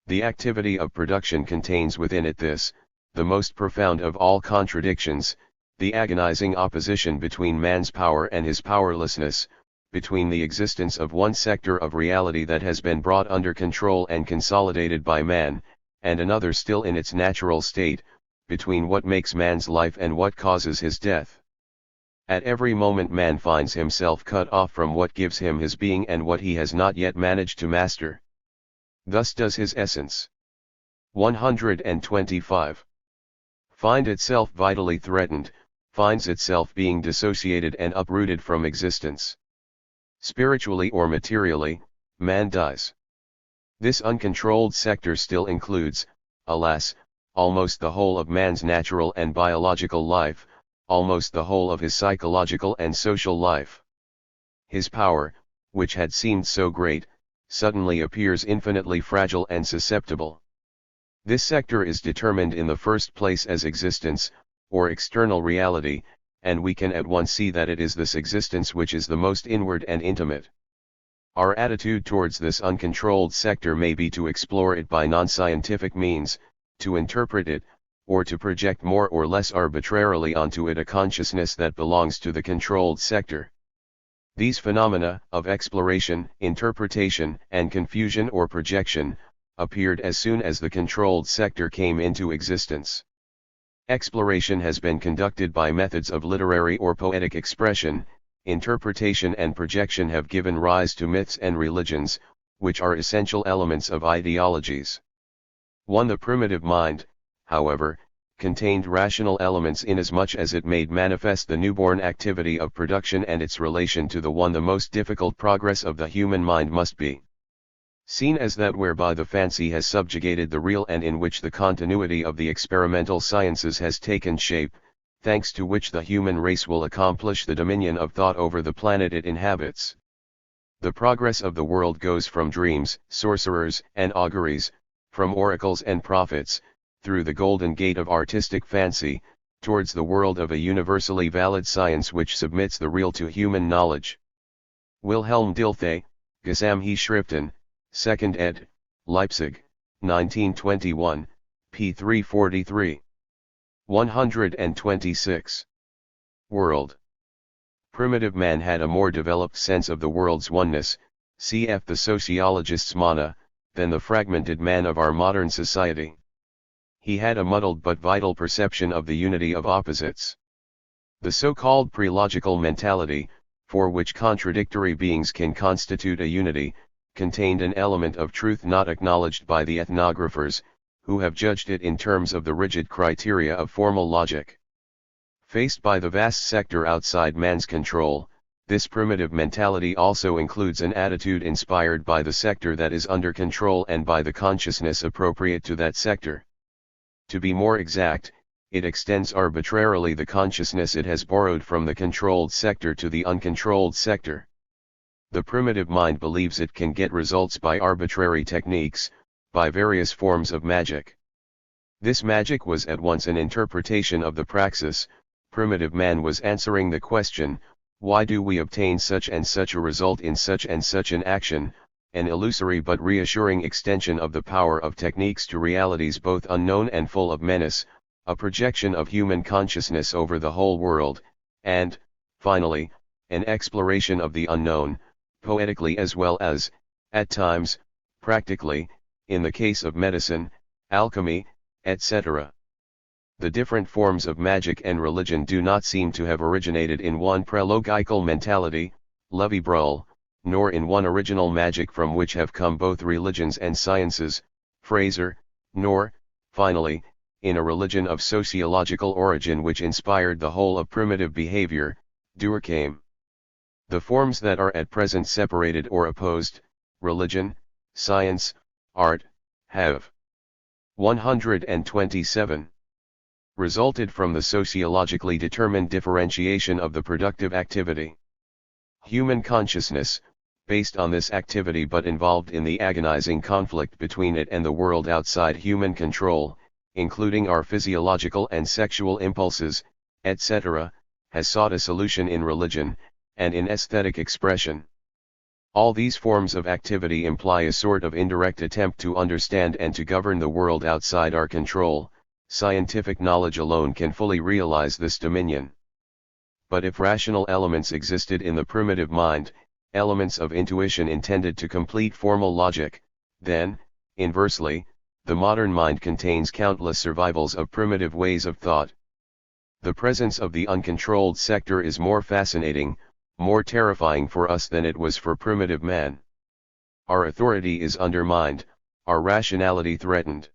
The activity of production contains within it this, the most profound of all contradictions, the agonizing opposition between man's power and his powerlessness, between the existence of one sector of reality that has been brought under control and consolidated by man, and another still in its natural state, between what makes man's life and what causes his death. At every moment man finds himself cut off from what gives him his being and what he has not yet managed to master. Thus does his essence. 125. Find itself vitally threatened, finds itself being dissociated and uprooted from existence. Spiritually or materially, man dies. This uncontrolled sector still includes, alas, almost the whole of man's natural and biological life, almost the whole of his psychological and social life. His power, which had seemed so great, suddenly appears infinitely fragile and susceptible. This sector is determined in the first place as existence, or external reality, and we can at once see that it is this existence which is the most inward and intimate. Our attitude towards this uncontrolled sector may be to explore it by non-scientific means, to interpret it, or to project more or less arbitrarily onto it a consciousness that belongs to the controlled sector. These phenomena, of exploration, interpretation, and confusion or projection, appeared as soon as the controlled sector came into existence. Exploration has been conducted by methods of literary or poetic expression, interpretation and projection have given rise to myths and religions, which are essential elements of ideologies. The primitive mind, however, contained rational elements inasmuch as it made manifest the newborn activity of production and its relation to the most difficult progress of the human mind must be seen as that whereby the fancy has subjugated the real and in which the continuity of the experimental sciences has taken shape, thanks to which the human race will accomplish the dominion of thought over the planet it inhabits. The progress of the world goes from dreams, sorcerers, and auguries, from oracles and prophets, through the golden gate of artistic fancy, towards the world of a universally valid science which submits the real to human knowledge. Wilhelm Dilthey, Gesamtschriften, 2nd ed., Leipzig, 1921, p. 343. 126. World. Primitive man had a more developed sense of the world's oneness, cf. the sociologist's mana, than the fragmented man of our modern society. He had a muddled but vital perception of the unity of opposites. The so-called pre-logical mentality, for which contradictory beings can constitute a unity, contained an element of truth not acknowledged by the ethnographers, who have judged it in terms of the rigid criteria of formal logic. Faced by the vast sector outside man's control, this primitive mentality also includes an attitude inspired by the sector that is under control and by the consciousness appropriate to that sector. To be more exact, it extends arbitrarily the consciousness it has borrowed from the controlled sector to the uncontrolled sector. The primitive mind believes it can get results by arbitrary techniques, by various forms of magic. This magic was at once an interpretation of the praxis. Primitive man was answering the question, why do we obtain such and such a result in such and such an action, an illusory but reassuring extension of the power of techniques to realities both unknown and full of menace, a projection of human consciousness over the whole world, and, finally, an exploration of the unknown, poetically as well as, at times, practically, in the case of medicine, alchemy, etc. The different forms of magic and religion do not seem to have originated in one pre-logical mentality, Lefebvre, nor in one original magic from which have come both religions and sciences, Fraser, nor, finally, in a religion of sociological origin which inspired the whole of primitive behavior, Durkheim. The forms that are at present separated or opposed, religion, science, art, have 127. Resulted from the sociologically determined differentiation of the productive activity. Human consciousness, based on this activity but involved in the agonizing conflict between it and the world outside human control, including our physiological and sexual impulses, etc., has sought a solution in religion, and in aesthetic expression. All these forms of activity imply a sort of indirect attempt to understand and to govern the world outside our control. Scientific knowledge alone can fully realize this dominion. But if rational elements existed in the primitive mind, elements of intuition intended to complete formal logic, then, inversely, the modern mind contains countless survivals of primitive ways of thought. The presence of the uncontrolled sector is more fascinating, more terrifying for us than it was for primitive man. Our authority is undermined, our rationality threatened.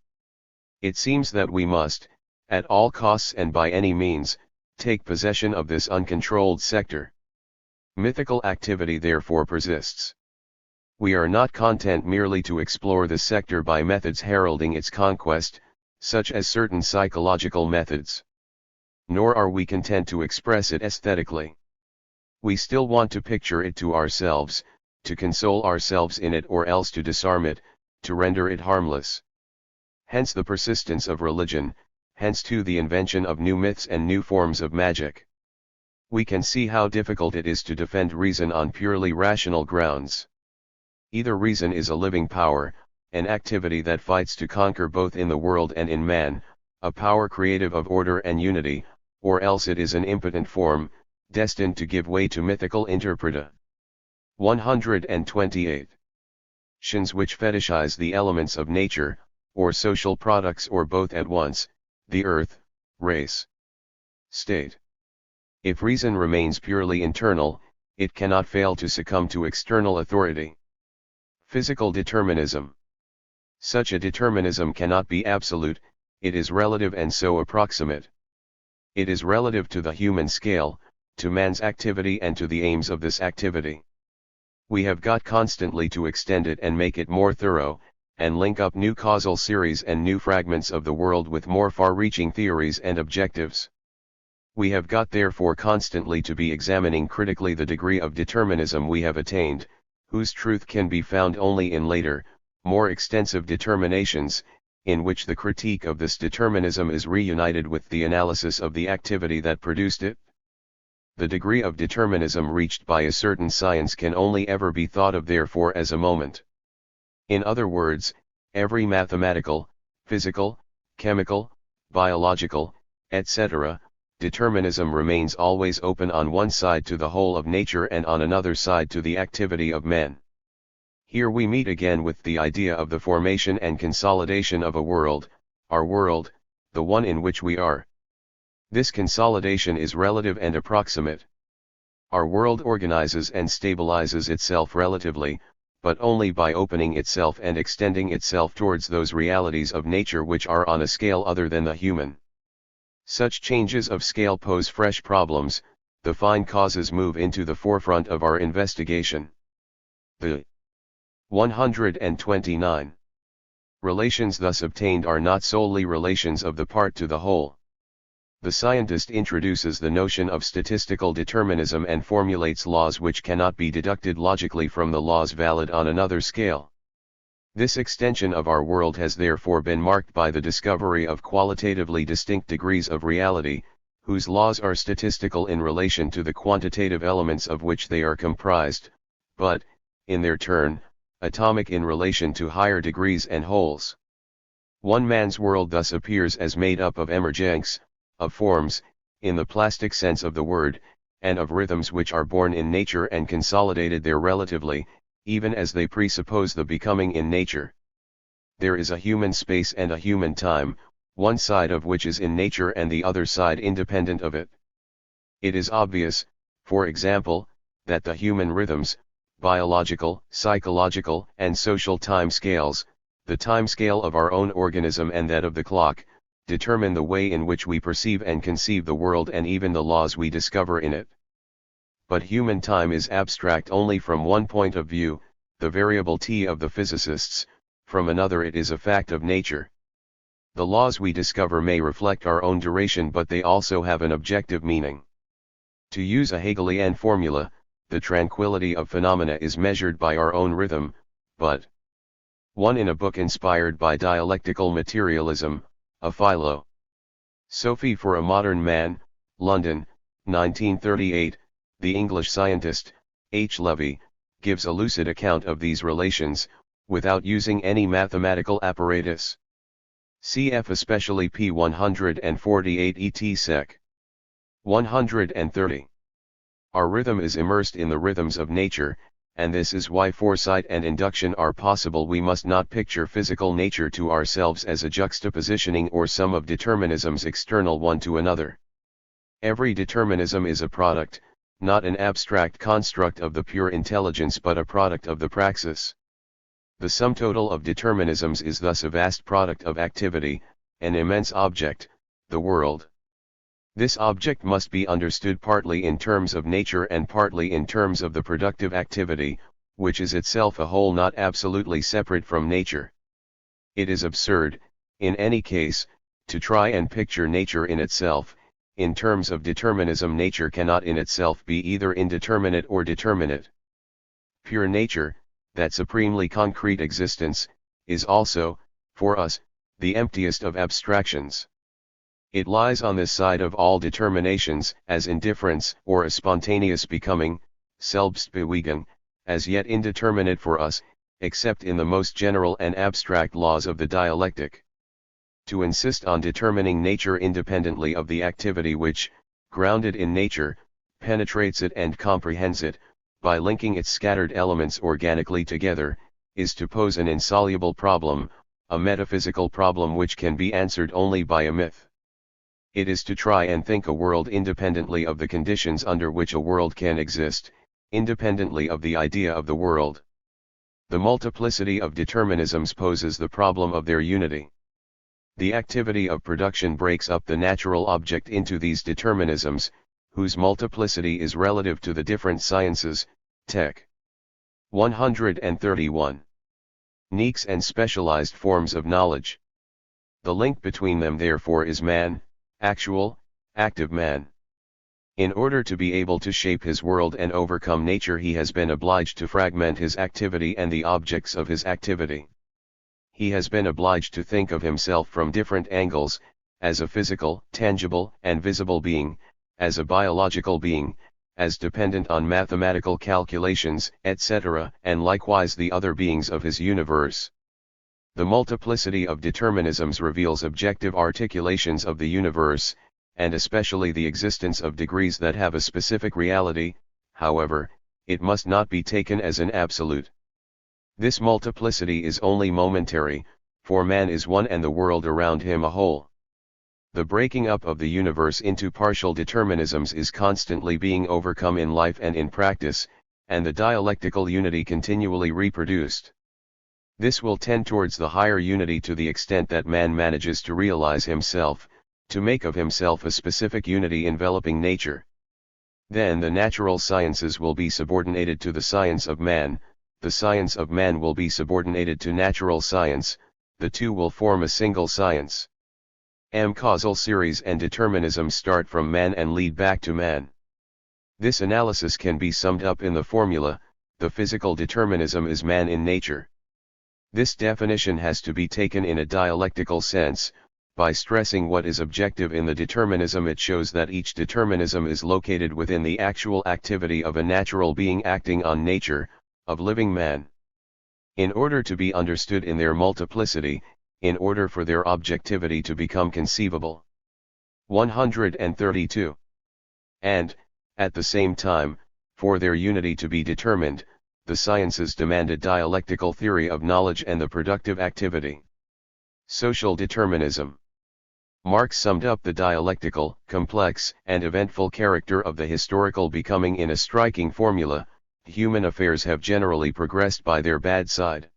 It seems that we must, at all costs and by any means, take possession of this uncontrolled sector. Mythical activity therefore persists. We are not content merely to explore the sector by methods heralding its conquest, such as certain psychological methods. Nor are we content to express it aesthetically. We still want to picture it to ourselves, to console ourselves in it or else to disarm it, to render it harmless. Hence the persistence of religion, hence too the invention of new myths and new forms of magic. We can see how difficult it is to defend reason on purely rational grounds. Either reason is a living power, an activity that fights to conquer both in the world and in man, a power creative of order and unity, or else it is an impotent form, destined to give way to mythical interpreta. 128. Tions which fetishize the elements of nature, or social products or both at once, the earth, race, state. If reason remains purely internal, it cannot fail to succumb to external authority. Physical determinism. Such a determinism cannot be absolute, it is relative and so approximate. It is relative to the human scale, to man's activity and to the aims of this activity. We have got constantly to extend it and make it more thorough, and link up new causal series and new fragments of the world with more far-reaching theories and objectives. We have got therefore constantly to be examining critically the degree of determinism we have attained, whose truth can be found only in later, more extensive determinations, in which the critique of this determinism is reunited with the analysis of the activity that produced it. The degree of determinism reached by a certain science can only ever be thought of therefore as a moment. In other words, every mathematical, physical, chemical, biological, etc., determinism remains always open on one side to the whole of nature and on another side to the activity of men. Here we meet again with the idea of the formation and consolidation of a world, our world, the one in which we are. This consolidation is relative and approximate. Our world organizes and stabilizes itself relatively, but only by opening itself and extending itself towards those realities of nature which are on a scale other than the human. Such changes of scale pose fresh problems, the fine causes move into the forefront of our investigation. The 129. Relations thus obtained are not solely relations of the part to the whole. The scientist introduces the notion of statistical determinism and formulates laws which cannot be deducted logically from the laws valid on another scale. This extension of our world has therefore been marked by the discovery of qualitatively distinct degrees of reality, whose laws are statistical in relation to the quantitative elements of which they are comprised, but, in their turn, atomic in relation to higher degrees and wholes. One man's world thus appears as made up of emergence, of forms, in the plastic sense of the word, and of rhythms which are born in nature and consolidated there relatively, even as they presuppose the becoming in nature. There is a human space and a human time, one side of which is in nature and the other side independent of it. It is obvious, for example, that the human rhythms, biological, psychological, and social time scales, the time scale of our own organism and that of the clock, determine the way in which we perceive and conceive the world and even the laws we discover in it. But human time is abstract only from one point of view, the variable t of the physicists, from another it is a fact of nature. The laws we discover may reflect our own duration, but they also have an objective meaning. To use a Hegelian formula, the tranquility of phenomena is measured by our own rhythm, but 1. In a book inspired by dialectical materialism, a philo. Sophie for a Modern Man, London, 1938, the English scientist, H. Levy, gives a lucid account of these relations, without using any mathematical apparatus. Cf. especially p. 148 et sec. 130. Our rhythm is immersed in the rhythms of nature, and this is why foresight and induction are possible. We must not picture physical nature to ourselves as a juxtapositioning or sum of determinisms external one to another. Every determinism is a product, not an abstract construct of the pure intelligence but a product of the praxis. The sum total of determinisms is thus a vast product of activity, an immense object, the world. This object must be understood partly in terms of nature and partly in terms of the productive activity, which is itself a whole not absolutely separate from nature. It is absurd, in any case, to try and picture nature in itself. In terms of determinism, nature cannot in itself be either indeterminate or determinate. Pure nature, that supremely concrete existence, is also, for us, the emptiest of abstractions. It lies on this side of all determinations, as indifference or a spontaneous becoming, Selbstbewegung, as yet indeterminate for us, except in the most general and abstract laws of the dialectic. To insist on determining nature independently of the activity which, grounded in nature, penetrates it and comprehends it, by linking its scattered elements organically together, is to pose an insoluble problem, a metaphysical problem which can be answered only by a myth. It is to try and think a world independently of the conditions under which a world can exist, independently of the idea of the world. The multiplicity of determinisms poses the problem of their unity. The activity of production breaks up the natural object into these determinisms, whose multiplicity is relative to the different sciences, Tech. 131. Niques and specialized forms of knowledge. The link between them therefore is man, actual, active man. In order to be able to shape his world and overcome nature, he has been obliged to fragment his activity and the objects of his activity. He has been obliged to think of himself from different angles, as a physical, tangible, and visible being, as a biological being, as dependent on mathematical calculations, etc., and likewise the other beings of his universe. The multiplicity of determinisms reveals objective articulations of the universe, and especially the existence of degrees that have a specific reality. However, it must not be taken as an absolute. This multiplicity is only momentary, for man is one and the world around him a whole. The breaking up of the universe into partial determinisms is constantly being overcome in life and in practice, and the dialectical unity continually reproduced. This will tend towards the higher unity to the extent that man manages to realize himself, to make of himself a specific unity enveloping nature. Then the natural sciences will be subordinated to the science of man, the science of man will be subordinated to natural science, the two will form a single science. Causal series and determinism start from man and lead back to man. This analysis can be summed up in the formula, the physical determinism is man in nature. This definition has to be taken in a dialectical sense. By stressing what is objective in the determinism, it shows that each determinism is located within the actual activity of a natural being acting on nature, of living man. In order to be understood in their multiplicity, in order for their objectivity to become conceivable. 132. And, at the same time, for their unity to be determined, the sciences demanded dialectical theory of knowledge and the productive activity. Social determinism. Marx summed up the dialectical, complex, and eventful character of the historical becoming in a striking formula: human affairs have generally progressed by their bad side.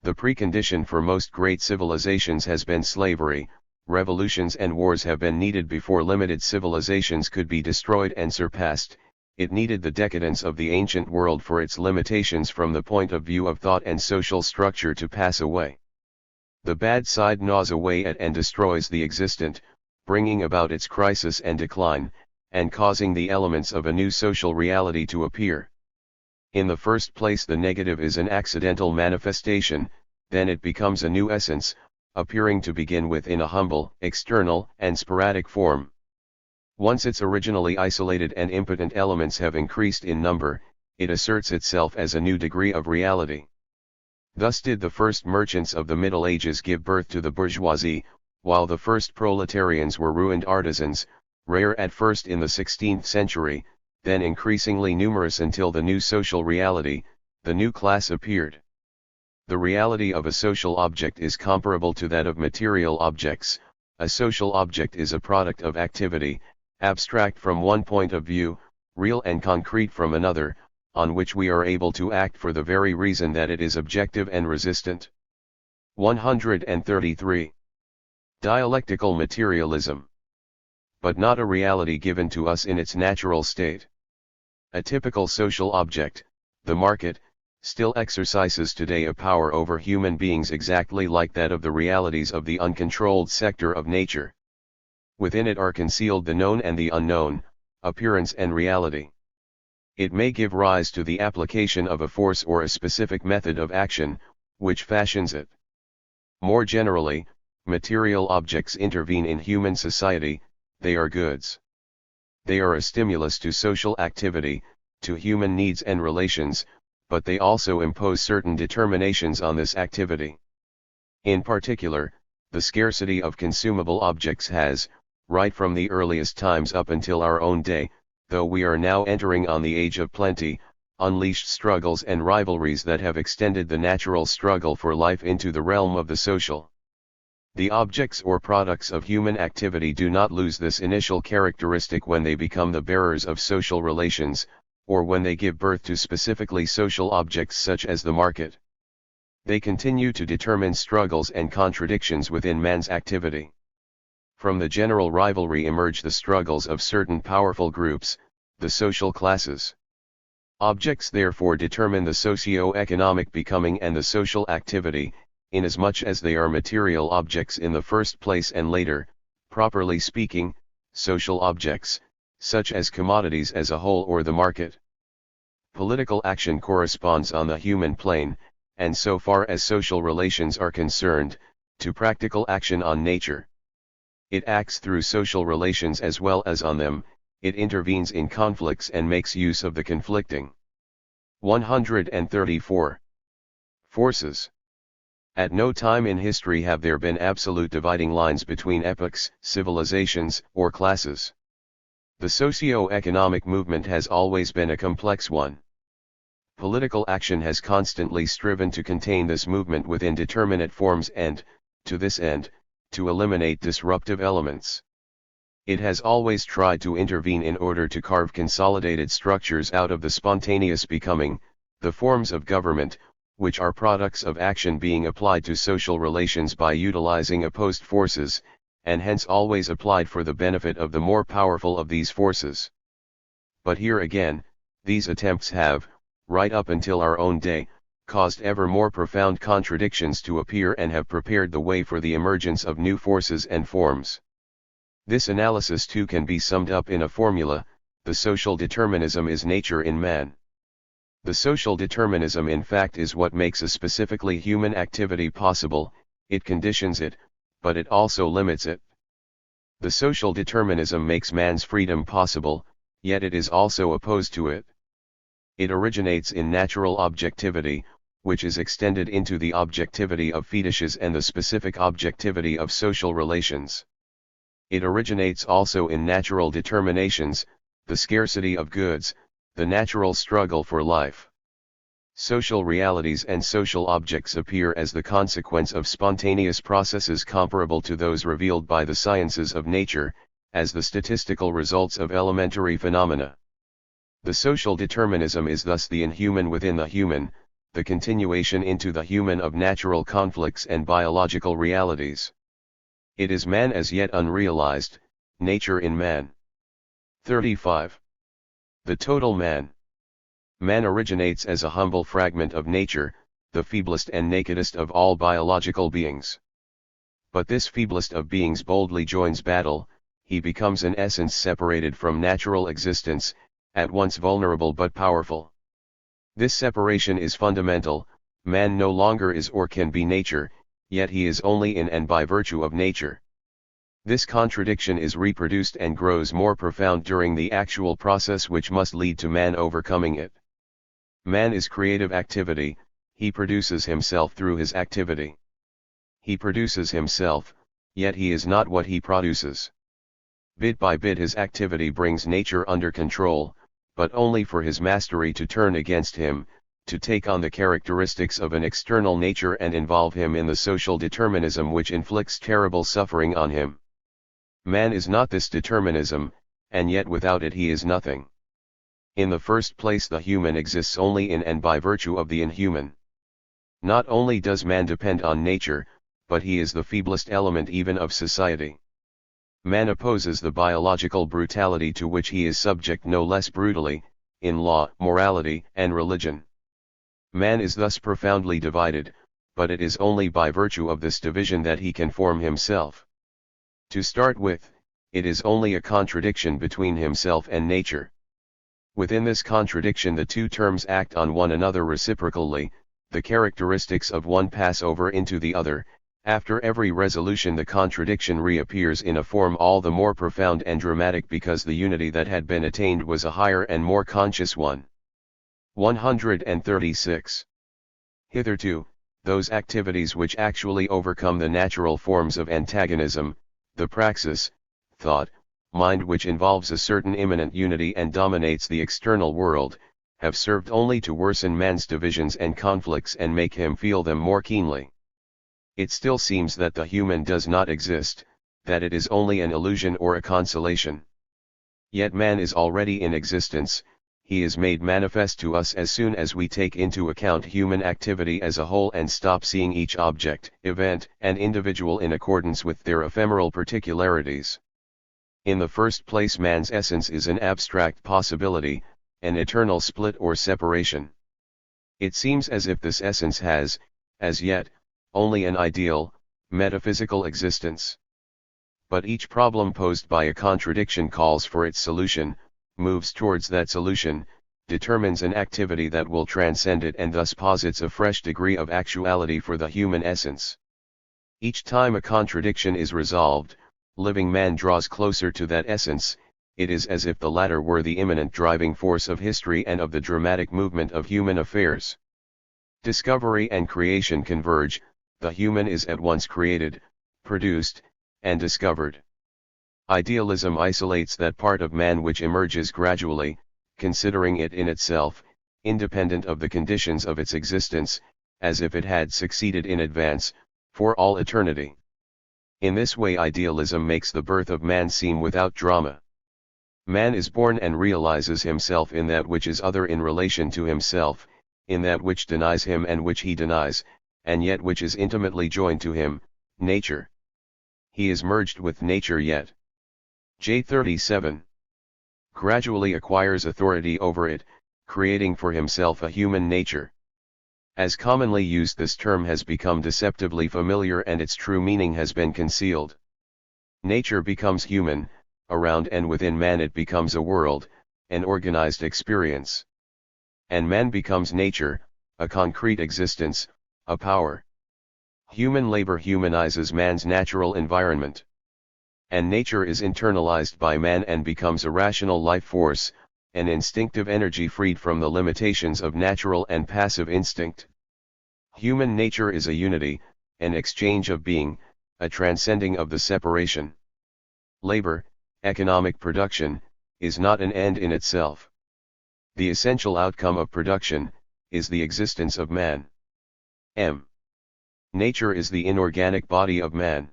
The precondition for most great civilizations has been slavery. Revolutions and wars have been needed before limited civilizations could be destroyed and surpassed. It needed the decadence of the ancient world for its limitations from the point of view of thought and social structure to pass away. The bad side gnaws away at and destroys the existent, bringing about its crisis and decline, and causing the elements of a new social reality to appear. In the first place, the negative is an accidental manifestation, then it becomes a new essence, appearing to begin with in a humble, external, and sporadic form. Once its originally isolated and impotent elements have increased in number, it asserts itself as a new degree of reality. Thus did the first merchants of the Middle Ages give birth to the bourgeoisie, while the first proletarians were ruined artisans, rare at first in the 16th century, then increasingly numerous until the new social reality, the new class, appeared. The reality of a social object is comparable to that of material objects. A social object is a product of activity, abstract from one point of view, real and concrete from another, on which we are able to act for the very reason that it is objective and resistant. 133. Dialectical materialism. But not a reality given to us in its natural state. A typical social object, the market, still exercises today a power over human beings exactly like that of the realities of the uncontrolled sector of nature. Within it are concealed the known and the unknown, appearance and reality. It may give rise to the application of a force or a specific method of action, which fashions it. More generally, material objects intervene in human society. They are goods. They are a stimulus to social activity, to human needs and relations, but they also impose certain determinations on this activity. In particular, the scarcity of consumable objects has, right from the earliest times up until our own day, though we are now entering on the age of plenty, unleashed struggles and rivalries that have extended the natural struggle for life into the realm of the social. The objects or products of human activity do not lose this initial characteristic when they become the bearers of social relations, or when they give birth to specifically social objects such as the market. They continue to determine struggles and contradictions within man's activity. From the general rivalry emerge the struggles of certain powerful groups, the social classes. Objects therefore determine the socio-economic becoming and the social activity, inasmuch as they are material objects in the first place and later, properly speaking, social objects, such as commodities as a whole or the market. Political action corresponds on the human plane, and so far as social relations are concerned, to practical action on nature. It acts through social relations as well as on them, it intervenes in conflicts and makes use of the conflicting. 134. Forces. At no time in history have there been absolute dividing lines between epochs, civilizations, or classes. The socio-economic movement has always been a complex one. Political action has constantly striven to contain this movement within determinate forms and, to this end, to eliminate disruptive elements. It has always tried to intervene in order to carve consolidated structures out of the spontaneous becoming, the forms of government, which are products of action being applied to social relations by utilizing opposed forces, and hence always applied for the benefit of the more powerful of these forces. But here again, these attempts have, right up until our own day, caused ever more profound contradictions to appear and have prepared the way for the emergence of new forces and forms. This analysis too can be summed up in a formula: the social determinism is nature in man. The social determinism in fact is what makes a specifically human activity possible, it conditions it, but it also limits it. The social determinism makes man's freedom possible, yet it is also opposed to it. It originates in natural objectivity, which is extended into the objectivity of fetishes and the specific objectivity of social relations. It originates also in natural determinations, the scarcity of goods, the natural struggle for life. Social realities and social objects appear as the consequence of spontaneous processes comparable to those revealed by the sciences of nature, as the statistical results of elementary phenomena. The social determinism is thus the inhuman within the human, the continuation into the human of natural conflicts and biological realities. It is man as yet unrealized, nature in man. 35. The total man. Man originates as a humble fragment of nature, the feeblest and nakedest of all biological beings. But this feeblest of beings boldly joins battle, he becomes an essence separated from natural existence, at once vulnerable but powerful. This separation is fundamental: man no longer is or can be nature, yet he is only in and by virtue of nature. This contradiction is reproduced and grows more profound during the actual process which must lead to man overcoming it. Man is creative activity, he produces himself through his activity. He produces himself, yet he is not what he produces. Bit by bit his activity brings nature under control, but only for his mastery to turn against him, to take on the characteristics of an external nature and involve him in the social determinism which inflicts terrible suffering on him. Man is not this determinism, and yet without it he is nothing. In the first place, the human exists only in and by virtue of the inhuman. Not only does man depend on nature, but he is the feeblest element even of society. Man opposes the biological brutality to which he is subject no less brutally, in law, morality, and religion. Man is thus profoundly divided, but it is only by virtue of this division that he can form himself. To start with, it is only a contradiction between himself and nature. Within this contradiction the two terms act on one another reciprocally, the characteristics of one pass over into the other. After every resolution the contradiction reappears in a form all the more profound and dramatic because the unity that had been attained was a higher and more conscious one. 136. Hitherto, those activities which actually overcome the natural forms of antagonism, the praxis, thought, mind which involves a certain immanent unity and dominates the external world, have served only to worsen man's divisions and conflicts and make him feel them more keenly. It still seems that the human does not exist, that it is only an illusion or a consolation. Yet man is already in existence, he is made manifest to us as soon as we take into account human activity as a whole and stop seeing each object, event, and individual in accordance with their ephemeral particularities. In the first place, man's essence is an abstract possibility, an eternal split or separation. It seems as if this essence has, as yet, only an ideal, metaphysical existence. But each problem posed by a contradiction calls for its solution, moves towards that solution, determines an activity that will transcend it and thus posits a fresh degree of actuality for the human essence. Each time a contradiction is resolved, living man draws closer to that essence. It is as if the latter were the immanent driving force of history and of the dramatic movement of human affairs. Discovery and creation converge, the human is at once created, produced, and discovered. Idealism isolates that part of man which emerges gradually, considering it in itself, independent of the conditions of its existence, as if it had succeeded in advance, for all eternity. In this way idealism makes the birth of man seem without drama. Man is born and realizes himself in that which is other in relation to himself, in that which denies him and which he denies, and yet which is intimately joined to him, nature. He is merged with nature yet. J. 37. Gradually acquires authority over it, creating for himself a human nature. As commonly used, this term has become deceptively familiar and its true meaning has been concealed. Nature becomes human, around and within man it becomes a world, an organized experience. And man becomes nature, a concrete existence, a power. Human labor humanizes man's natural environment. And nature is internalized by man and becomes a rational life force, an instinctive energy freed from the limitations of natural and passive instinct. Human nature is a unity, an exchange of being, a transcending of the separation. Labor, economic production, is not an end in itself. The essential outcome of production, is the existence of man. Nature is the inorganic body of man.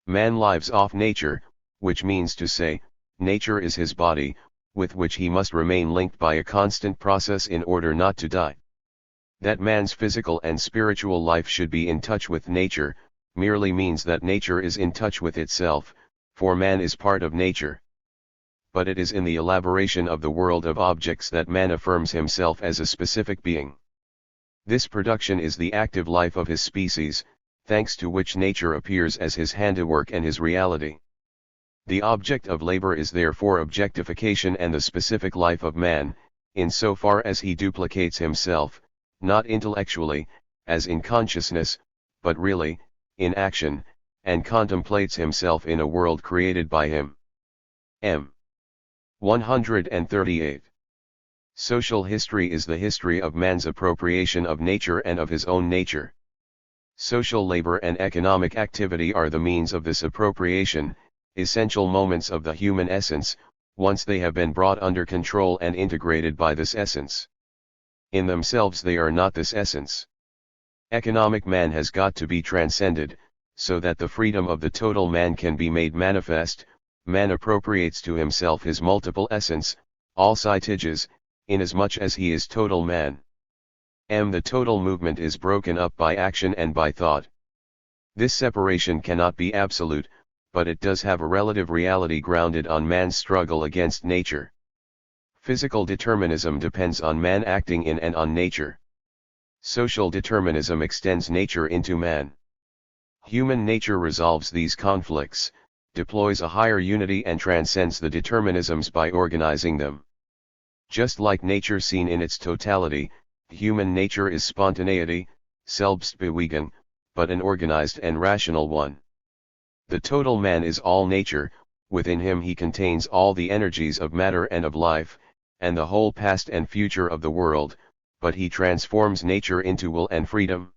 Man lives off nature, which means to say, nature is his body, with which he must remain linked by a constant process in order not to die. That man's physical and spiritual life should be in touch with nature, merely means that nature is in touch with itself, for man is part of nature. But it is in the elaboration of the world of objects that man affirms himself as a specific being. This production is the active life of his species, thanks to which nature appears as his handiwork and his reality. The object of labor is therefore objectification and the specific life of man, in so far as he duplicates himself, not intellectually, as in consciousness, but really, in action, and contemplates himself in a world created by him. 138. Social history is the history of man's appropriation of nature and of his own nature. Social labor and economic activity are the means of this appropriation, essential moments of the human essence, once they have been brought under control and integrated by this essence. In themselves they are not this essence. Economic man has got to be transcended, so that the freedom of the total man can be made manifest. Man appropriates to himself his multiple essence, all citages, inasmuch as he is total man. The total movement is broken up by action and by thought. This separation cannot be absolute, but it does have a relative reality grounded on man's struggle against nature. Physical determinism depends on man acting in and on nature. Social determinism extends nature into man. Human nature resolves these conflicts, deploys a higher unity and transcends the determinisms by organizing them. Just like nature seen in its totality, human nature is spontaneity, Selbstbewegung, but an organized and rational one. The total man is all nature, within him he contains all the energies of matter and of life, and the whole past and future of the world, but he transforms nature into will and freedom.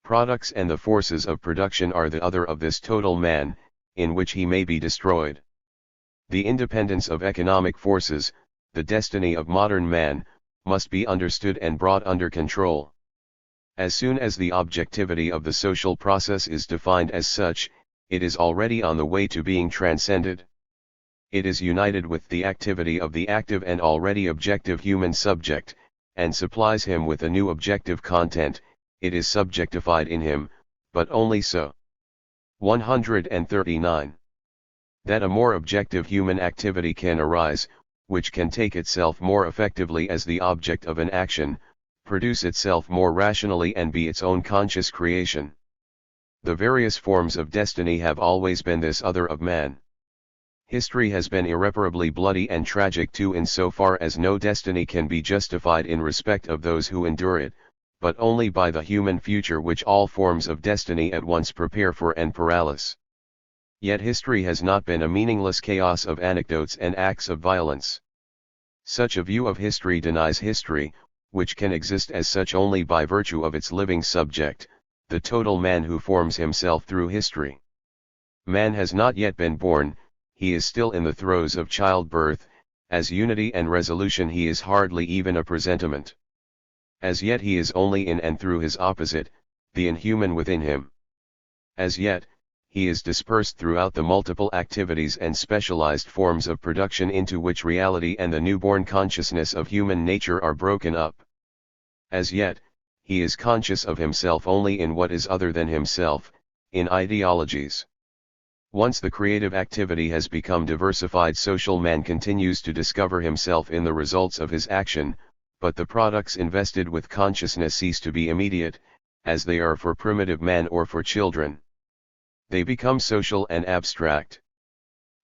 Products and the forces of production are the other of this total man, in which he may be destroyed. The independence of economic forces, the destiny of modern man, must be understood and brought under control. As soon as the objectivity of the social process is defined as such, it is already on the way to being transcended. It is united with the activity of the active and already objective human subject, and supplies him with a new objective content. It is subjectified in him, but only so. 139. That a more objective human activity can arise, which can take itself more effectively as the object of an action, produce itself more rationally and be its own conscious creation. The various forms of destiny have always been this other of man. History has been irreparably bloody and tragic too in so far as no destiny can be justified in respect of those who endure it, but only by the human future which all forms of destiny at once prepare for and paralyze. Yet history has not been a meaningless chaos of anecdotes and acts of violence. Such a view of history denies history, which can exist as such only by virtue of its living subject, the total man who forms himself through history. Man has not yet been born, he is still in the throes of childbirth, as unity and resolution he is hardly even a presentiment. As yet he is only in and through his opposite, the inhuman within him. As yet, he is dispersed throughout the multiple activities and specialized forms of production into which reality and the newborn consciousness of human nature are broken up. As yet, he is conscious of himself only in what is other than himself, in ideologies. Once the creative activity has become diversified, social man continues to discover himself in the results of his action, but the products invested with consciousness cease to be immediate, as they are for primitive man or for children. They become social and abstract.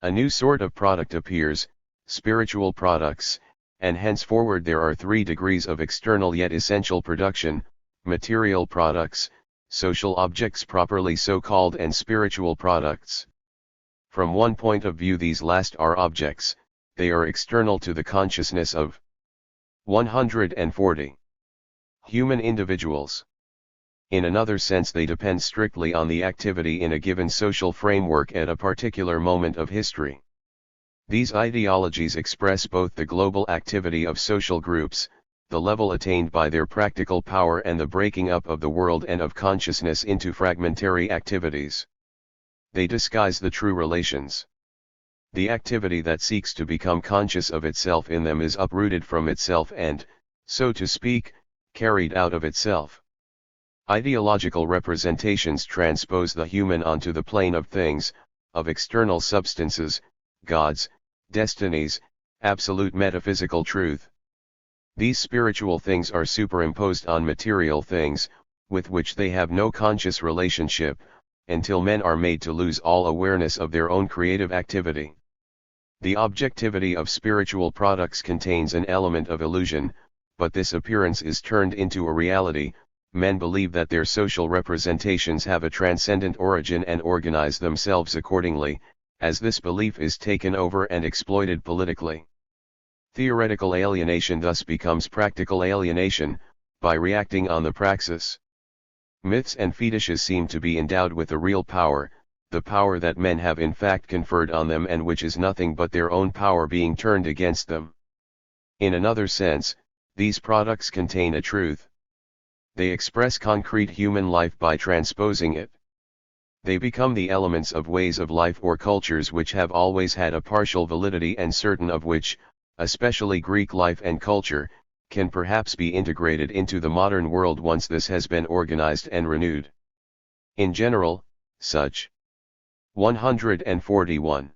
A new sort of product appears, spiritual products, and henceforward there are 3 degrees of external yet essential production: material products, social objects properly so called, and spiritual products. From one point of view these last are objects, they are external to the consciousness of 140 human individuals. In another sense they depend strictly on the activity in a given social framework at a particular moment of history. These ideologies express both the global activity of social groups, the level attained by their practical power, and the breaking up of the world and of consciousness into fragmentary activities. They disguise the true relations. The activity that seeks to become conscious of itself in them is uprooted from itself and, so to speak, carried out of itself. Ideological representations transpose the human onto the plane of things, of external substances, gods, destinies, absolute metaphysical truth. These spiritual things are superimposed on material things, with which they have no conscious relationship, until men are made to lose all awareness of their own creative activity. The objectivity of spiritual products contains an element of illusion, but this appearance is turned into a reality. Men believe that their social representations have a transcendent origin and organize themselves accordingly, as this belief is taken over and exploited politically. Theoretical alienation thus becomes practical alienation, by reacting on the praxis. Myths and fetishes seem to be endowed with a real power, the power that men have in fact conferred on them and which is nothing but their own power being turned against them. In another sense, these products contain a truth. They express concrete human life by transposing it. They become the elements of ways of life or cultures which have always had a partial validity, and certain of which, especially Greek life and culture, can perhaps be integrated into the modern world once this has been organized and renewed. In general, such 141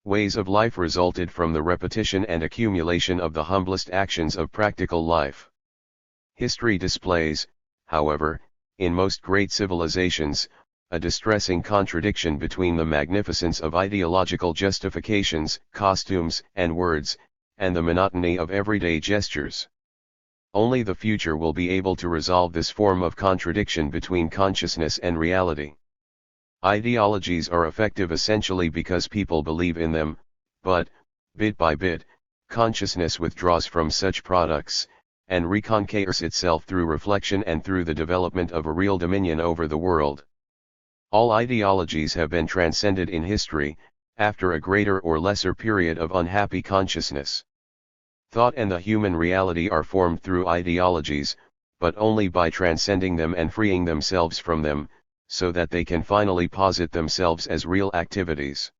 ways of life resulted from the repetition and accumulation of the humblest actions of practical life. History displays, however, in most great civilizations, a distressing contradiction between the magnificence of ideological justifications, costumes, and words, and the monotony of everyday gestures. Only the future will be able to resolve this form of contradiction between consciousness and reality. Ideologies are effective essentially because people believe in them, but, bit by bit, consciousness withdraws from such products, and reconquers itself through reflection and through the development of a real dominion over the world. All ideologies have been transcended in history, after a greater or lesser period of unhappy consciousness. Thought and the human reality are formed through ideologies, but only by transcending them and freeing themselves from them, so that they can finally posit themselves as real activities.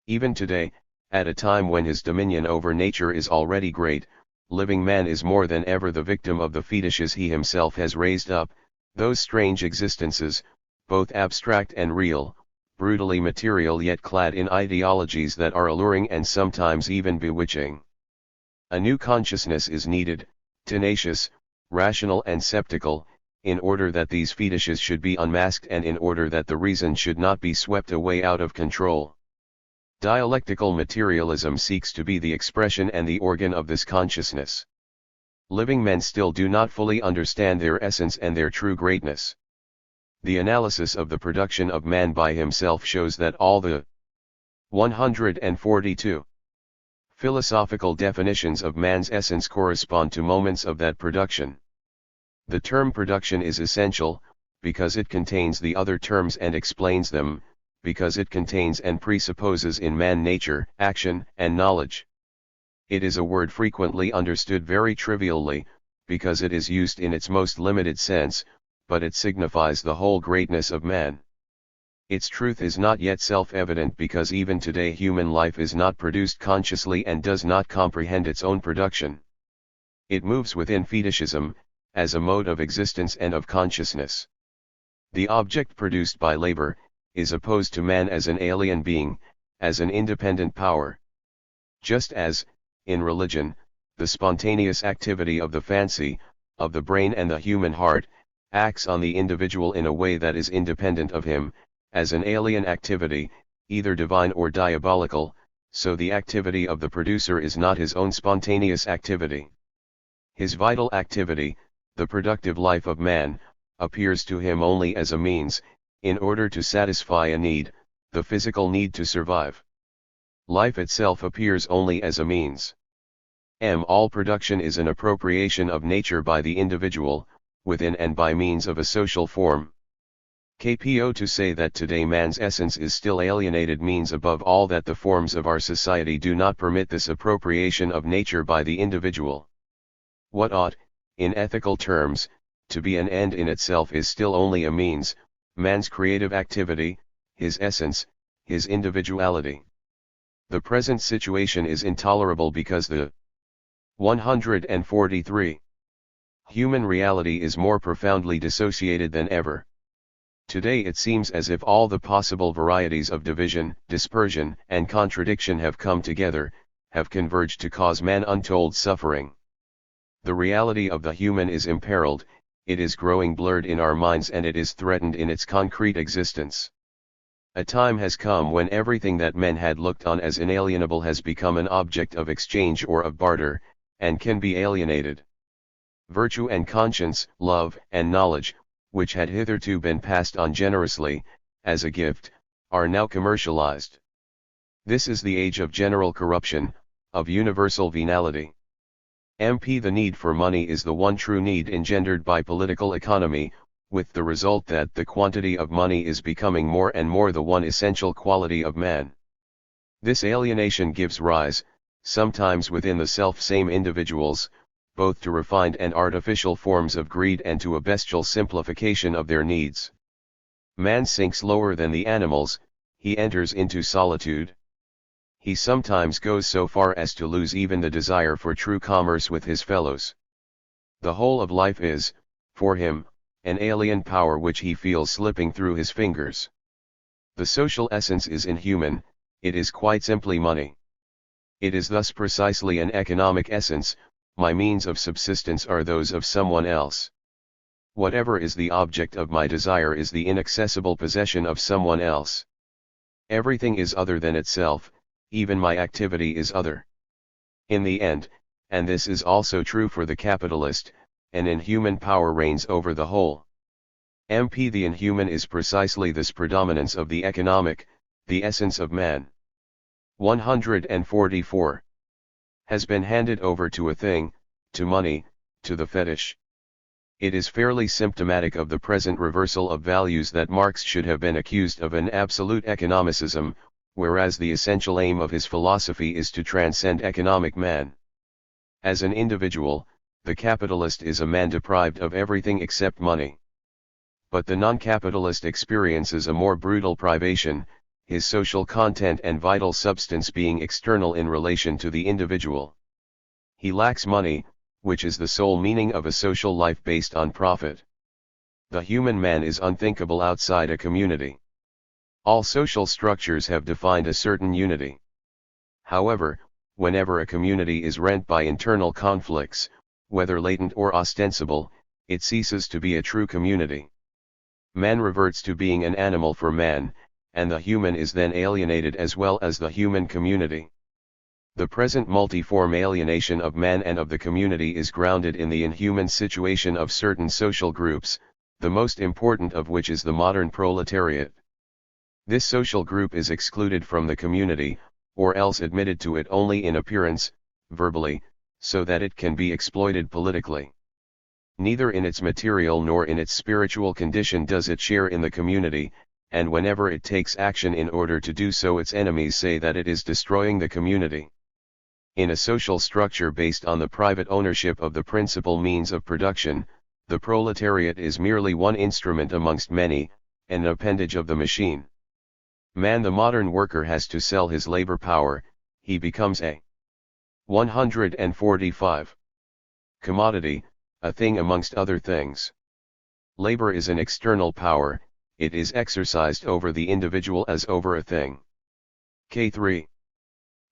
Even today, at a time when his dominion over nature is already great, living man is more than ever the victim of the fetishes he himself has raised up, those strange existences, both abstract and real, brutally material yet clad in ideologies that are alluring and sometimes even bewitching. A new consciousness is needed, tenacious, rational and sceptical, in order that these fetishes should be unmasked and in order that the reason should not be swept away out of control. Dialectical materialism seeks to be the expression and the organ of this consciousness. Living men still do not fully understand their essence and their true greatness. The analysis of the production of man by himself shows that all the 142 philosophical definitions of man's essence correspond to moments of that production. The term production is essential, because it contains the other terms and explains them, because it contains and presupposes in man nature, action, and knowledge. It is a word frequently understood very trivially, because it is used in its most limited sense, but it signifies the whole greatness of man. Its truth is not yet self-evident because even today human life is not produced consciously and does not comprehend its own production. It moves within fetishism, as a mode of existence and of consciousness. The object produced by labor, is opposed to man as an alien being, as an independent power. Just as, in religion, the spontaneous activity of the fancy, of the brain and the human heart, acts on the individual in a way that is independent of him, as an alien activity, either divine or diabolical, so the activity of the producer is not his own spontaneous activity. His vital activity, the productive life of man, appears to him only as a means, in order to satisfy a need, the physical need to survive. Life itself appears only as a means. All production is an appropriation of nature by the individual, within and by means of a social form. Kpo to say that today man's essence is still alienated means above all that the forms of our society do not permit this appropriation of nature by the individual. What ought, in ethical terms, to be an end in itself is still only a means, man's creative activity, his essence, his individuality. The present situation is intolerable because the 143. Human reality is more profoundly dissociated than ever. Today it seems as if all the possible varieties of division, dispersion, and contradiction have come together, have converged to cause man untold suffering. The reality of the human is imperiled, it is growing blurred in our minds and it is threatened in its concrete existence. A time has come when everything that men had looked on as inalienable has become an object of exchange or of barter, and can be alienated. Virtue and conscience, love and knowledge, which had hitherto been passed on generously, as a gift, are now commercialized. This is the age of general corruption, of universal venality. The need for money is the one true need engendered by political economy, with the result that the quantity of money is becoming more and more the one essential quality of man. This alienation gives rise, sometimes within the self-same individuals, both to refined and artificial forms of greed and to a bestial simplification of their needs. Man sinks lower than the animals, he enters into solitude. He sometimes goes so far as to lose even the desire for true commerce with his fellows. The whole of life is, for him, an alien power which he feels slipping through his fingers. The social essence is inhuman, it is quite simply money. It is thus precisely an economic essence, my means of subsistence are those of someone else. Whatever is the object of my desire is the inaccessible possession of someone else. Everything is other than itself, even my activity is other. In the end, and this is also true for the capitalist, an inhuman power reigns over the whole. The inhuman is precisely this predominance of the economic, the essence of man. 144. Has been handed over to a thing, to money, to the fetish. It is fairly symptomatic of the present reversal of values that Marx should have been accused of an absolute economicism, whereas the essential aim of his philosophy is to transcend economic man. As an individual, the capitalist is a man deprived of everything except money. But the non-capitalist experiences a more brutal privation, his social content and vital substance being external in relation to the individual. He lacks money, which is the sole meaning of a social life based on profit. The human man is unthinkable outside a community. All social structures have defined a certain unity. However, whenever a community is rent by internal conflicts, whether latent or ostensible, it ceases to be a true community. Man reverts to being an animal for man, and the human is then alienated as well as the human community. The present multiform alienation of man and of the community is grounded in the inhuman situation of certain social groups, the most important of which is the modern proletariat. This social group is excluded from the community, or else admitted to it only in appearance, verbally, so that it can be exploited politically. Neither in its material nor in its spiritual condition does it share in the community, and whenever it takes action in order to do so, its enemies say that it is destroying the community. In a social structure based on the private ownership of the principal means of production, the proletariat is merely one instrument amongst many, an appendage of the machine. Man, the modern worker, has to sell his labor power. He becomes a 145 commodity, a thing amongst other things. Labor is an external power, it is exercised over the individual as over a thing. K3.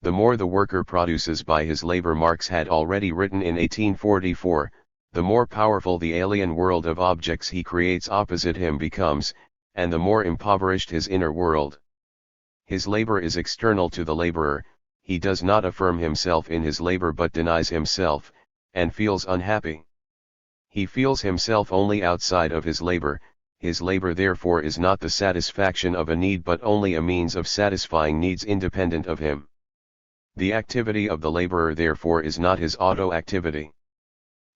The more the worker produces by his labor, Marx had already written in 1844, the more powerful the alien world of objects he creates opposite him becomes, and the more impoverished his inner world. His labor is external to the laborer, he does not affirm himself in his labor but denies himself, and feels unhappy. He feels himself only outside of his labor therefore is not the satisfaction of a need but only a means of satisfying needs independent of him. The activity of the laborer therefore is not his auto-activity.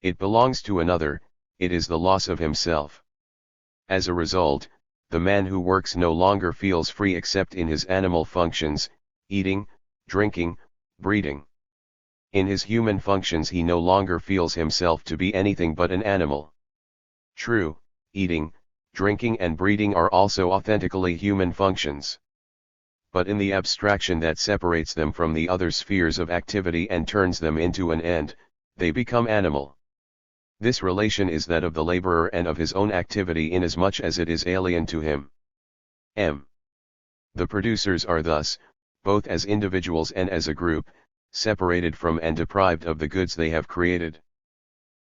It belongs to another, it is the loss of himself. As a result, the man who works no longer feels free except in his animal functions, eating, drinking, breeding. In his human functions he no longer feels himself to be anything but an animal. True, eating, drinking and breeding are also authentically human functions. But in the abstraction that separates them from the other spheres of activity and turns them into an end, they become animal. This relation is that of the laborer and of his own activity inasmuch as it is alien to him. M. The producers are thus, both as individuals and as a group, separated from and deprived of the goods they have created.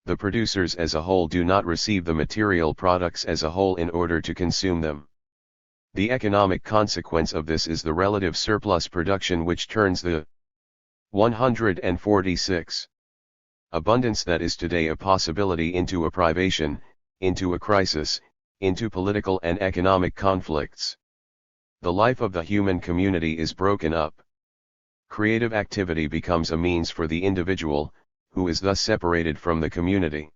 The producers as a whole do not receive the material products as a whole in order to consume them. The economic consequence of this is the relative surplus production which turns the 146 abundance that is today a possibility into a privation, into a crisis, into political and economic conflicts. The life of the human community is broken up. Creative activity becomes a means for the individual, who is thus separated from the community.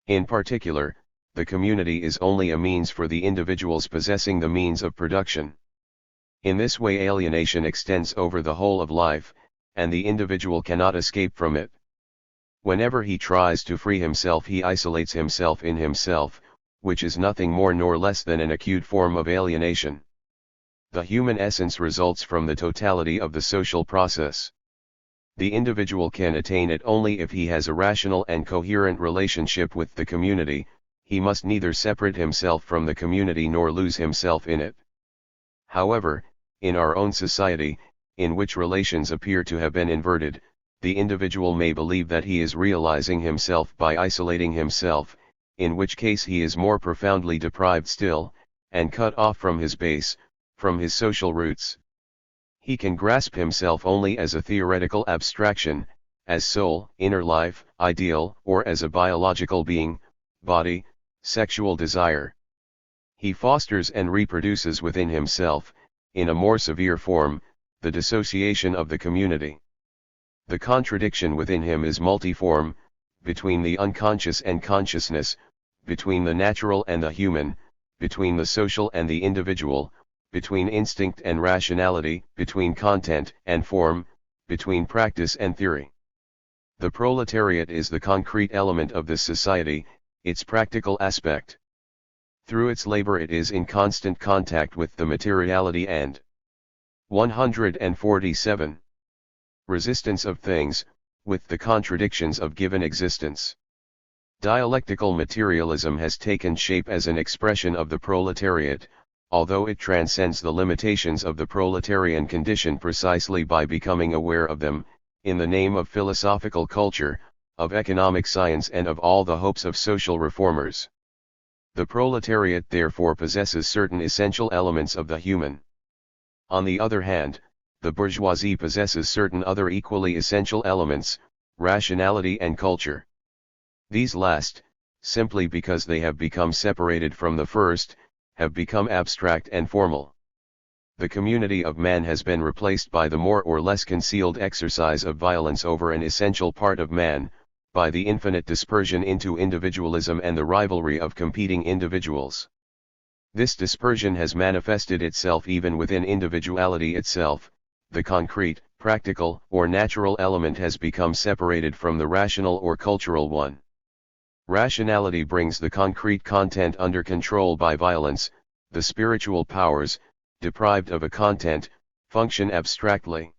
In particular, the community is only a means for the individuals possessing the means of production. In this way alienation extends over the whole of life, and the individual cannot escape from it. Whenever he tries to free himself he isolates himself in himself, which is nothing more nor less than an acute form of alienation. The human essence results from the totality of the social process. The individual can attain it only if he has a rational and coherent relationship with the community. He must neither separate himself from the community nor lose himself in it. However, in our own society, in which relations appear to have been inverted, the individual may believe that he is realizing himself by isolating himself, in which case he is more profoundly deprived still, and cut off from his base, from his social roots. He can grasp himself only as a theoretical abstraction, as soul, inner life, ideal, or as a biological being, body, sexual desire. He fosters and reproduces within himself, in a more severe form, the dissociation of the community. The contradiction within him is multiform, between the unconscious and consciousness, between the natural and the human, between the social and the individual, between instinct and rationality, between content and form, between practice and theory. The proletariat is the concrete element of this society, its practical aspect. Through its labor it is in constant contact with the materiality and 147. Resistance of things, with the contradictions of given existence. Dialectical materialism has taken shape as an expression of the proletariat, although it transcends the limitations of the proletarian condition precisely by becoming aware of them, in the name of philosophical culture, of economic science and of all the hopes of social reformers. The proletariat therefore possesses certain essential elements of the human. On the other hand, the bourgeoisie possesses certain other equally essential elements, rationality and culture. These last, simply because they have become separated from the first, have become abstract and formal. The community of man has been replaced by the more or less concealed exercise of violence over an essential part of man, by the infinite dispersion into individualism and the rivalry of competing individuals. This dispersion has manifested itself even within individuality itself. The concrete, practical, or natural element has become separated from the rational or cultural one. Rationality brings the concrete content under control by violence. The spiritual powers, deprived of a content, function abstractly.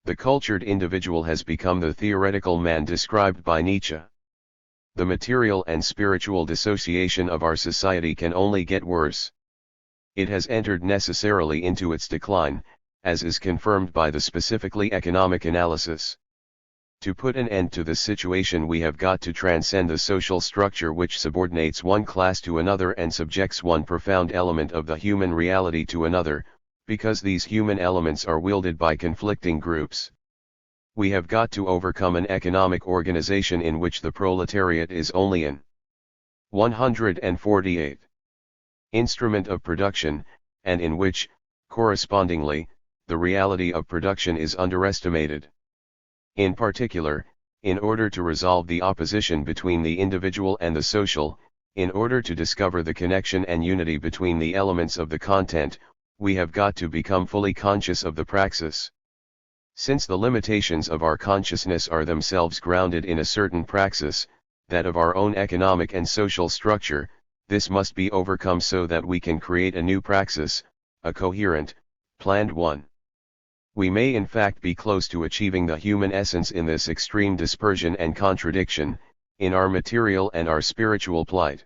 The cultured individual has become the theoretical man described by Nietzsche. The material and spiritual dissociation of our society can only get worse. It has entered necessarily into its decline, as is confirmed by the specifically economic analysis. To put an end to this situation, we have got to transcend the social structure which subordinates one class to another and subjects one profound element of the human reality to another, because these human elements are wielded by conflicting groups. We have got to overcome an economic organization in which the proletariat is only an 148th instrument of production, and in which, correspondingly, the reality of production is underestimated. In particular, in order to resolve the opposition between the individual and the social, in order to discover the connection and unity between the elements of the content, we have got to become fully conscious of the praxis. Since the limitations of our consciousness are themselves grounded in a certain praxis, that of our own economic and social structure, this must be overcome so that we can create a new praxis, a coherent, planned one. We may in fact be close to achieving the human essence in this extreme dispersion and contradiction, in our material and our spiritual plight.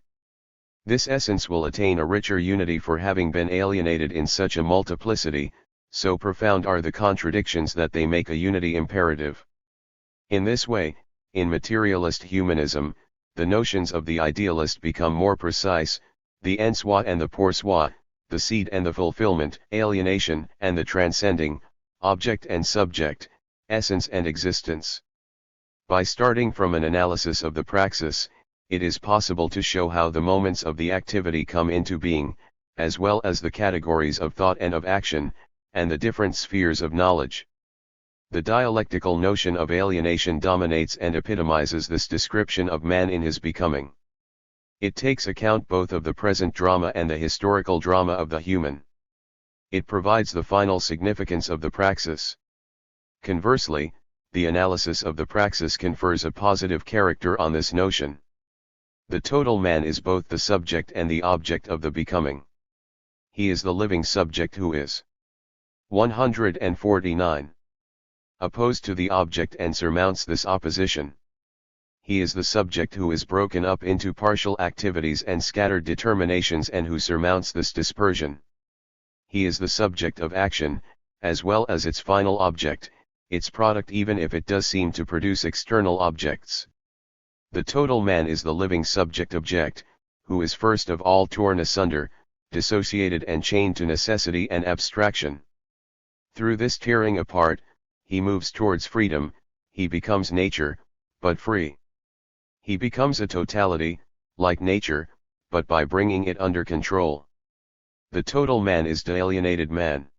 This essence will attain a richer unity for having been alienated in such a multiplicity, so profound are the contradictions that they make a unity imperative. In this way, in materialist humanism, the notions of the idealist become more precise, the en soi and the pour soi, the seed and the fulfillment, alienation and the transcending, object and subject, essence and existence. By starting from an analysis of the praxis, it is possible to show how the moments of the activity come into being, as well as the categories of thought and of action, and the different spheres of knowledge. The dialectical notion of alienation dominates and epitomizes this description of man in his becoming. It takes account both of the present drama and the historical drama of the human. It provides the final significance of the praxis. Conversely, the analysis of the praxis confers a positive character on this notion. The total man is both the subject and the object of the becoming. He is the living subject who is 149. Opposed to the object and surmounts this opposition. He is the subject who is broken up into partial activities and scattered determinations and who surmounts this dispersion. He is the subject of action, as well as its final object, its product even if it does seem to produce external objects. The total man is the living subject-object, who is first of all torn asunder, dissociated and chained to necessity and abstraction. Through this tearing apart, he moves towards freedom, he becomes nature, but free. He becomes a totality, like nature, but by bringing it under control. The total man is the alienated man.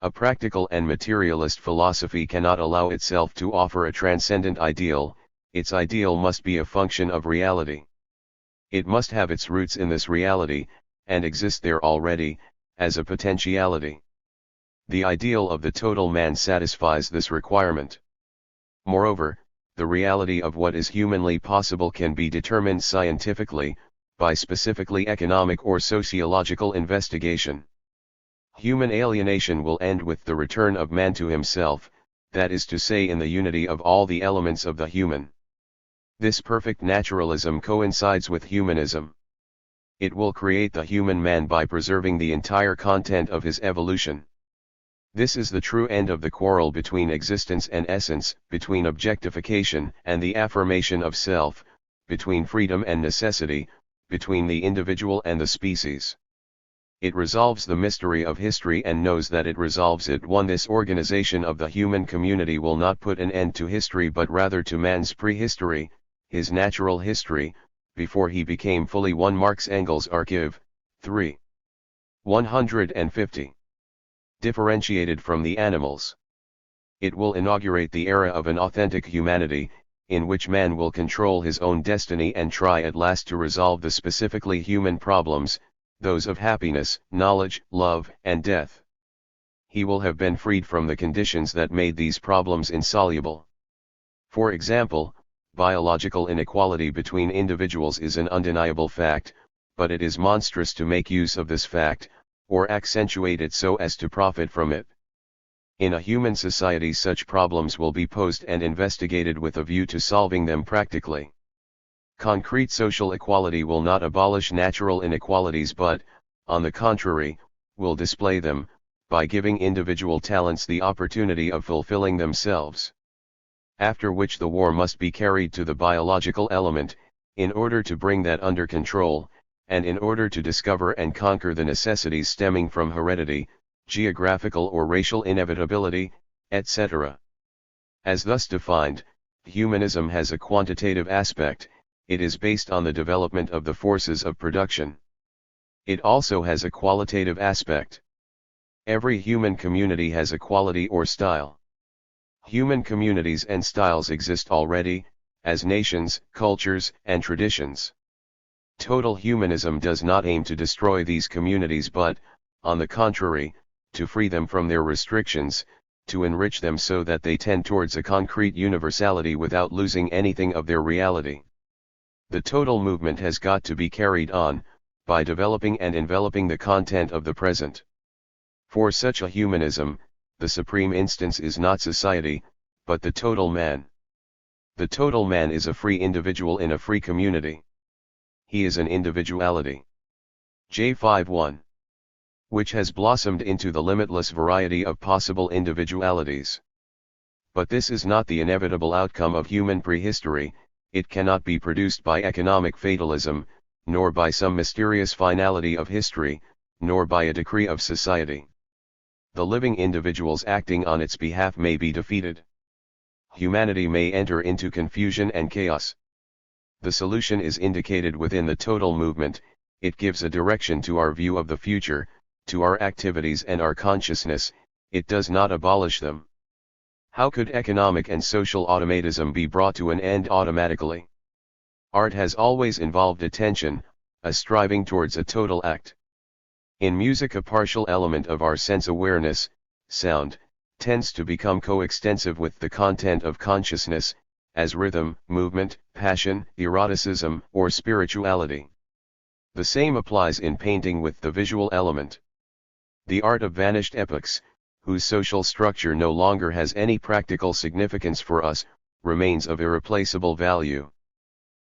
A practical and materialist philosophy cannot allow itself to offer a transcendent ideal, its ideal must be a function of reality. It must have its roots in this reality, and exist there already, as a potentiality. The ideal of the total man satisfies this requirement. Moreover, the reality of what is humanly possible can be determined scientifically, by specifically economic or sociological investigation. Human alienation will end with the return of man to himself, that is to say in the unity of all the elements of the human. This perfect naturalism coincides with humanism. It will create the human man by preserving the entire content of his evolution. This is the true end of the quarrel between existence and essence, between objectification and the affirmation of self, between freedom and necessity, between the individual and the species. It resolves the mystery of history and knows that it resolves it. This organization of the human community will not put an end to history but rather to man's prehistory, his natural history, before he became fully one. Marx Engels Archive, 3. 150. Differentiated from the animals. It will inaugurate the era of an authentic humanity, in which man will control his own destiny and try at last to resolve the specifically human problems, those of happiness, knowledge, love, and death. He will have been freed from the conditions that made these problems insoluble. For example, biological inequality between individuals is an undeniable fact, but it is monstrous to make use of this fact, or accentuate it so as to profit from it. In a human society such problems will be posed and investigated with a view to solving them practically. Concrete social equality will not abolish natural inequalities but, on the contrary, will display them, by giving individual talents the opportunity of fulfilling themselves. After which the war must be carried to the biological element, in order to bring that under control, and in order to discover and conquer the necessities stemming from heredity, geographical or racial inevitability, etc. As thus defined, humanism has a quantitative aspect. It is based on the development of the forces of production. It also has a qualitative aspect. Every human community has a quality or style. Human communities and styles exist already, as nations, cultures, and traditions. Total humanism does not aim to destroy these communities but, on the contrary, to free them from their restrictions, to enrich them so that they tend towards a concrete universality without losing anything of their reality. The total movement has got to be carried on, by developing and enveloping the content of the present. For such a humanism, the supreme instance is not society, but the total man. The total man is a free individual in a free community. He is an individuality. J5:1. Which has blossomed into the limitless variety of possible individualities. But this is not the inevitable outcome of human prehistory. It cannot be produced by economic fatalism, nor by some mysterious finality of history, nor by a decree of society. The living individuals acting on its behalf may be defeated. Humanity may enter into confusion and chaos. The solution is indicated within the total movement. It gives a direction to our view of the future, to our activities and our consciousness. It does not abolish them. How could economic and social automatism be brought to an end automatically? Art has always involved attention, a striving towards a total act. In music, a partial element of our sense awareness, sound, tends to become coextensive with the content of consciousness, as rhythm, movement, passion, eroticism, or spirituality. The same applies in painting with the visual element. The art of vanished epochs, whose social structure no longer has any practical significance for us, remains of irreplaceable value.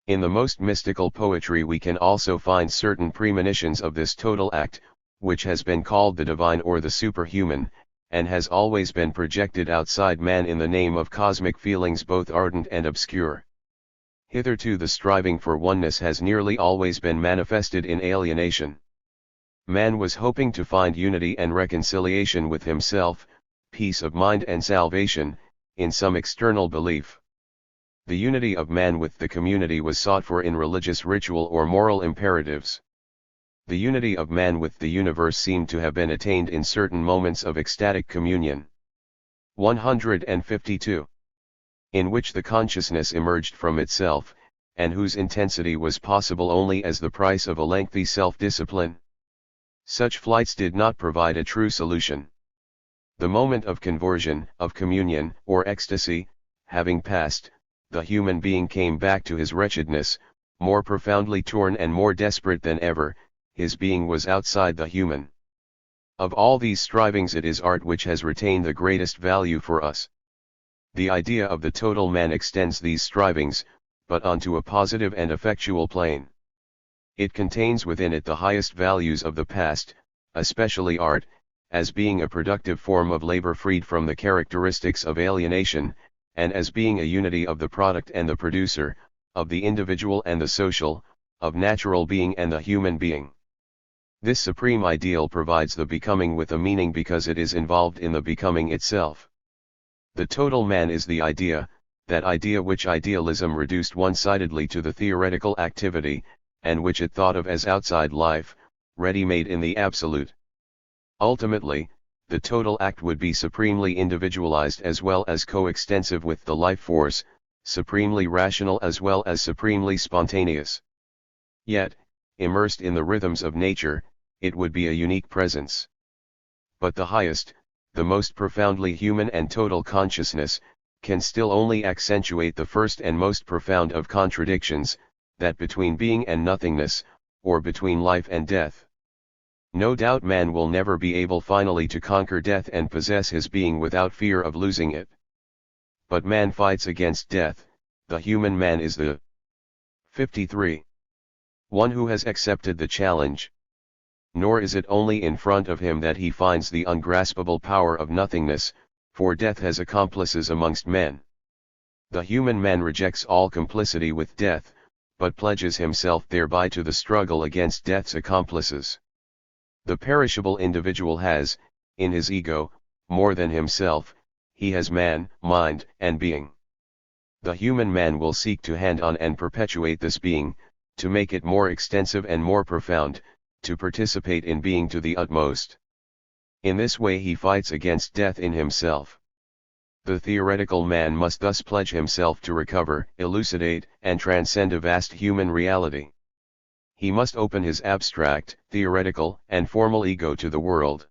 In the most mystical poetry we can also find certain premonitions of this total act, which has been called the divine or the superhuman, and has always been projected outside man in the name of cosmic feelings both ardent and obscure. Hitherto the striving for oneness has nearly always been manifested in alienation. Man was hoping to find unity and reconciliation with himself, peace of mind and salvation, in some external belief. The unity of man with the community was sought for in religious ritual or moral imperatives. The unity of man with the universe seemed to have been attained in certain moments of ecstatic communion. 152. In which the consciousness emerged from itself, and whose intensity was possible only as the price of a lengthy self-discipline. Such flights did not provide a true solution. The moment of conversion, of communion, or ecstasy, having passed, the human being came back to his wretchedness, more profoundly torn and more desperate than ever. His being was outside the human. Of all these strivings it is art which has retained the greatest value for us. The idea of the total man extends these strivings, but onto a positive and effectual plane. It contains within it the highest values of the past, especially art, as being a productive form of labor freed from the characteristics of alienation, and as being a unity of the product and the producer, of the individual and the social, of natural being and the human being. This supreme ideal provides the becoming with a meaning because it is involved in the becoming itself. The total man is the idea, that idea which idealism reduced one-sidedly to the theoretical activity, and which it thought of as outside life, ready-made in the absolute. Ultimately, the total act would be supremely individualized as well as coextensive with the life force, supremely rational as well as supremely spontaneous. Yet, immersed in the rhythms of nature, it would be a unique presence. But the highest, the most profoundly human and total consciousness, can still only accentuate the first and most profound of contradictions, that between being and nothingness, or between life and death. No doubt man will never be able finally to conquer death and possess his being without fear of losing it. But man fights against death, the human man is the 53. One who has accepted the challenge. Nor is it only in front of him that he finds the ungraspable power of nothingness, for death has accomplices amongst men. The human man rejects all complicity with death, but pledges himself thereby to the struggle against death's accomplices. The perishable individual has, in his ego, more than himself, he has man, mind, and being. The human man will seek to hand on and perpetuate this being, to make it more extensive and more profound, to participate in being to the utmost. In this way he fights against death in himself. The theoretical man must thus pledge himself to recover, elucidate, and transcend a vast human reality. He must open his abstract, theoretical, and formal ego to the world.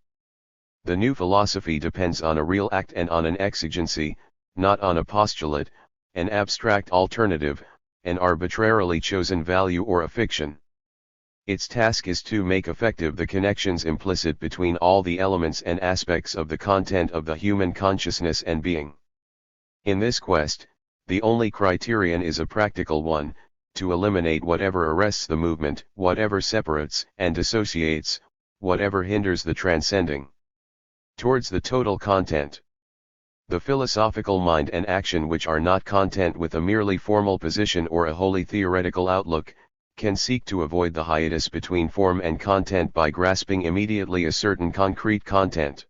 The new philosophy depends on a real act and on an exigency, not on a postulate, an abstract alternative, an arbitrarily chosen value or a fiction. Its task is to make effective the connections implicit between all the elements and aspects of the content of the human consciousness and being. In this quest, the only criterion is a practical one, to eliminate whatever arrests the movement, whatever separates and dissociates, whatever hinders the transcending towards the total content. The philosophical mind and action which are not content with a merely formal position or a wholly theoretical outlook, can seek to avoid the hiatus between form and content by grasping immediately a certain concrete content.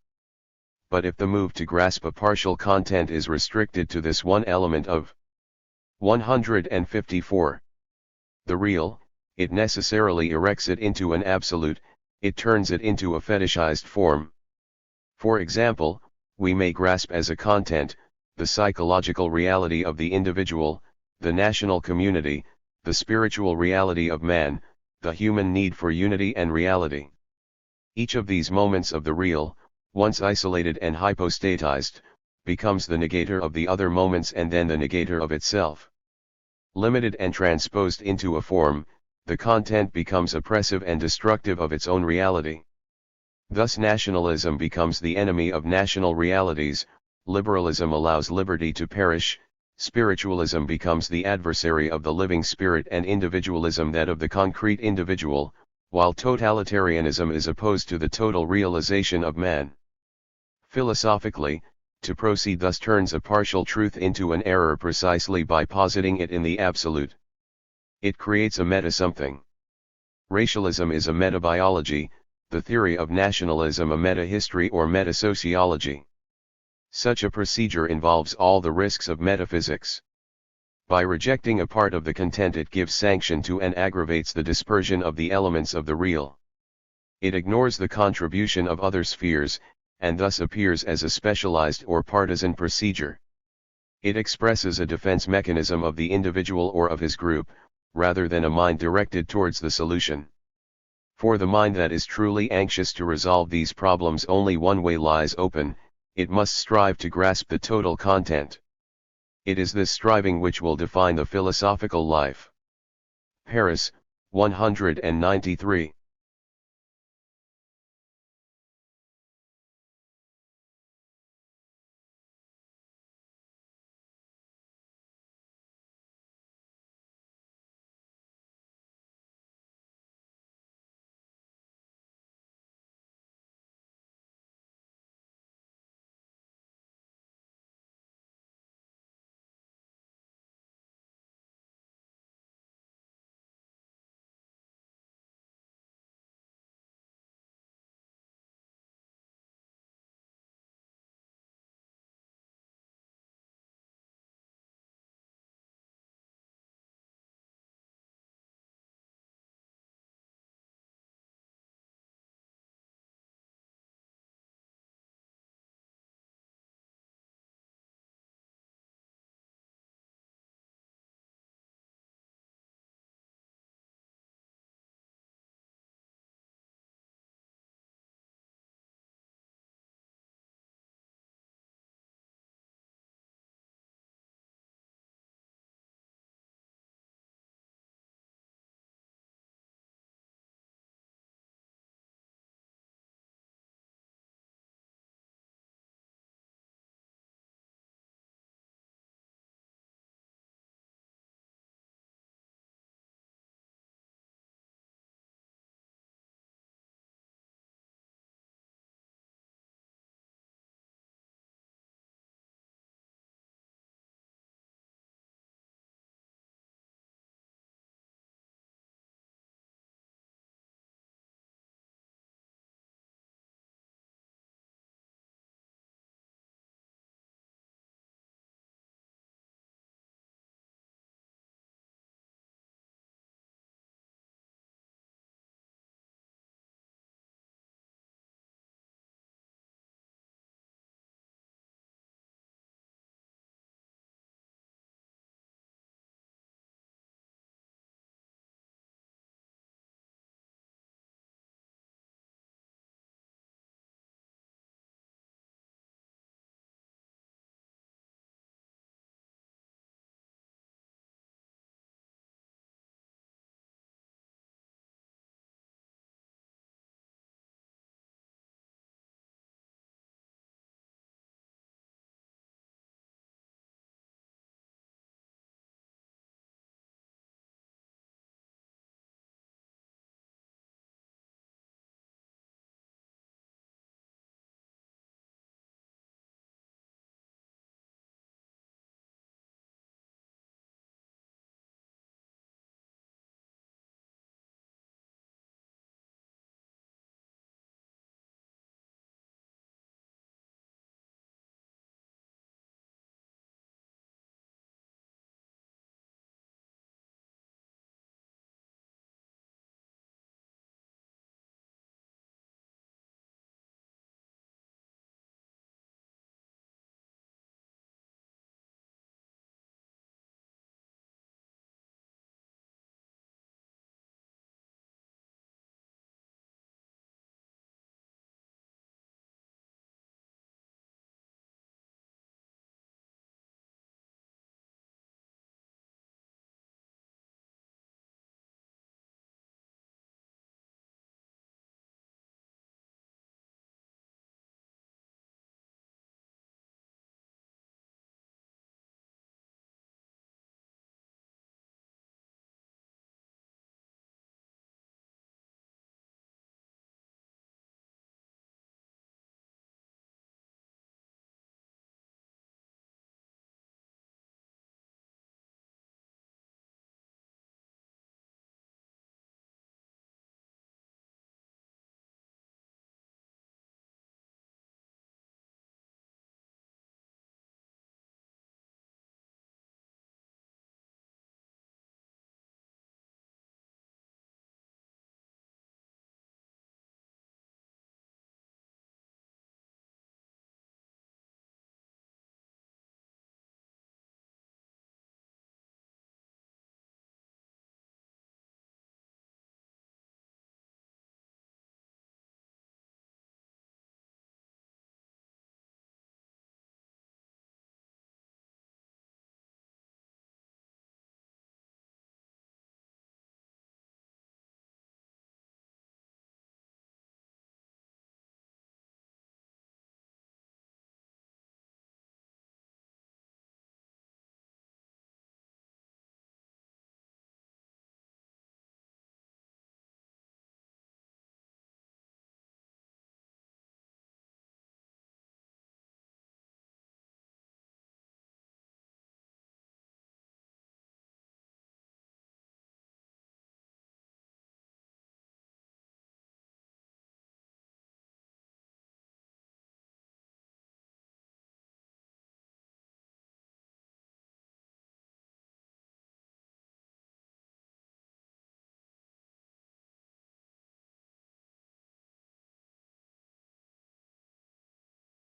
But if the move to grasp a partial content is restricted to this one element of 154, the real, it necessarily erects it into an absolute, it turns it into a fetishized form. For example, we may grasp as a content, the psychological reality of the individual, the national community, the spiritual reality of man, the human need for unity and reality. Each of these moments of the real, once isolated and hypostatized, becomes the negator of the other moments and then the negator of itself. Limited and transposed into a form, the content becomes oppressive and destructive of its own reality. Thus nationalism becomes the enemy of national realities, liberalism allows liberty to perish, spiritualism becomes the adversary of the living spirit and individualism that of the concrete individual, while totalitarianism is opposed to the total realization of man. Philosophically, to proceed thus turns a partial truth into an error precisely by positing it in the absolute. It creates a meta-something. Racialism is a meta-biology, the theory of nationalism a meta-history or meta-sociology. Such a procedure involves all the risks of metaphysics. By rejecting a part of the content it gives sanction to and aggravates the dispersion of the elements of the real. It ignores the contribution of other spheres, and thus appears as a specialized or partisan procedure. It expresses a defense mechanism of the individual or of his group, rather than a mind directed towards the solution. For the mind that is truly anxious to resolve these problems only one way lies open, it must strive to grasp the total content. It is this striving which will define the philosophical life. Paris, 193.